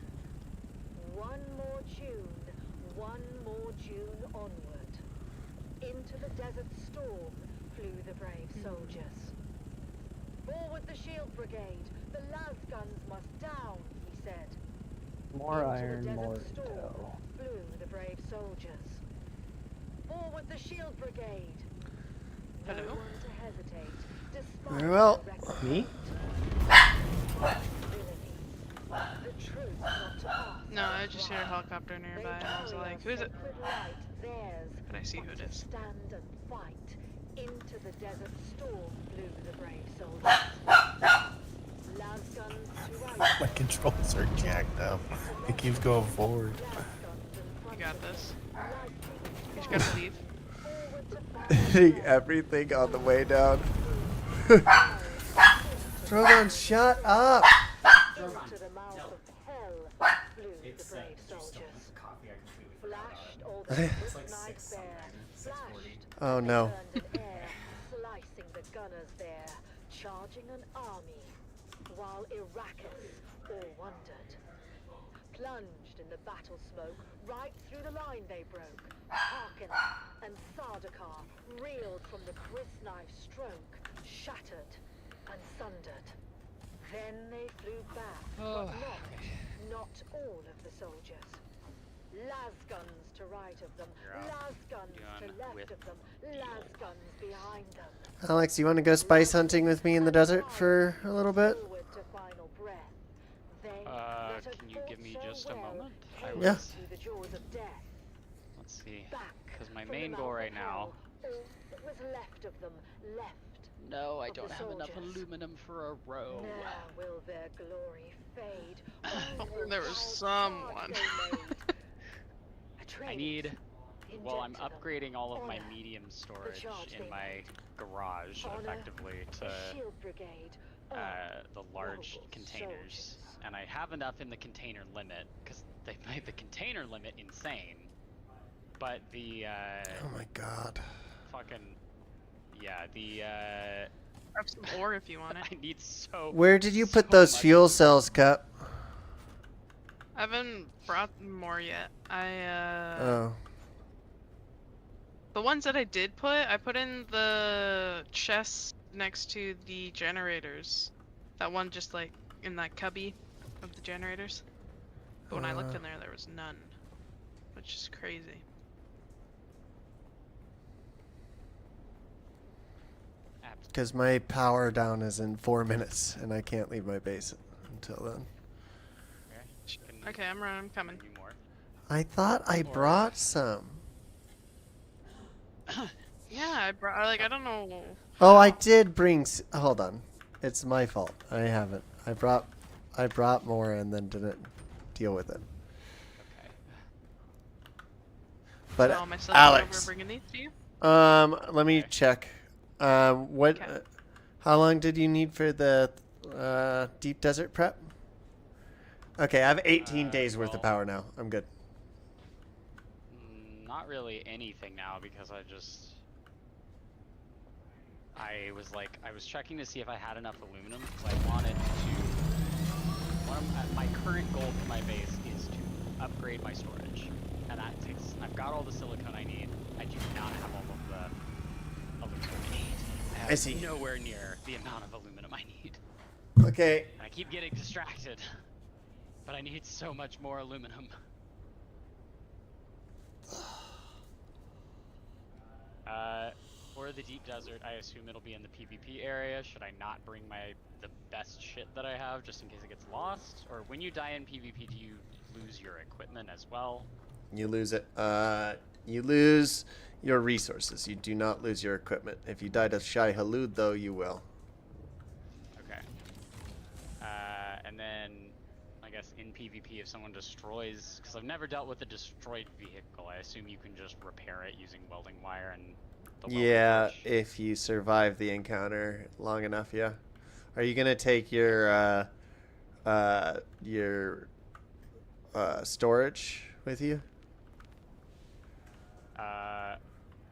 One more June. One more June onward. Into the desert storm flew the brave soldiers. Forward the shield brigade. The las guns must down, he said. More Into iron, the desert more storm intel. flew the brave soldiers. Forward the shield brigade. No Hello? one to hesitate, despite Very well. the record. Me? The truth not to pass. No, I just hear a helicopter nearby, and I was like, who is it? Theirs, But I see who it to is. stand and fight. Into the desert storm flew the brave soldiers. Las guns to right. My controls are jacked up. It keeps going forward. You got this. You just gotta leave. Hitting everything on the way down. Drogon, shut up! Into the mouth of hell flew the brave soldiers. Flashed all the knives there. Flashed Oh no. turned in air, slicing the gunners there, charging an army. while Arrakis all wondered. Plunged in the battle smoke, right through the line they broke. Harkonnen and Sardaukar reeled from the crysknife stroke, shattered and sundered. Then they flew back, but not all of the soldiers. Lasguns to right of them, Lasguns to left of them, Lasguns behind them. Alex, you want to go spice hunting with me in the desert for a little bit? Forward to final breath. They Can you give me just a moment? Yeah. through the jaws of death. Let's see. Back Because my from main the goal mouth right of now. hell, all that was left of them, left. No, I of don't the have enough soldiers. aluminum for a row. Now will their glory fade. There was someone. I need. Well, I'm upgrading all of my medium storage in my garage effectively to the large containers, and I have enough in the container limit because they've made the container limit insane. But the oh my god. Fucking yeah, the Have some ore if you want it. I need so. Where did you put those fuel cells, Cup? I haven't brought more yet. Oh. The ones that I did put, I put in the chest next to the generators. That one just like in that cubby of the generators. But when I looked in there was none. Which is crazy. Because my power down is in 4 minutes, and I can't leave my base until then. Okay, I'm coming. I thought I brought some. Yeah, I brought, like, I don't know. Oh, I did bring. Hold on, it's my fault. I haven't. I brought more and then didn't deal with it. Okay. But So am I still Alex, over bringing these to you? let me check. What? How long did you need for the deep desert prep? Okay, I have 18 days worth of power now. I'm good. Not really anything now because I was checking to see if I had enough aluminum because I wanted to. My current goal for my base is to upgrade my storage, and that takes. I've got all the silicone I need. I do not have all of the aluminum I need. I see. Nowhere near the amount of aluminum I need. Okay. And I keep getting distracted, but I need so much more aluminum. For the deep desert, I assume it'll be in the PvP area. Should I not bring the best shit that I have just in case it gets lost? Or when you die in PvP, do you lose your equipment as well? You lose it. You lose your resources. You do not lose your equipment. If you die to Shai Halud, though, you will. Okay. And then, I guess in PvP, if someone destroys, because I've never dealt with a destroyed vehicle, I assume you can just repair it using welding wire and. Yeah, if you survive the encounter long enough, yeah. Are you gonna take your storage with you? I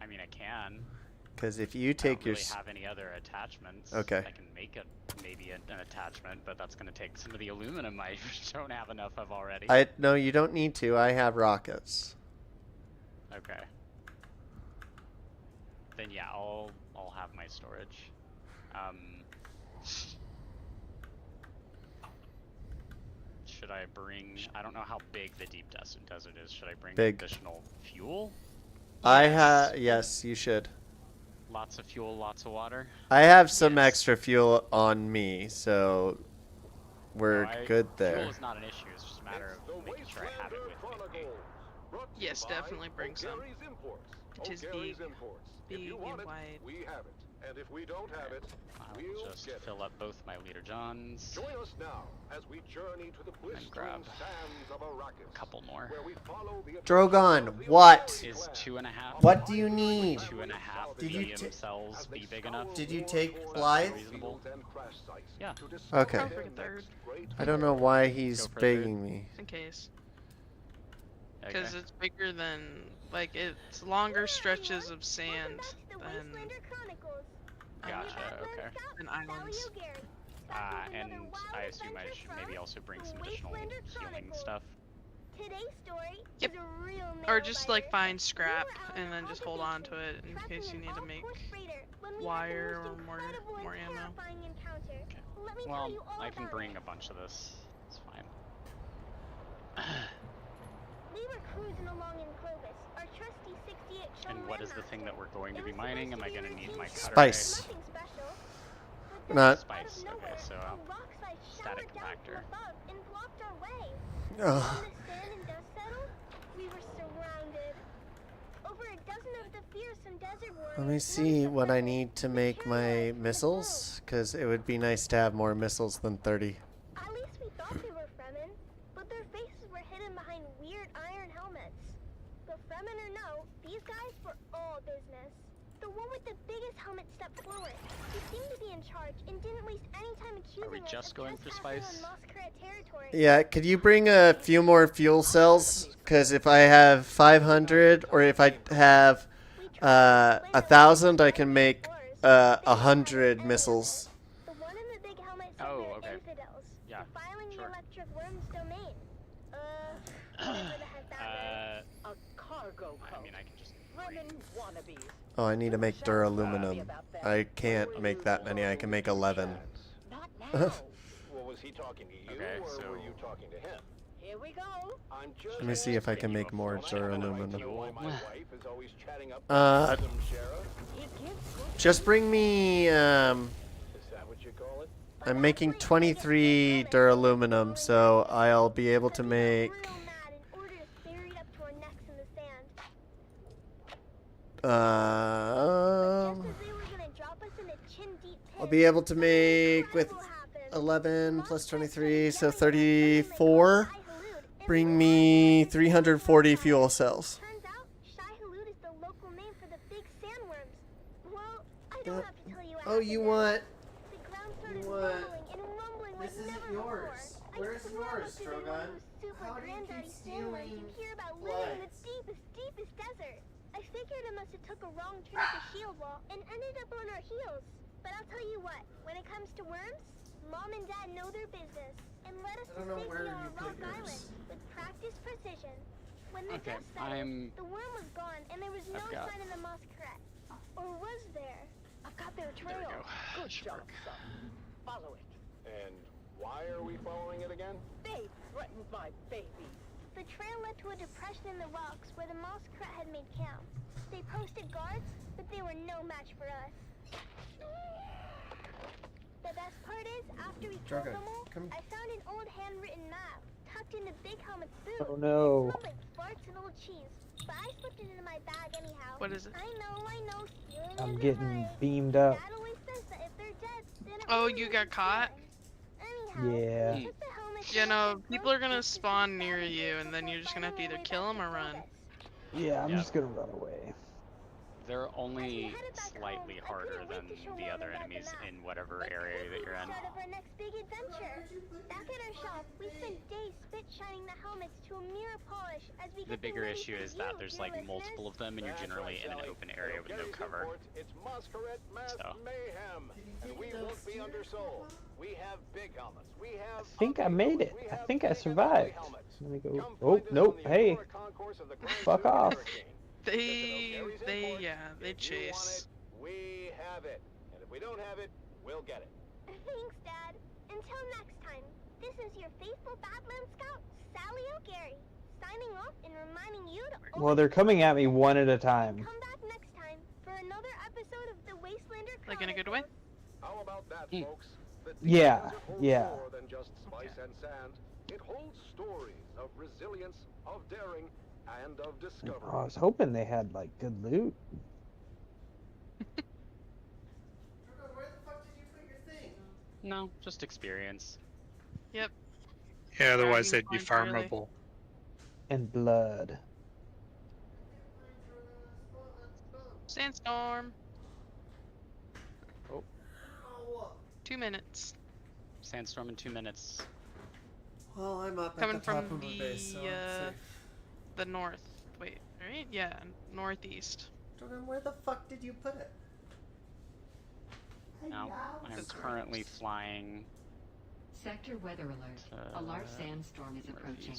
mean, I can. Because if you take I don't really have any other attachments. Okay. I can make maybe an attachment, but that's gonna take some of the aluminum I don't have enough of already. No, you don't need to. I have rockets. Okay. Then yeah, I'll have my storage. Should I bring? I don't know how big the deep desert is. Should I bring additional fuel? Yes, you should. Lots of fuel, lots of water. I have some extra fuel on me, so we're good there. Fuel is not an issue. It's just a matter of making sure I have it with me. Yes, definitely bring some. It is big and wide. We have it. And if we don't have it, we'll just get fill up both my Leader Johns. Join us now as we journey to the blistering sands of Arrakis. A couple more. Where we follow the Drogon, what? Is 2.5? What do you need? 2.5 Did you medium cells be big enough? Did you take Blythe? Reasonable? Yeah. Okay. Go for a third. I don't know why he's begging me. Just in case. Because it's bigger than, like, it's longer stretches of sand than Gotcha, okay. than islands. And I assume I should maybe also bring some additional healing stuff. Today's story Yep. is a real Or just like find scrap and then just hold on to it in case you need to make wire or more ammo. Well, I can bring a bunch of this. It's fine. We were cruising along in Clovis. Our trusty 68 And what is the thing that we're going to be mining? Am I going to need my cutter? Spice. Not. Spice. Okay, so static compactor. Ugh. Let me see what I need to make my missiles, because it would be nice to have more missiles than 30. At least we thought they were Fremen, but their faces were hidden behind weird iron helmets. But Fremen or no, these guys were all business. The one with the biggest helmet stepped forward. He seemed to be in charge and didn't waste any time accusing Are we just going for spice? Yeah, could you bring a few more fuel cells? Because if I have 500, or if I have 1,000, I can make 100 missiles. Oh, okay. Yeah, sure. A cargo I mean, I can just bring... Oh, I need to make duraluminum. I can't make that many. I can make 11. Well, was he talking to you, Okay, or so... were you talking to him? Here we go. I'm just Let me see if I can make more duraluminum. Just bring me, I'm making 23 duraluminum, so I'll be able to make, I'll be able to make with 11 plus 23, so 34. Bring me 340 fuel cells. Oh, you want? This isn't yours. Where's yours, Drogon? How do you keep stealing flags? Deepest desert. I figured it must have took a wrong turn at the shield wall and ended up on our heels. But I'll tell you what, when it comes to worms, Mom and Dad know their business and let us to safety on a rock island with practiced precision. When the dust settled, the worm was gone and there was no sign of the Masquerade. Or was there? I've got their trail. Good job, son. Follow it. And why are we following it again? They threatened my baby. The trail led to a depression in the rocks where the Masquerade had made camp. They posted guards, but they were no match for us. The best part is, after we killed them all, I found an old handwritten map tucked into Big Helmet's boot. Oh no. It smelled like farts and old cheese, but I slipped it into my bag anyhow. What is it? I know, stealing I'm isn't getting right. beamed up. Dad always says that if they're dead, then it Oh, really you means got caught? Yeah. You know, people are gonna spawn near you, and then you're just gonna have to either kill them or run. Yeah, I'm just gonna run away. They're only slightly harder than the other enemies in whatever area that you're in. Start of our next big adventure. Back at our shop, we spent days spit shining the helmets to a mirror polish as we The bigger issue is that there's like multiple of them and you're generally in an open area with no cover. It's Masquerade mass mayhem, and we won't be undersold. We have big helmets. We have. I think I made it. I think I survived. Let me go. Oh, nope. Hey. Fuck off. They chase. We have it, and if we don't have it, we'll get it. Thanks, Dad. Until next time, this is your faithful Badland Scout, Sally O'Gary, signing off and reminding you to Well, they're coming at me one at a time. come back next time for another episode of The Wastelander Chronicles. Like in a good way? How about that, folks? The Yeah, Deep holds yeah. more than just spice and sand. It holds stories of resilience, of daring, and of discovery. I was hoping they had like good loot. No, just experience. Yep. Yeah, otherwise they'd Dragging be points early. farmable. And blood. Sandstorm. Oh. 2 minutes. Sandstorm in 2 minutes. Well, I'm up Coming at the top from of my base, so I'm safe. the north. Wait, right? Yeah, northeast. Jordan, where the fuck did you put it? Now, I'm currently flying Sector weather alert. A large sandstorm is approaching.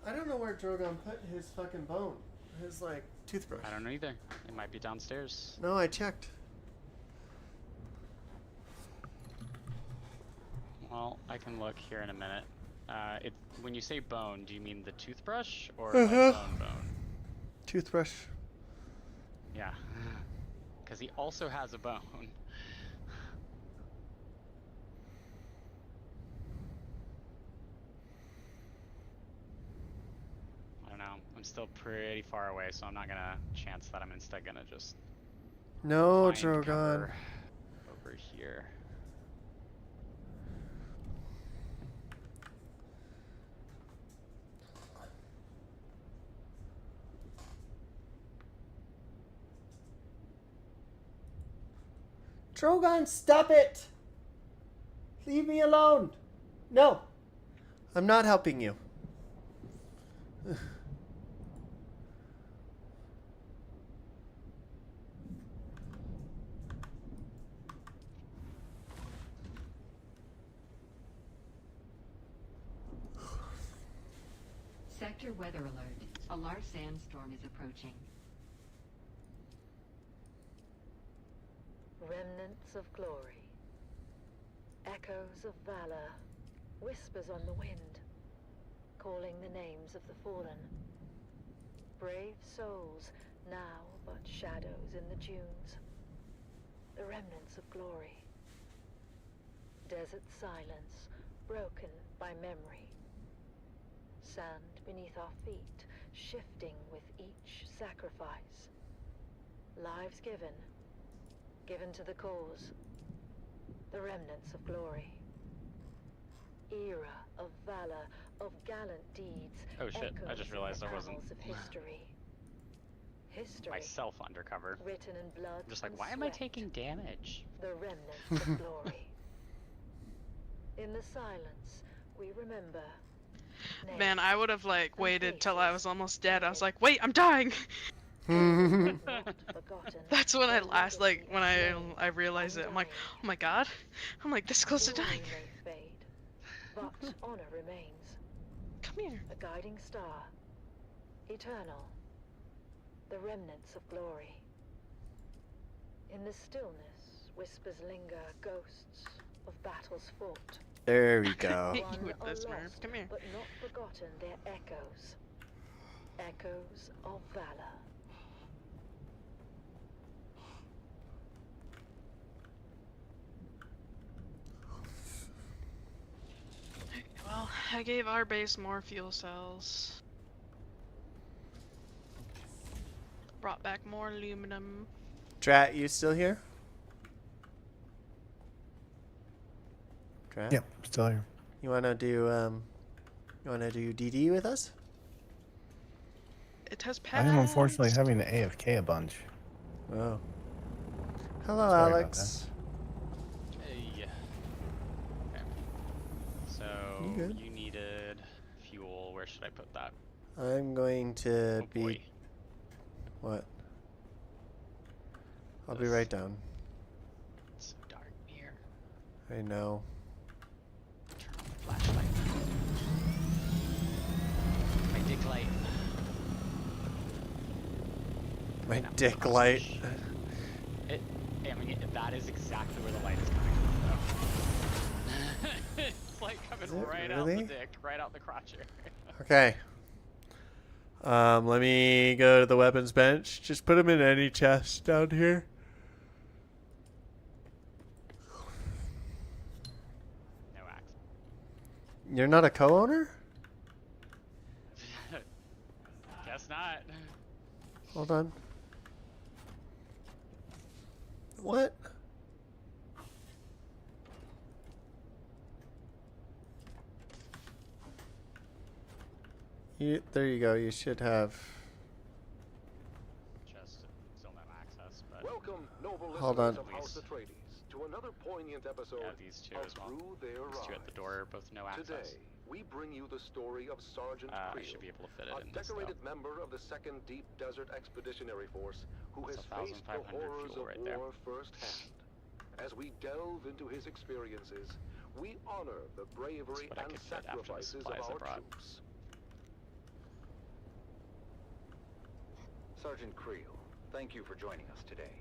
I don't know where Drogon put his fucking bone. His, like, toothbrush. I don't know either. It might be downstairs. No, I checked. Well, I can look here in a minute. When you say bone, do you mean the toothbrush or bone? Toothbrush. Yeah. Because he also has a bone. I don't know. I'm still pretty far away, so I'm not gonna chance that. I'm instead gonna just No, find Drogon. cover over here. Drogon, stop it! Leave me alone! No! I'm not helping you. Sector weather alert. A large sandstorm is approaching. Remnants of glory. Echoes of valor. Whispers on the wind. Calling the names of the fallen. Brave souls, now but shadows in the dunes. The remnants of glory. Desert silence, broken by memory. Sand beneath our feet, shifting with each sacrifice. Lives given to the cause. The remnants of glory. Era of valor, of gallant deeds. Oh shit, I just realized I wasn't of history. History. Myself undercover. Written in blood. I'm just like, and why am I sweat. taking damage? The remnants of glory. In the silence, we remember. Man, I would have like waited till I was almost dead. I was like, wait, I'm dying. That's when I last when I realized it. I'm like, oh my god, I'm like this close to dying. But honor remains. Come here. A guiding star. Eternal. The remnants of glory. In the stillness, whispers linger, ghosts of battles fought. There we go. You with this, Merv. Come here. But not forgotten their echoes. Echoes of valor. Well, I gave our base more fuel cells. Brought back more aluminum. Drat, you still here? Drat? Yep, still here. You wanna do DD with us? It has I passed. am unfortunately having to AFK a bunch. Oh. Hello, Sorry about Alex. Hey. Okay. So You good? you needed fuel. Where should I put that? I'm going to Oh, be. boy. What? I'll be right down. It's so dark here. I know. Turn on the flashlight. My dick light. My Now, dick hostage. light. I mean, that is exactly where the light is coming from. Though. It's like coming Is it right out really? the dick, right out the crotch area. Okay. Let me go to the weapons bench. Just put them in any chest down here. No axe. You're not a co-owner? Guess not. Hold on. What? There you go. You should have. Just still no access, but. Welcome, noble Hold listeners on. of House Atreides, to another poignant episode Yeah, these two of as well. Through Their These two at the Eyes. door, both no access. Today, we bring you the story of Sergeant I Creel, should be able to fit it a in this, decorated member of the 2nd Deep Desert Expeditionary Force who That's has faced the 1,500 horrors fuel of right there. war firsthand As we delve into his experiences, we honor the bravery what I and could fit after the sacrifices of supplies I our brought. troops. Sergeant Creel, thank you for joining us today.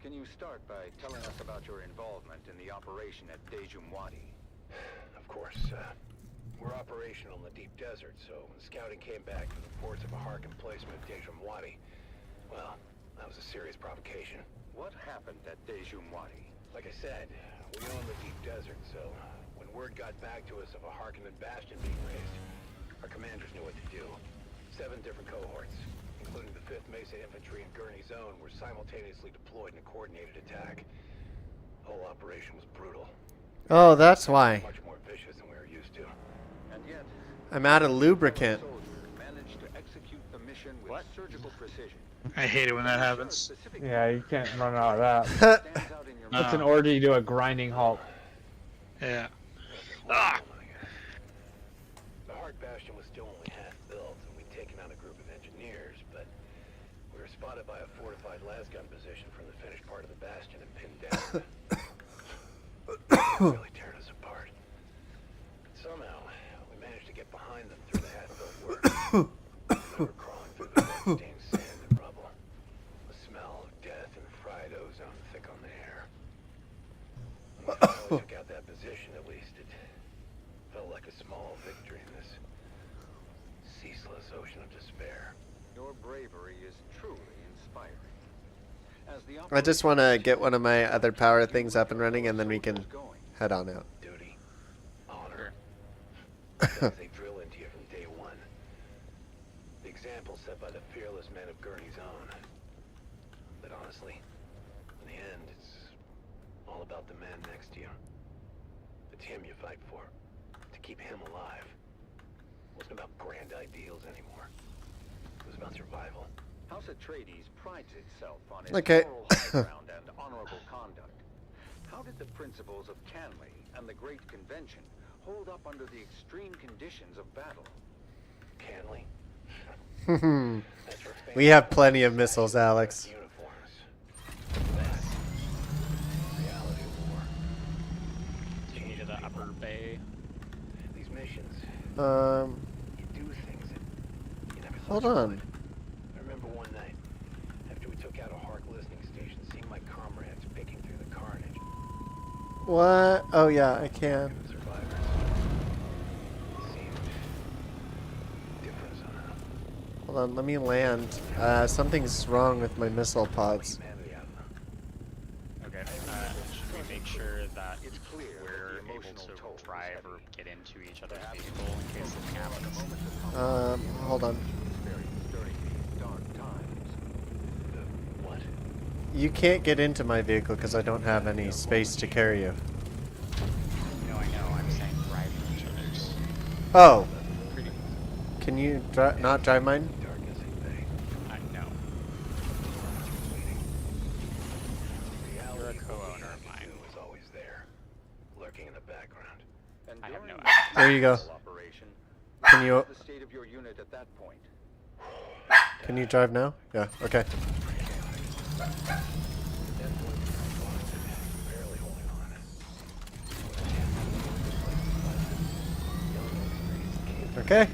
Can you start by telling us about your involvement in the operation at Dejum Wadi? Of course, we're operational in the deep desert, so when scouting came back with reports of a Hark emplacement at Dejum Wadi, well, that was a serious provocation. What happened at Dejum Wadi? Like I said, we own the deep desert, so when word got back to us of a Harkonnen bastion being raised, our commanders knew what to do. 7 different cohorts, including the 5th Mesa Infantry and Gurney Zone, were simultaneously deployed in a coordinated attack. The whole operation was brutal. Oh, that's why. Much more vicious than we were used to. And yet, I'm out of lubricant. managed to execute the mission with surgical precision. I hate it when that happens. Yeah, you can't run out of that. It's an order to a grinding halt. Yeah. Ah! The Hark bastion was still only half built, and we'd taken out a group of engineers, but we were spotted by a fortified lasgun position from the finished part of the bastion and pinned down. Really tearing us apart. But somehow, we managed to get behind them through the half-built work. We were crawling through the blood-stained sand and rubble. The smell of death and fried ozone thick on the air. When we finally took out that position, at least, it felt like a small victory in this ceaseless ocean of despair. Your bravery is truly inspiring. As the I just want to get one of my other power things up and running, and then we can head on out. Duty, honor, things they drill into you from day one. The example set by the fearless men of Gurney's own. But honestly, in the end, it's all about the man next to you. It's him you fight for, to keep him alive. It wasn't about grand ideals anymore. It was about survival. House Atreides prides itself on its Okay. moral high ground and honorable conduct. How did the principles of Canley and the Great Convention hold up under the extreme conditions of battle? Canley? We have plenty of missiles, Alex. Reality of war. Do you need the upper bay? These missions, Um, you do things that you never thought hold you on. would. I remember one night, after we took out a Hark listening station, seeing my comrades picking through the carnage. What? Oh yeah, I can. Survivors. It seemed different somehow. Hold on, let me land. Something's wrong with my missile pods. Okay. Should we make sure that we're able to drive or get into each other's vehicle in case something happens? Hold on. What? You can't get into my vehicle because I don't have any space to carry you. No, I know. I'm saying drive each other's. Oh. Can you not drive mine? I know. You're a co-owner of mine. Was always there, lurking in the background. I have no There you go. Operation. Can you The state of your unit at that point. can you drive now? Yeah. Okay. Okay.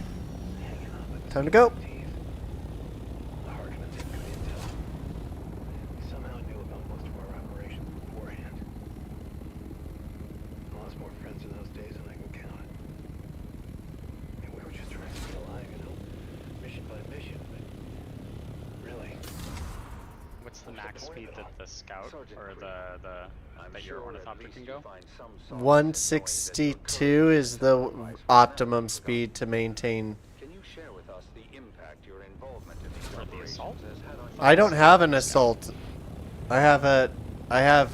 Time to go. Somehow knew about most of our operations beforehand. I lost more friends in those days than I can count. And we were just trying to stay alive, mission by mission, but really. What's the max speed that the scout or the that your ornithopter can go? 162 is the optimum speed to maintain. Can you share with us the impact your involvement in these For the operations assault? has had on I don't have an assault. I have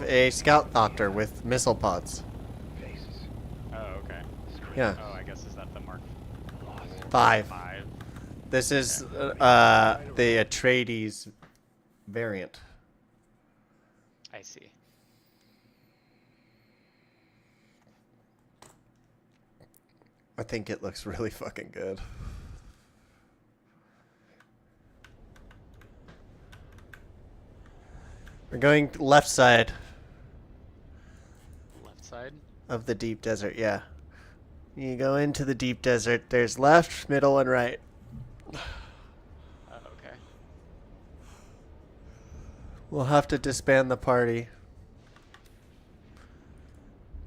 a scout thopter with missile pods. Oh, okay. Yeah. Oh, I guess is that the Mark 5. 5? This is the Atreides variant. I see. I think it looks really fucking good. We're going left side. of the deep desert, yeah. You go into the deep desert, there's left, middle, and right. Oh, okay. We'll have to disband the party.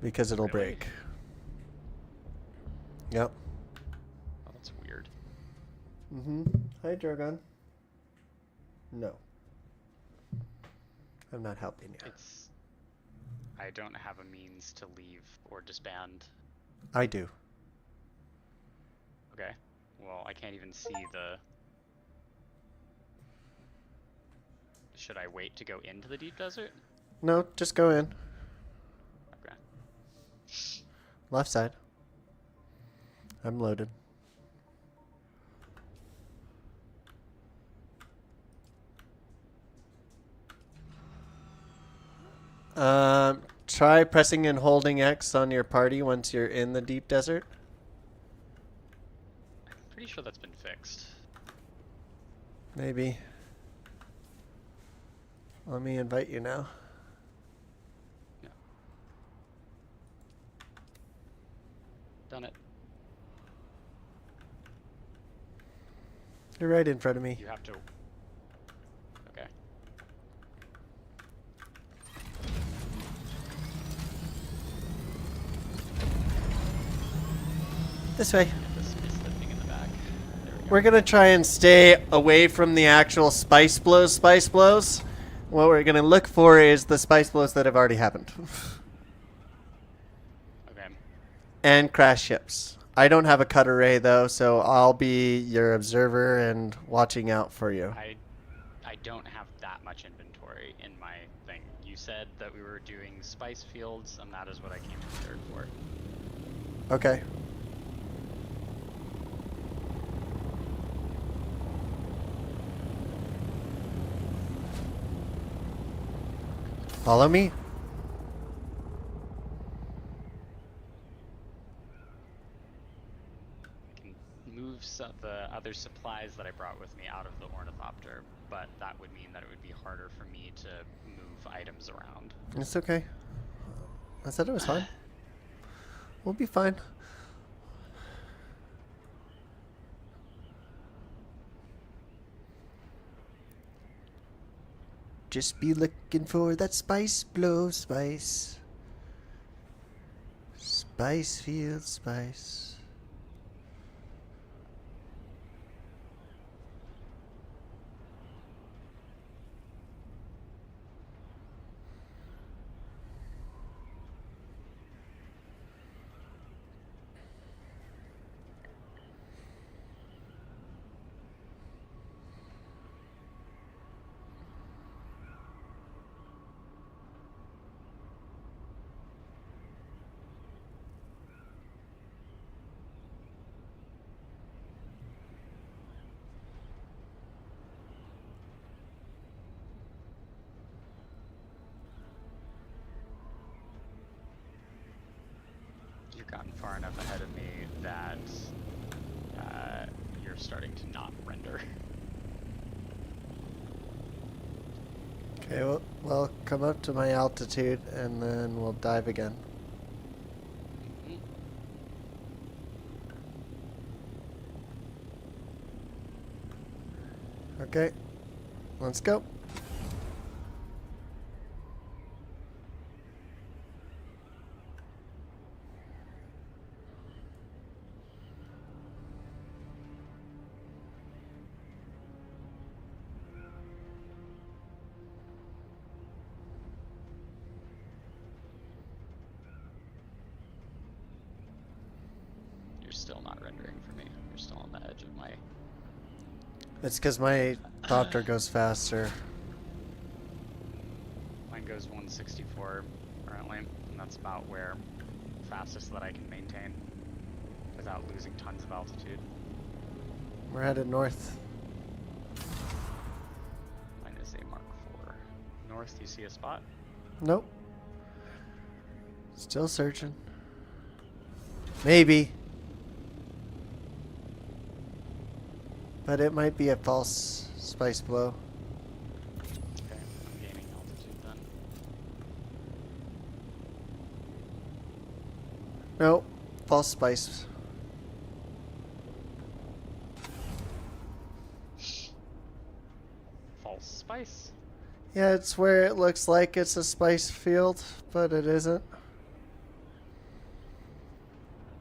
Because it'll Really? break. Yep. Oh, that's weird. Mm-hmm. Hi, Drogon. No. I'm not helping you. I don't have a means to leave or disband. I do. Okay. Well, I can't even see the... Should I wait to go into the deep desert? No, just go in. Okay. Left side. I'm loaded. Try pressing and holding X on your party once you're in the deep desert. I'm pretty sure that's been fixed. Maybe. Let me invite you now. Yeah. Done it. You're right in front of me. You have to... Okay. This way. Get this thing in the back. There we go. We're gonna try and stay away from the actual spice blows. What we're gonna look for is the spice blows that have already happened. Okay. And crash ships. I don't have a cut array though, so I'll be your observer and watching out for you. I don't have that much inventory in my thing. You said that we were doing spice fields, and that is what I came prepared for. Okay. Follow me. I can move the other supplies that I brought with me out of the ornithopter, but that would mean that it would be harder for me to move items around. It's okay. I said it was fine. We'll be fine. Just be looking for that spice blow, spice. Spice field, spice. You've gotten far enough ahead of me that you're starting to not render. Okay, well, come up to my altitude and then we'll dive again. Okay, let's go. You're still not rendering for me. You're still on the edge of my... It's because my doctor goes faster. Mine goes 164 currently, and that's about where fastest that I can maintain without losing tons of altitude. We're headed north. Mine is a Mark 4. North, do you see a spot? Nope. Still searching. Maybe. But it might be a false spice blow. Okay, I'm gaining altitude then. false spice. False spice. Yeah, it's where it looks like it's a spice field, but it isn't.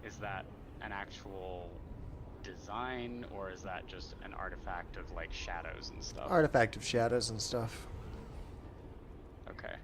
Is that an actual design, or is that just an artifact of like shadows and stuff? Artifact of shadows and stuff. Okay.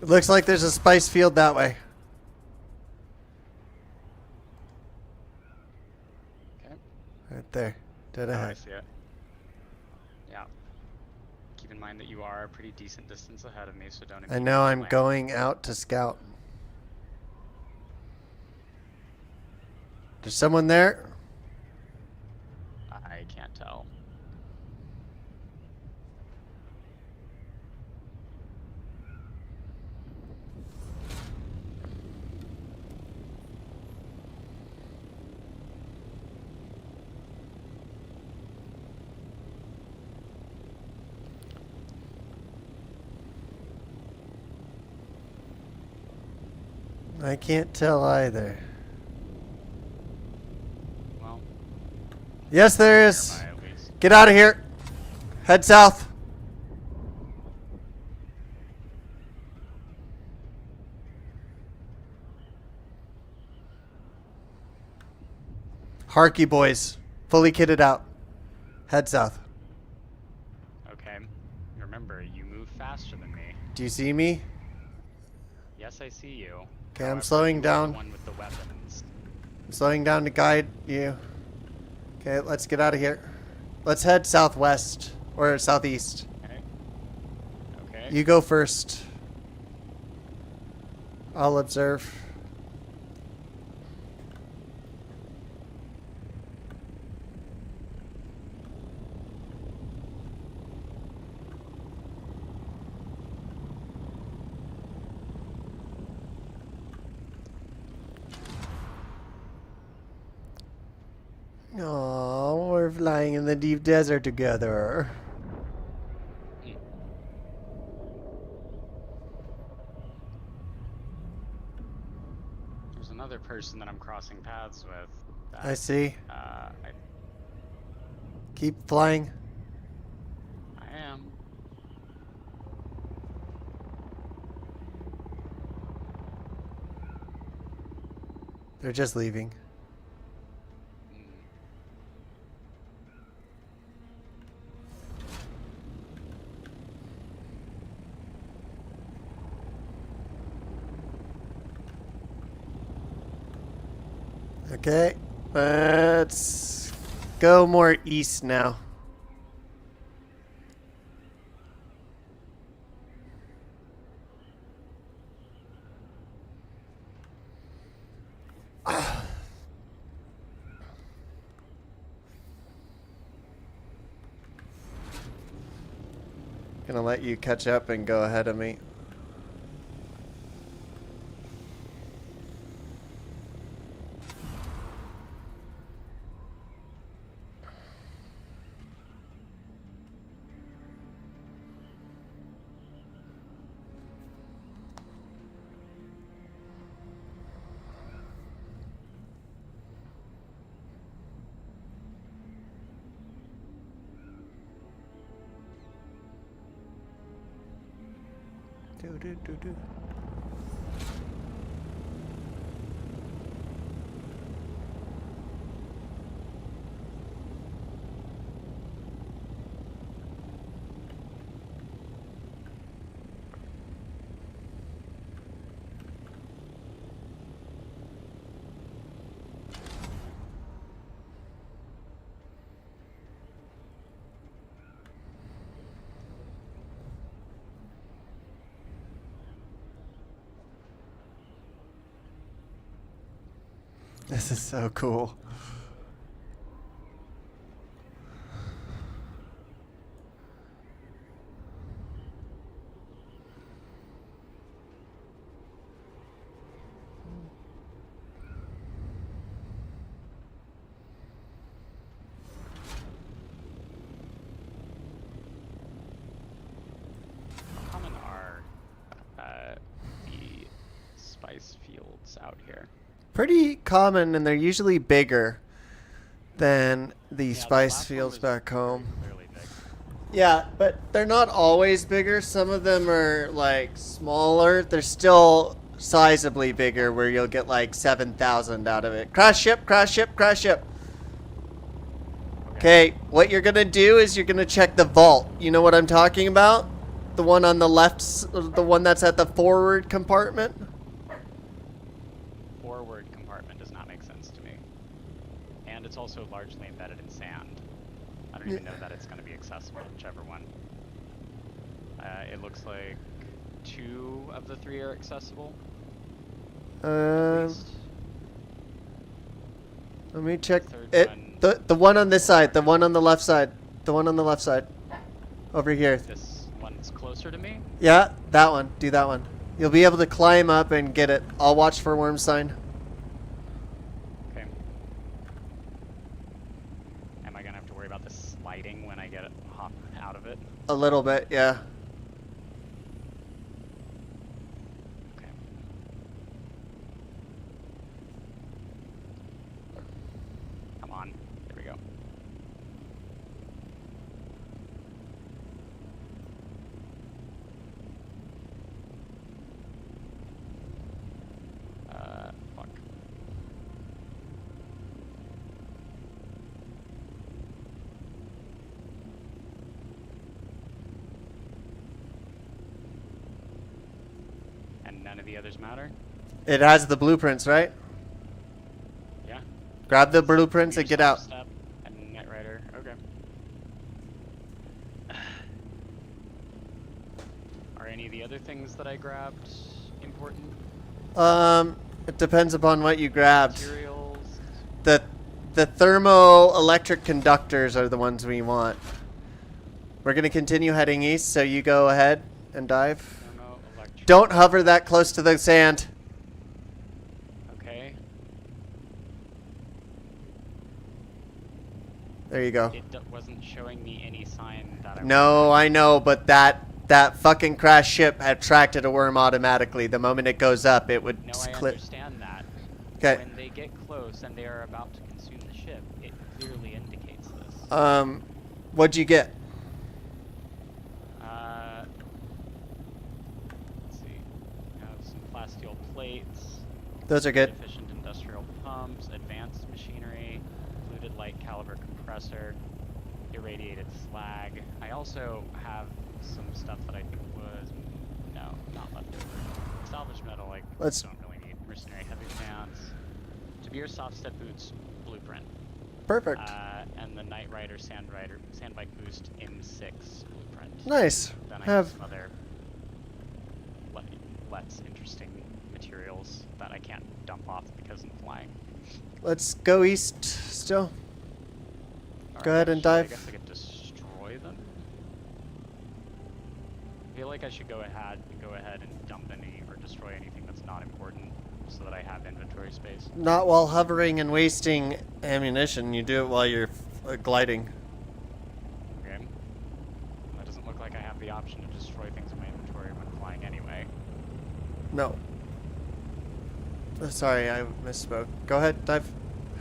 It looks like there's a spice field that way. Okay. Right there. Dead Oh, I ahead. see it. Yeah. Keep in mind that you are a pretty decent distance ahead of me, so don't. I know I'm immediately going out to scout. There's someone there? land. I can't tell. I can't tell either. Well. Yes, there is. Nearby, at least. Get out of here. Head south. Harky boys. Fully kitted out. Head south. Okay. Remember, you move faster than me. Do you see me? Yes, I see you. Okay, I'm However, slowing you are down. The one with the weapons. I'm slowing down to guide you. Okay, let's get out of here. Let's head southwest or southeast. Okay. Okay. You go first. I'll observe. Oh, we're flying in the deep desert together. There's another person that I'm crossing paths with. That, I see. I Keep flying. am. They're just leaving. Okay, let's go more east now. Gonna let you catch up and go ahead of me. Do. This is so cool. How common are the spice fields out here? Pretty common, and they're usually bigger than the Yeah, the spice last one fields was back home. Clearly big. Yeah, but they're not always bigger. Some of them are like smaller. They're still sizably bigger, where you'll get like 7,000 out of it. Crash ship, crash ship, crash ship. Okay, what you're gonna do is you're gonna check the vault. You know what I'm talking about? The one on the left, the one that's at the forward compartment. Forward compartment does not make sense to me. And it's also largely embedded in sand. I don't even know that it's going to be accessible, whichever one. It looks like 2 of the 3 are accessible. Let me check Third it. one. The one on this side, the one on the left side, the one on the left side, over here. This one's closer to me. Yeah, that one. Do that one. You'll be able to climb up and get it. I'll watch for worm sign. Okay. Am I going to have to worry about this sliding when I get it hop out of it? A little bit, yeah. Okay. Come on. There we go. Fuck. And none of the others matter? It has the blueprints, right? Yeah. Grab the blueprints and get out. Step and Knight Rider. Okay. Are any of the other things that I grabbed important? It depends upon what you grabbed. Materials? The thermoelectric conductors are the ones we want. We're gonna continue heading east, so you go ahead and dive. Don't hover that close to the sand. Okay. There you go. It wasn't showing me any sign that I No, I know, but that fucking crash ship attracted a worm automatically. The moment it goes up, it would No, I clip. understand that. Okay. When they get close and they are about to consume the ship, it clearly indicates this. What'd you get? Let's see. We have some plasteel plates. Those are good. Efficient industrial pumps, advanced machinery, fluted light caliber compressor, irradiated slag. I also have some stuff that I think was not leftover. Salvage metal, like Let's- don't really need. Mercenary heavy pants, Tabir soft step boots blueprint. Perfect. And the Knight Rider Sandbike Boost M6 blueprint. Nice. Then I Have- have some other less interesting materials that I can't dump off because I'm flying. Let's go east still. Go ahead and I dive. guess I could destroy them. I feel like I should go ahead and dump any or destroy anything that's not important, so that I have inventory space. Not while hovering and wasting ammunition. You do it while you're gliding. Okay. That doesn't look like I have the option to destroy things in my inventory when flying anyway. No. Sorry, I misspoke. Go ahead, dive.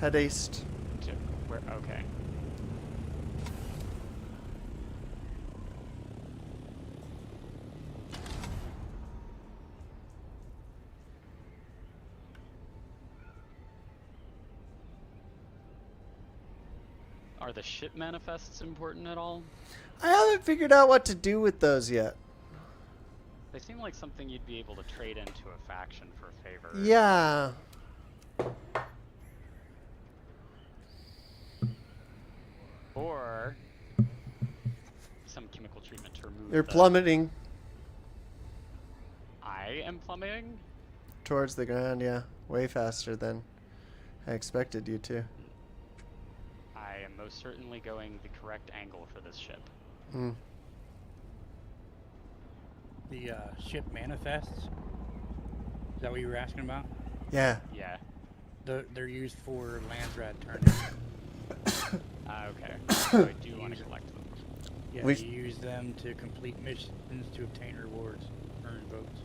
Head east. Where? Okay. Are the ship manifests important at all? I haven't figured out what to do with those yet. They seem like something you'd be able to trade into a faction for a favor. Yeah. Or some chemical treatment to remove. You're the- plummeting I am plummeting? towards the ground, yeah. Way faster than I expected you to. I am most certainly going the correct angle for this ship. Hmm. The ship manifests. Is that what you were asking about? Yeah. Yeah. They're used for land rat turning. Okay. So I do want to collect them. Yeah, We- you use them to complete missions to obtain rewards, earn votes.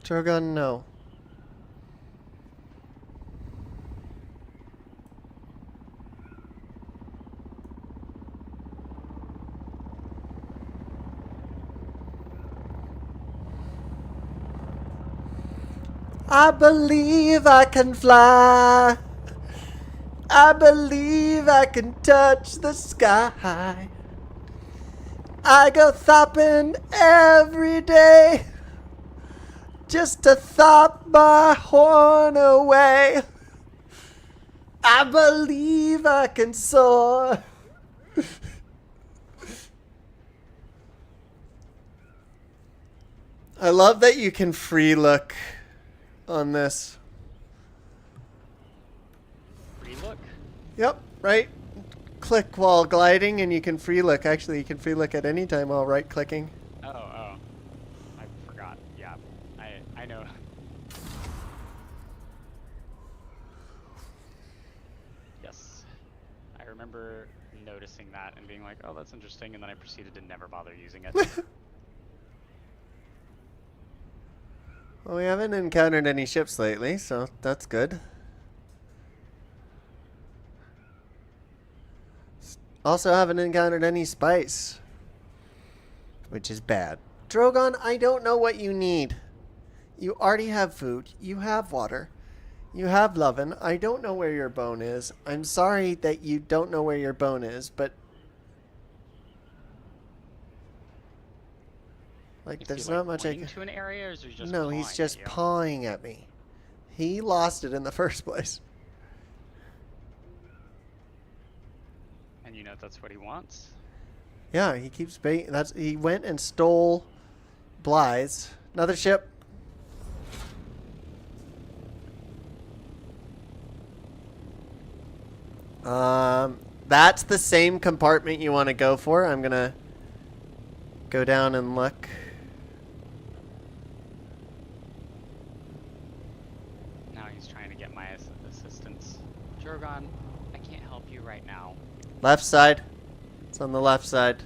Drogon, no. I believe I can fly. I believe I can touch the sky. I go thopping every day just to thop my horn away. I believe I can soar. I love that you can free look on this. Free look? Yep, right. Click while gliding and you can free look. Actually, you can free look at any time while right clicking. Oh. I forgot. Yeah. I know. Yes. I remember noticing that and being like, oh, that's interesting, and then I proceeded to never bother using it. Well, we haven't encountered any ships lately, so that's good. Also haven't encountered any spice, which is bad. Drogon, I don't know what you need. You already have food. You have water. You have lovin'. I don't know where your bone is. I'm sorry that you don't know where your bone is, but like, Is there's he, not much I pointing can. to an area, or is he just No, he's pawing just at you? pawing at me. He lost it in the first place. And you know that's what he wants? Yeah, he keeps bait. He went and stole Blythe's. Another ship. That's the same compartment you want to go for. I'm gonna go down and look. Now he's trying to get my assistance. Drogon, I can't help you right now. Left side. It's on the left side.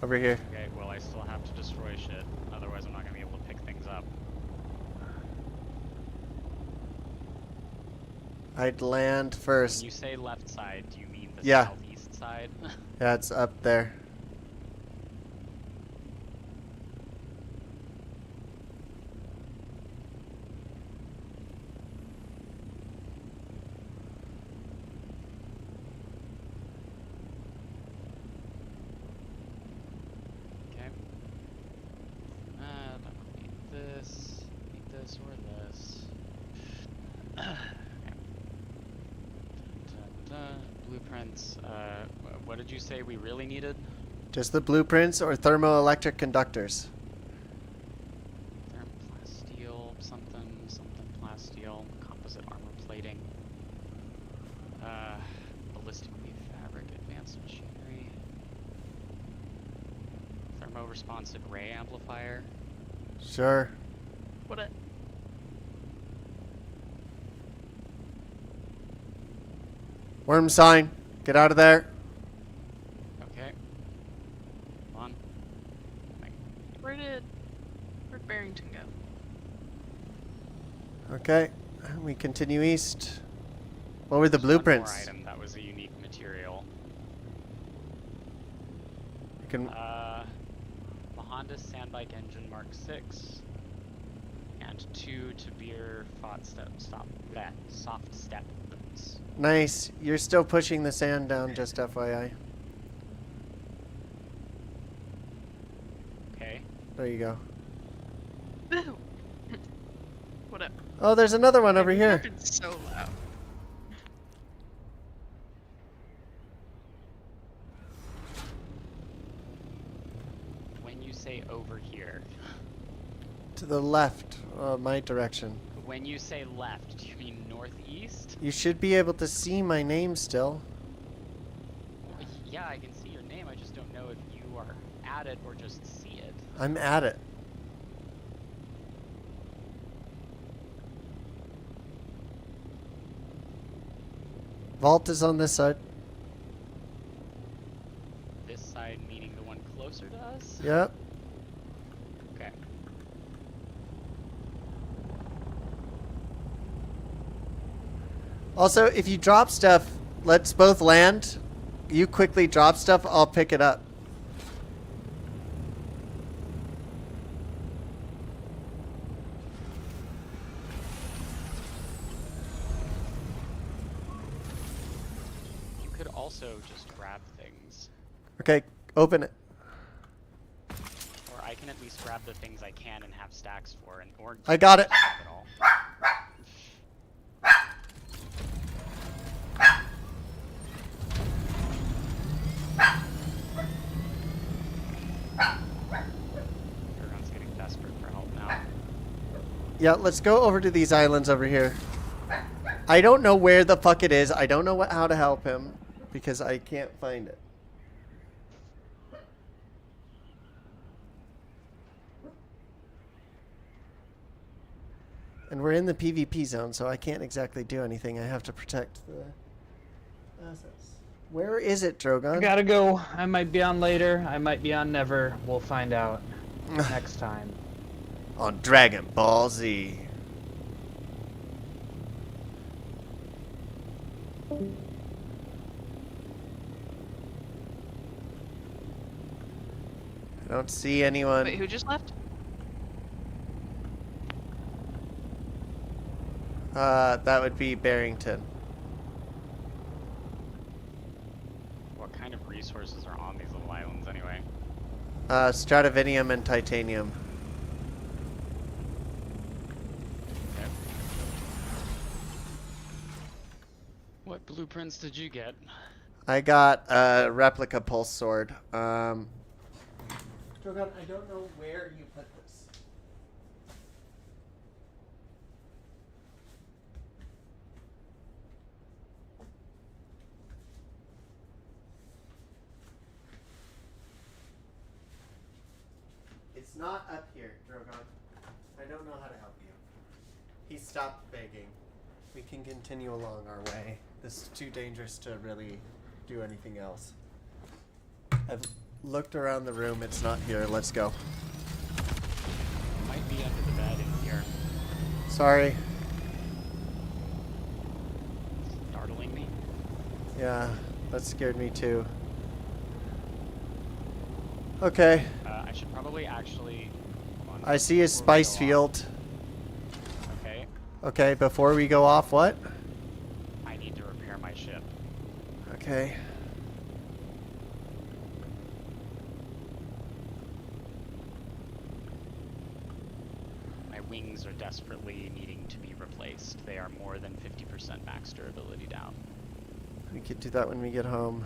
Over here. Okay, well I still have to destroy shit, otherwise I'm not gonna be able to pick things up. I'd land first. When you say left side, do you mean the Yeah. southeast side? Yeah, it's up there. Okay. Need this or this. Okay. Blueprints. What did you say we really needed? Just the blueprints or thermoelectric conductors. Thermoplasteel, something plasteel, composite armor plating. Ballistic weave fabric, advanced machinery. Thermo-responsive ray amplifier. Sure. What a... Worm sign. Get out of there. Okay. Come on. Where'd Barrington go? Okay. We continue east. What were the There's one more blueprints? item that was a unique material. You can. Honda Sandbike Engine Mark 6 and 2 Tabir soft step boots. Nice. You're still pushing the sand down, just FYI. Okay. There you go. What up? Oh, there's another one over here. It's so loud. When you say over here, To the left, my direction. when you say left, do you mean northeast? You should be able to see my name still. Yeah, I can see your name. I just don't know if you are at it or just see it. I'm at it. Vault is on this side. This side meaning the one closer to us? Yep. Okay. Also, if you drop stuff, let's both land. You quickly drop stuff, I'll pick it up. You could also just grab things. Okay, open it. Or I can at least grab the things I can and have stacks for, and or I got it. just grab it all. Everyone's getting desperate for help now. Yeah, let's go over to these islands over here. I don't know where the fuck it is. I don't know how to help him because I can't find it. And we're in the PvP zone, so I can't exactly do anything. I have to protect the assets. Where is it, Drogon? I gotta go. I might be on later. I might be on never. We'll find out next time. On Dragon Ball Z. I don't see anyone. Wait, who just left? That would be Barrington. What kind of resources are on these little islands anyway? Stradivarium and titanium. Okay. What blueprints did you get? I got a replica pulse sword. Drogon, I don't know where you put this. It's not up here, Drogon. I don't know how to help you. He stopped begging. We can continue along our way. This is too dangerous to really do anything else. I've looked around the room. It's not here. Let's go. Might be under the bed in here. Sorry. Startling me. Yeah, that scared me too. Okay. I should probably actually. Hold on, I see a before we spice go field. off- Okay. Okay, before we go off, what? I need to repair my ship. Okay. My wings are desperately needing to be replaced. They are more than 50% max durability down. We could do that when we get home.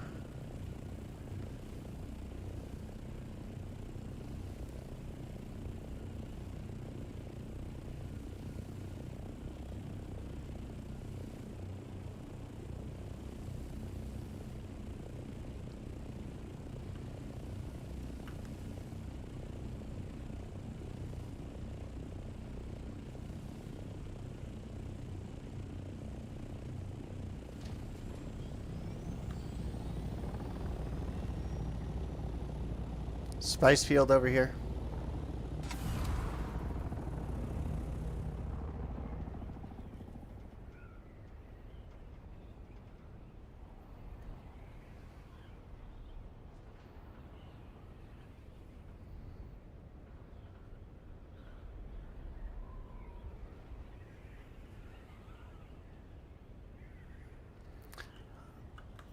Spice field over here.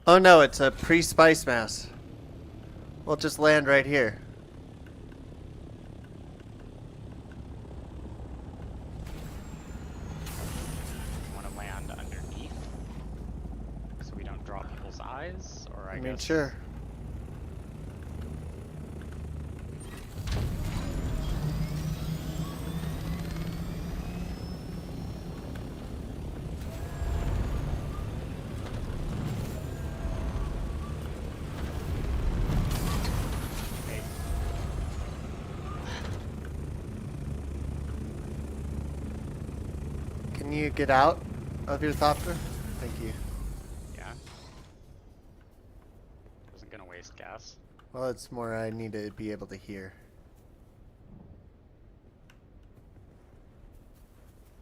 Oh no, it's a pre-spice mass. We'll just land right here. supplies, or I I mean, guess. sure. Can you get out of your thopter? Thank you. Yeah. Wasn't gonna waste gas. Well, it's more I need to be able to hear.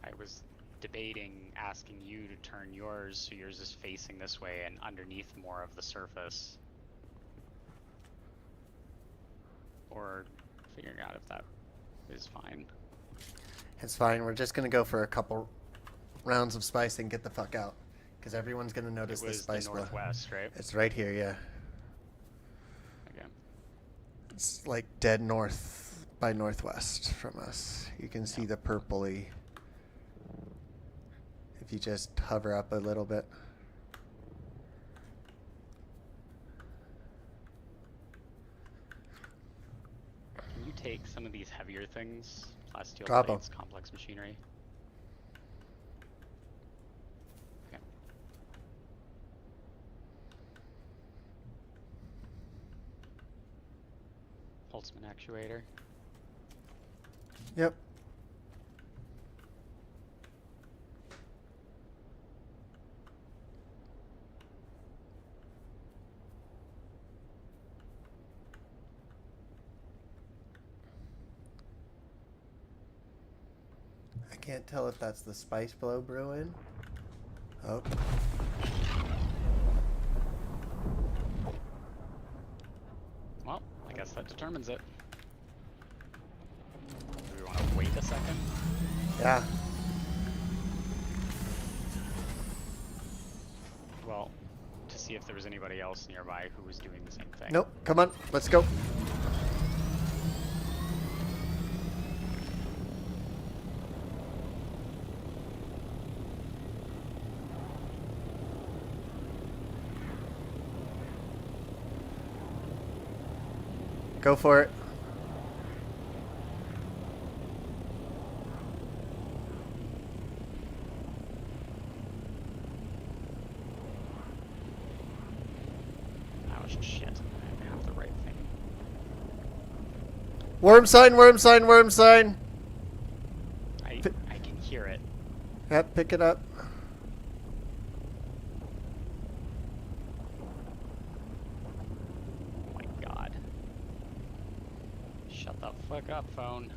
I was debating asking you to turn yours so yours is facing this way and underneath more of the surface. Or figuring out if that is fine. It's fine. We're just going to go for a couple rounds of spice and get the fuck out. Because everyone's going to notice It the was spice the blow. northwest, right? It's right here, yeah. Okay. It's like dead north by northwest from us. You can see the purpley if you just hover up a little bit. Can you take some of these heavier things? Plasteel Drop 'em. plates, complex machinery. Okay. Holtzman actuator. Yep. I can't tell if that's the spice blow brewing. Oh. Well, I guess that determines it. Do we want to wait a second? Yeah. Well, to see if there was anybody else nearby who was doing the same thing. Nope. Come on. Let's go. Go for it. Oh shit, I didn't have the right thing. Worm sign, worm sign, worm sign. I can hear it. Yep, pick it up. Oh my god. Shut the fuck up, phone.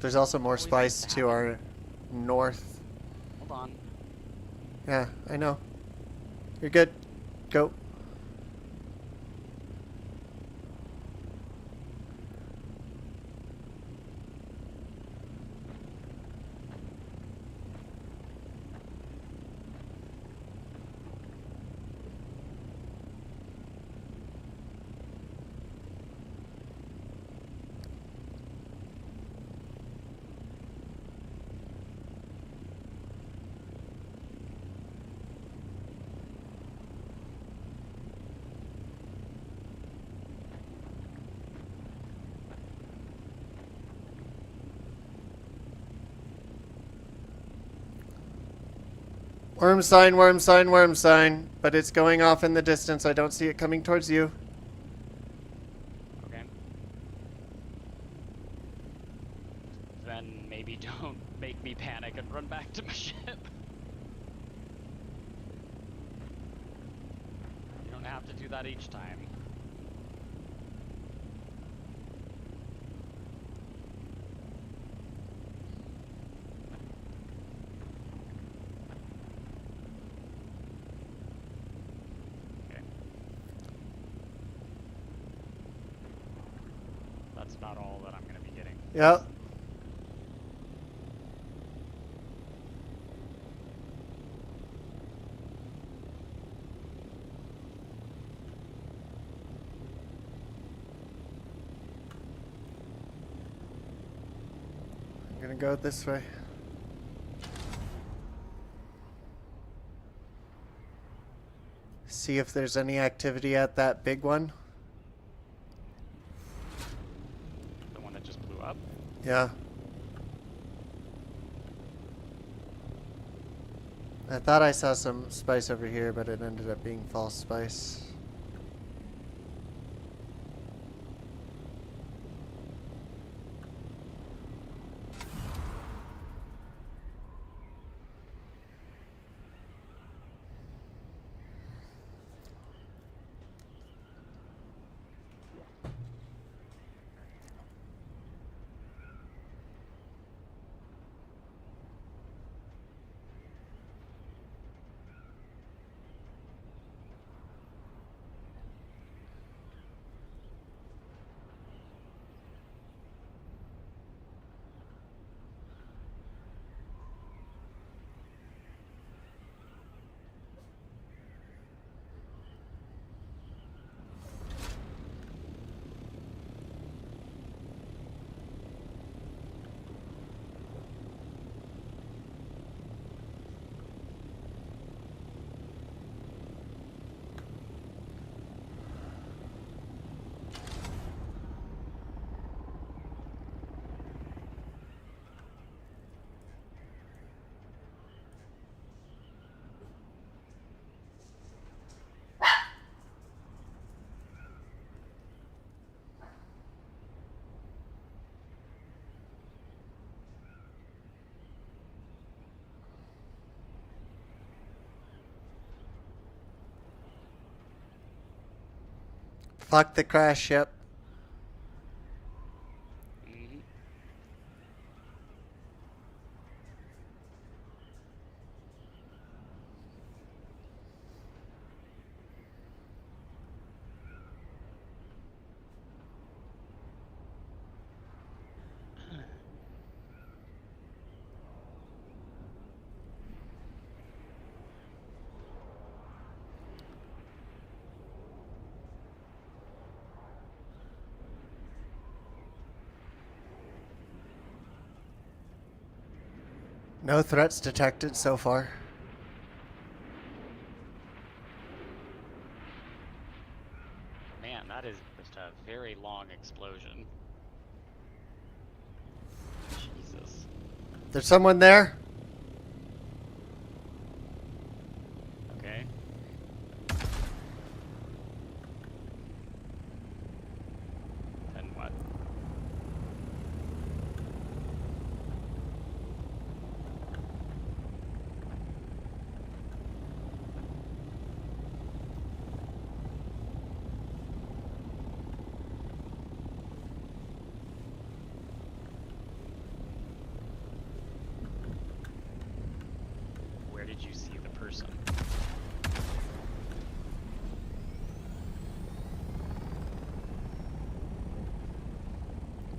There's also more What was spice that to our north. Hold on. Yeah, I know. You're good. Go. Worm sign, worm sign, worm sign. But it's going off in the distance. I don't see it coming towards you. Okay. Then maybe don't make me panic and run back to my ship. You don't have to do that each time. That's about all that I'm going to be getting. Yep. I'm gonna go this way. see if there's any activity at that big one. The one that just blew up? Yeah. I thought I saw some spice over here, but it ended up being false spice. Fuck the crash ship. No threats detected so far. Man, that is just a very long explosion. Jesus. There's someone there? Okay. Then what? Where did you see the person?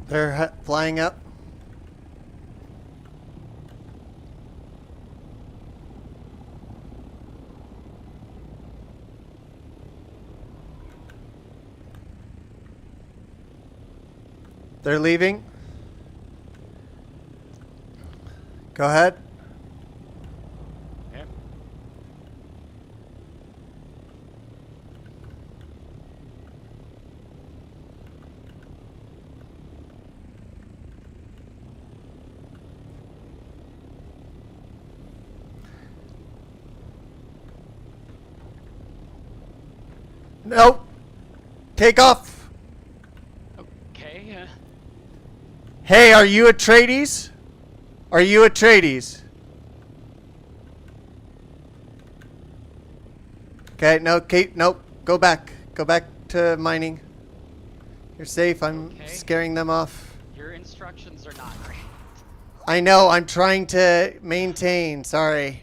They're flying up. They're leaving. Go ahead. Okay. Nope. Take off. Okay. Hey, are you Atreides? Are you Atreides? Okay, no, Kate, nope. Go back. Go back to mining. You're safe. I'm scaring them off. Your instructions are not great. I know. I'm trying to maintain. Sorry.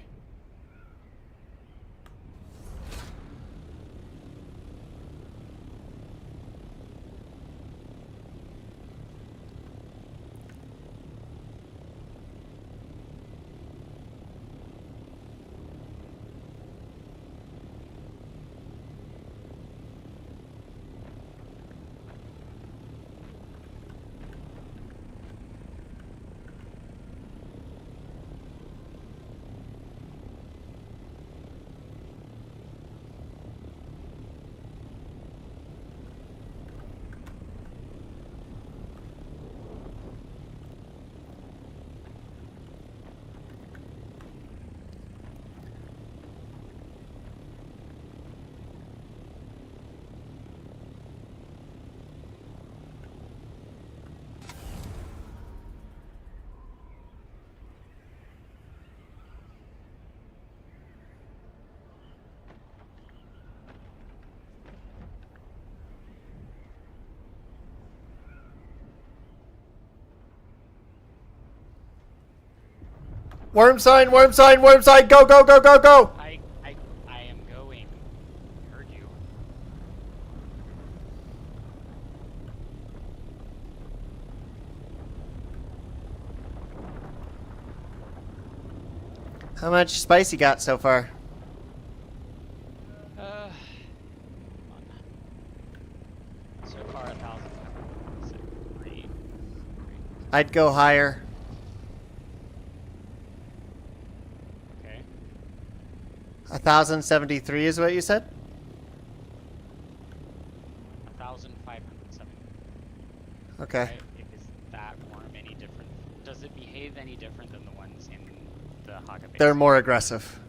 Worm sign, worm sign, worm sign. Go, go, go, go, go. I am going. Heard you. How much spice you got so far? So far 1,563. I'd go higher. Okay. 1,073 is what you said? 1,570. Okay. Right? Is that worm any different? Does it behave any different than the ones in the Haga base? They're more aggressive.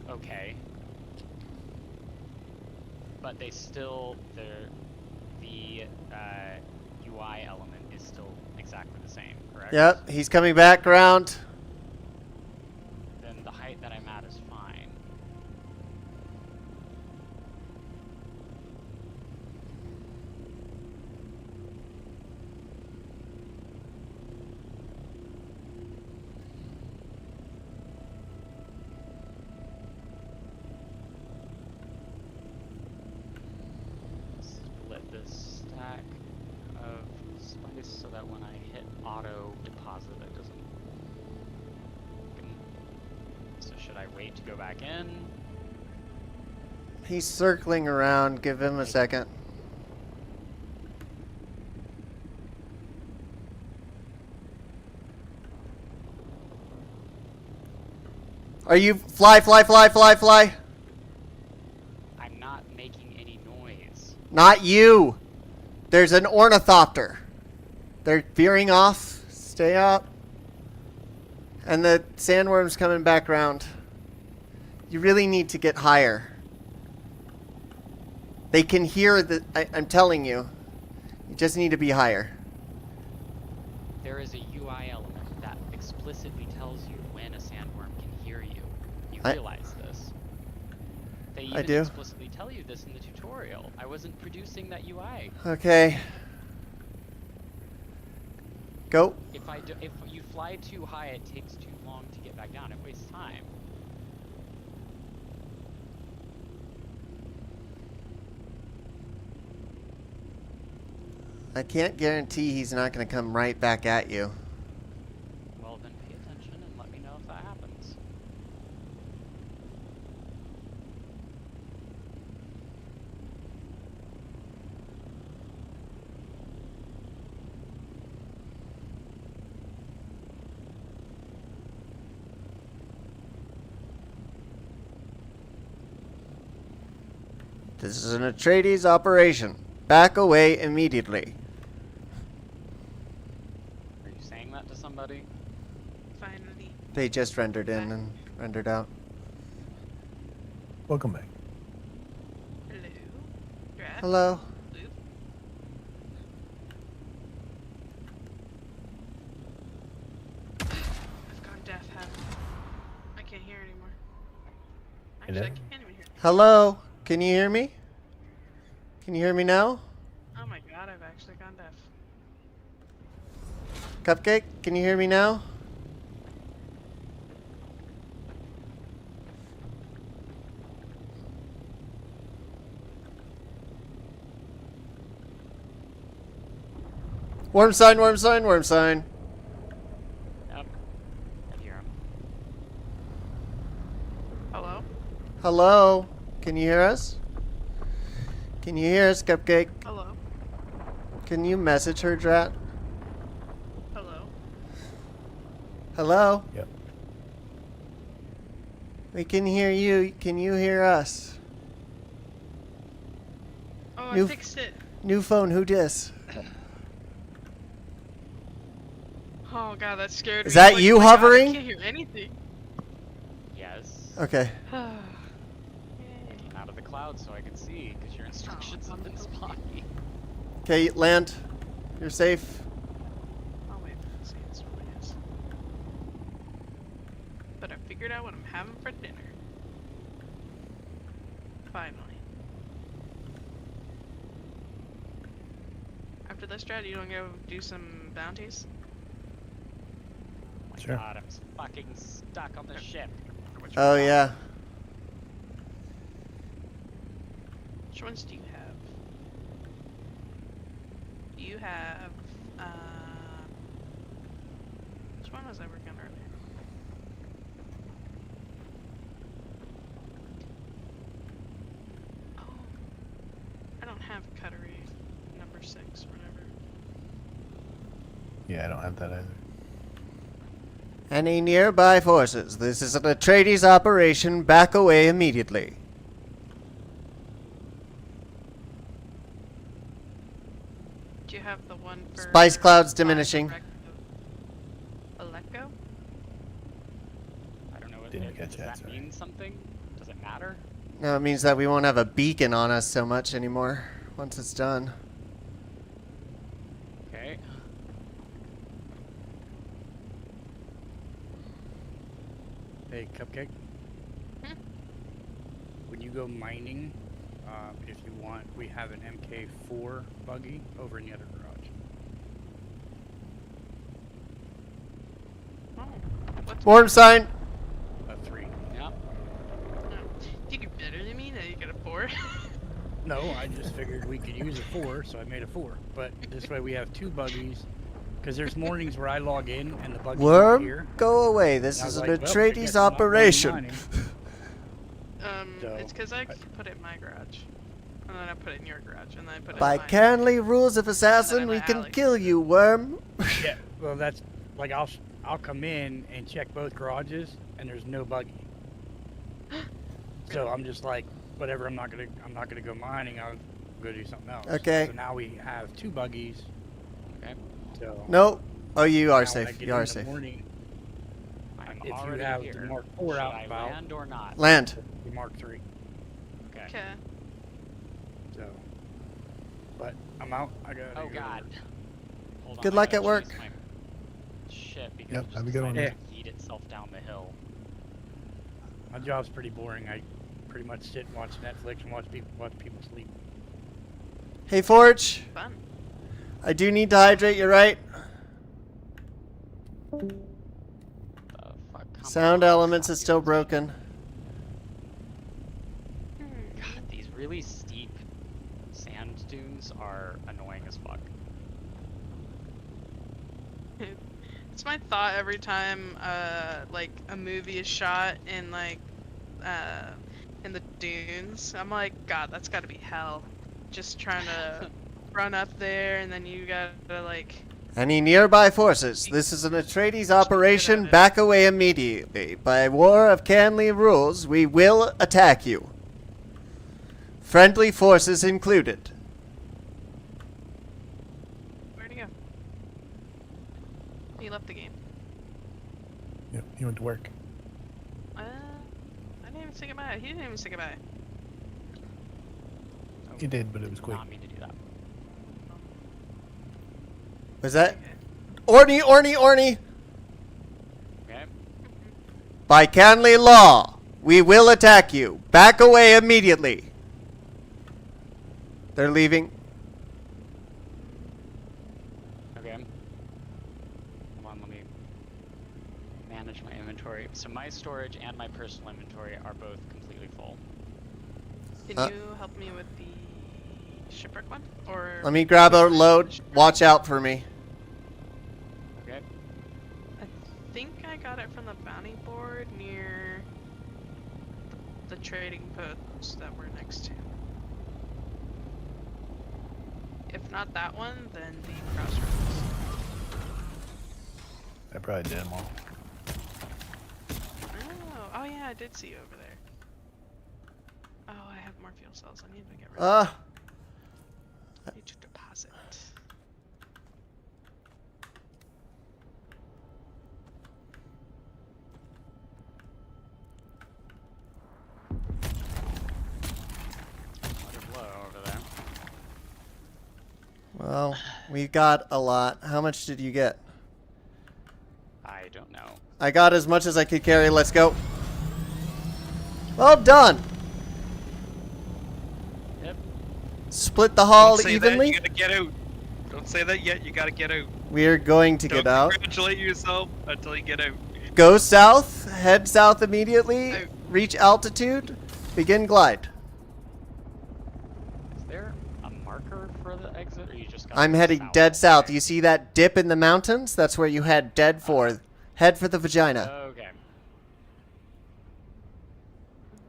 Okay. But they still, the UI element is still exactly the same, correct? Yep, he's coming back around. Then the height that I'm at is fine. Split this stack of spice so that when I hit auto deposit, it doesn't. So should I wait to go back in? He's circling around. Give him a second. Are you fly, fly, fly, fly, fly? I'm not making any noise. Not you. There's an ornithopter. They're veering off. Stay up. And the sandworm's coming back around. You really need to get higher. They can hear the... I'm telling you. You just need to be higher. There is a UI element that explicitly tells you when a sandworm can hear you. You realize this. They even do. explicitly tell you this in the tutorial. I wasn't producing that UI. Okay. Go. If you fly too high, it takes too long to get back down. It wastes time. I can't guarantee he's not going to come right back at you. Well, then pay attention and let me know if that happens. This is an Atreides operation. Back away immediately. Are you saying that to somebody? Finally. They just rendered in and rendered out. Welcome back. Hello. Draft. Hello. Loop. I've gone deaf, haven't I? I can't hear anymore. Actually, I Hello? can't even hear. Hello. Can you hear me? Can you hear me now? Oh my god, I've actually gone deaf. Cupcake, can you hear me now? Worm sign, worm sign, worm sign. Yep. I hear him. Hello? Hello. Can you hear us? Can you hear us, Cupcake? Hello? Can you message her, Drat? Hello? Hello? Yep. We can hear you. Can you hear us? Oh, I fixed it. New phone, who dis? Oh god, that scared me. Is that Like, you oh my God, hovering? I can't hear anything. Yes. Okay. Came out of the cloud so I could see, because your instructions have been spotty. Okay, land. You're safe. Oh wait, let's see, it's really is. But I figured out what I'm having for dinner. Finally. After this strat, you don't go do some bounties? Sure. God, I'm fucking stuck on the ship. Oh yeah. Which ones do you have? You have, which one was I working on earlier? Oh, I don't have Cuttery number 6 or whatever. Yeah, I don't have that either. Any nearby forces? This is an Atreides operation. Back away immediately. Do you have the one for Spice clouds diminishing. Elecco? I don't know what Didn't catch does that, that sorry. mean something? Does it matter? No, it means that we won't have a beacon on us so much anymore once it's done. Okay. Hey, Cupcake. When you go mining, if you want, we have an MK4 buggy over in the other garage. Warm sign. A 3. Yeah. You get better than me, now you got a 4. No, I just figured we could use a 4, so I made a 4. But this way we have 2 buggies. Because there's mornings where I log in and the buggy's not Worm, here. go away. This And I is was an like, well, I Atreides guess I'm not going operation. mining. It's because I put it in my garage. And then I put it in your garage, and then I put it By in mine. Canley rules of assassin, And we then can Alex. kill you, Worm. Yeah, well that's like I'll come in and check both garages and there's no buggy. So I'm just like, whatever. I'm not gonna go mining. I'll go do something else. Okay. So now we have 2 buggies. Okay. So No. Oh, you now are when I safe. get You in are the safe. morning, I'm if you already have here. the Mark 4 Should out I and about, land or not? Land. the Mark 3. Okay. Okay. So, but I'm out. I got. Oh God. Hold on, Good I luck gotta at work. chase my ship because Yep, it just have a good one. decided to yeet itself down the hill. My job's pretty boring. I pretty much sit and watch Netflix and watch people sleep. Hey, Forge. Fun. I do need to hydrate. You're right. Fuck, come Sound on, elements stop is still doing broken. this. God, these really steep sand dunes are annoying as fuck. It's my thought every time, like, a movie is shot in, like, in the dunes. I'm like, God, that's gotta be hell. Just trying to run up there, and then you gotta, like... Any nearby forces? This is an Atreides operation. Back away immediately. By War of Canley rules, we will attack you. Friendly forces included. Where'd he go? He left the game. Yep, he went to work. I didn't even say goodbye. He didn't even say goodbye. He did, but it was quick. Not mean to do that. Was that? Orny, Orny, Orny! Okay. By Canley law, we will attack you. Back away immediately. They're leaving. Okay. Hold on, let me manage my inventory. So my storage and my personal inventory are both completely full. Can you help me with the shipwreck one? Or Let me grab a load. Watch out for me. Okay. I think I got it from the bounty board near the trading post that we're next to. If not that one, then the crossroads. I probably did them all. Oh yeah, I did see you over there. Oh, I have more fuel cells. I need to get rid of. I need to deposit. Water blow over there. Well, we got a lot. How much did you get? I don't know. I got as much as I could carry. Let's go. Well done. Yep. Split the haul Don't say evenly. that, you gotta get out. Don't say that yet, you gotta get out. We're going to Don't get out. congratulate yourself until you get out. Go south. Head south immediately. Oh. Reach altitude. Begin glide. Is there a marker for the exit, or you just got I'm heading dead south. You see that dip in the mountains? That's where you head dead for. Head for the vagina. Okay.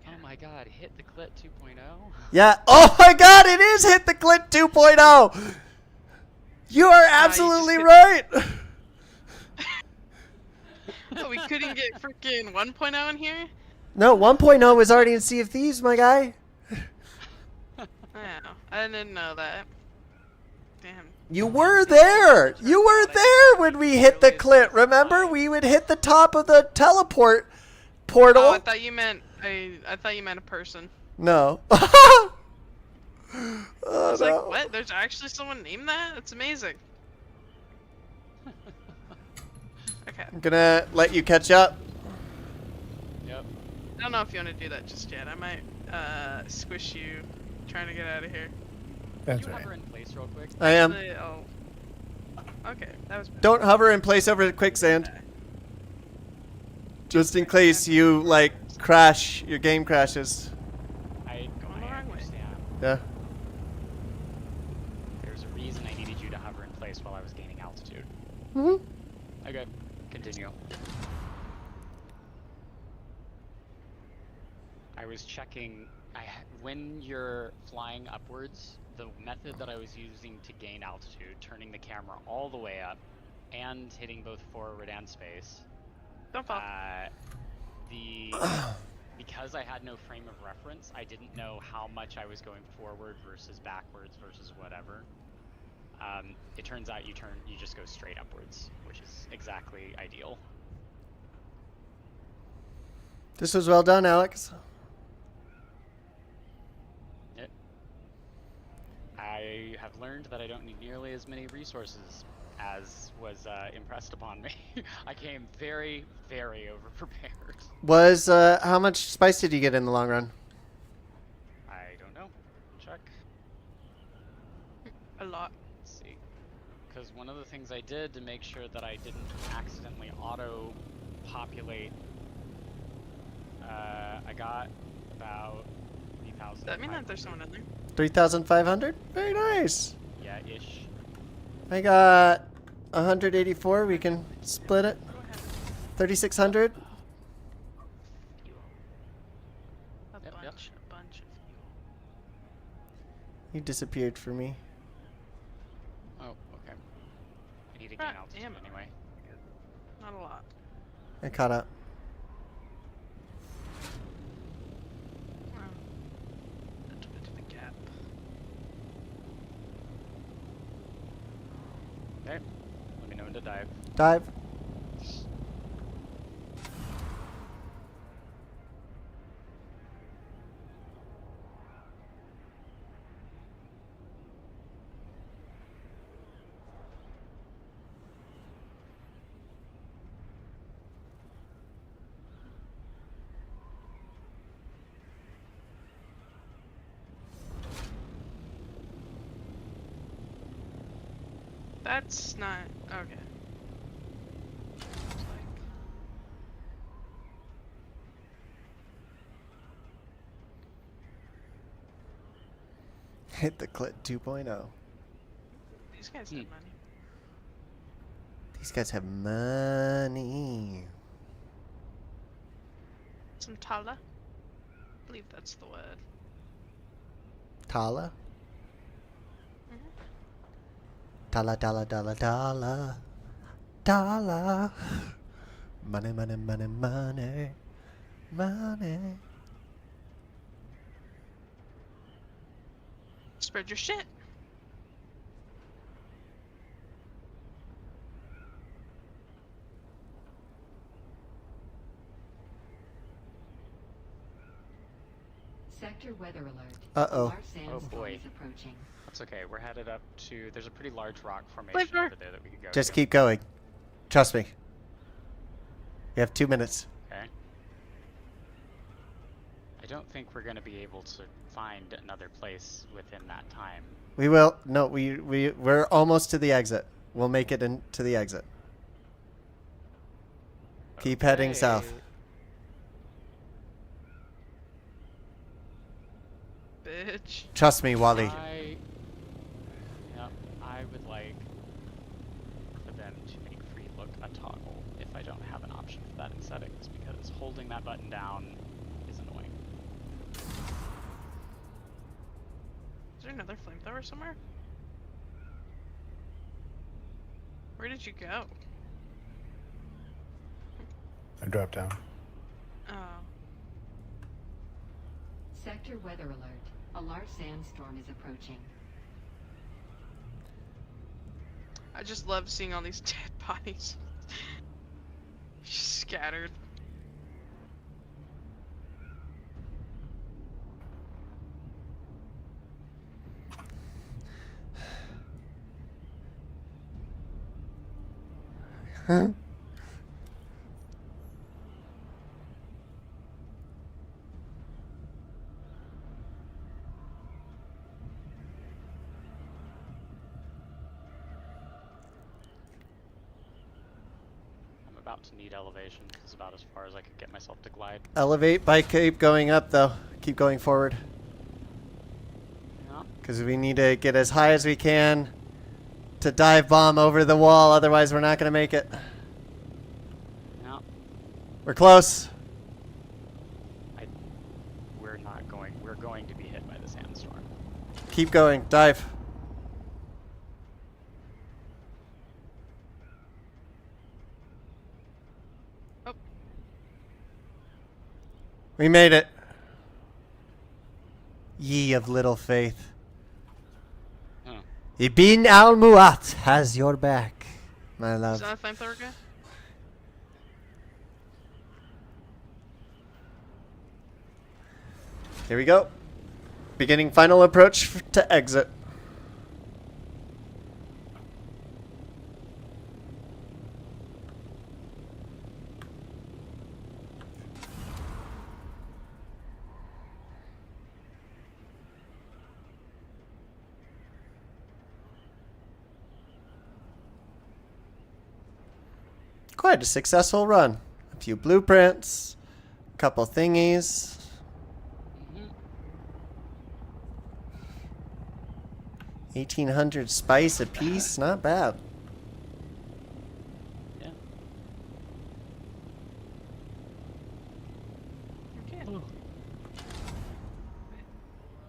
Oh my god, hit the clit 2.0? Yeah. Oh my god, it is hit the clit 2.0. You are absolutely right. Oh, we couldn't get freaking 1.0 in here? No, 1.0 is already in Sea of Thieves, my guy. Oh, I didn't know that. Damn. You were there. You were there when we hit the clit. Remember, we would hit the top of the teleport portal. Oh, I thought you meant I thought you meant a person. No. I Oh, was no. like, what? There's actually someone named that? That's amazing. Okay. I'm gonna let you catch up. Yep. I don't know if you want to do that just yet. I might squish you trying to get out of here. That's Can you right. hover in place real quick? I am. Actually, okay, that was bad. Don't hover in place over quicksand. Just in case you, like, crash, your game crashes. I understand. Yeah. There's a reason I needed you to hover in place while I was gaining altitude. Mm-hmm. Okay, continue. I was checking, when you're flying upwards, the method that I was using to gain altitude, turning the camera all the way up, and hitting both forward and space. Don't fall. Because I had no frame of reference, I didn't know how much I was going forward versus backwards versus whatever. It turns out you just go straight upwards, which is exactly ideal. This was well done, Alex. Yep. I have learned that I don't need nearly as many resources as was impressed upon me. I came very, very over-prepared. Was, how much spice did you get in the long run? I don't know. Check. A lot. Let's see. Because one of the things I did to make sure that I didn't accidentally auto-populate, I got about 3,000. Does that mean that there's someone in there? 3,500? Very nice. Yeah, ish. I got 184. We can split it. 3,600. A bunch of You disappeared for me. Oh, okay. I need to gain altitude anyway. Not a lot. I caught up. A little bit of a gap. Okay. Let me know when to dive. Dive. That's not okay. Hit the clit 2.0. These guys have money. These guys have money. Some tala. I believe that's the word. Tala? Tala, tala, tala, tala. Tala. Money, money, money, money. Money. Spread your shit. Sector weather alert. Uh-oh. Large Oh sandstorm boy. is approaching. That's okay. We're headed up to. There's a pretty large rock formation over there that we could go Just to. keep going. Trust me. You have 2 minutes. Okay. I don't think we're going to be able to find another place within that time. We will. No, we're almost to the exit. we'll make it into the exit. Keep heading south. Bitch. Trust me, Wally. I would like for them to make free look a toggle if I don't have an option for that in settings, because holding that button down is annoying. Is there another flamethrower somewhere? Where did you go? I dropped down. Oh. Sector weather alert. A large sandstorm is approaching. I just love seeing all these dead bodies. Just scattered. Huh? I'm about to need elevation. This is about as far as I could get myself to glide. Elevate by keep going up, though. Keep going forward. Yeah. Because we need to get as high as we can to dive bomb over the wall. Otherwise, we're not going to make it. Yeah. We're close. We're not going. We're going to be hit by the sandstorm. Keep going. Dive. Oh. We made it. Ye of little faith. Huh. Ibn al-Mu'at has your back, my love. Is that a flamethrower guy? Here we go. Beginning final approach to exit. Quite a successful run. A few blueprints, a couple thingies. 1,800 spice a piece, not bad. Yeah. Okay.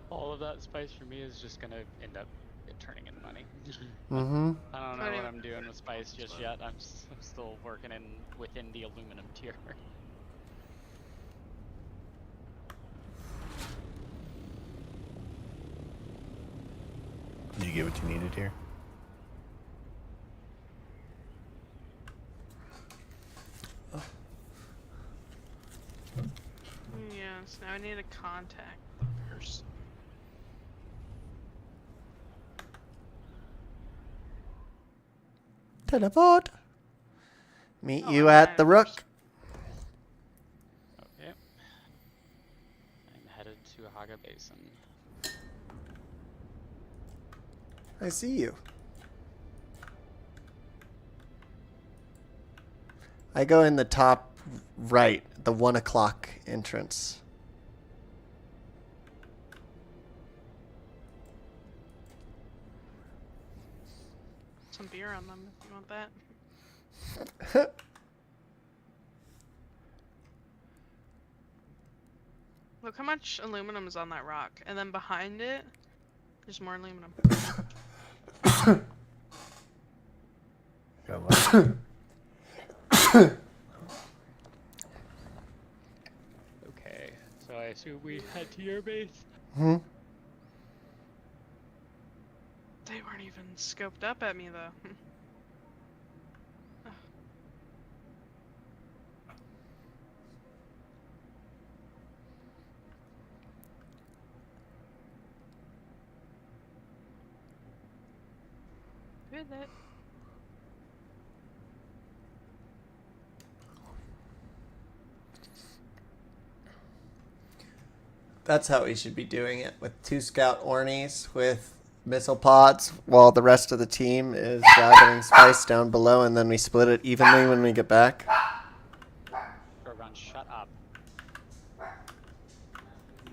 All of that spice for me is just gonna end up turning into money. Mm-hmm. I don't know what I'm doing with spice just yet. I'm still working within the aluminum tier. Did you get what you needed here? Yes, now I need to contact the person. Teleport. Meet you at the Rook. Okay. I'm headed to Haga Basin. I see you. I go in the top right, the 1 o'clock entrance. Some beer on them if you want that. Look how much aluminum is on that rock. And then behind it, there's more aluminum. Okay, so I assume we head to your base. Hmm. They weren't even scoped up at me though. Did it. That's how we should be doing it, with 2 scout Ornies with missile pods while the rest of the team is gathering spice down below, and then we split it evenly when we get back. Drogon, shut up.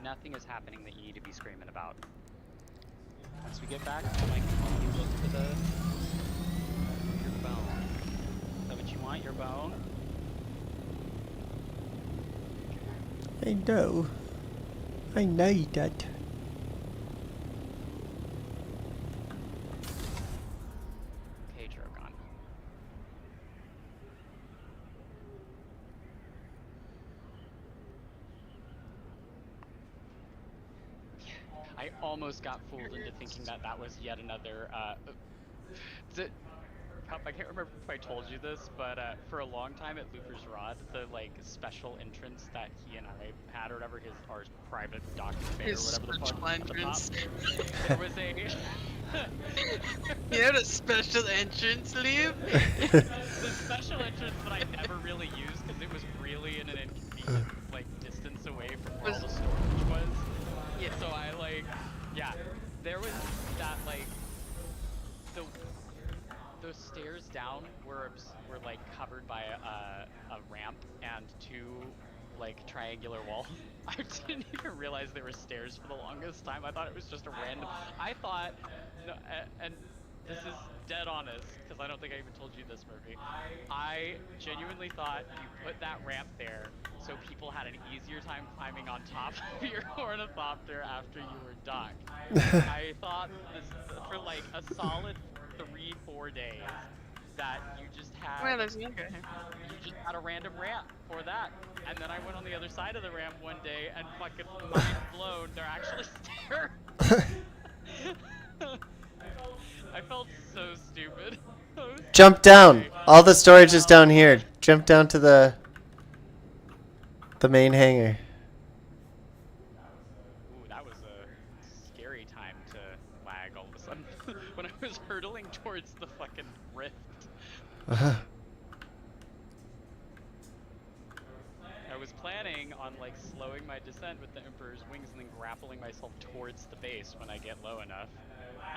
Nothing is happening that you need to be screaming about. Once we get back, I'll like you look for your bone. Is that what you want? Your bone? I know. I know you did. Okay, Drogon. I almost got fooled into thinking that that was yet another, I can't remember if I told you this, but for a long time at Looper's Rod, the like special entrance that he and I had, or whatever, our private document bay or whatever the fuck, entrance. There was a. You had a special entrance, Liam? The special entrance that I never really used because it was really in an inconvenient like distance away from where all the storage was. Yeah. So I like, yeah, there was that like those stairs down were like covered by a ramp and two like triangular walls. I didn't even realize there were stairs for the longest time. I thought it was just a random. I thought, no, and this is dead honest because I don't think I even told you this, Murphy. I genuinely thought you put that ramp there so people had an easier time climbing on top of your ornithopter after you were docked. I thought this for like a solid 3-4 days that you just had. Well, there's another guy here. You just had a random ramp for that, and then I went on the other side of the ramp one day and fucking mind blown. They're actually stairs. I felt so stupid. Jump down. All the storage is down here. Jump down to the main hangar. Ooh, that was a scary time to lag all of a sudden when I was hurtling towards the fucking rift. Uh-huh. I was planning on like slowing my descent with the Emperor's wings and then grappling myself towards the base when I get low enough.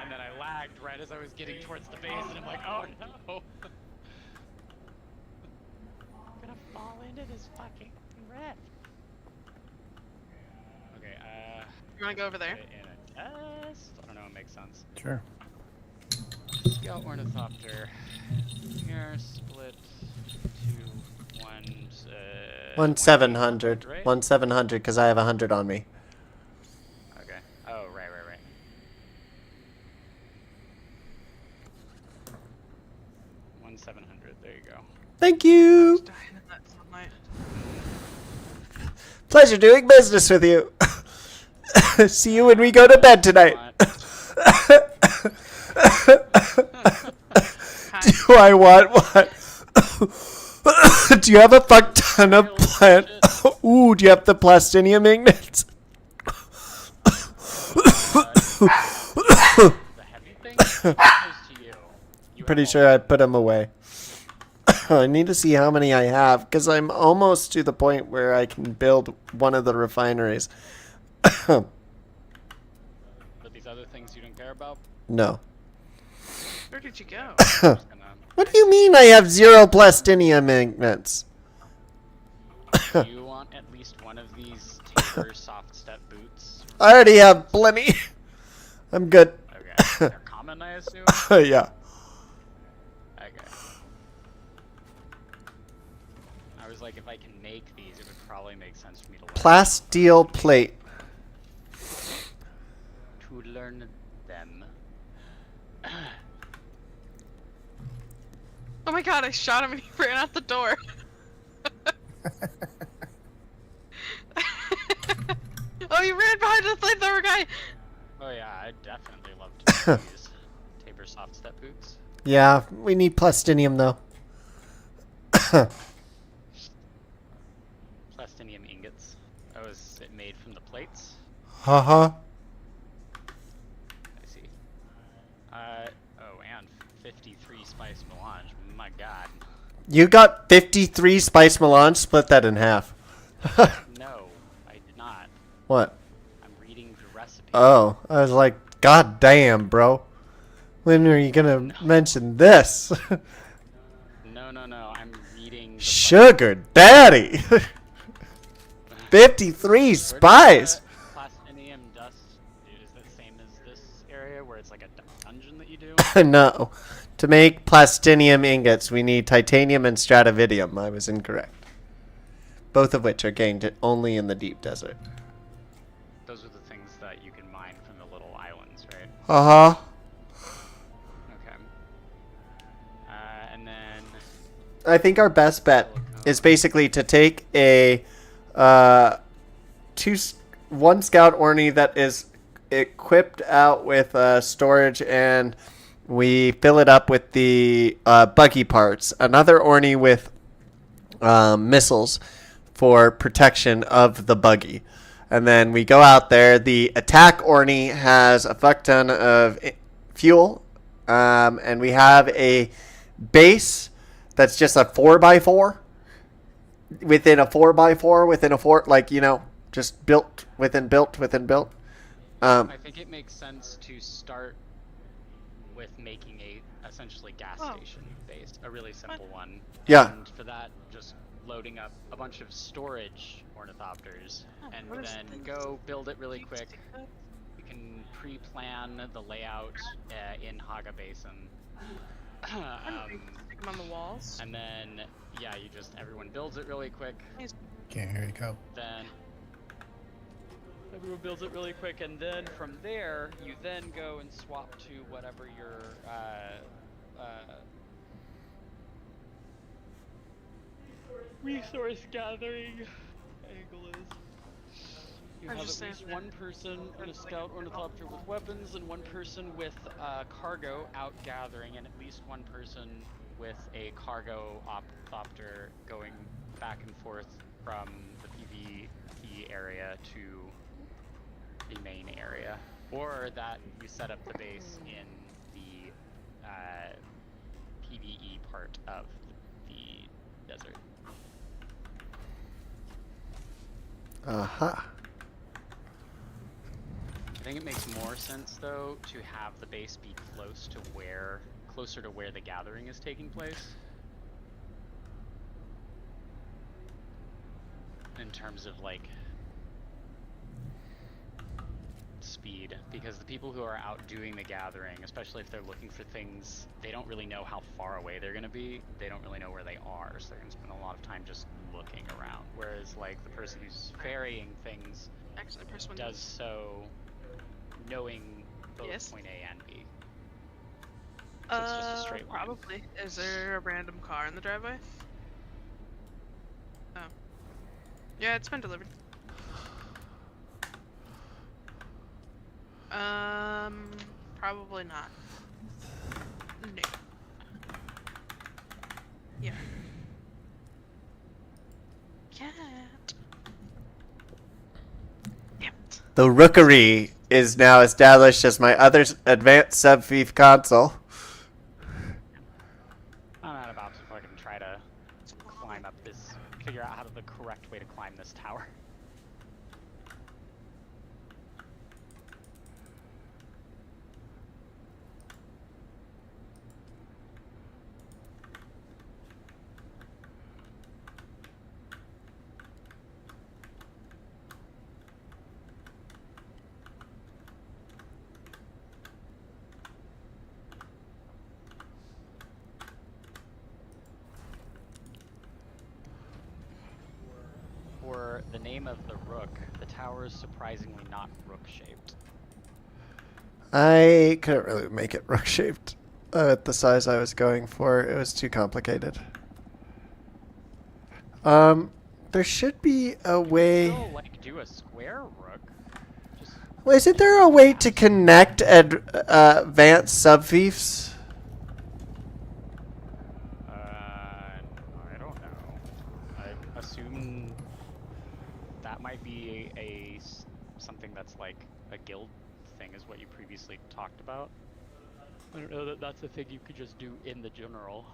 And then I lagged right as I was getting towards the base and I'm like, oh no! I'm gonna fall into this fucking rift. Okay, you wanna go over there? In a chest? I don't know, it makes sense. Sure. Scout Ornithopter. Here, split to one 700. right? 700 because I have 100 on me. Okay. Oh, right. 700. There you go. Thank you. Pleasure doing business with you. See you when we go to bed tonight. Do I want what? Do you have a fuck ton of plant? Ooh, do you have the plastinium magnets? Pretty sure I put them away. I need to see how many I have because I'm almost to the point where I can build one of the refineries. But these other things you don't care about? No. Where did you go? What do you mean I have 0 plastinium magnets? Do you want at least one of these Tabor soft step boots? I already have plenty. I'm good. Okay. They're common, I assume? Yeah. Okay. I was like, if I can make these, it would probably make sense for me to learn. Plasteel plate. To learn them. Oh my god, I shot him and he ran out the door. Oh, you ran behind the flamethrower guy! Oh yeah, I definitely love to make these Tabor soft step boots. Yeah, we need plastinium though. Plastinium ingots. Oh, is it made from the plates? Haha. I see. Oh, and 53 spice melange. My god. You got 53 spice melange? Split that in half. No, I did not. What? I'm reading the recipe. Oh, I was like, God damn, bro. When are you gonna mention this? No, I'm reading the Sugar Daddy. 53 spies. Plastinium dust is the same as this area where it's like a dungeon that you do? No. To make plastinium ingots, we need titanium and stratividium. I was incorrect. Both of which are gained only in the deep desert. Those are the things that you can mine from the little islands, right? Uh-huh. Okay. And then... I think our best bet is basically to take a one scout orny that is equipped out with storage, and we fill it up with the buggy parts. Another orny with missiles for protection of the buggy. And then we go out there. The attack orny has a fuck ton of fuel, and we have a base that's just a 4x4 within a 4x4 within a 4, like, you know, just built within built within built. I think it makes sense to start with making a essentially gas station base, a really simple one. Yeah. And for that, just loading up a bunch of storage ornithopters, and then go build it really quick. You can pre-plan the layout in Haga Basin. Stick them on the walls. And then, yeah, everyone builds it really quick. Can't hear you go. Then everyone builds it really quick, and then from there, you then go and swap to whatever your resource gathering angle is. You have at least one person in a scout ornithopter with weapons, and one person with cargo out gathering, and at least one person with a cargo opter going back and forth from the PvP area to the main area. Or that you set up the base in the PvE part of the desert. Uh-huh. I think it makes more sense, though, to have the base be closer to where the gathering is taking place. In terms of, like, speed. Because the people who are out doing the gathering, especially if they're looking for things, they don't really know how far away they're going to be. They don't really know where they are, so they're going to spend a lot of time just looking around. Whereas, like, the person who's ferrying things does so knowing both point A and B. So it's just a straight line. Probably. Is there a random car in the driveway? Oh. Yeah, it's been delivered. Probably not. No. Yeah. Cat. Damn it. The Rookery is now established as my other advanced sub-thief console. I'm not about to fucking try to climb up this, figure out how the correct way to climb this tower. For the name of the Rook, the tower is surprisingly not Rook-shaped. I couldn't really make it rook-shaped at the size I was going for. It was too complicated. There should be a way... Still, like, do a square Rook. Well, isn't there a way to connect advanced sub-thieves? I don't know. I assume that might be something that's like a guild thing, is what you previously talked about. I don't know that that's a thing you could just do in the general.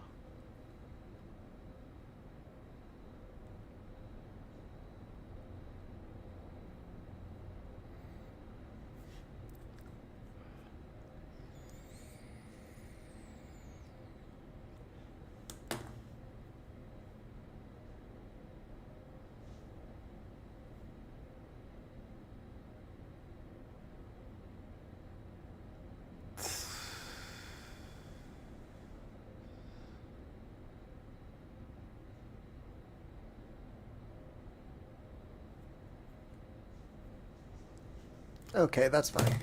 Okay, that's fine.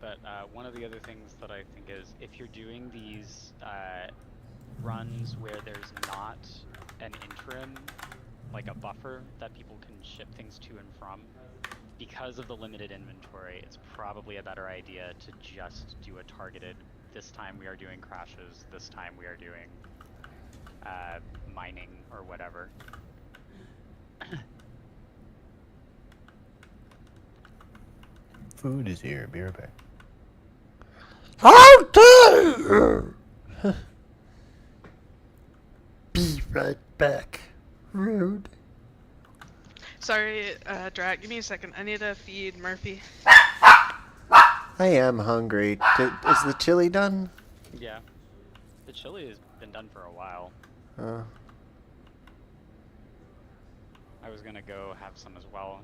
But one of the other things that I think is if you're doing these runs where there's not an interim, like a buffer that people can ship things to and from, because of the limited inventory, it's probably a better idea to just do a targeted, this time we are doing crashes, this time we are doing mining or whatever. Food is here. Be right back. How dare you! Be right back. Rude. Sorry, Drac, give me a second. I need to feed Murphy. I am hungry. Is the chili done? Yeah. The chili has been done for a while. I was gonna go have some as well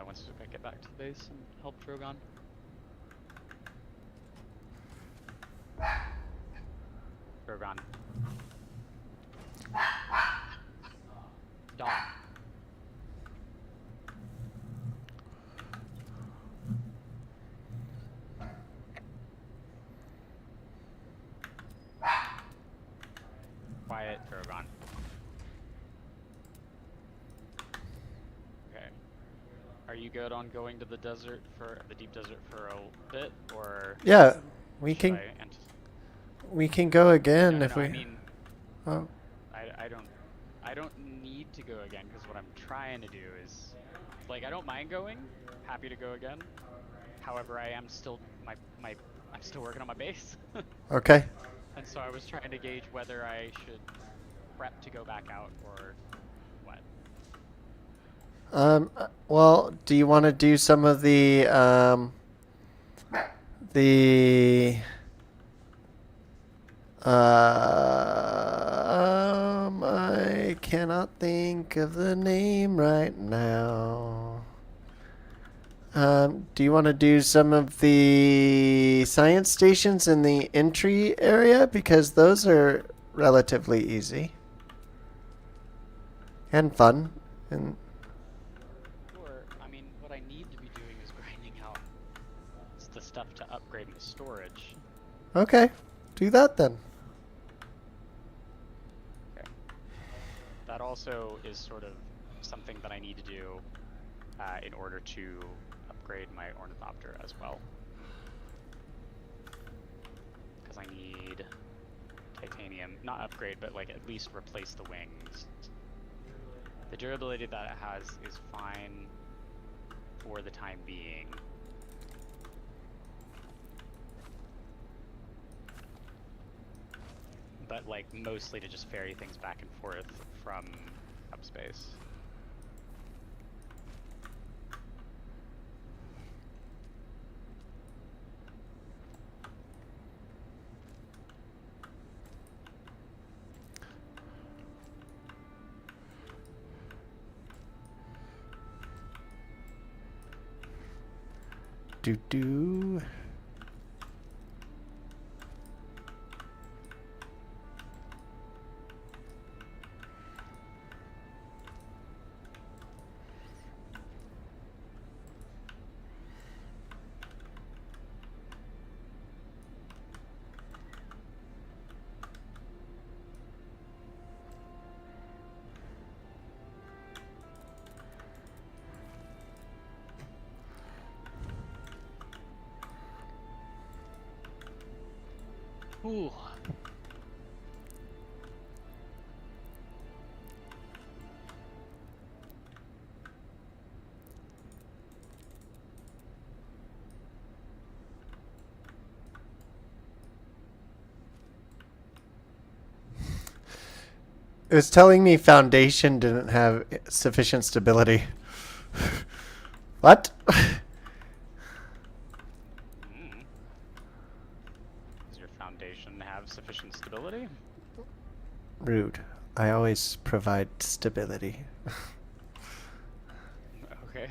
once I get back to the base and help Drogon. Drogon. Dog. Quiet, Drogon. Okay. Are you good on going to the desert for the deep desert for a bit, or Yeah, we can. I We can go again no, if no, we. I mean, Oh. I don't need to go again because what I'm trying to do is, like, I don't mind going. Happy to go again. However, I am still I'm still working on my base. Okay. And so I was trying to gauge whether I should prep to go back out or what. Well, do you want to do some of the I cannot think of the name right now. Do you want to do some of the science stations in the entry area? Because those are relatively easy. And fun. And Or, I mean, what I need to be doing is grinding out the stuff to upgrade my storage. okay. Do that then. Okay. That also is sort of something that I need to do in order to upgrade my ornithopter as well. Because I need titanium, not upgrade, but like at least replace the wings. The durability that it has is fine for the time being. But like mostly to just ferry things back and forth from upspace. Do. Ooh. It was telling me Foundation didn't have sufficient stability. What? Does your foundation have sufficient stability? Rude. I always provide stability. Okay.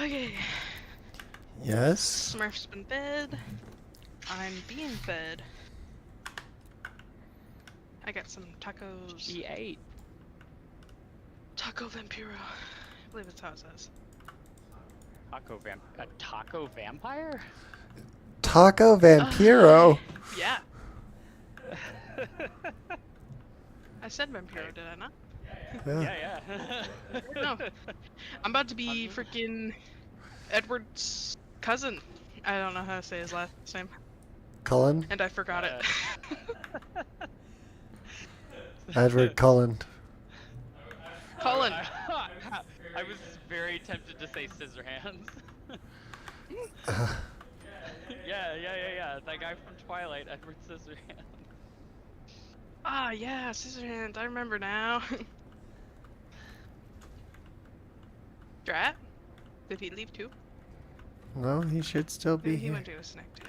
Okay. Yes? Smurf's been fed. I'm being fed. I got some tacos. She ate. Taco Vampiro. I believe that's how it says. A taco vampire? Taco Vampiro? Yeah. I said Vampiro, did I not? Yeah. Yeah. No. I'm about to be freaking Edward's cousin. I don't know how to say his last name. Cullen? And I forgot it. Edward Cullen. Cullen. I was very tempted to say Scissorhands. Yeah. That guy from Twilight, Edward Scissorhands. Ah, yeah, Scissorhands. I remember now. Drat? Did he leave too? No, he should still be Maybe he here. went to a snack too.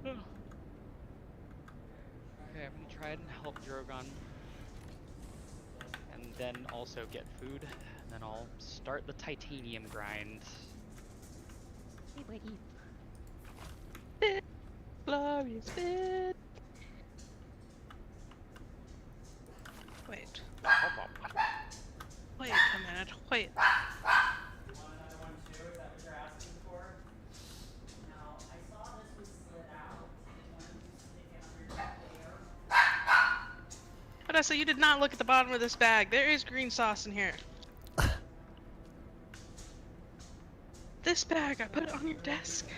Okay, I'm gonna try and help Drogon. And then also get food. And then I'll start the titanium grind. Hey, buddy. Bit. Glorious bit. Wait. Wait a minute. Wait. Vanessa, you did not look at the bottom of this bag. There is green sauce in here. This bag, I put it on your desk.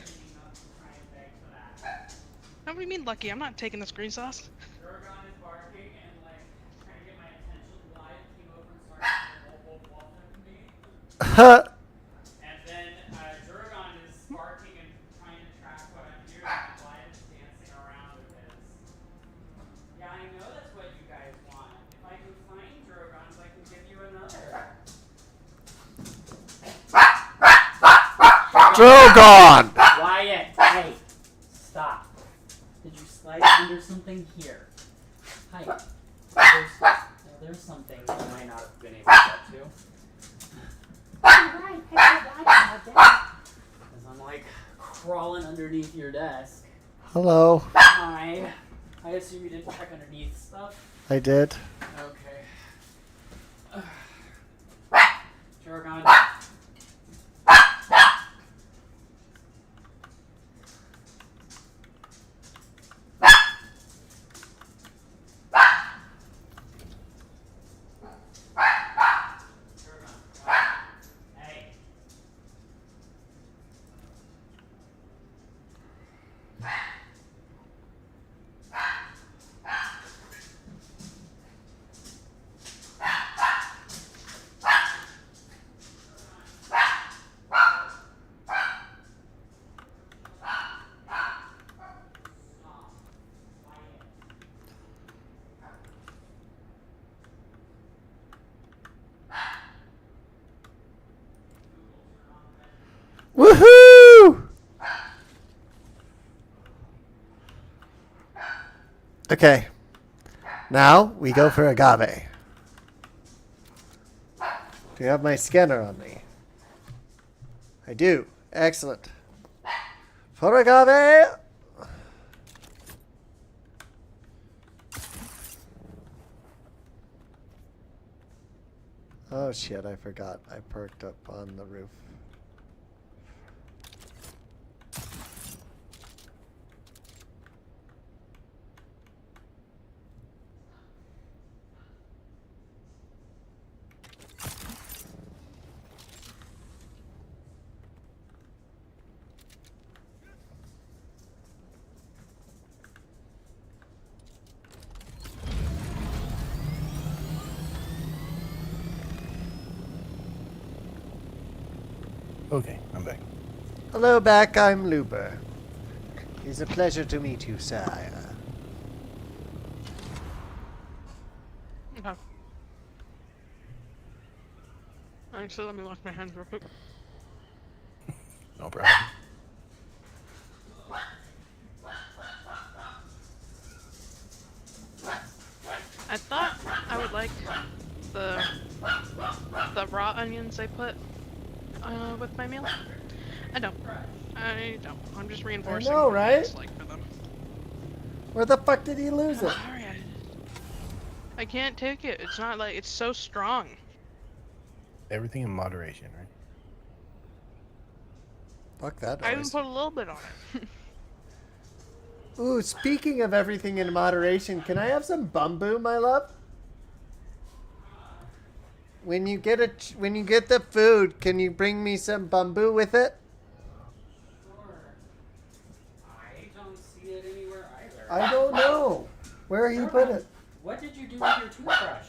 What do you mean lucky? I'm not taking this green sauce. Drogon is barking and like trying to get my attention. Wyatt came over and started to wolf to me. And then Drogon is barking and trying to track what I'm doing, and Wyatt is dancing around with his. Yeah, I know that's what you guys want. If I can find Drogons, I can give you another. Drogon! Wyatt, hey, stop. Did you slide under something here? Hi. There's something you might not have been able to get to. Right, because I'm like crawling underneath your desk. Hello. Hi. I assume you didn't check underneath stuff? I did. Okay. Drogon. Woohoo! Okay. Now we go for agave. Do you have my scanner on me? I do. Excellent. For agave! Oh shit, I forgot. I perked up on the roof. Okay, I'm back. Hello back, I'm Luber. It's a pleasure to meet you, sire. Okay. Actually, let me wash my hands real quick. No problem. I thought I would like the the raw onions I put with my meal. I don't. I'm just reinforcing know, my right? dislike for them. Where the fuck did he lose it? Sorry, I can't take it. It's not like it's so strong. Everything in moderation, right? Fuck that I even noise. put a little bit on it. Ooh, speaking of everything in moderation, can I have some bamboo, my love? When you get the food, can you bring me some bamboo with it? Sure. I don't see it anywhere either. I don't know. Where he put it? What did you do with your toothbrush?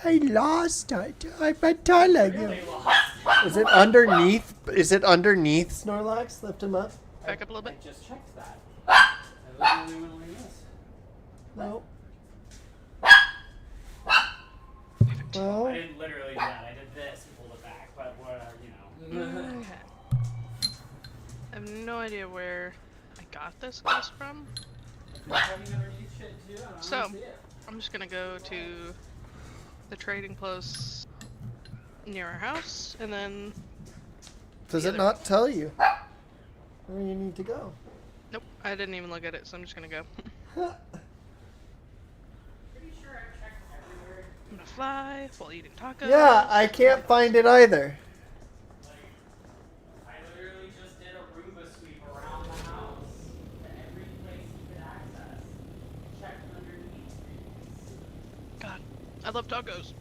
I lost it. I've been telling you. Really lost. Is it underneath? Is it underneath Snorlax? Lift him up. Back up a little bit. I just checked that. I literally went like this. No. Well, I didn't literally do that. I did this and pulled it back, but whatever, you know. Okay. I have no idea where I got this ghost from. So, I'm just gonna go to the trading post near our house, and then... Does it not tell you where you need to go? Nope, I didn't even look at it, so I'm just gonna go. I'm gonna fly while eating tacos. Yeah, I can't find it either. I literally just did a Roomba sweep around the house to every place you could access. Checked underneath. God, I love tacos.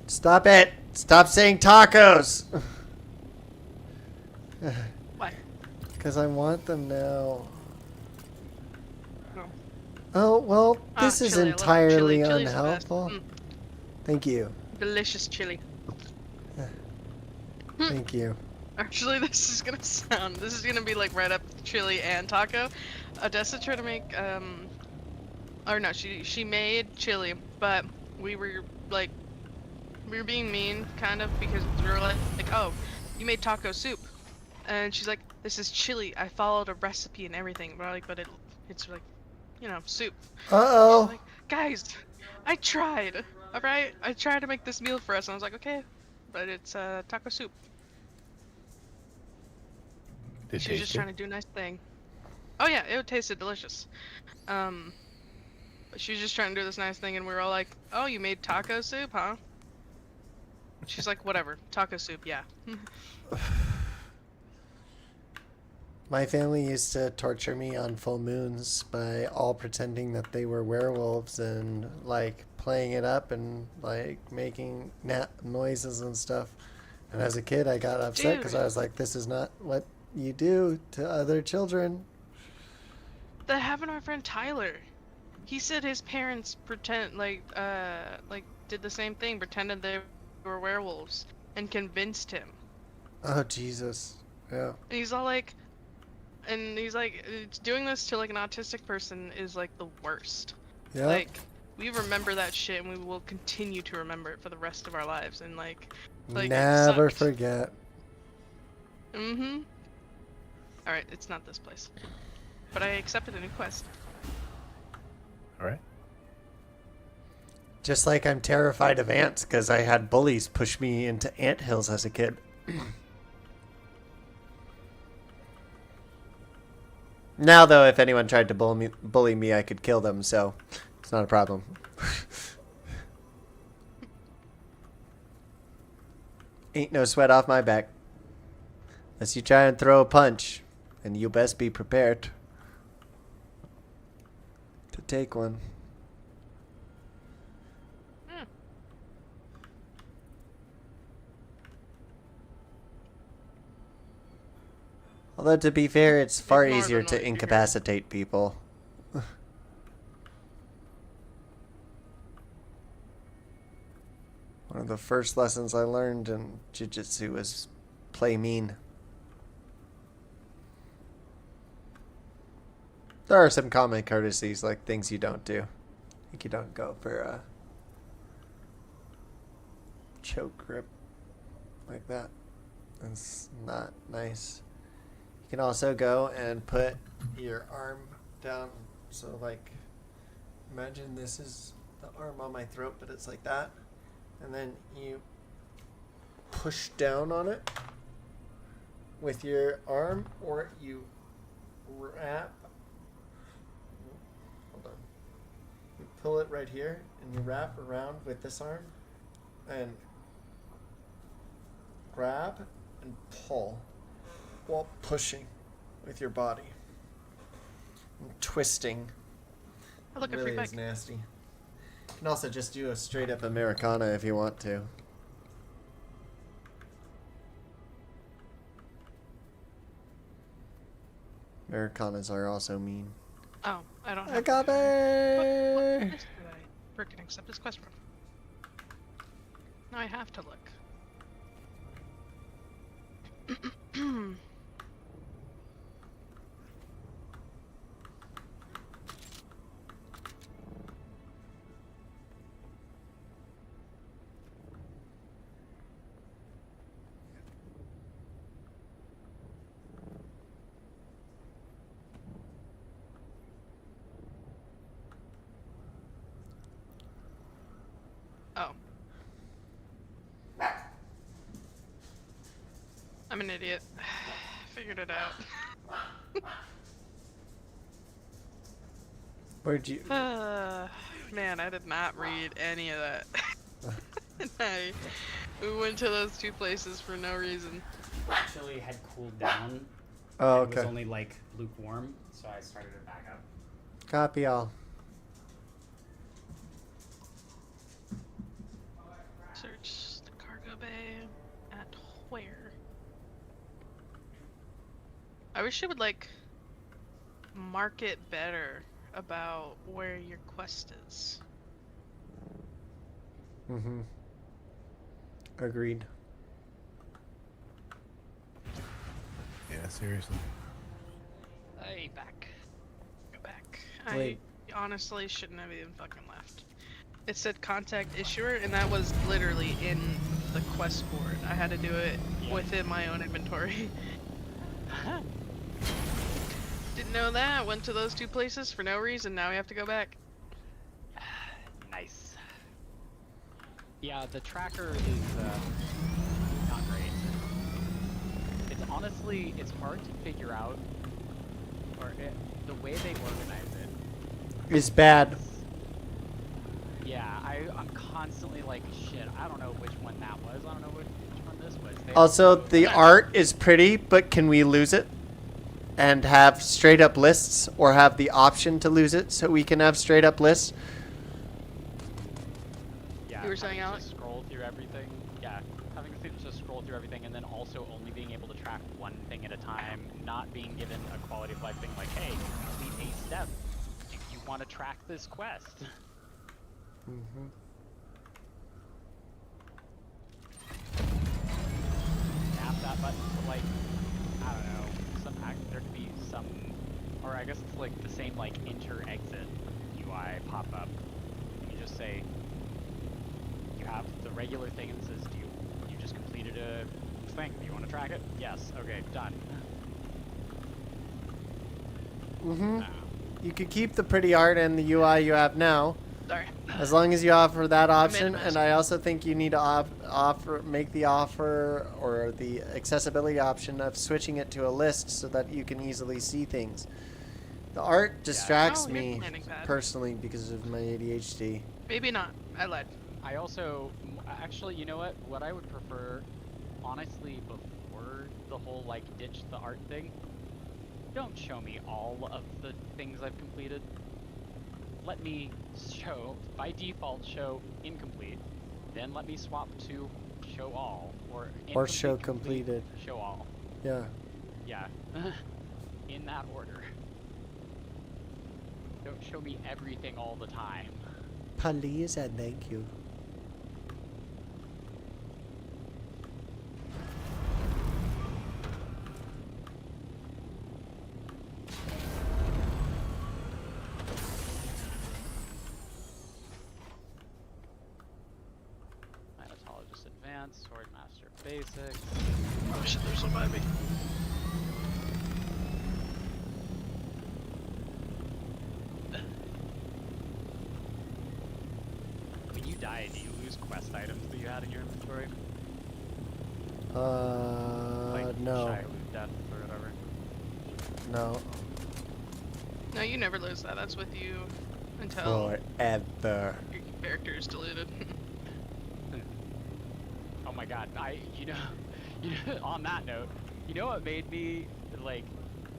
Stop it. Stop saying tacos. Why? Because I want them now. No. Oh, well, this is chili. I love entirely chili. Chili's the best. unhelpful. Thank you. Delicious chili. Thank you. Actually, this is gonna be like right up chili and taco. Odessa tried to make, or no, she made chili, but we were being mean, kind of, because we were like, oh, you made taco soup. And she's like, this is chili. I followed a recipe and everything. We're like, but it's like, you know, soup. Uh-oh. She's like, guys, I tried. Alright? I tried to make this meal for us. And I was like, okay, but it's taco soup. She was just trying to do a nice thing. Oh yeah, it tasted delicious. But she was just trying to do this nice thing, and we were all like, oh, you made taco soup, huh? She's like, whatever. Taco soup, yeah. My family used to torture me on full moons by all pretending that they were werewolves and like playing it up and like making noises and stuff. And as a kid, I got upset because I was like, "This is not what you do to other children." That happened to my friend Tyler. He said his parents did the same thing, pretended they were werewolves, and convinced him. Oh Jesus! Yeah. And he's all like. And he's like, doing this to like an autistic person is like the worst. Yeah. Like, we remember that shit, and we will continue to remember it for the rest of our lives. And like Never forget. Mm-hmm. All right, it's not this place, but I accepted a new quest. All right. Just like I'm terrified of ants because I had bullies push me into anthills as a kid. Now, though, if anyone tried to bully me, I could kill them, so it's not a problem. Ain't no sweat off my back. Unless you try and throw a punch, and you best be prepared to take one. Although, to be fair, it's far easier to incapacitate people. One of the first lessons I learned in jiu-jitsu was play mean. There are some common courtesies, like things you don't do. Like you don't go for a choke grip like that. That's not nice. You can also go and put your arm down. So like, imagine this is the arm on my throat, but it's like that. and then you push down on it with your arm, or you wrap. Hold on. You pull it right here, and you wrap around with this arm, and grab and pull while pushing with your body. And twisting. Oh, look, a really free is bike. nasty. You can also just do a straight up Americana if you want to. Americanas are also mean. Oh, I don't have. Agape! What quest did I freaking accept this quest from? Now I have to look. Oh. I'm an idiot. Figured it out. Where'd you... Man, I did not read any of that. We went to those two places for no reason. Actually had cooled down. Oh, and okay. It was only like lukewarm, so I started it back up. Copy all. Search the cargo bay at where? I wish it would like market better about where your quest is. Mm-hmm. Agreed. Yeah, seriously. Hey, back. Go back. Wait. I honestly shouldn't have even fucking left. It said contact issuer, and that was literally in the quest board. I had to do it within my own inventory. Didn't know that. Went to those two places for no reason. Now we have to go back. Nice. Yeah, the tracker is not great. It's honestly, it's hard to figure out, or the way they organize it. Is bad. Yeah, I'm constantly like, shit, I don't know which one that was. I don't know which one this was. They Also, the art is pretty, but can we lose it? And have straight up lists, or have the option to lose it so we can have straight up lists? Yeah, You were saying, having Alex? to scroll through everything. Yeah, having to just scroll through everything, and then also only being able to track one thing at a time, not being given a quality of life thing like, hey, complete a step if you want to track this quest. Mm-hmm. Tap that button to like, I don't know, there could be some, or I guess it's like the same like enter-exit UI pop up. You just say, you have the regular thing and it says, you just completed a thing. Do you want to track it? Yes. Okay, done. Mm-hmm. You could keep the pretty art and the UI you have now. Sorry. As long as you offer that option, and I also think you need to make the offer or the accessibility option of switching it to a list so that you can easily see things. The art distracts me personally because of my ADHD. Maybe not. I lied. I also, actually, you know what I would prefer, honestly, before the whole like ditch the art thing, don't show me all of the things I've completed. Let me show, by default, show incomplete, then let me swap to show all, or show completed. Show all. Yeah. Yeah. In that order. Don't show me everything all the time. Please and thank you. Swordmaster Basics. Oh shit, there's one by me. When you die, do you lose quest items that you had in your inventory? Like no. Shailu death or whatever. No. No, you never lose that. That's with you until Forever. your character is deleted. Oh my god, you know, on that note, you know what made me, like,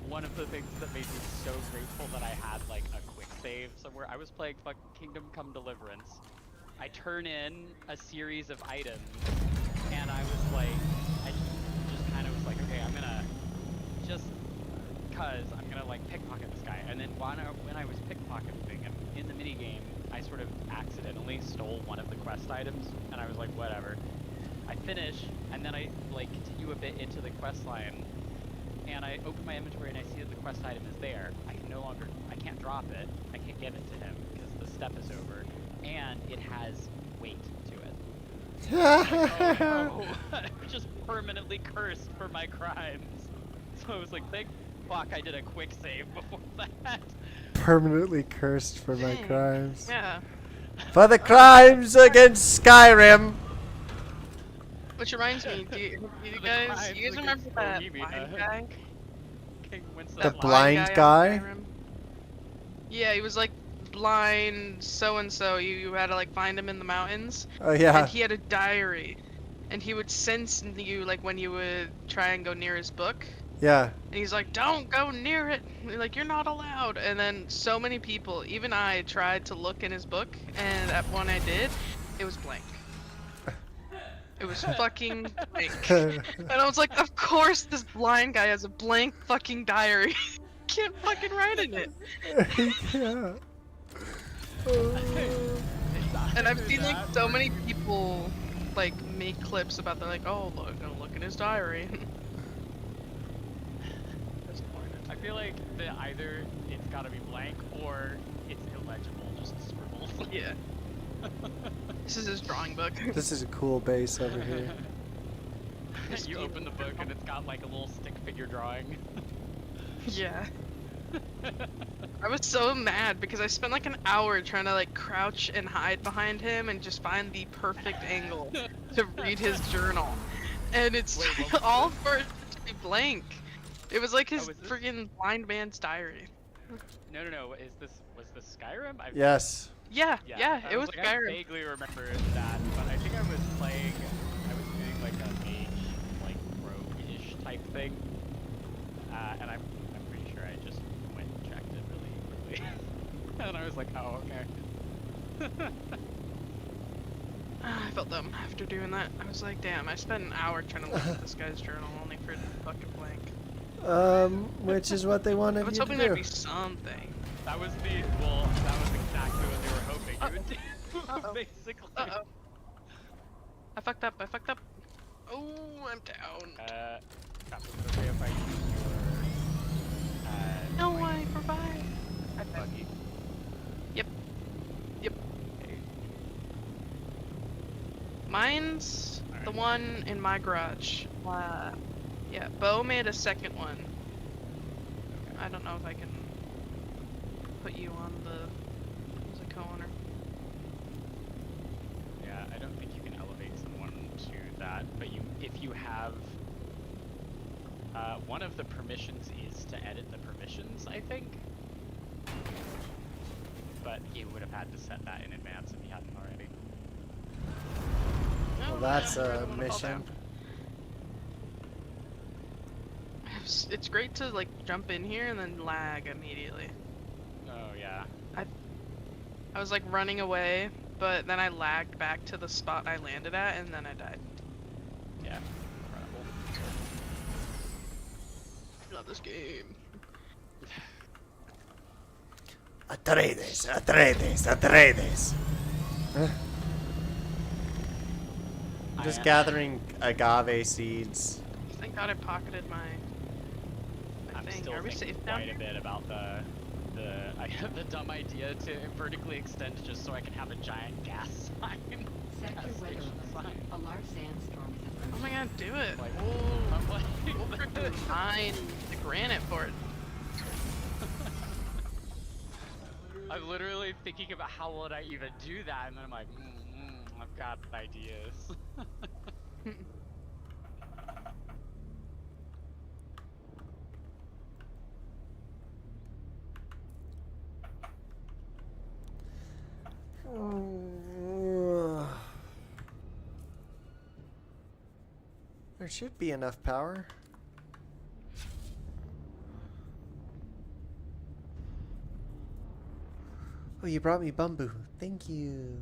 one of the things that made me so grateful that I had, like, a quick save somewhere? I was playing fucking Kingdom Come Deliverance. I turn in a series of items, and I was like, I just kind of was like, okay, I'm gonna, just cause I'm gonna, like, pickpocket this guy. And then when I was pickpocketing him in the minigame, I sort of accidentally stole one of the quest items, and I was like, whatever. I finish, and then I, like, continue a bit into the quest line, and I open my inventory and I see that the quest item is there. I can't drop it, I can't give it to him, because the step is over, and it has weight to it. Like, oh, I'm just permanently cursed for my crimes. So I was like, thank fuck I did a quick save before that. Permanently cursed for my Dang. crimes. Yeah. For the crimes against Skyrim. Which reminds me, do you guys remember that blind guy? The blind guy? Yeah, he was like blind so-and-so. You had to like find him in the mountains. Oh, yeah. And he had a diary. And he would sense you like when you would try and go near his book. Yeah. And he's like, don't go near it. And you're like, you're not allowed. And then so many people, even I, tried to look in his book. And when I did, it was blank. It was fucking blank. And I was like, of course this blind guy has a blank fucking diary. Can't fucking write in it. Yeah. And I've seen like so many people like make clips about they're like, oh look, I'm gonna look in his diary. I feel like that either it's gotta be blank or it's illegible, just scribbles. Yeah. This is his drawing book. This is a cool base over here. You open the book and it's got like a little stick figure drawing. Yeah. I was so mad because I spent like an hour trying to like crouch and hide behind him and just find the perfect angle to read his journal. And it's all for it to be blank. It was like his friggin' blind man's diary. No. Was this Skyrim? Yes. Yeah, it was like, Skyrim. I vaguely remember that, but I think I was doing like a mage, like rogue-ish type thing, and I'm pretty sure I just went and checked it really quickly, and I was like, oh okay. I felt dumb after doing that. I was like, damn, I spent an hour trying to look at this guy's journal only for it to fucking blank. Which is what they wanted I was you to hoping do. there'd be something. That was exactly what they were hoping you would do, basically. Uh-oh. I fucked up. Oh, I'm down. Crap, is it okay if I use your, no, I provide. buggy? Yep. Mine's the one in my garage. Yeah, Bo made a second one. I don't know if I can put you on as a co-owner. Yeah, I don't think you can elevate someone to that, but if you have, one of the permissions is to edit the permissions, I think. But you would have had to set that in advance if you hadn't already. Well, that's a mission. It's great to like jump in here and then lag immediately. Oh yeah. I was like running away, but then I lagged back to the spot I landed at, and then I died. Yeah. Incredible. Love this game. Atreides. I'm just gathering agave seeds. Thank God I pocketed my thing. Still Are we thinking safe now? quite a bit about I have the dumb idea to vertically extend just so I can have a giant gas sign. Sector weather alert. A large sandstorm is approaching. Oh my God, do it! Like, I'm like, we'll mine the granite for it. I'm literally thinking about how would I even do that, and then I'm like, got ideas. There should be enough power. Oh, you brought me bamboo. Thank you.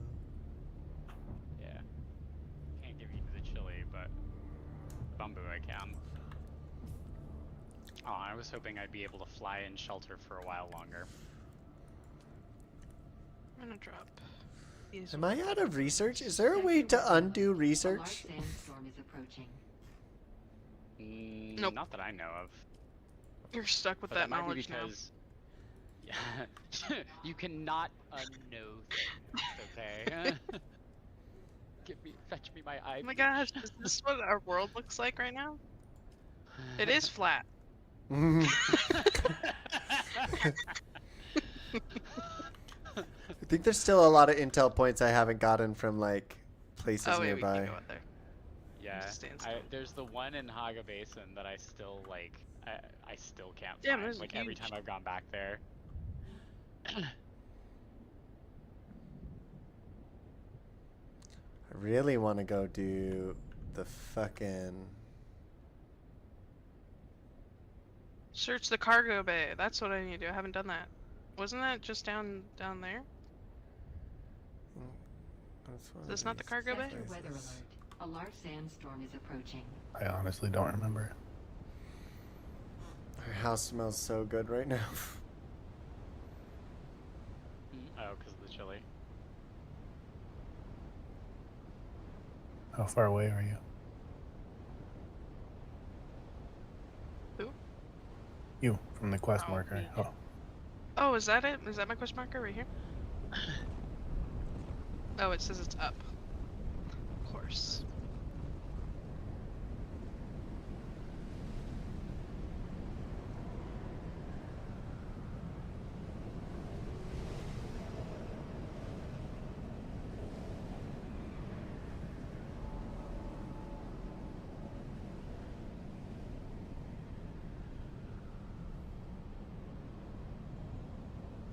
Yeah. Can't give you the chili, but bamboo I can. Oh, I was hoping I'd be able to fly in shelter for a while longer. I'm gonna drop these. Am I out of research? Is there a way to undo research? Sandstorm is approaching. Nope. Not that I know of. You're stuck with But that might be knowledge now. because... Yeah. You cannot unknow things, okay? Fetch me my eye. Oh my gosh, is this what our world looks like right now? It is flat. I think there's still a lot of intel points I haven't gotten from like places Oh wait, we nearby. can go out there. Yeah, Stand still. there's the one in Haga Basin that I still like. I still can't Yeah, find. there's Like every huge. time I've gone back there. I really want to go do the fucking... Search the cargo bay. That's what I need to do. I haven't done that. Wasn't that just down there? That's Is this not the cargo bay? Sector weather alert. A large sandstorm is approaching. I honestly don't remember. Our house smells so good right now. Oh, because of the chili. How far away are you? Who? You, from the quest marker. me. Oh. Oh, is that it? Is that my question marker right here? Oh, it says it's up. Of course.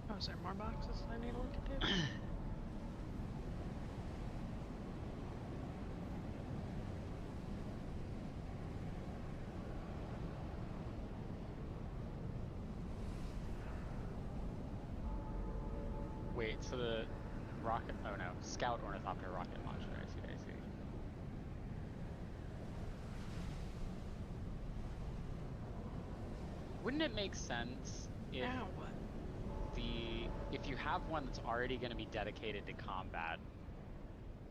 Oh, is there more boxes I need to look into? Wait, so the rocket? Oh no, Scout Ornithopter rocket launcher. I see. Wouldn't it make sense if if you have one that's already going to be dedicated to combat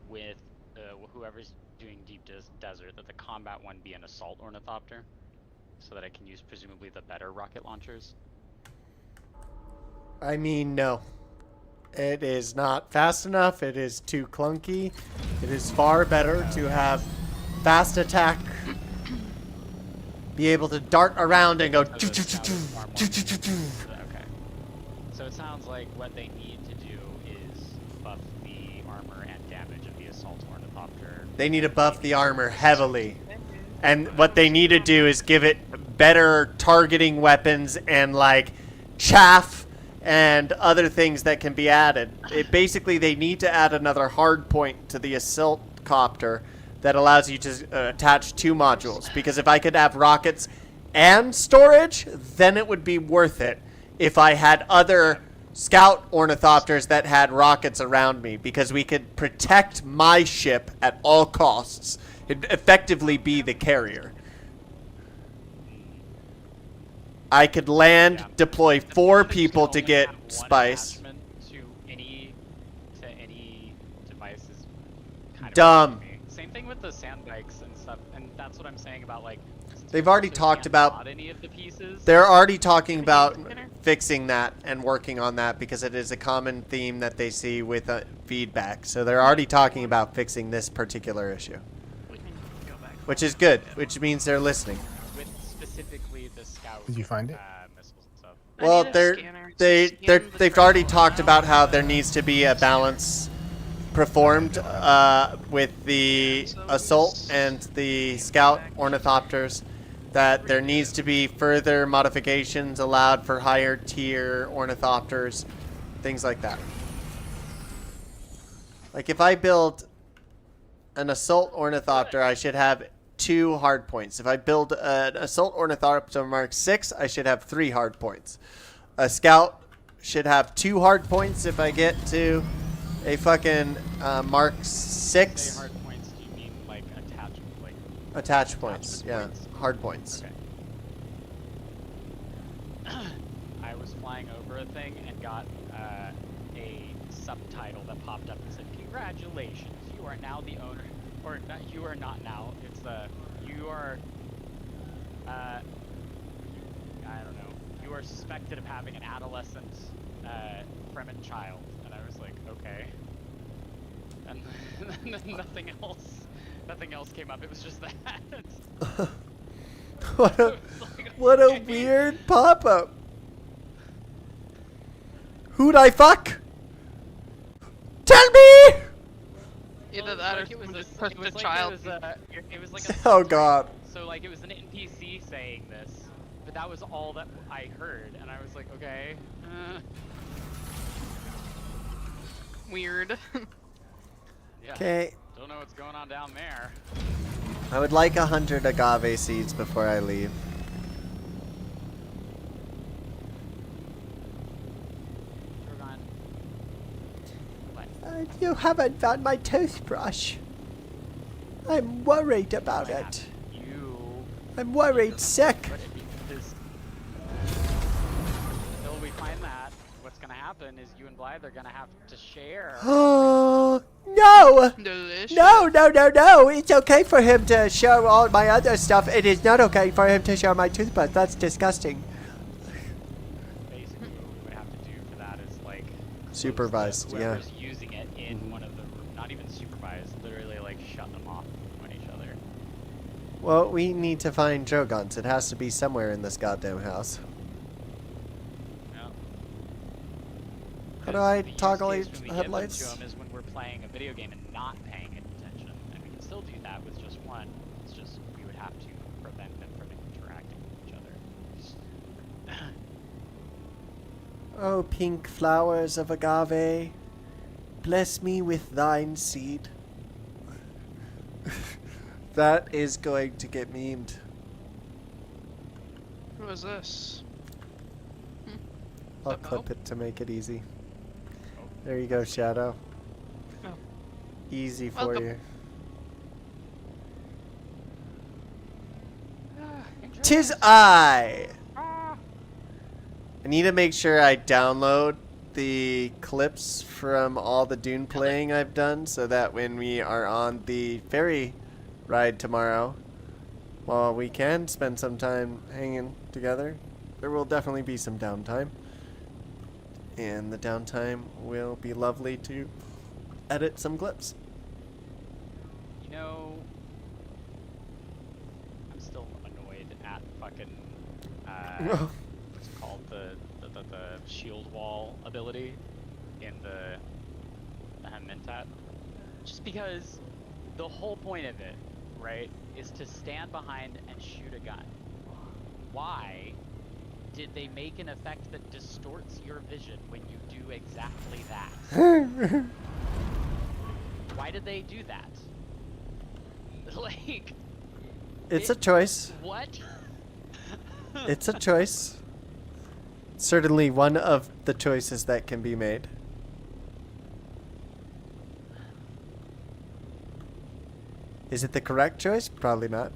with whoever's doing deep desert, that the combat one be an assault ornithopter, so that it can use presumably the better rocket launchers? I mean, no. It is not fast enough. It is too clunky. It is far better to have fast attack, be able to dart around and go. Okay. So it sounds like what they need to do is buff the armor and damage of the assault ornithopter. They need to buff the armor heavily. And what they need to do is give it better targeting weapons and like chaff and other things that can be added. Basically, they need to add another hard point to the assault copter that allows you to attach 2 modules. Because if I could have rockets and storage, then it would be worth it if I had other scout ornithopters that had rockets around me, because we could protect my ship at all costs. It'd effectively be the carrier. I could land, deploy 4 people to get spice. To any device is kind of Dumb. weird to me. Same thing with the sand bikes and stuff, and that's what I'm saying about like. They've already since we talked can't about. mod any of the pieces. They're already talking about fixing that and working on that, because it is a common theme that they see with feedback. So they're already talking about fixing this particular issue, which is good. Which means they're listening. With specifically the scout. Did you find it? Missiles and stuff. Well, they've already talked about how there needs to be a balance performed with the assault and the scout ornithopters, that there needs to be further modifications allowed for higher tier ornithopters, things like that. Like if I build an assault ornithopter, I should have 2 hard points. If I build an assault ornithopter Mark 6, I should have 3 hard points. A scout should have 2 hard points if I get to a fucking Mark 6. Hard points, do you mean like Attach points, yeah. Hard points. Okay. I was flying over a thing and got a subtitle that popped up and said, "Congratulations, you are now the owner," or you are not now. It's you are. I don't know. You are suspected of having an adolescent Fremen child, and I was like, okay. And then nothing else came up. It was just that. What a weird pop-up. Who'd I fuck? Tell me! Either that or someone just pushed a child. It was like a Oh god. So like it was an NPC saying this, but that was all that I heard, and I was like, okay. Weird. Yeah. Okay. Don't know what's going on down there. I would like 100 agave seeds before I leave. You haven't found my toothbrush. I'm worried about it. I'm worried sick. Until we find that, what's gonna happen is you and Blythe are gonna have to share. Oh, no! Delicious. No, no, no, no! It's okay for him to share all my other stuff. It is not okay for him to share my toothbrush. That's disgusting. Basically, what we would have to do for that is like Supervised, yeah. whoever's using it in one of the, not even supervised, literally like shut them off on each other. Well, we need to find Drogons. It has to be somewhere in this goddamn house. Yeah. How do I The use toggle case when we give them headlights? to 'em is when we're playing a video game and not paying attention, and we can still do that with just one. It's just we would have to prevent them from interacting with each other. Oh, pink flowers of agave, bless me with thine seed. That is going to get memed. Who is this? I'll clip it to make it easy. There you go, Shadow. Oh. Easy for Welcome. you. Tis I! I need to make sure I download the clips from all the Dune playing I've done so that when we are on the ferry ride tomorrow, while we can spend some time hanging together, there will definitely be some downtime. And the downtime will be lovely to edit some clips. You know, I'm still annoyed at fucking what's it called, the shield wall ability in the Mentat. Just because the whole point of it, right, is to stand behind and shoot a gun. Why did they make an effect that distorts your vision when you do exactly that? Why did they do that? Like, It's a choice. what? It's a choice. Certainly one of the choices that can be made. Is it the correct choice? Probably not.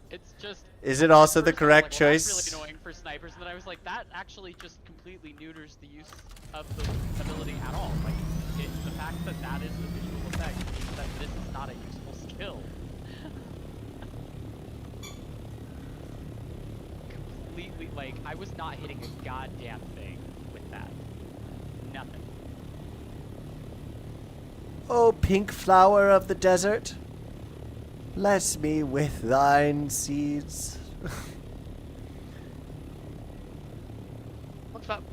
It's just. Is it also the first I was correct like, well, that's choice? really annoying for snipers, and then I was like, that actually just completely neuters the use of the ability at all. Like, the fact that that is the visual effect means that this is not a useful skill. Completely, like, I was not hitting a goddamn thing with that. Nothing. Oh, pink flower of the desert, bless me with thine seeds. What's up?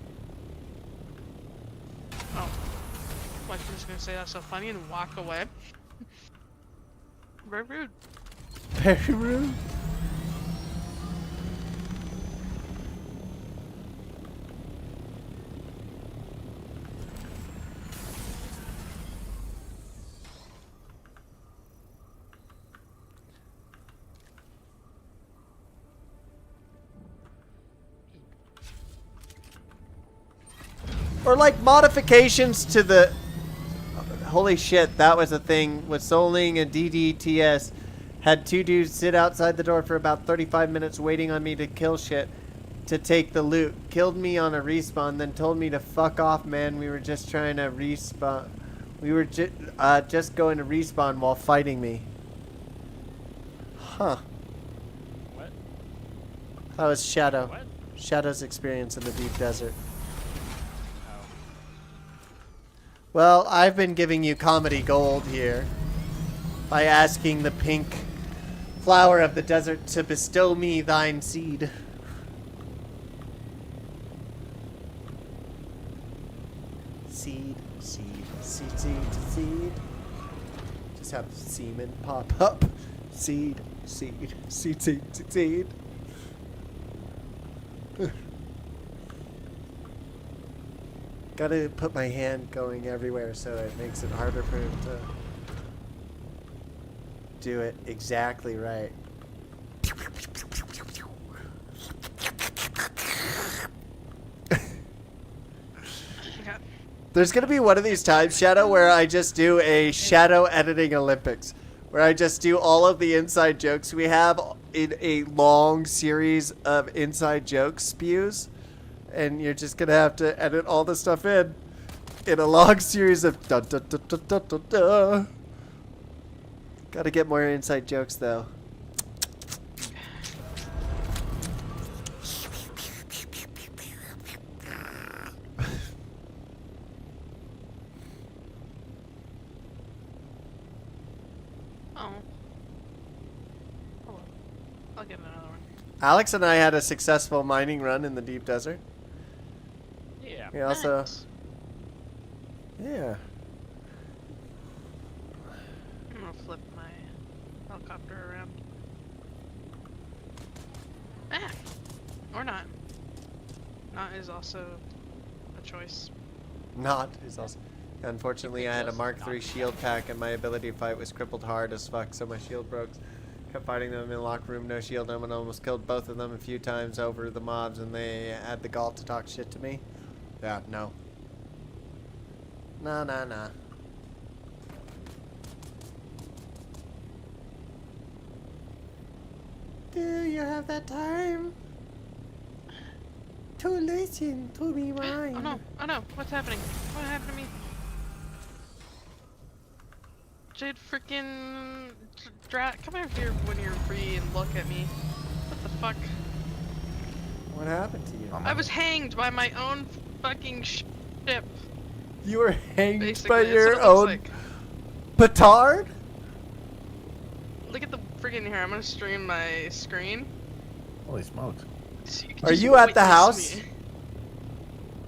Oh. Like, I'm just gonna say that's so funny and walk away. Very rude. Very rude. Or like modifications to the... Holy shit, that was a thing with Souling and DDTS. Had two dudes sit outside the door for about 35 minutes waiting on me to kill shit to take the loot. Killed me on a respawn, then told me to fuck off, man. We were just trying to respawn. We were just going to respawn while fighting me. Huh. What? That was Shadow. What? Shadow's experience in the deep desert. Well, I've been giving you comedy gold here by asking the pink flower of the desert to bestow me thine seed. Seed, seed, seed, seed, seed. Just have semen pop up. Seed, seed, seed, seed, seed, seed. Gotta put my hand going everywhere so it makes it harder for him to do it exactly right. There's gonna be one of these times, Shadow, where I just do a Shadow Editing Olympics, where I just do all of the inside jokes we have in a long series of inside joke spews. And you're just gonna have to edit all the stuff in a long series of da da da da da da da. Gotta get more inside jokes though. Oh. Hello. I'll get another one. Alex and I had a successful mining run in the deep desert. Yeah. We also, Nice. yeah. I'm gonna flip my helicopter around. Ah! Or not. Not is also a choice. Not is also. Unfortunately, I had a Mark III shield pack, and my ability to fight was crippled hard as fuck, so my shield broke. Kept fighting them in the locker room, no shield, and almost killed both of them a few times over the mobs, and they had the gall to talk shit to me. Yeah, no. Nah, nah, nah. Do you have that time to listen to me mine? Oh no! Oh no! What's happening? What happened to me? Jade freaking come over here when you're free and look at me. What the fuck? What happened to you? I was hanged by my own fucking ship. You were hanged Basically, by that's your what it looks own like. petard? Look at the freaking here. I'm gonna stream my screen. Holy smokes. So you can Are just you at the witness house? me.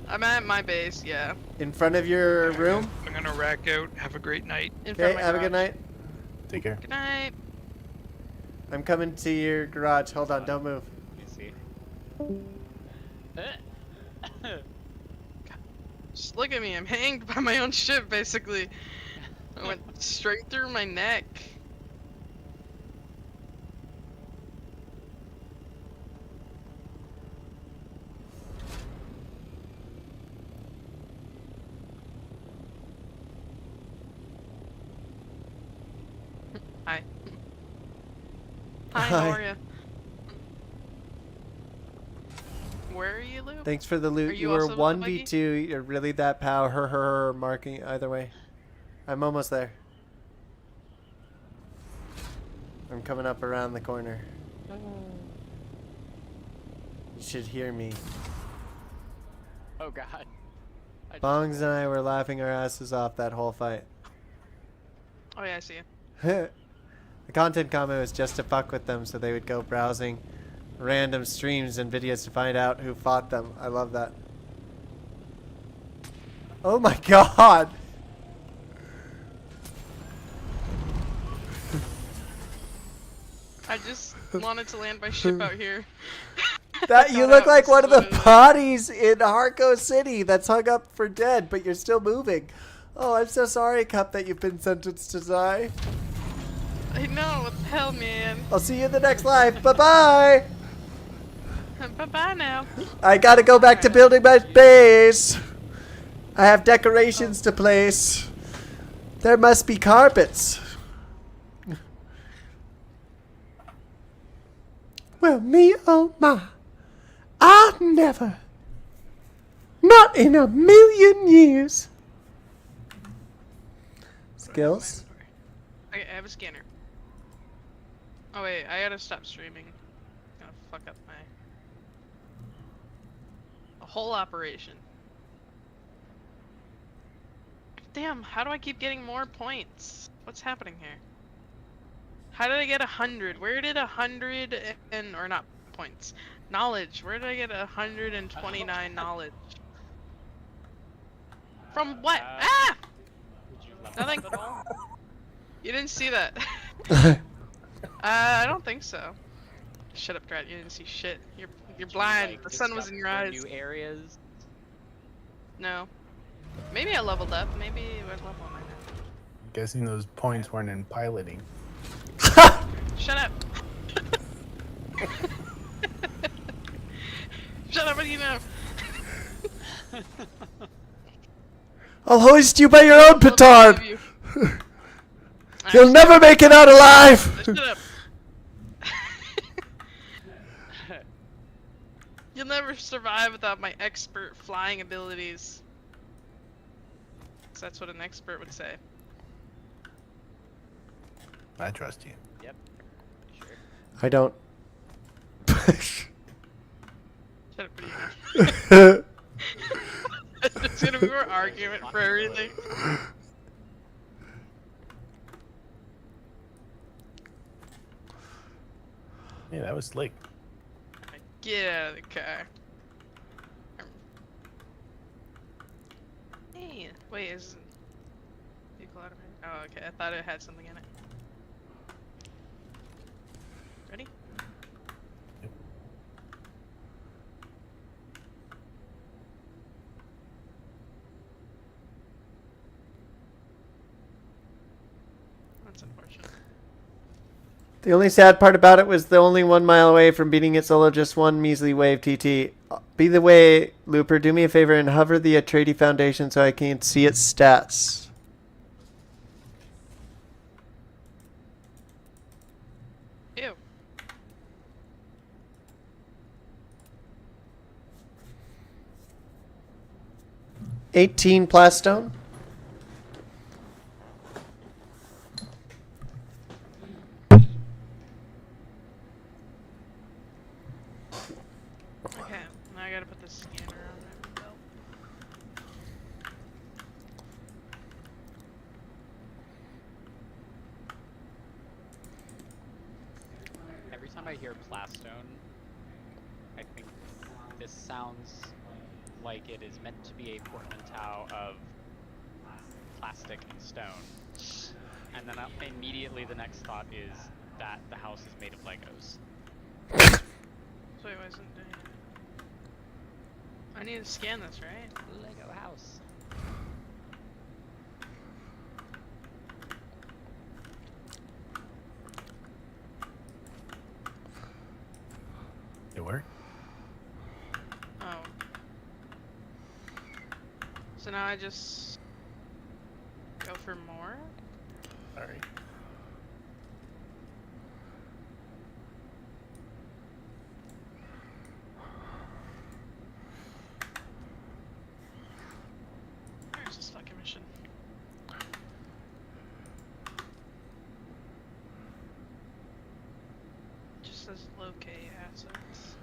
I'm at my base, yeah. In front of your room? I'm gonna rack out. Have a great night. In front Okay, of my have a good garage. night. Take care. Good night. I'm coming to your garage. Hold on, don't move. Let me see. Just look at me. I'm hanged by my own ship, basically. I went straight through my neck. Hi. Hi, how are you? Where are you, Lou? Thanks for the loot. Are You you were also with the buggy? 1v2. You're really that power. Her, marking either way. I'm almost there. I'm coming up around the corner. You should hear me. Oh god. Bongs and I were laughing our asses off that whole fight. Oh yeah, I see you. The content comment was just to fuck with them so they would go browsing random streams and videos to find out who fought them. I love that. Oh my god. I just wanted to land my ship out here. That you Got look out like and one of the slid in. bodies in Harco City that's hung up for dead, but you're still moving. Oh, I'm so sorry, Cup, that you've been sentenced to die. I know, what the hell, man. I'll see you in the next life. Bye-bye. Bye-bye now. I gotta go back to building my base. I have decorations to place. There must be carpets. Well, me, oh my. I never. Not in a million years. Skills? I have a scanner. Oh wait, I gotta stop streaming. Gonna fuck up my whole operation. Damn, how do I keep getting more points? What's happening here? How did I get 100? Where did 100 and or not points? Knowledge. Where did I get 129 knowledge? From what? Ah! Nothing. You didn't see that. I don't think so. Shut up, Drat. You didn't see shit. You're blind. Like, The sun was in your discover eyes. New areas. No. Maybe I leveled up. Maybe what level am I now? Guessing those points weren't in piloting. Shut up. Shut up. What do you know? I'll hoist you by your own petard. You'll never make it out alive. Shut up. You'll never survive without my expert flying abilities. 'Cause that's what an expert would say. I trust you. Yep. Sure. I don't. Shut up, what do you know? It's gonna be more argument for everything. Yeah, that was slick. Get out of the car. Hey, wait, is vehicle out of here? Oh, okay. I thought it had something in it. Ready? That's unfortunate. The only sad part about it was the only 1 mile away from beating it solo, just one measly wave TT. Be the way, Looper, do me a favor and hover the Atreides Foundation so I can see its stats. Ew. $18 plastone. Okay, now I gotta put the scanner on my belt. Every time I hear plastone, I think this sounds like it is meant to be a portmanteau of plastic and stone. And then immediately the next thought is that the house is made of Legos. So it wasn't doing it. I need to scan this, right? Lego house. It worked? Oh. So now I just go for more? Sorry. Where's this fucking mission? Just says locate assets.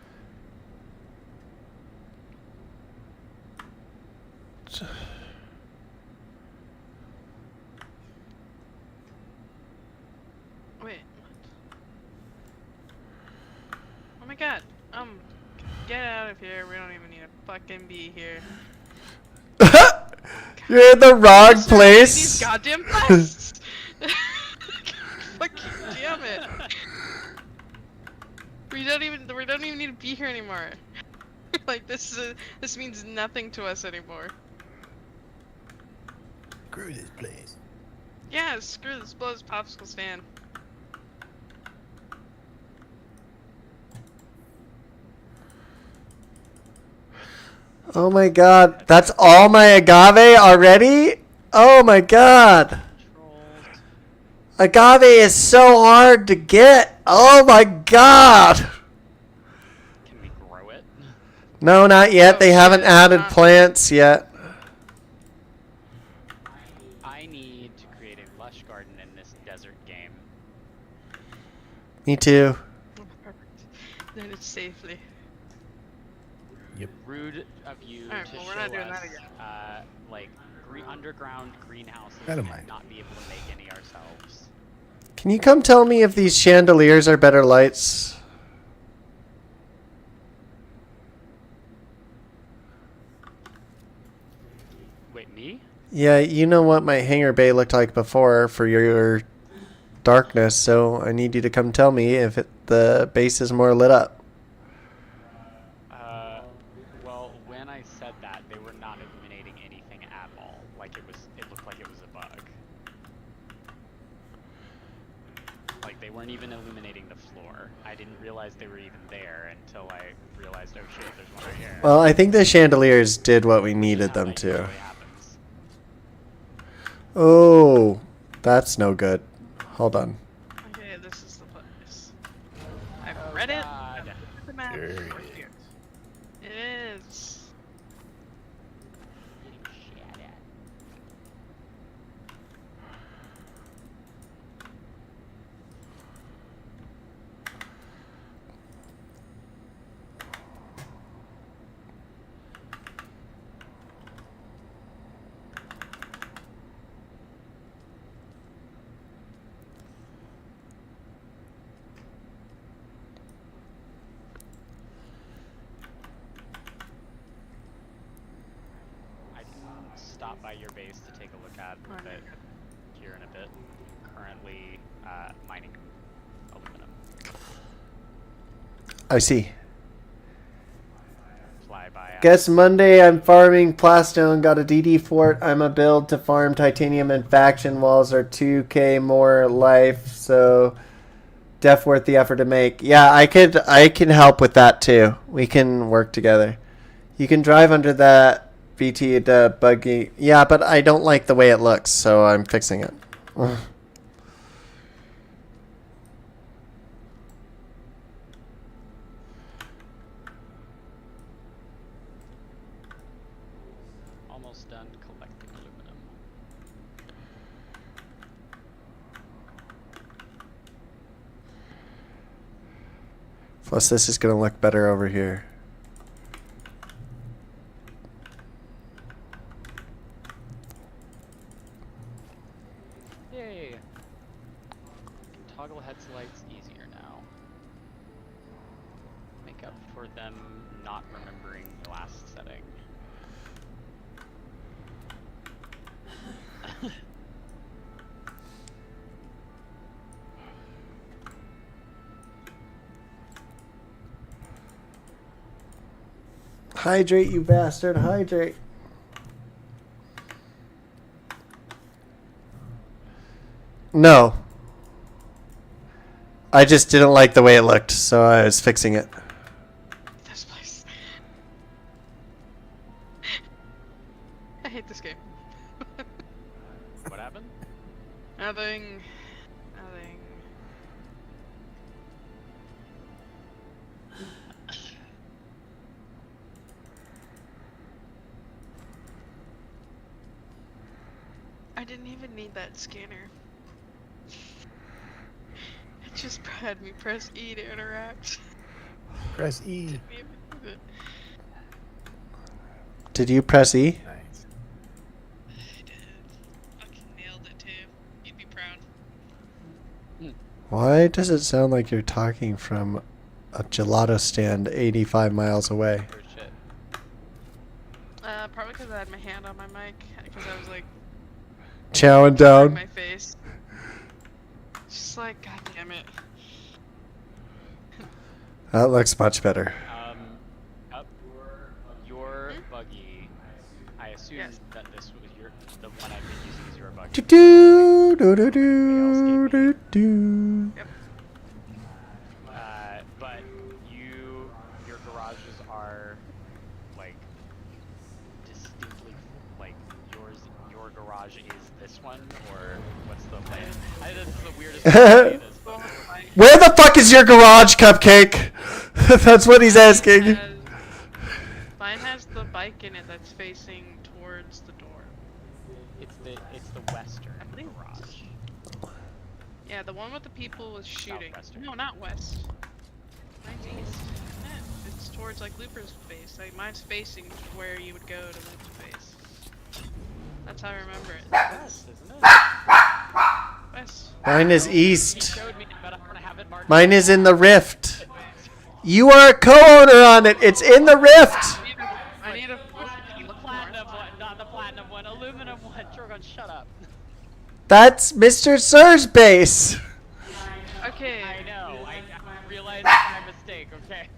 Wait, what? Oh my god, get out of here, we don't even need to fucking be here. You're in the wrong These place. goddamn pests. Fucking damn it. We don't even need to be here anymore. Like this means nothing to us anymore. Screw this place. Yeah, screw this blows popsicle stand. Oh my god, that's all my agave already? Oh my god. Agave is so hard to get. Oh my god. Can we grow it? No, not yet. They haven't added plants yet. I need to create a lush garden in this desert game. Me too. Oh, perfect. Then it's safely. Yep. Rude of you Alright, to well, show we're not doing us, that again. like underground greenhouses I don't and mind. not be able to make any ourselves. Can you come tell me if these chandeliers are better lights? Wait, me? Yeah, you know what my hangar bay looked like before for your darkness, so I need you to come tell me if the base is more lit up. Well, when I said that, they were not illuminating anything at all. Like it looked like it was a bug. Like they weren't even illuminating the floor. I didn't realize they were even there until I realized, oh shit, there's one right here. Well, I think the chandeliers did what we needed them to. Oh, that's no good. Hold on. Okay, this is the place. I've read it. The map. There it is. It is. Stop by your base to take a look at it here in a bit. Currently mining aluminum. I see. Fly by. Guess Monday I'm farming Plastone, got a DD fort. I'm a build to farm titanium and faction walls are 2k more life, so def worth the effort to make. Yeah, I can help with that too. We can work together. You can drive under that BT to buggy. Yeah, but I don't like the way it looks, so I'm fixing it. Almost done collecting aluminum. Plus, this is going to look better over here. Yay! Can toggle heads lights easier now. Make up for them not remembering the last setting. Hydrate, you bastard, hydrate. No. I just didn't like the way it looked, so I was fixing it. This place. I hate this game. What happened? Nothing. Nothing. I didn't even need that scanner. It just had me press E to interact. Press E. Didn't even need it. Did you press E? Nice. I did. Fucking nailed it too. You'd be proud. Why does it sound like you're talking from a gelato stand 85 miles away? Oh shit. Probably because I had my hand on my mic, because I was like Chowing covering down. my face. Just like, god damn it. That looks much better. Up your buggy. I assume that this was the one I've been using as your buggy. Do do do do do do. But your garages are like distinctly like your garage is this one, or what's the plan? This is the weirdest way to say this, but Where the fuck is your garage, Cupcake? That's what he's asking. Mine has the bike in it that's facing towards the door. it's the western garage. Yeah, the one with the people was shooting. Southwestern. No, not west. Mine's east. Isn't it? It's towards like Looper's face. Like mine's facing where you would go to Looper's face. That's how I remember it. West, isn't it? West. Mine is He east. showed me, but I'm gonna have it marked. Mine is in the rift. You are a co-owner on it. It's in the rift. I need a The platinum one, not the platinum one. Aluminum one. Drogon, shut up. That's Mr. Sir's base. Okay. I know. I realized my mistake. Okay.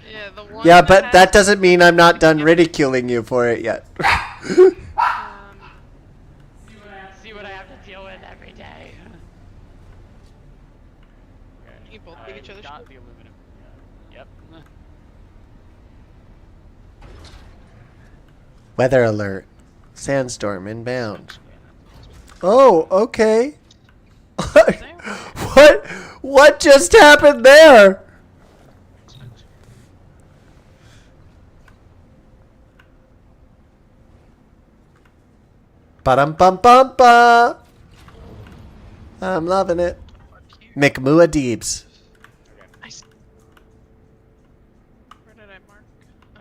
Yeah, the one. Yeah, but that doesn't mean I'm not done ridiculing you for it yet. See what I have to deal with every day. You both take each other's got shit. the aluminum. Yep. Weather alert. Sandstorm inbound. Oh, okay. What just happened there? Ba-dum-bum-bum-ba. I'm loving it. McMua Deebs. Where did I mark? Oh.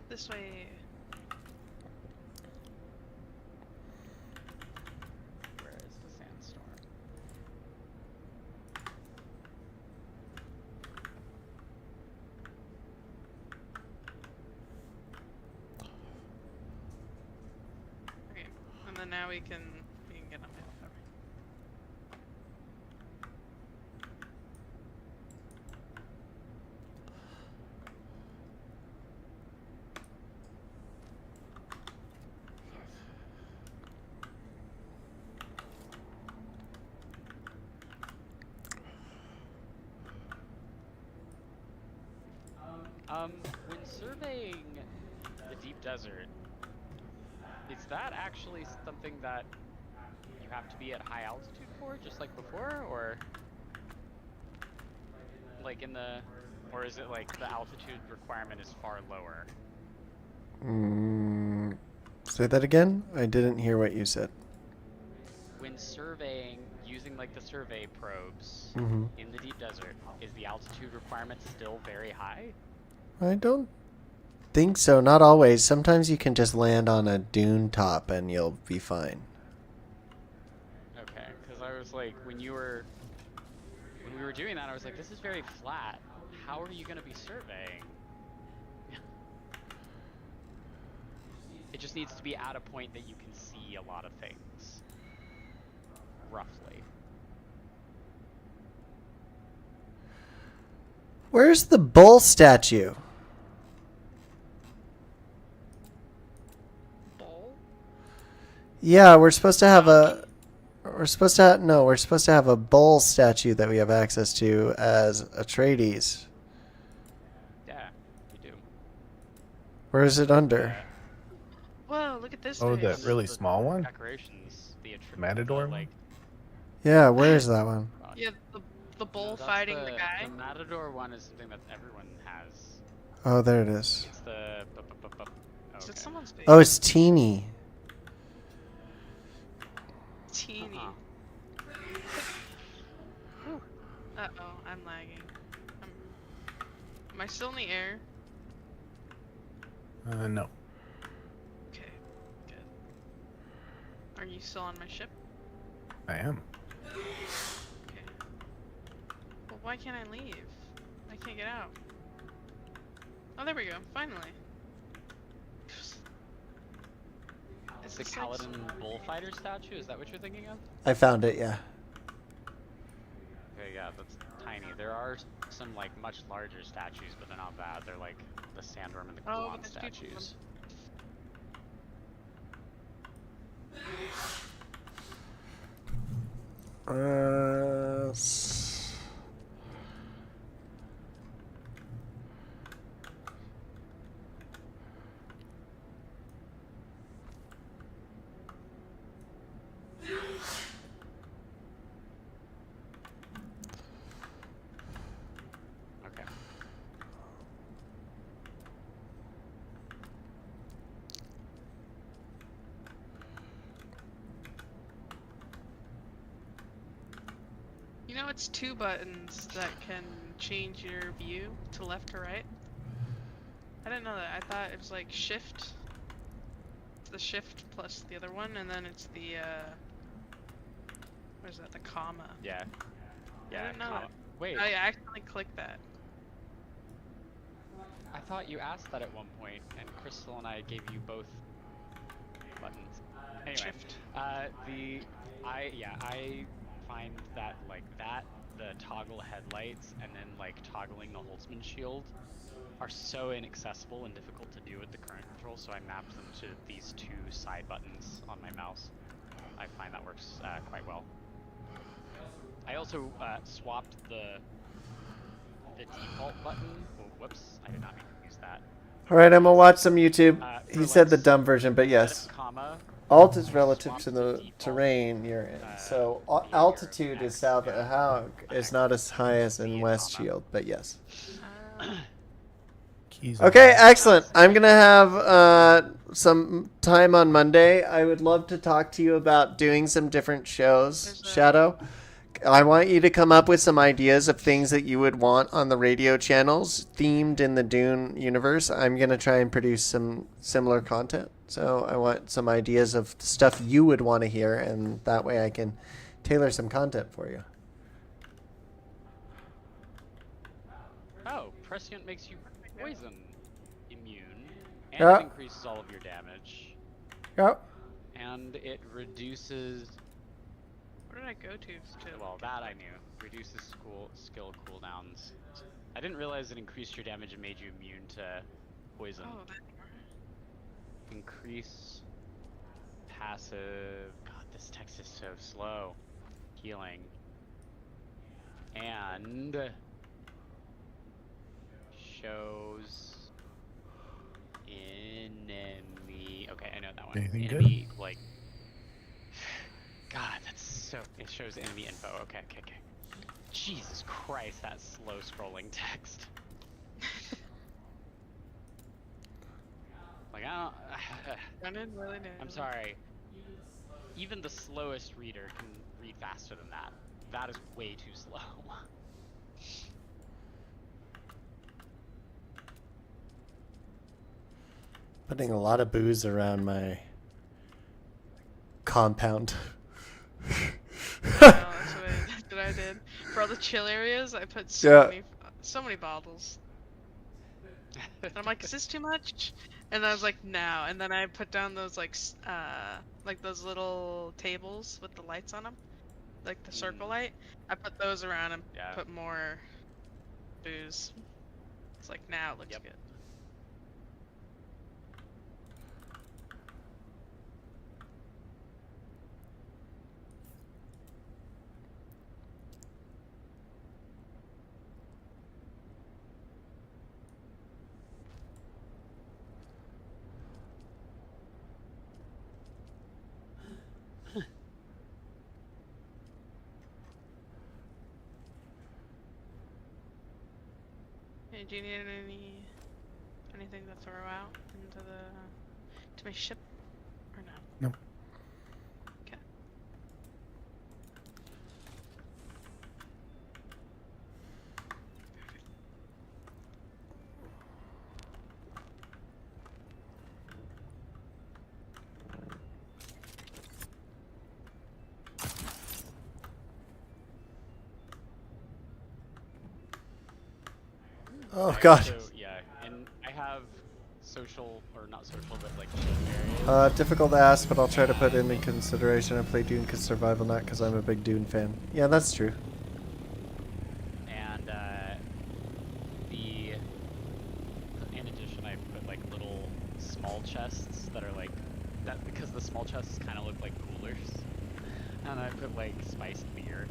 This way. Where is the sandstorm? Okay. And then now we can get on it. When surveying the deep desert, is that actually something that you have to be at high altitude for, just like before, or like or is it like the altitude requirement is far lower? Say that again? I didn't hear what you said. When surveying, using like the survey probes Mhm. in the deep desert, is the altitude requirement still very high? I don't think so. Not always. Sometimes you can just land on a dune top and you'll be fine. Okay, because I was like, when we were doing that, I was like, this is very flat. How are you going to be surveying? It just needs to be at a point that you can see a lot of things. Roughly. Where's the bull statue? Yeah, we're supposed to have a bull statue that we have access to as Atreides. Yeah, you do. Where is it under? Whoa, look at this. Oh, face. that really small one? Decorations, the Matador like, Yeah, where is that one? Yeah, the bull that's fighting the guy. The Matador one is something that everyone has. Oh, there it is. It's the. Is it someone's face? Oh, it's teeny. Teeny. Uh-oh, I'm lagging. Am I still in the air? No. Okay, good. Are you still on my ship? I am. Okay. Well, why can't I leave? I can't get out. Oh, there we go. Finally. It's the Kaladin bullfighter statue. Is that what you're thinking of? I found it, yeah. Okay, yeah, that's tiny. There are some like much larger statues, but they're not bad. They're like the sandworm and the Oh, Kuan that's beautiful. statues. Okay. You know, it's 2 buttons that can change your view to left or right. I didn't know that. I thought it was like shift. It's the shift plus the other one, and then it's the what is that? The comma. Yeah. I Yeah. didn't know that. Wait. I accidentally clicked that. I thought you asked that at one point, and Crystal and I gave you both buttons. Anyway, Shift. I find that like that, the toggle headlights, and then like toggling the Holtzman shield are so inaccessible and difficult to do with the current control, so I mapped them to these 2 side buttons on my mouse. I find that works quite well. I also swapped the default button. Oh, whoops, I did not mean to use that. All right, I'm gonna watch some YouTube. He for, said the like, dumb version, but instead yes. of comma, Alt is relative swap to to the default, terrain you're in. So via your altitude is X, south. yeah. How is not as high as in Via West comma. Shield, but yes. Keys Okay, on. excellent. I'm gonna have some time on Monday. I would love to talk to you about doing some different shows. Shadow, I want you to come up with some ideas of things that you would want on the radio channels themed in the Dune universe. I'm gonna try and produce some similar content. So I want some ideas of stuff you would want to hear, and that way I can tailor some content for you. Oh, prescient makes you poison immune, and Yeah. it increases all of your damage, Yep. and it reduces. Where did I go to? Well, that I knew. Reduces skill cooldowns. I didn't realize it increased your damage and made you immune to poison. Oh, that. Increase passive. God, this text is so slow. Healing. And shows enemy. Okay, I know that one. Anything good? Enemy, like. God, that's so. It shows enemy info. Okay. Jesus Christ, that slow scrolling text. Like, I don't. I'm sorry. Even the slowest reader can read faster than that. That is way too slow. Putting a lot of booze around my compound. That's what I did. For all the chill areas, I put so many bottles. And I'm like, is this too much? And I was like, no. And then I put down those like those little tables with the lights on them, like the circle light. I put those around and put more booze. It's like now it looks good. Hey, do you need anything to throw out to my ship, or no? No. Okay. Oh God. So, yeah, and I have social, or not social, but like cheat areas? Difficult to ask, but I'll try to put it in consideration. I play Dune because survival, not because I'm a big Dune fan. Yeah, that's true. And in addition, I put like little small chests that are like that, because the small chests kind of look like coolers. And I put like spiced beer.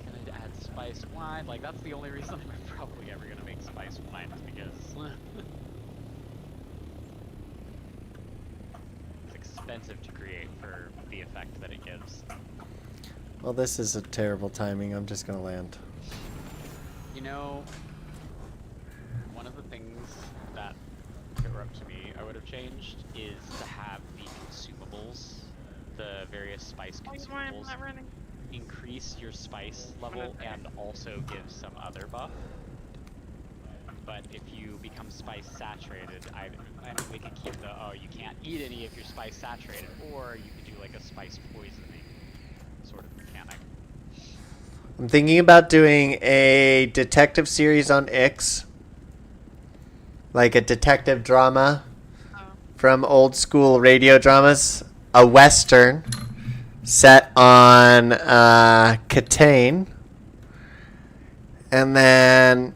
Gonna add spiced wine. Like that's the only reason I'm probably ever gonna make spiced wine, is because it's expensive to create for the effect that it gives. Well, this is a terrible timing. I'm just gonna land. You know, one of the things that, if it were up to me, I would have changed is to have the consumables, the various spice consumables, increase your spice level and also give some other buff. But if you become spice saturated, I mean, we could keep the, oh, you can't eat any if you're spice saturated, or you could do like a spice poisoning sort of mechanic. I'm thinking about doing a detective series on Ix. Like a detective drama from old school radio dramas. A western set on Catane. And then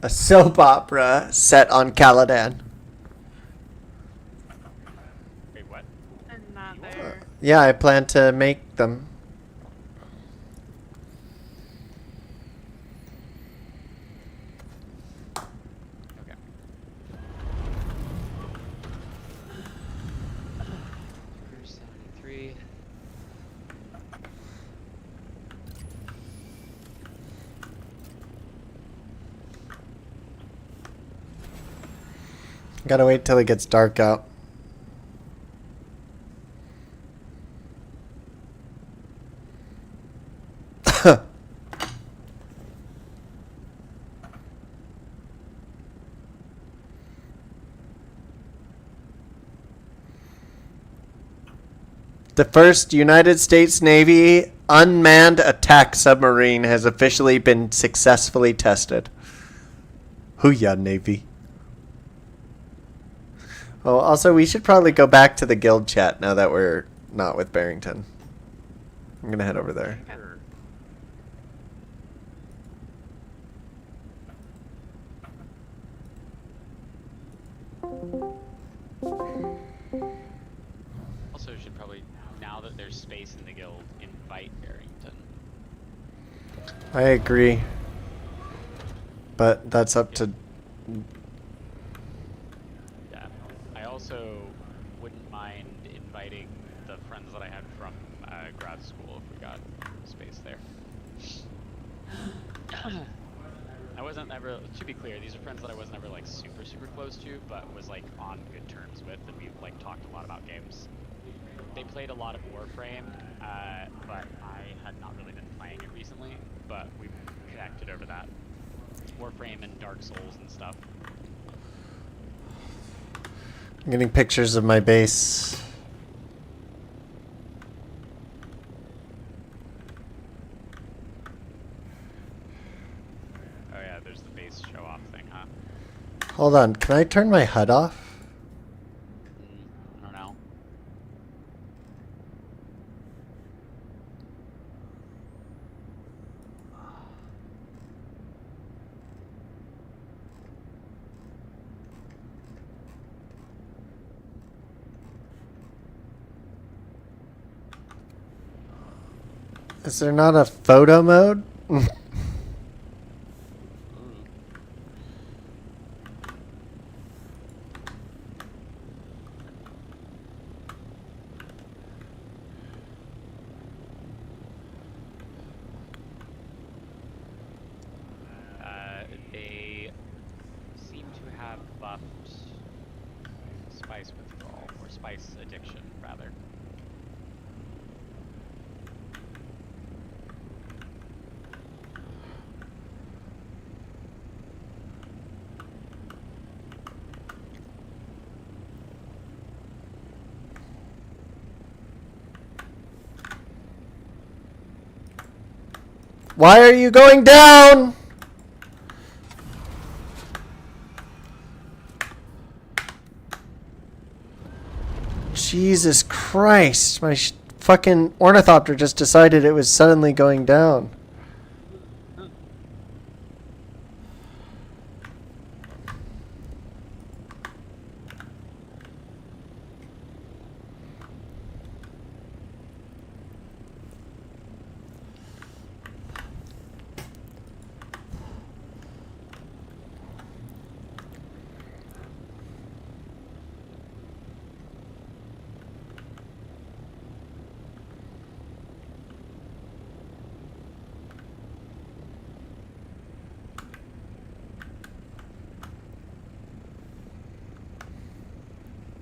a soap opera set on Caladan. Wait, what? And not there. Yeah, I plan to make them. Okay. Cruise 73. Gotta wait till it gets dark out. The first United States Navy unmanned attack submarine has officially been successfully tested. Hoo-yah, Navy. Oh, also, we should probably go back to the guild chat now that we're not with Barrington. I'm gonna head over there. Also, should probably, now that there's space in the guild, invite Barrington. I agree. But that's up to... Yeah. I also wouldn't mind inviting the friends that I had from grad school if we got space there. I wasn't ever, to be clear, these are friends that I wasn't ever like super close to, but was like on good terms with, and we like talked a lot about games. They played a lot of Warframe, but I had not really been playing it recently, but we connected over that. Warframe and Dark Souls and stuff. I'm getting pictures of my base. Oh yeah, there's the base show-off thing, huh? Hold on, can I turn my HUD off? I don't know. Is there not a photo mode? They seem to have buffed spice withdrawal, or spice addiction, rather. Why are you going down? Jesus Christ. My fucking ornithopter just decided it was suddenly going down.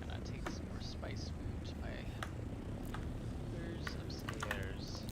Gonna take some more spice food to my others upstairs.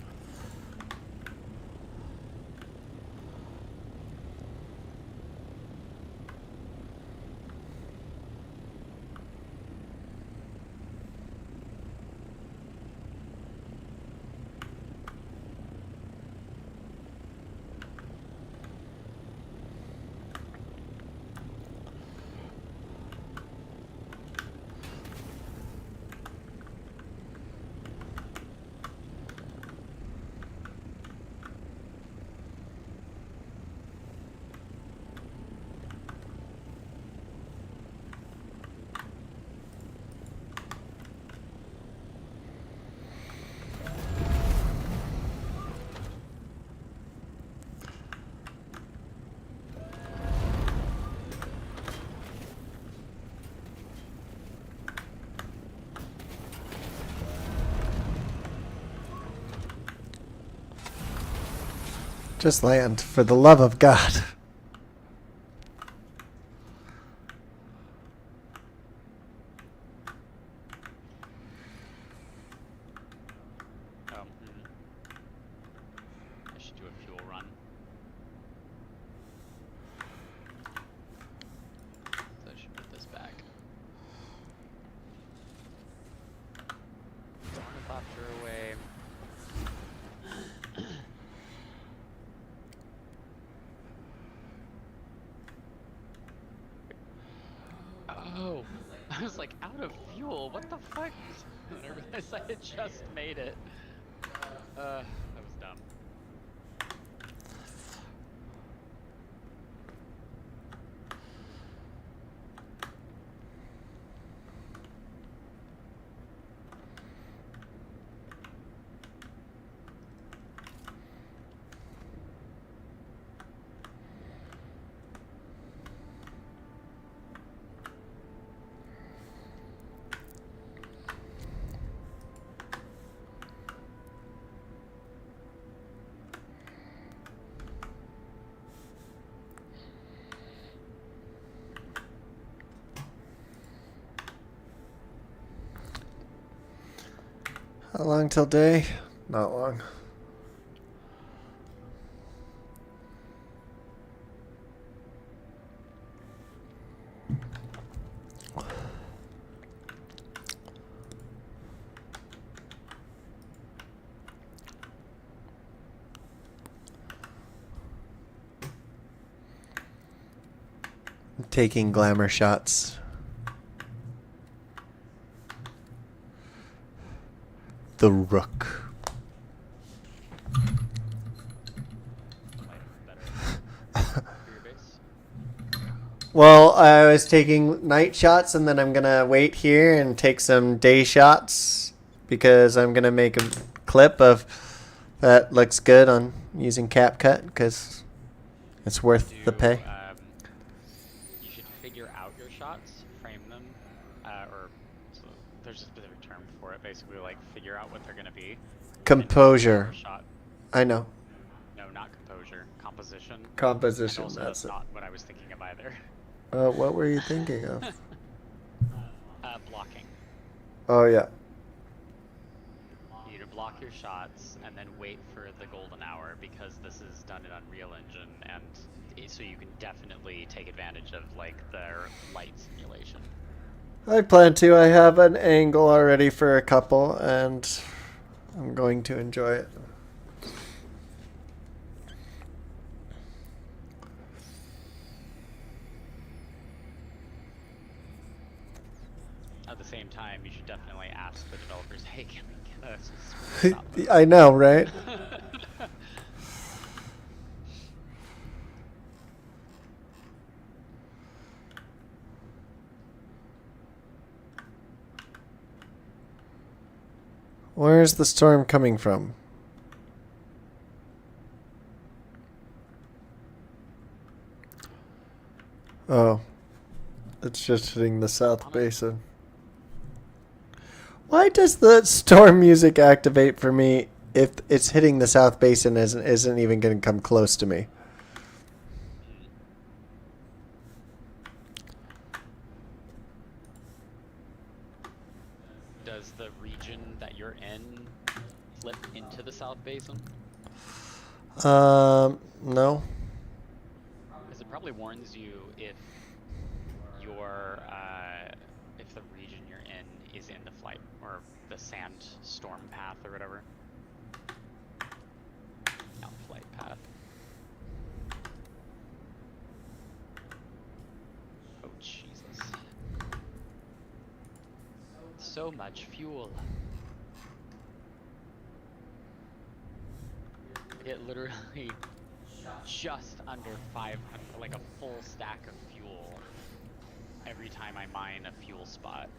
Just land, for the love of God. Oh, I should do a fuel run. So I should put this back. Ornithopter away. Oh, I was like out of fuel. What the fuck? And I realized I had just made it. That was dumb. How long till day? Not long. I'm taking glamour shots. The Rook. Well, I was taking night shots and then I'm gonna wait here and take some day shots because I'm gonna make a clip of that looks good on using CapCut because it's worth the pay. You should figure out your shots, frame them, or so there's a specific term for it. Basically, like figure out what they're gonna be. Composure. Shot. I know. No, not composure. Composition. Composition, And also, that's it. not what I was thinking of either. What were you thinking of? Blocking. Oh, yeah. You need to block your shots and then wait for the golden hour because this is done in Unreal Engine, and so you can definitely take advantage of like their light simulation. I plan to. I have an angle already for a couple, and I'm going to enjoy it. At the same time, you should definitely ask the developers, hey, can we get a stop? I know, right? Where's the storm coming from? Oh, it's just hitting the South Basin. Why does the storm music activate for me if it's hitting the South Basin and isn't even going to come close to me? Does the region that you're in flip into the South Basin? No. Because it probably warns you if if the region you're in is in the flight or the sandstorm path or whatever. Not flight path. Oh Jesus! So much fuel. It literally just under 500, like a full stack of fuel every time I mine a fuel spot.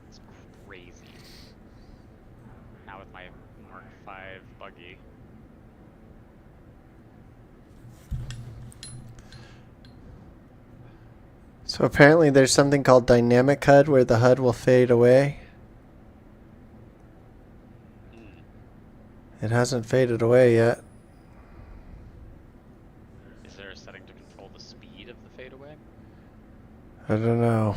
It's crazy. Now with my Mark 5 buggy. So apparently there's something called dynamic HUD where the HUD will fade away. It hasn't faded away yet. Is there a setting to control the speed of the fade away? I don't know.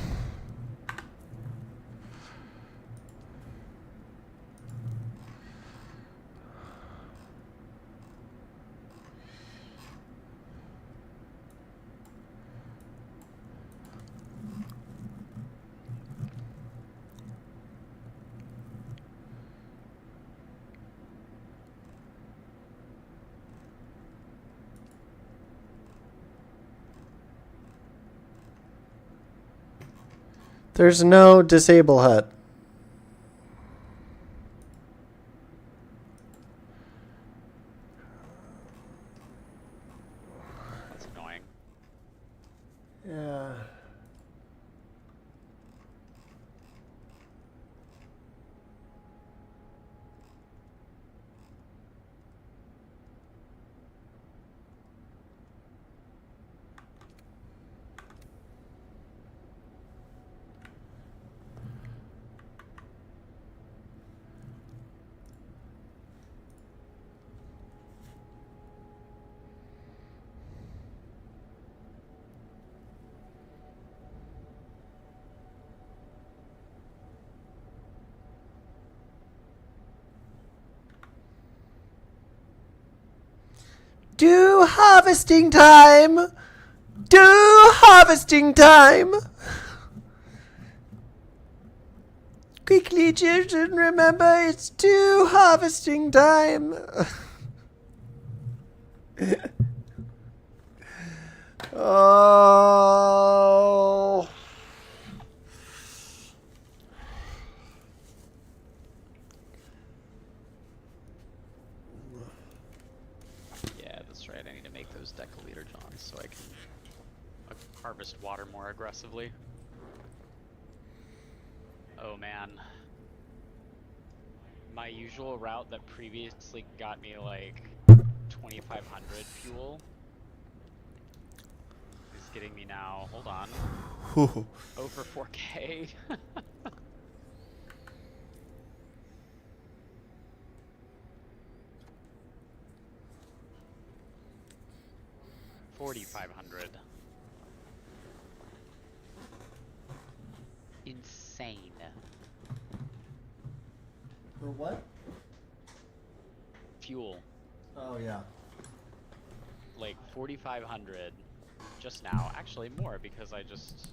There's no disable HUD. That's annoying. Yeah. Do harvesting time! Do harvesting time! Quickly, children, remember it's do harvesting time! Oh. Yeah, that's right. I need to make those deciliter johns so I can harvest water more aggressively. Oh man. My usual route that previously got me like 2,500 fuel is getting me now, hold on, over 4K. 4,500. Insane. For what? Fuel. Oh, yeah. Like 4,500 just now. Actually more because I just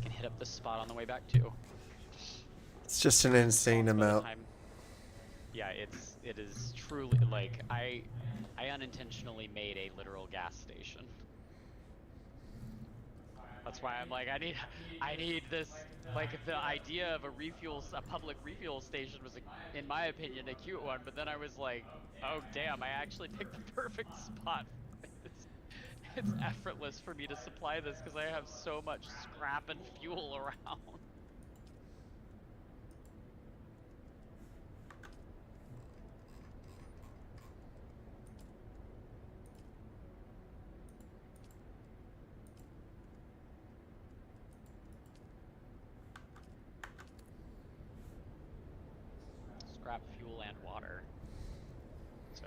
can hit up this spot on the way back too. It's just an insane amount. Yeah, it is truly like I unintentionally made a literal gas station. That's why I'm like, I need this. Like the idea of a public refuel station was, in my opinion, a cute one. But then I was like, oh damn, I actually picked the perfect spot. It's effortless for me to supply this because I have so much scrap and fuel around. Scrap, fuel, and water. So.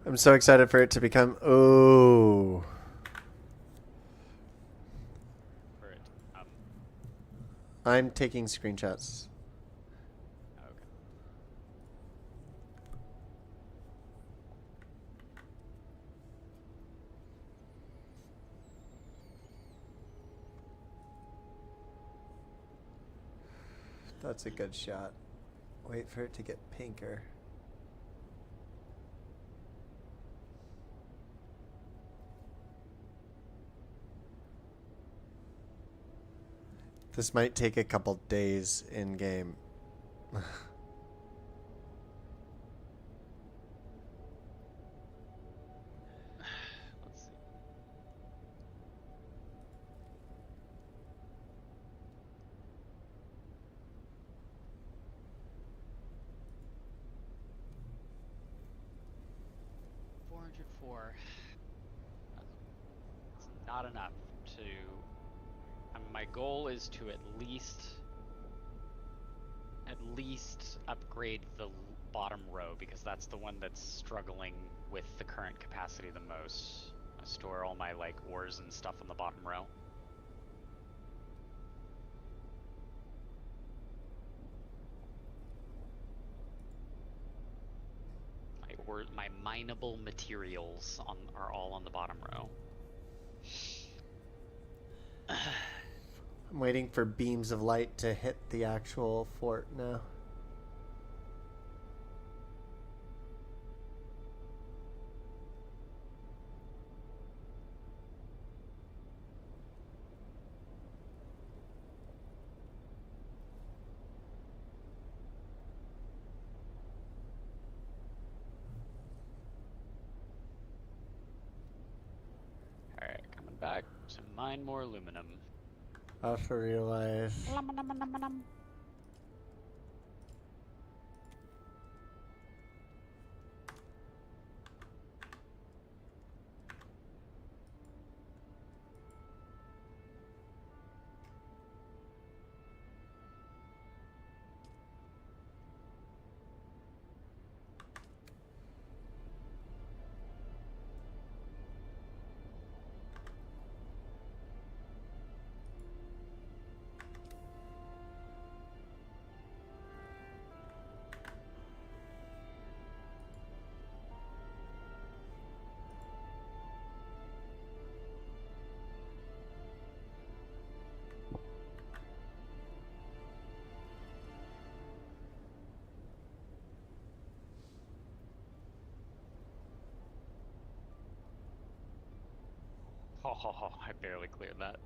I'm so excited for it to become. Oh. For it. I'm taking screenshots. Okay. That's a good shot. Wait for it to get pinker. This might take a couple days in game. Let's see. $404. It's not enough to. My goal is to at least upgrade the bottom row because that's the one that's struggling with the current capacity the most. I store all my like ores and stuff on the bottom row. My mineable materials are all on the bottom row. I'm waiting for beams of light to hit the actual fort now. Alright, coming back to mine more aluminum. I also realize. Oh, I barely cleared that.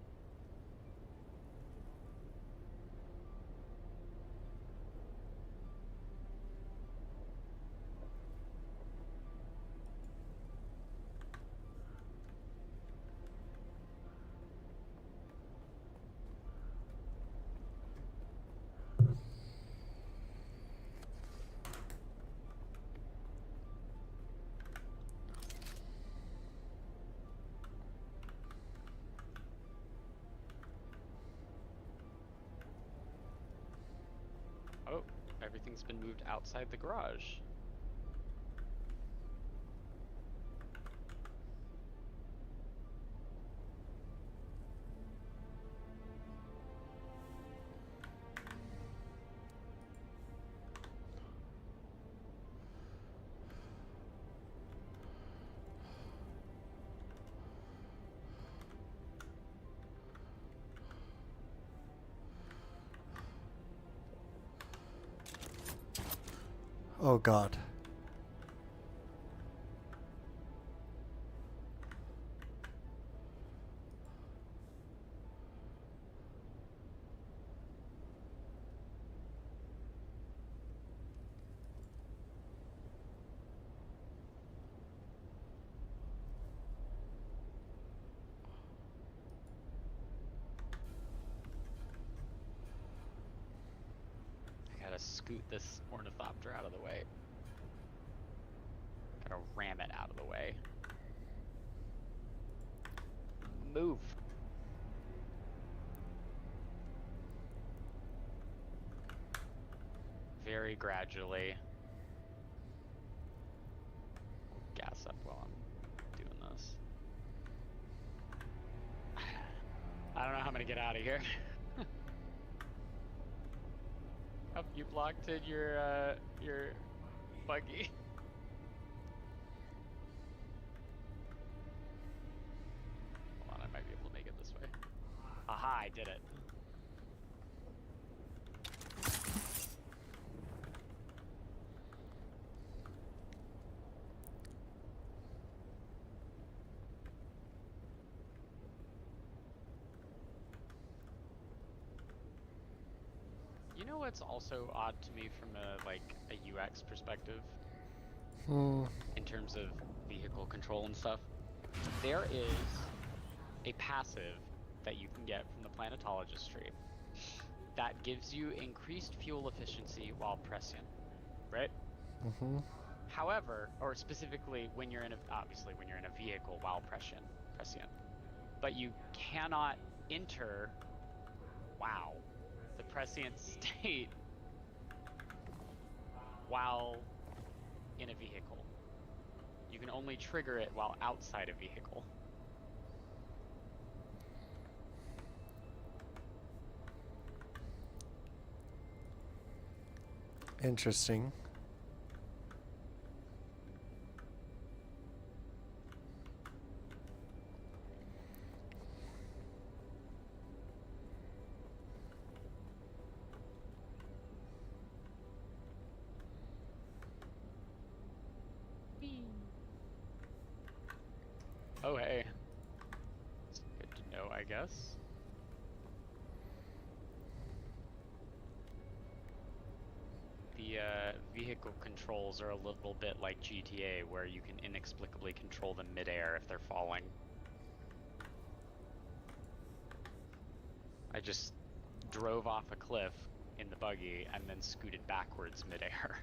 Oh, everything's been moved outside the garage. Oh God. scoot this ornithopter out of the way. Gotta ram it out of the way. Move. Very gradually. Gas up while I'm doing this. I don't know how I'm gonna get out of here. Oh, you blocked in your buggy. Hold on, I might be able to make it this way. Aha, I did it. You know what's also odd to me from a UX perspective? In terms of vehicle control and stuff? There is a passive that you can get from the planetologist tree that gives you increased fuel efficiency while prescient, right? Mm-hmm. However, or specifically when you're obviously when you're in a vehicle while prescient, but you cannot enter, the prescient state while in a vehicle. You can only trigger it while outside a vehicle. Interesting. Oh, hey. It's good to know, I guess. The vehicle controls are a little bit like GTA, where you can inexplicably control them midair if they're falling. I just drove off a cliff in the buggy and then scooted backwards midair.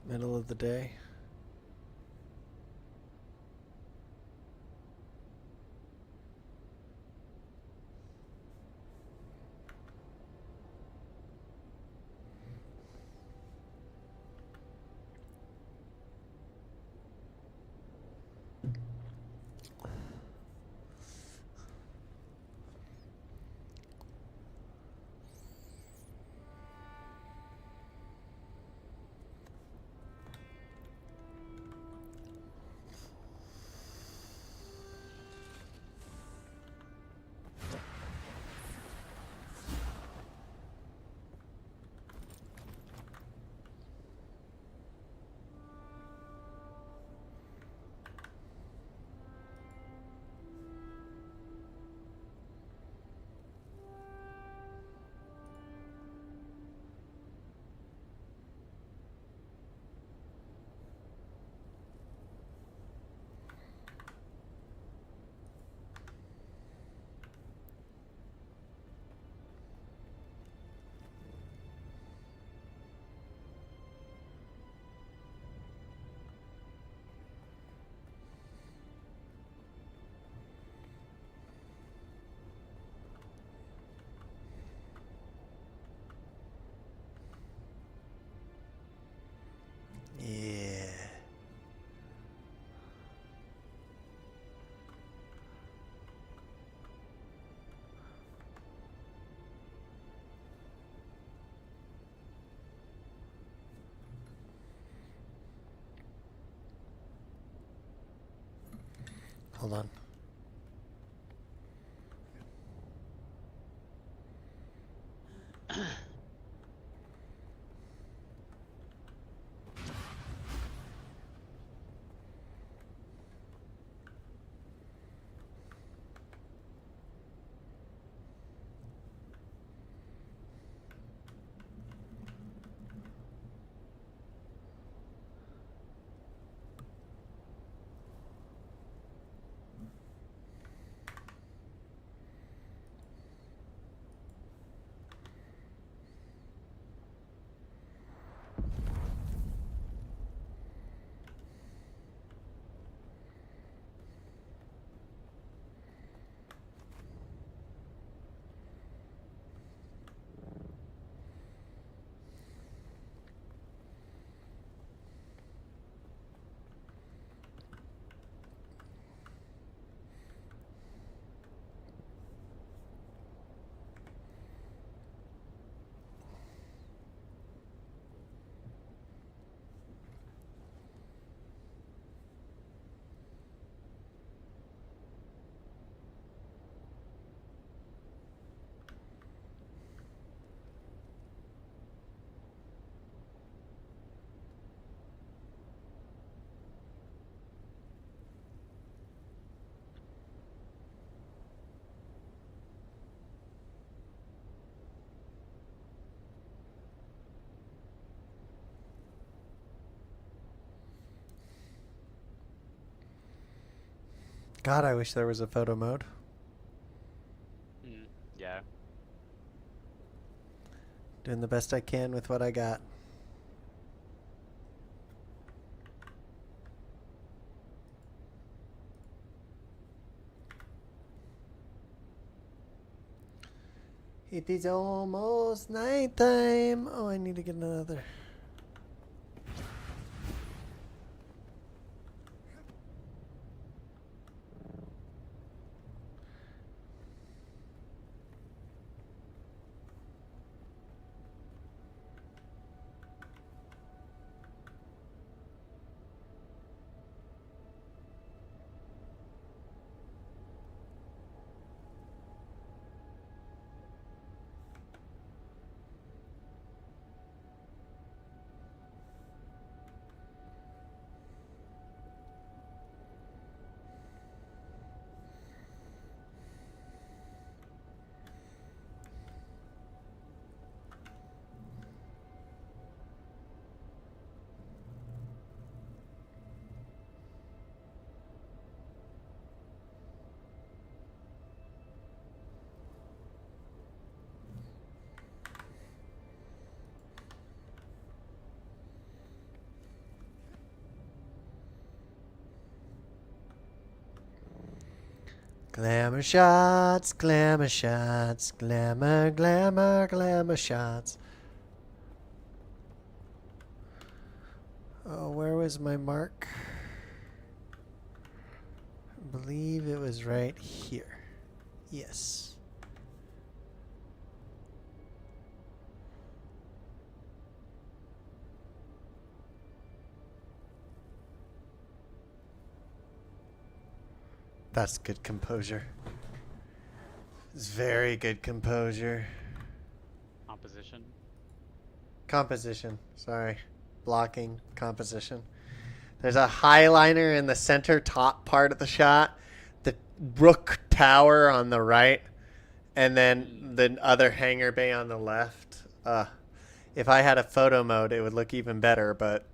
Middle of the day. Hold on. God, I wish there was a photo mode. Yeah. Doing the best I can with what I got. It is almost nighttime. Oh, I need to get another. Glamour shots, glamour shots, glamour, glamour, glamour shots. Oh, where was my mark? I believe it was right here. Yes. That's good composure. It's very good composure. Composition. Composition. Sorry. Blocking. Composition. There's a highliner in the center top part of the shot. The Rook Tower on the right. And then the other hangar bay on the left. If I had a photo mode, it would look even better, but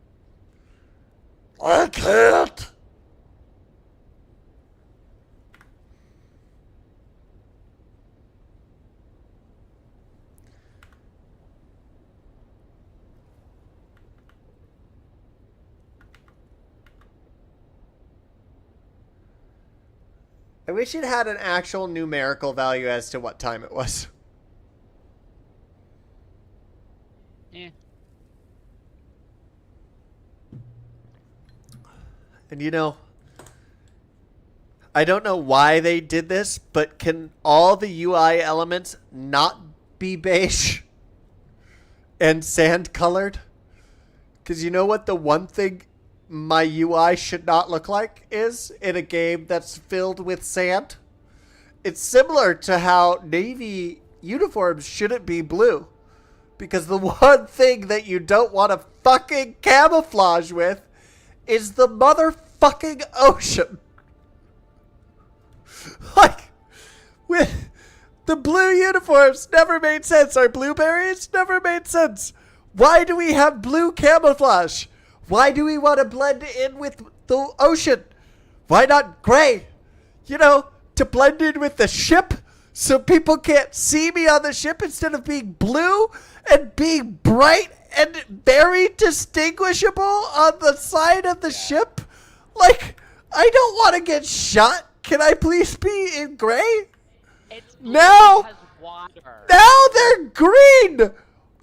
I can't. I wish it had an actual numerical value as to what time it was. Yeah. And you know, I don't know why they did this, but can all the UI elements not be beige and sand colored? Because you know what the one thing my UI should not look like is in a game that's filled with sand. It's similar to how Navy uniforms shouldn't be blue. Because the one thing that you don't want to fucking camouflage with is the motherfucking ocean. Like, with the blue uniforms never made sense. Our blueberries never made sense. Why do we have blue camouflage? Why do we want to blend in with the ocean? Why not gray? You know, to blend in with the ship so people can't see me on the ship instead of being blue and being bright and very distinguishable on the side of the ship? Like, I don't want to get shot. Can I please be in gray? Now they're green.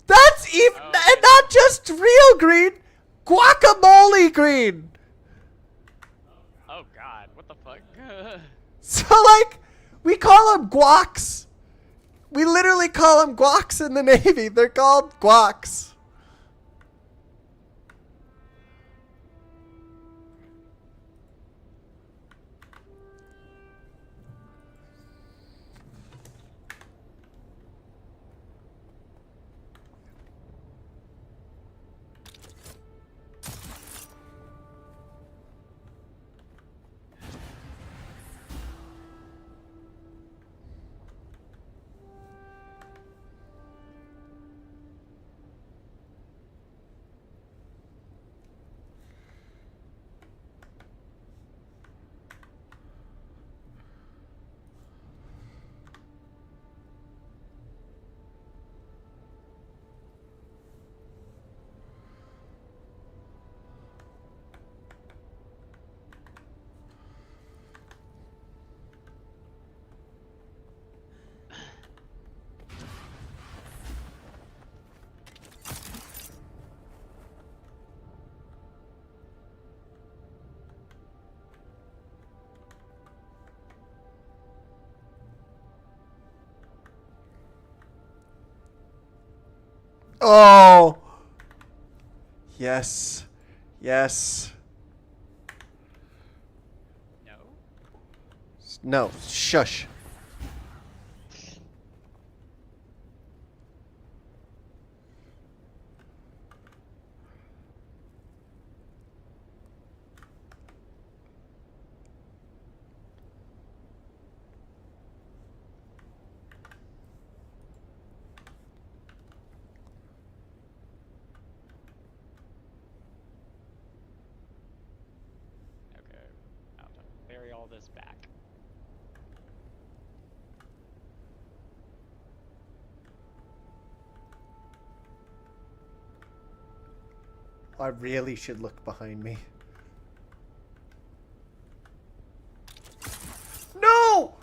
That's even, and not just real green, guacamole green. Oh God, what the fuck? So like, we call them guacs. We literally call them guacs in the Navy. They're called guacs. Oh. Yes. Yes. No. No. Shush. Okay, I'll have to bury all this back. I really should look behind me. No!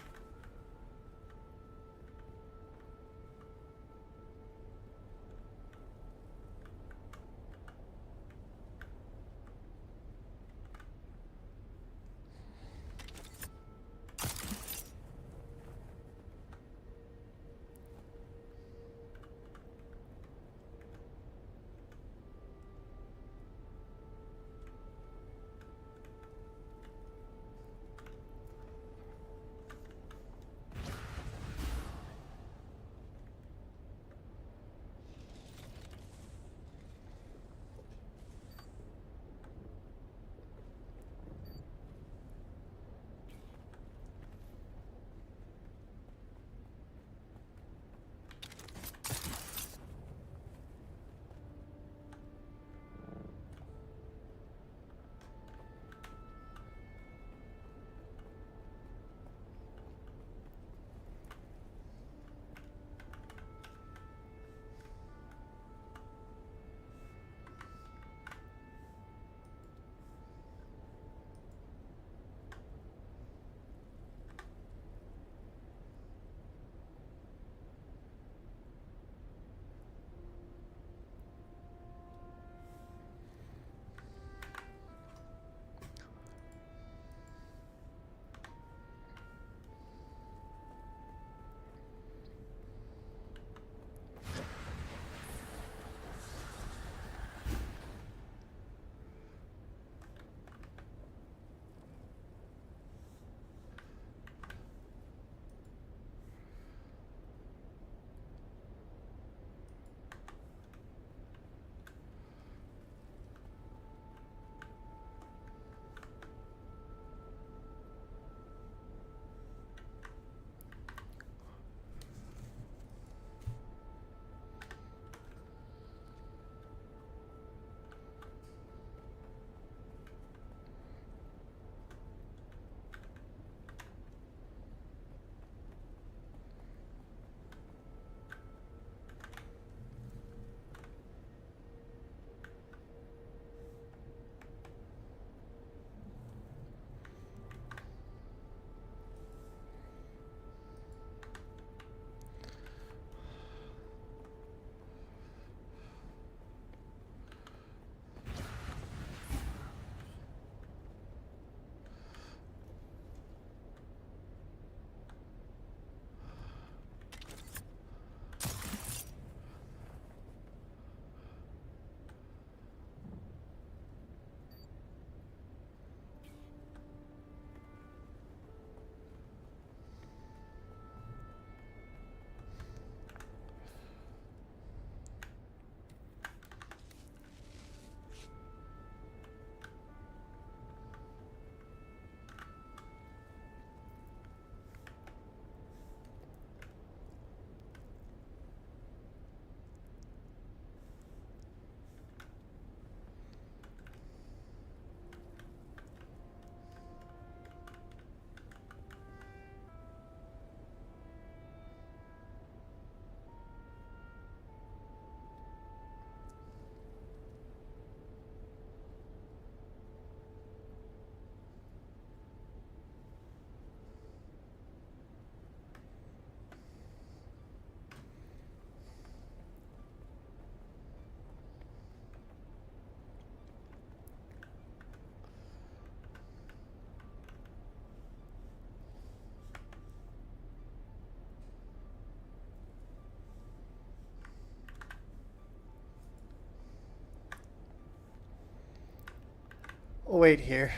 We'll wait here.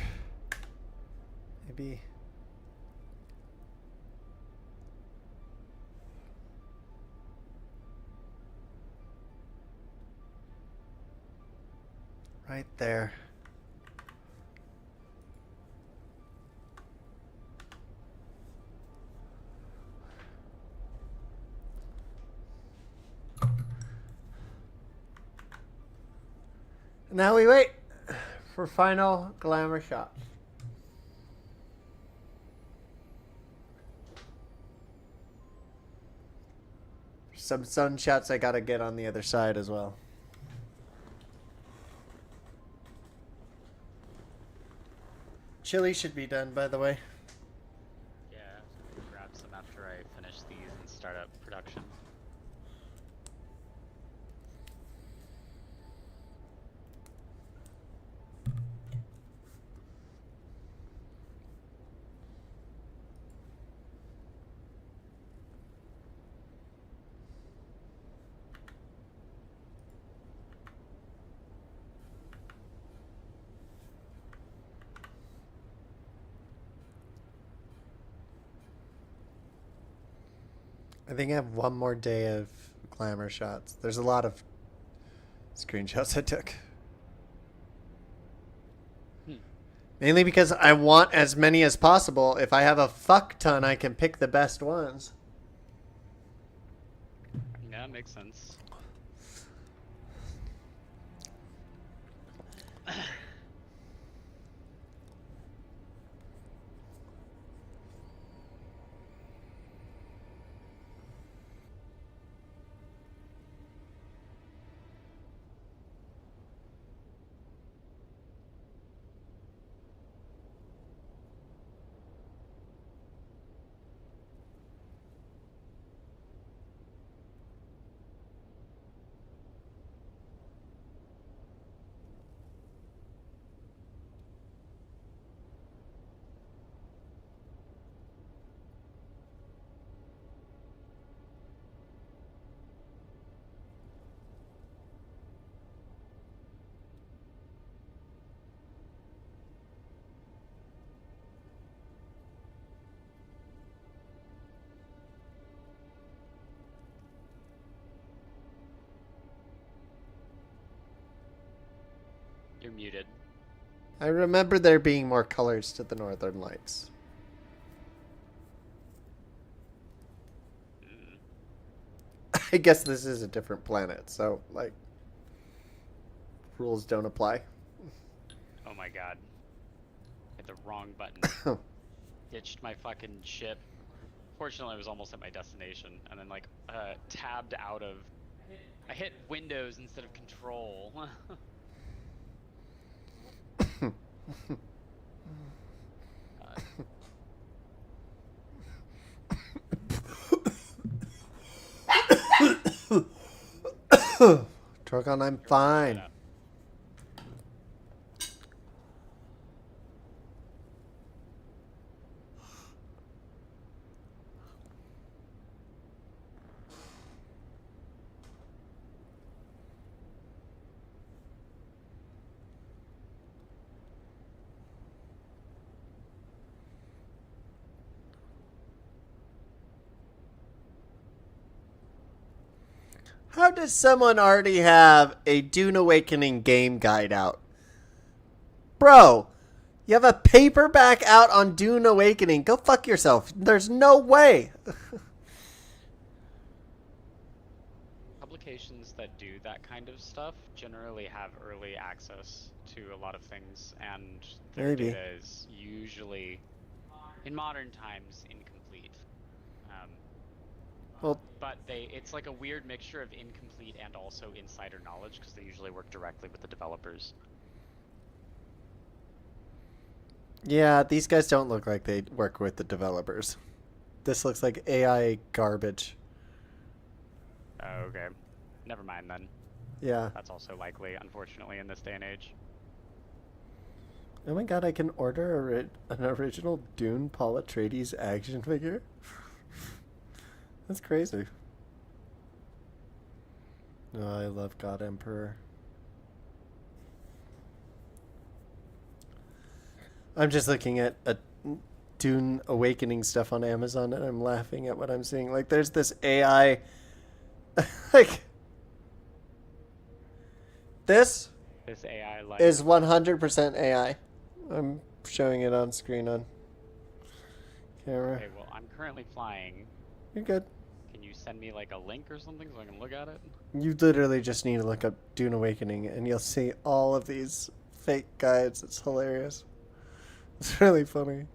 Maybe. Right there. Now we wait for final glamour shots. Some sun shots I gotta get on the other side as well. Chili should be done, by the way. Yeah, I was gonna grab some after I finish these and start up production. I think I have one more day of glamour shots. There's a lot of screenshots I took. Mainly because I want as many as possible. If I have a fuck ton, I can pick the best ones. Yeah, makes sense. You're muted. I remember there being more colors to the Northern Lights. I guess this is a different planet, so, like, rules don't apply. Oh my god. Hit the wrong button. Ditched my fucking ship. Fortunately, I was almost at my destination, and then, like, tabbed out of... I hit Windows instead of Control. Drogon, I'm fine. How does someone already have a Dune Awakening game guide out? Bro, you have a paperback out on Dune Awakening. Go fuck yourself. There's no way. Publications that do that kind of stuff generally have early access to a lot of things, and their Maybe. data is usually, in modern times, incomplete. Well, but it's like a weird mixture of incomplete and also insider knowledge, because they usually work directly with the developers. yeah, these guys don't look like they work with the developers. This looks like AI garbage. Oh, okay. Never mind then. Yeah. That's also likely, unfortunately, in this day and age. Oh my god, I can order an original Dune Paul Atreides action figure? That's crazy. Oh, I love God Emperor. I'm just looking at a Dune Awakening stuff on Amazon, and I'm laughing at what I'm seeing. Like, there's this AI, like, this AI light is 100% AI. I'm showing it on screen on camera. Okay, well, I'm currently flying. You're good. Can you send me like a link or something so I can look at it? You literally just need to look up Dune Awakening, and you'll see all of these fake guides. It's hilarious. It's really funny.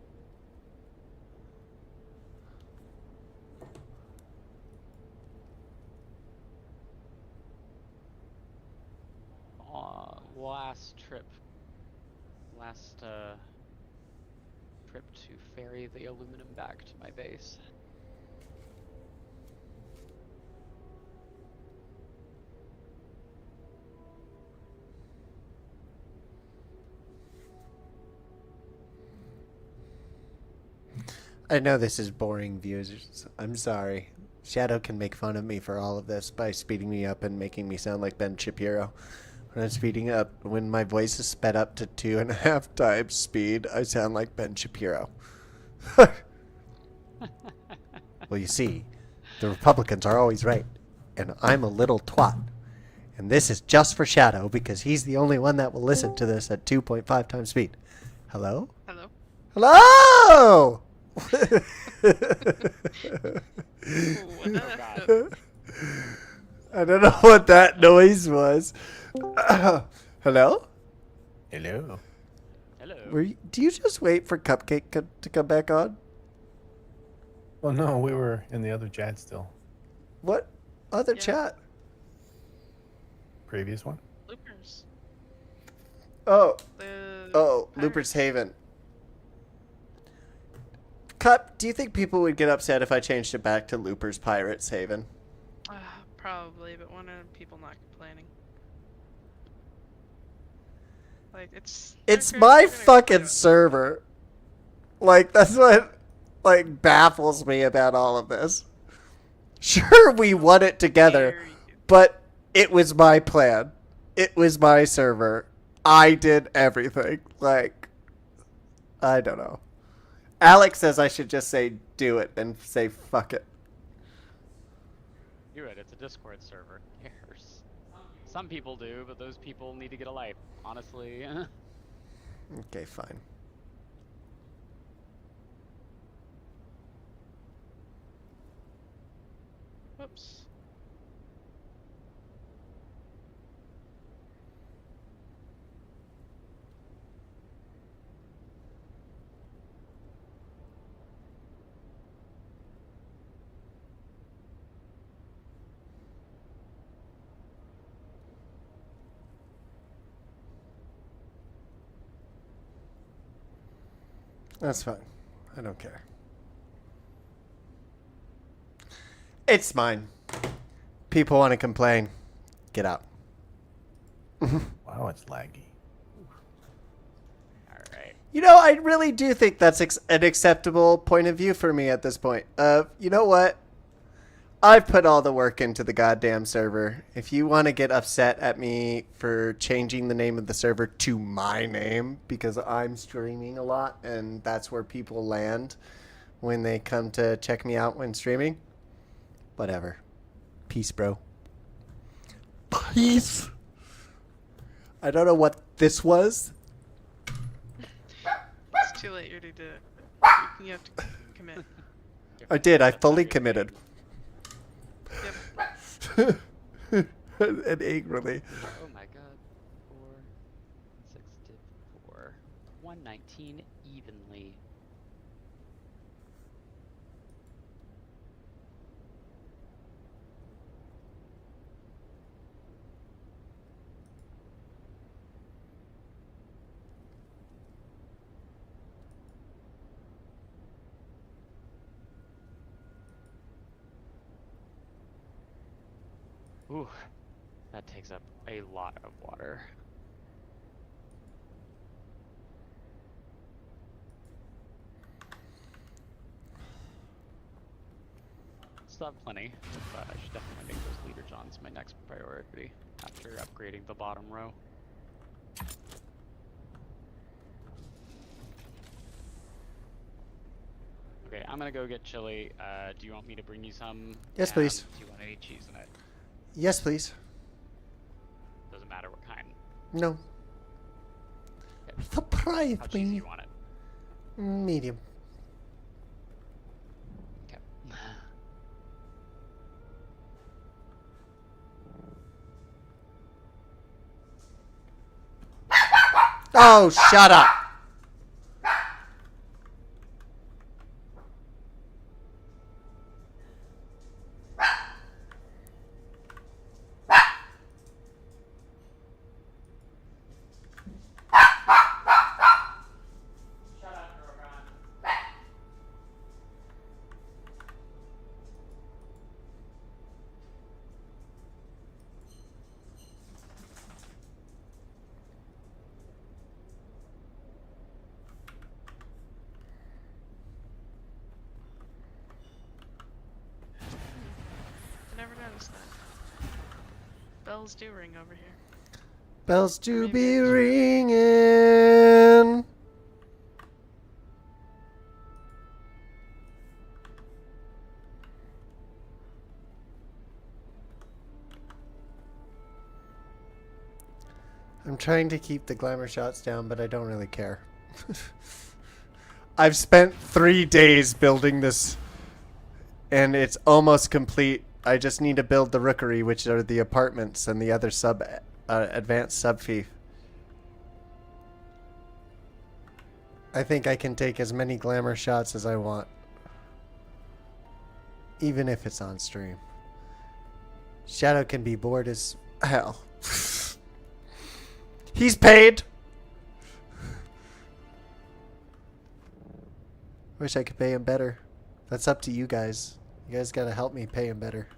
Last trip to ferry the aluminum back to my base. I know this is boring, viewers. I'm sorry. Shadow can make fun of me for all of this by speeding me up and making me sound like Ben Shapiro. When I'm speeding up, when my voice is sped up to 2.5 times speed, I sound like Ben Shapiro. Well, you see, the Republicans are always right, and I'm a little twat. And this is just for Shadow because he's the only one that will listen to this at 2.5 times speed. Hello? Hello? Hello! I don't know what that noise was. Hello? Hello. Hello. Do you just wait for Cupcake to come back on? Well, no, we were in the other chat still. What other chat? Previous one? Loopers. Oh. The Looper's Haven. Cup, do you think people would get upset if I changed it back to Looper's Pirates Haven? Probably, but when are people not complaining? Like, it's my fucking server. Like, that's what, like, baffles me about all of this. Sure, we won it together, but it was my plan. It was my server. I did everything. Like, I don't know. Alex says I should just say do it and say fuck it. Do it. It's a Discord server. Who cares? Some people do, but those people need to get a life. Honestly. Okay, fine. Whoops. That's fine. I don't care. It's mine. People want to complain. Get out. Wow, it's laggy. Alright. You know, I really do think that's an acceptable point of view for me at this point. You know what? I've put all the work into the goddamn server. If you want to get upset at me for changing the name of the server to my name because I'm streaming a lot and that's where people land when they come to check me out when streaming, whatever. Peace, bro. Peace. I don't know what this was. It's too late. You already did it. You have to commit. I did. I fully committed. Yep. And angrily. Oh my god. 4, 6 did 4. 119 evenly. Ooh, that takes up a lot of water. Still have plenty, but I should definitely make those leader johns my next priority after upgrading the bottom row. Okay, I'm gonna go get chili. Do you want me to bring you some? Yes, please. Do you want any cheese in it? Yes, please. Doesn't matter what kind. No. Okay. Surprise How cheesy me. you want it? Medium. Okay. Oh, shut up. Shut up, Drogon. I never noticed that. Bells do ring over here. Bells do be ringing. I'm trying to keep the glamour shots down, but I don't really care. I've spent 3 days building this, and it's almost complete. I just need to build the rookery, which are the apartments and the other advanced sub fee. I think I can take as many glamour shots as I want, even if it's on stream. Shadow can be bored as hell. He's paid. Wish I could pay him better. That's up to you guys. You guys gotta help me pay him better.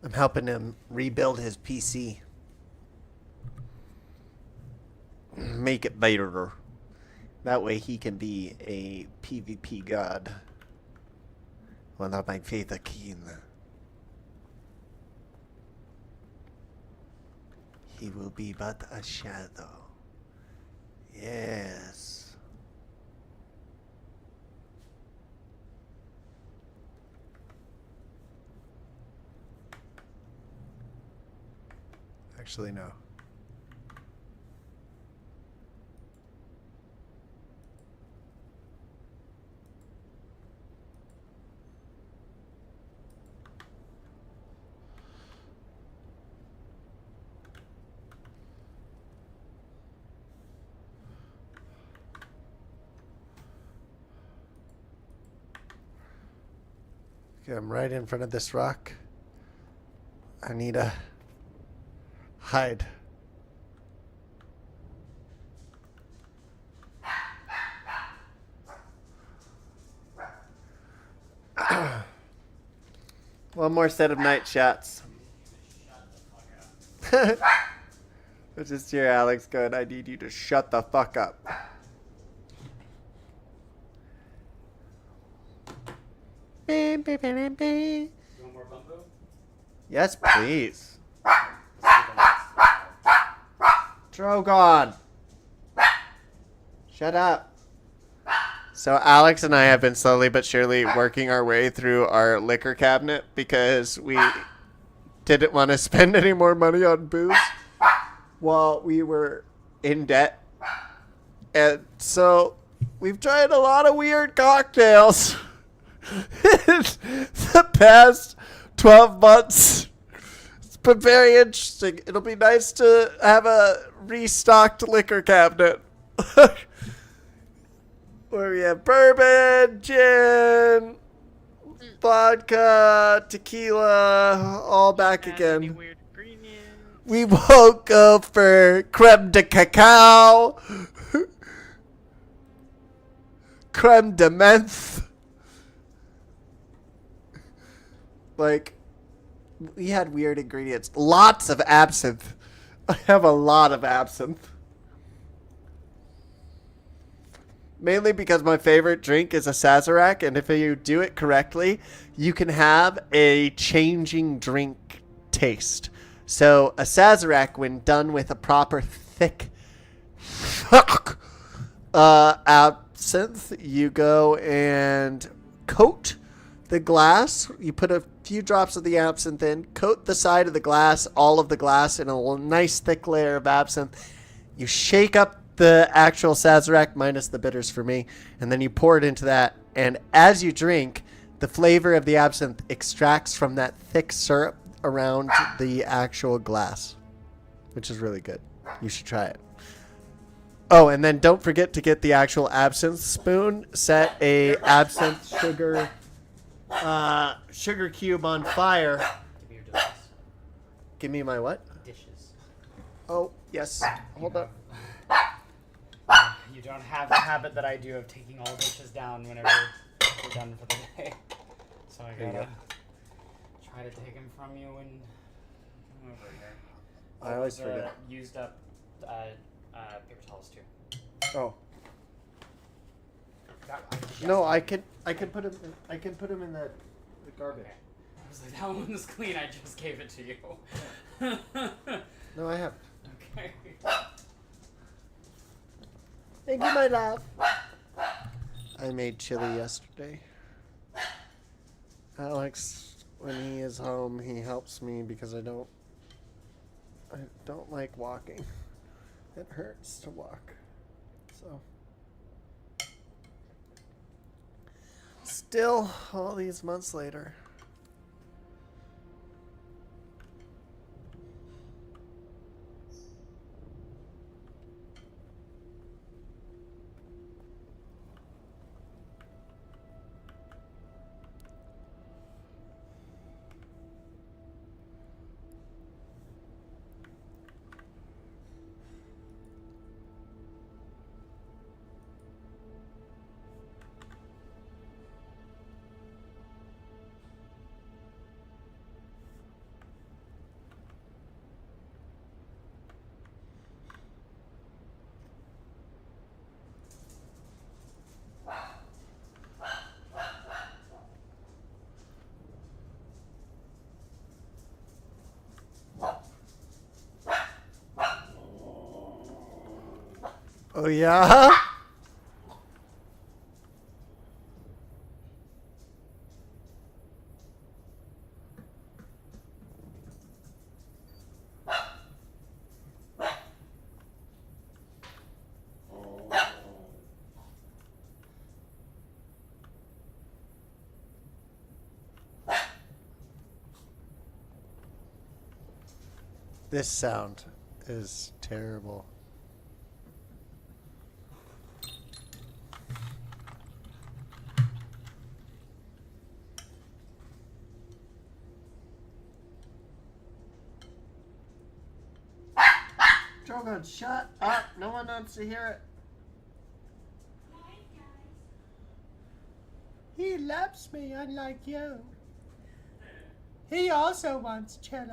I'm helping him rebuild his PC. Make it better. That way he can be a PvP god. One of my favorite king. He will be but a shadow. Yes. Actually, no. Okay, I'm right in front of this rock. I need to hide. One more set of night shots. Which is here, Alex going, I need you to shut the fuck up. You want more bumbo? Yes, please. Drogon. Shut up. So Alex and I have been slowly but surely working our way through our liquor cabinet because we didn't want to spend any more money on booze while we were in debt. And so we've tried a lot of weird cocktails the past 12 months. It's been very interesting. It'll be nice to have a restocked liquor cabinet. Where we have bourbon, gin, vodka, tequila, all back again. We won't go for creme de cacao, creme de menthe. Like, we had weird ingredients. Lots of absinthe. I have a lot of absinthe. Mainly because my favorite drink is a Sazerac, and if you do it correctly, you can have a changing drink taste. So a Sazerac, when done with a proper thick absinthe, you go and coat the glass. You put a few drops of the absinthe in, coat the side of the glass, all of the glass, in a nice thick layer of absinthe. You shake up the actual Sazerac minus the bitters for me, and then you pour it into that. And as you drink, the flavor of the absinthe extracts from that thick syrup around the actual glass, which is really good. You should try it. Oh, and then don't forget to get the actual absinthe spoon. Set a absinthe sugar cube on fire. Give me your dishes. Give me my what? Dishes. Oh, yes. Hold up. You don't have the habit that I do of taking all dishes down whenever we're done for the day. So I There you gotta go. try to take them from you when I'm over here. I always forget. Used up paper towels too. Oh. Yes. No, I can put him. I can put him in the garbage. Okay. I was like, that one was clean. I just gave it to you. No, I have. Okay. Thank you, my love. I made chili yesterday. Alex, when he is home, he helps me because I don't like walking. It hurts to walk. So still, all these months later. Oh yeah? This sound is terrible. Drogon, shut up. No one wants to hear it. He loves me unlike you. He also wants chili.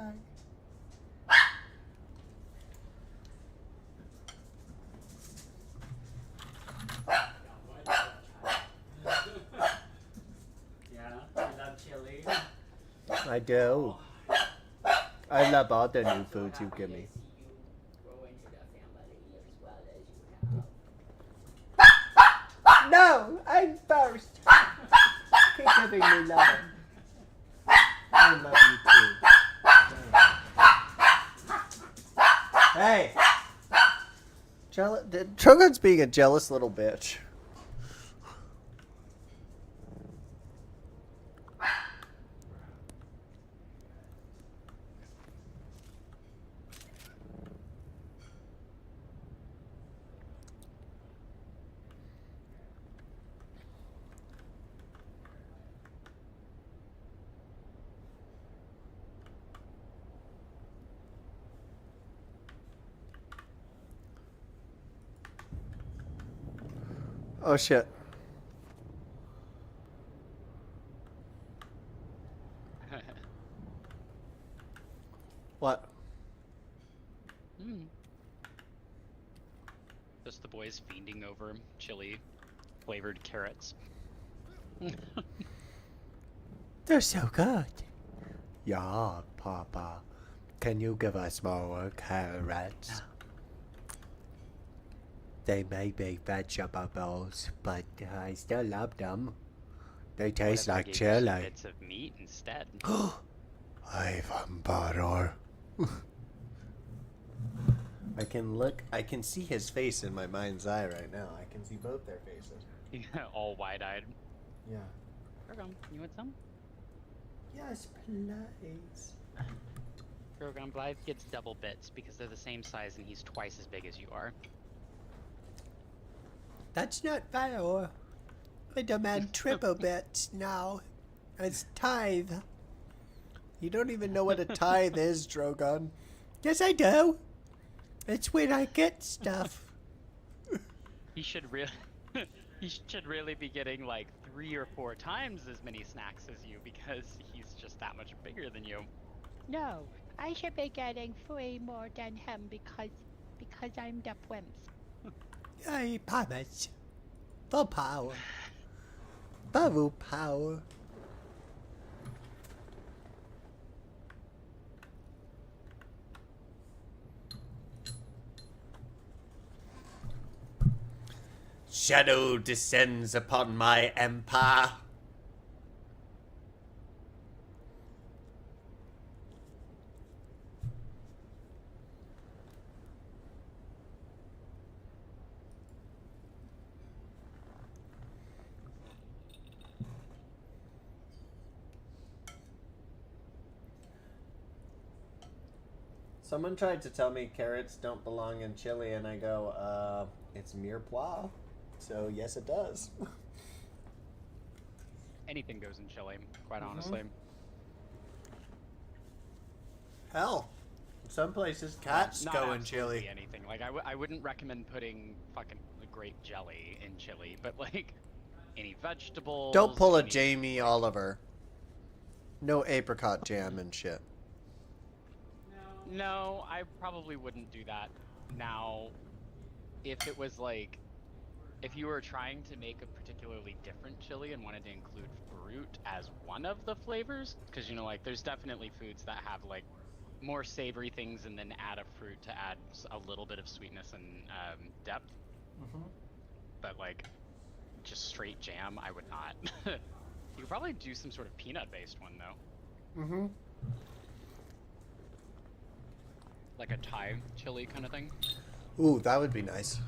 Yeah, you love chili. I do. I love all the new foods you give me. No, I'm first. Keep giving me love. I love you too. Hey. Drogon's being a jealous little bitch. Oh shit. What? Just the boys fiending over chili flavored carrots. They're so good. Yeah, Papa. Can you give us more carrots? They may be vegetables, but I still love them. They What taste if I like gave you some chili. bits of meat instead? Ivan Bador. I can see his face in my mind's eye right now. I can see both their faces. All wide-eyed. Yeah. Drogon, you want some? Yes, please. Drogon Blythe gets double bits because they're the same size and he's twice as big as you are. That's not fair. I demand triple bits now. As tithe. You don't even know what a tithe is, Drogon. Yes, I do. It's when I get stuff. He should really, he should really be getting like 3 or 4 times as many snacks as you because he's just that much bigger than you. No, I should be getting 3 more than him because I'm the prince. I promise. For power. Bubble power. Shadow descends upon my empire. Someone tried to tell me carrots don't belong in chili, and I go, it's mirepoix. So, yes, it does. Anything goes in chili, quite honestly. Hell, some places cats Not go in absolutely chili. anything. Like, I wouldn't recommend putting fucking grape jelly in chili, but like, any vegetables... Don't pull a any- Jamie Oliver. No apricot jam and shit. No, I probably wouldn't do that. Now, if it was like, if you were trying to make a particularly different chili and wanted to include fruit as one of the flavors, because you know, like, there's definitely foods that have like more savory things and then add a fruit to add a little bit of sweetness and depth. But like, just straight jam, I would not. You could probably do some sort of peanut-based one though. Mm-hmm. Like a Thai chili kind of thing. Ooh, that would be nice.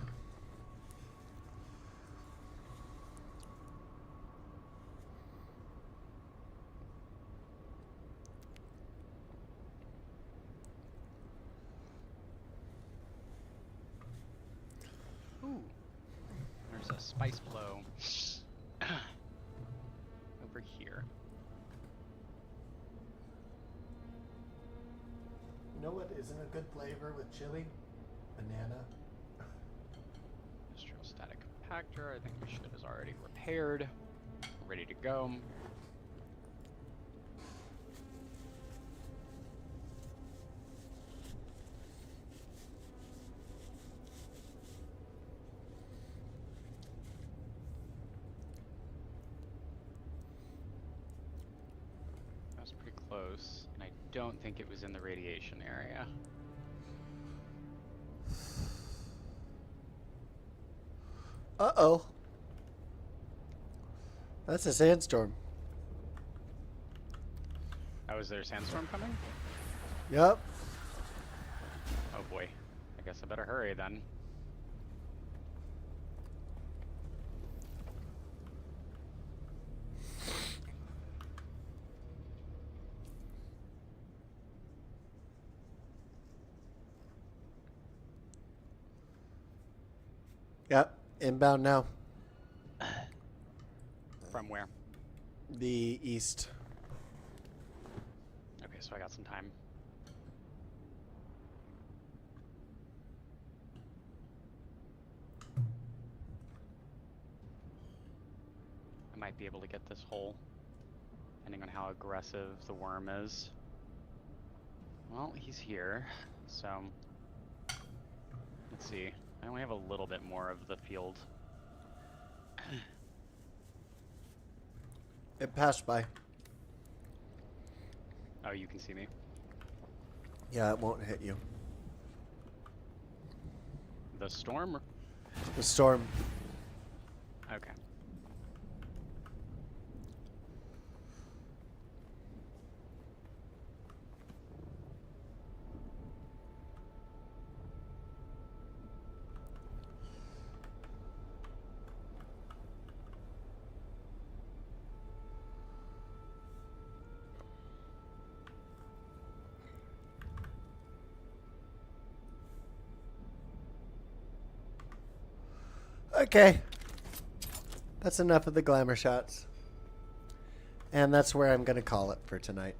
Ooh. There's a spice blow over here. You know what isn't a good flavor with chili? Banana. Industrial static compactor. I think the shit is already repaired. Ready to go. That was pretty close, and I don't think it was in the radiation area. Uh-oh. That's a sandstorm. Oh, is there a sandstorm coming? Yep. Oh boy. I guess I better hurry then. Yep. Inbound now. From where? The east. Okay, so I got some time. I might be able to get this hole, depending on how aggressive the worm is. Well, he's here, so let's see. I only have a little bit more of the field. It passed by. Oh, you can see me. Yeah, it won't hit you. The storm The storm. Okay. Okay. That's enough of the glamour shots. And that's where I'm going to call it for tonight.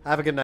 Have a good night.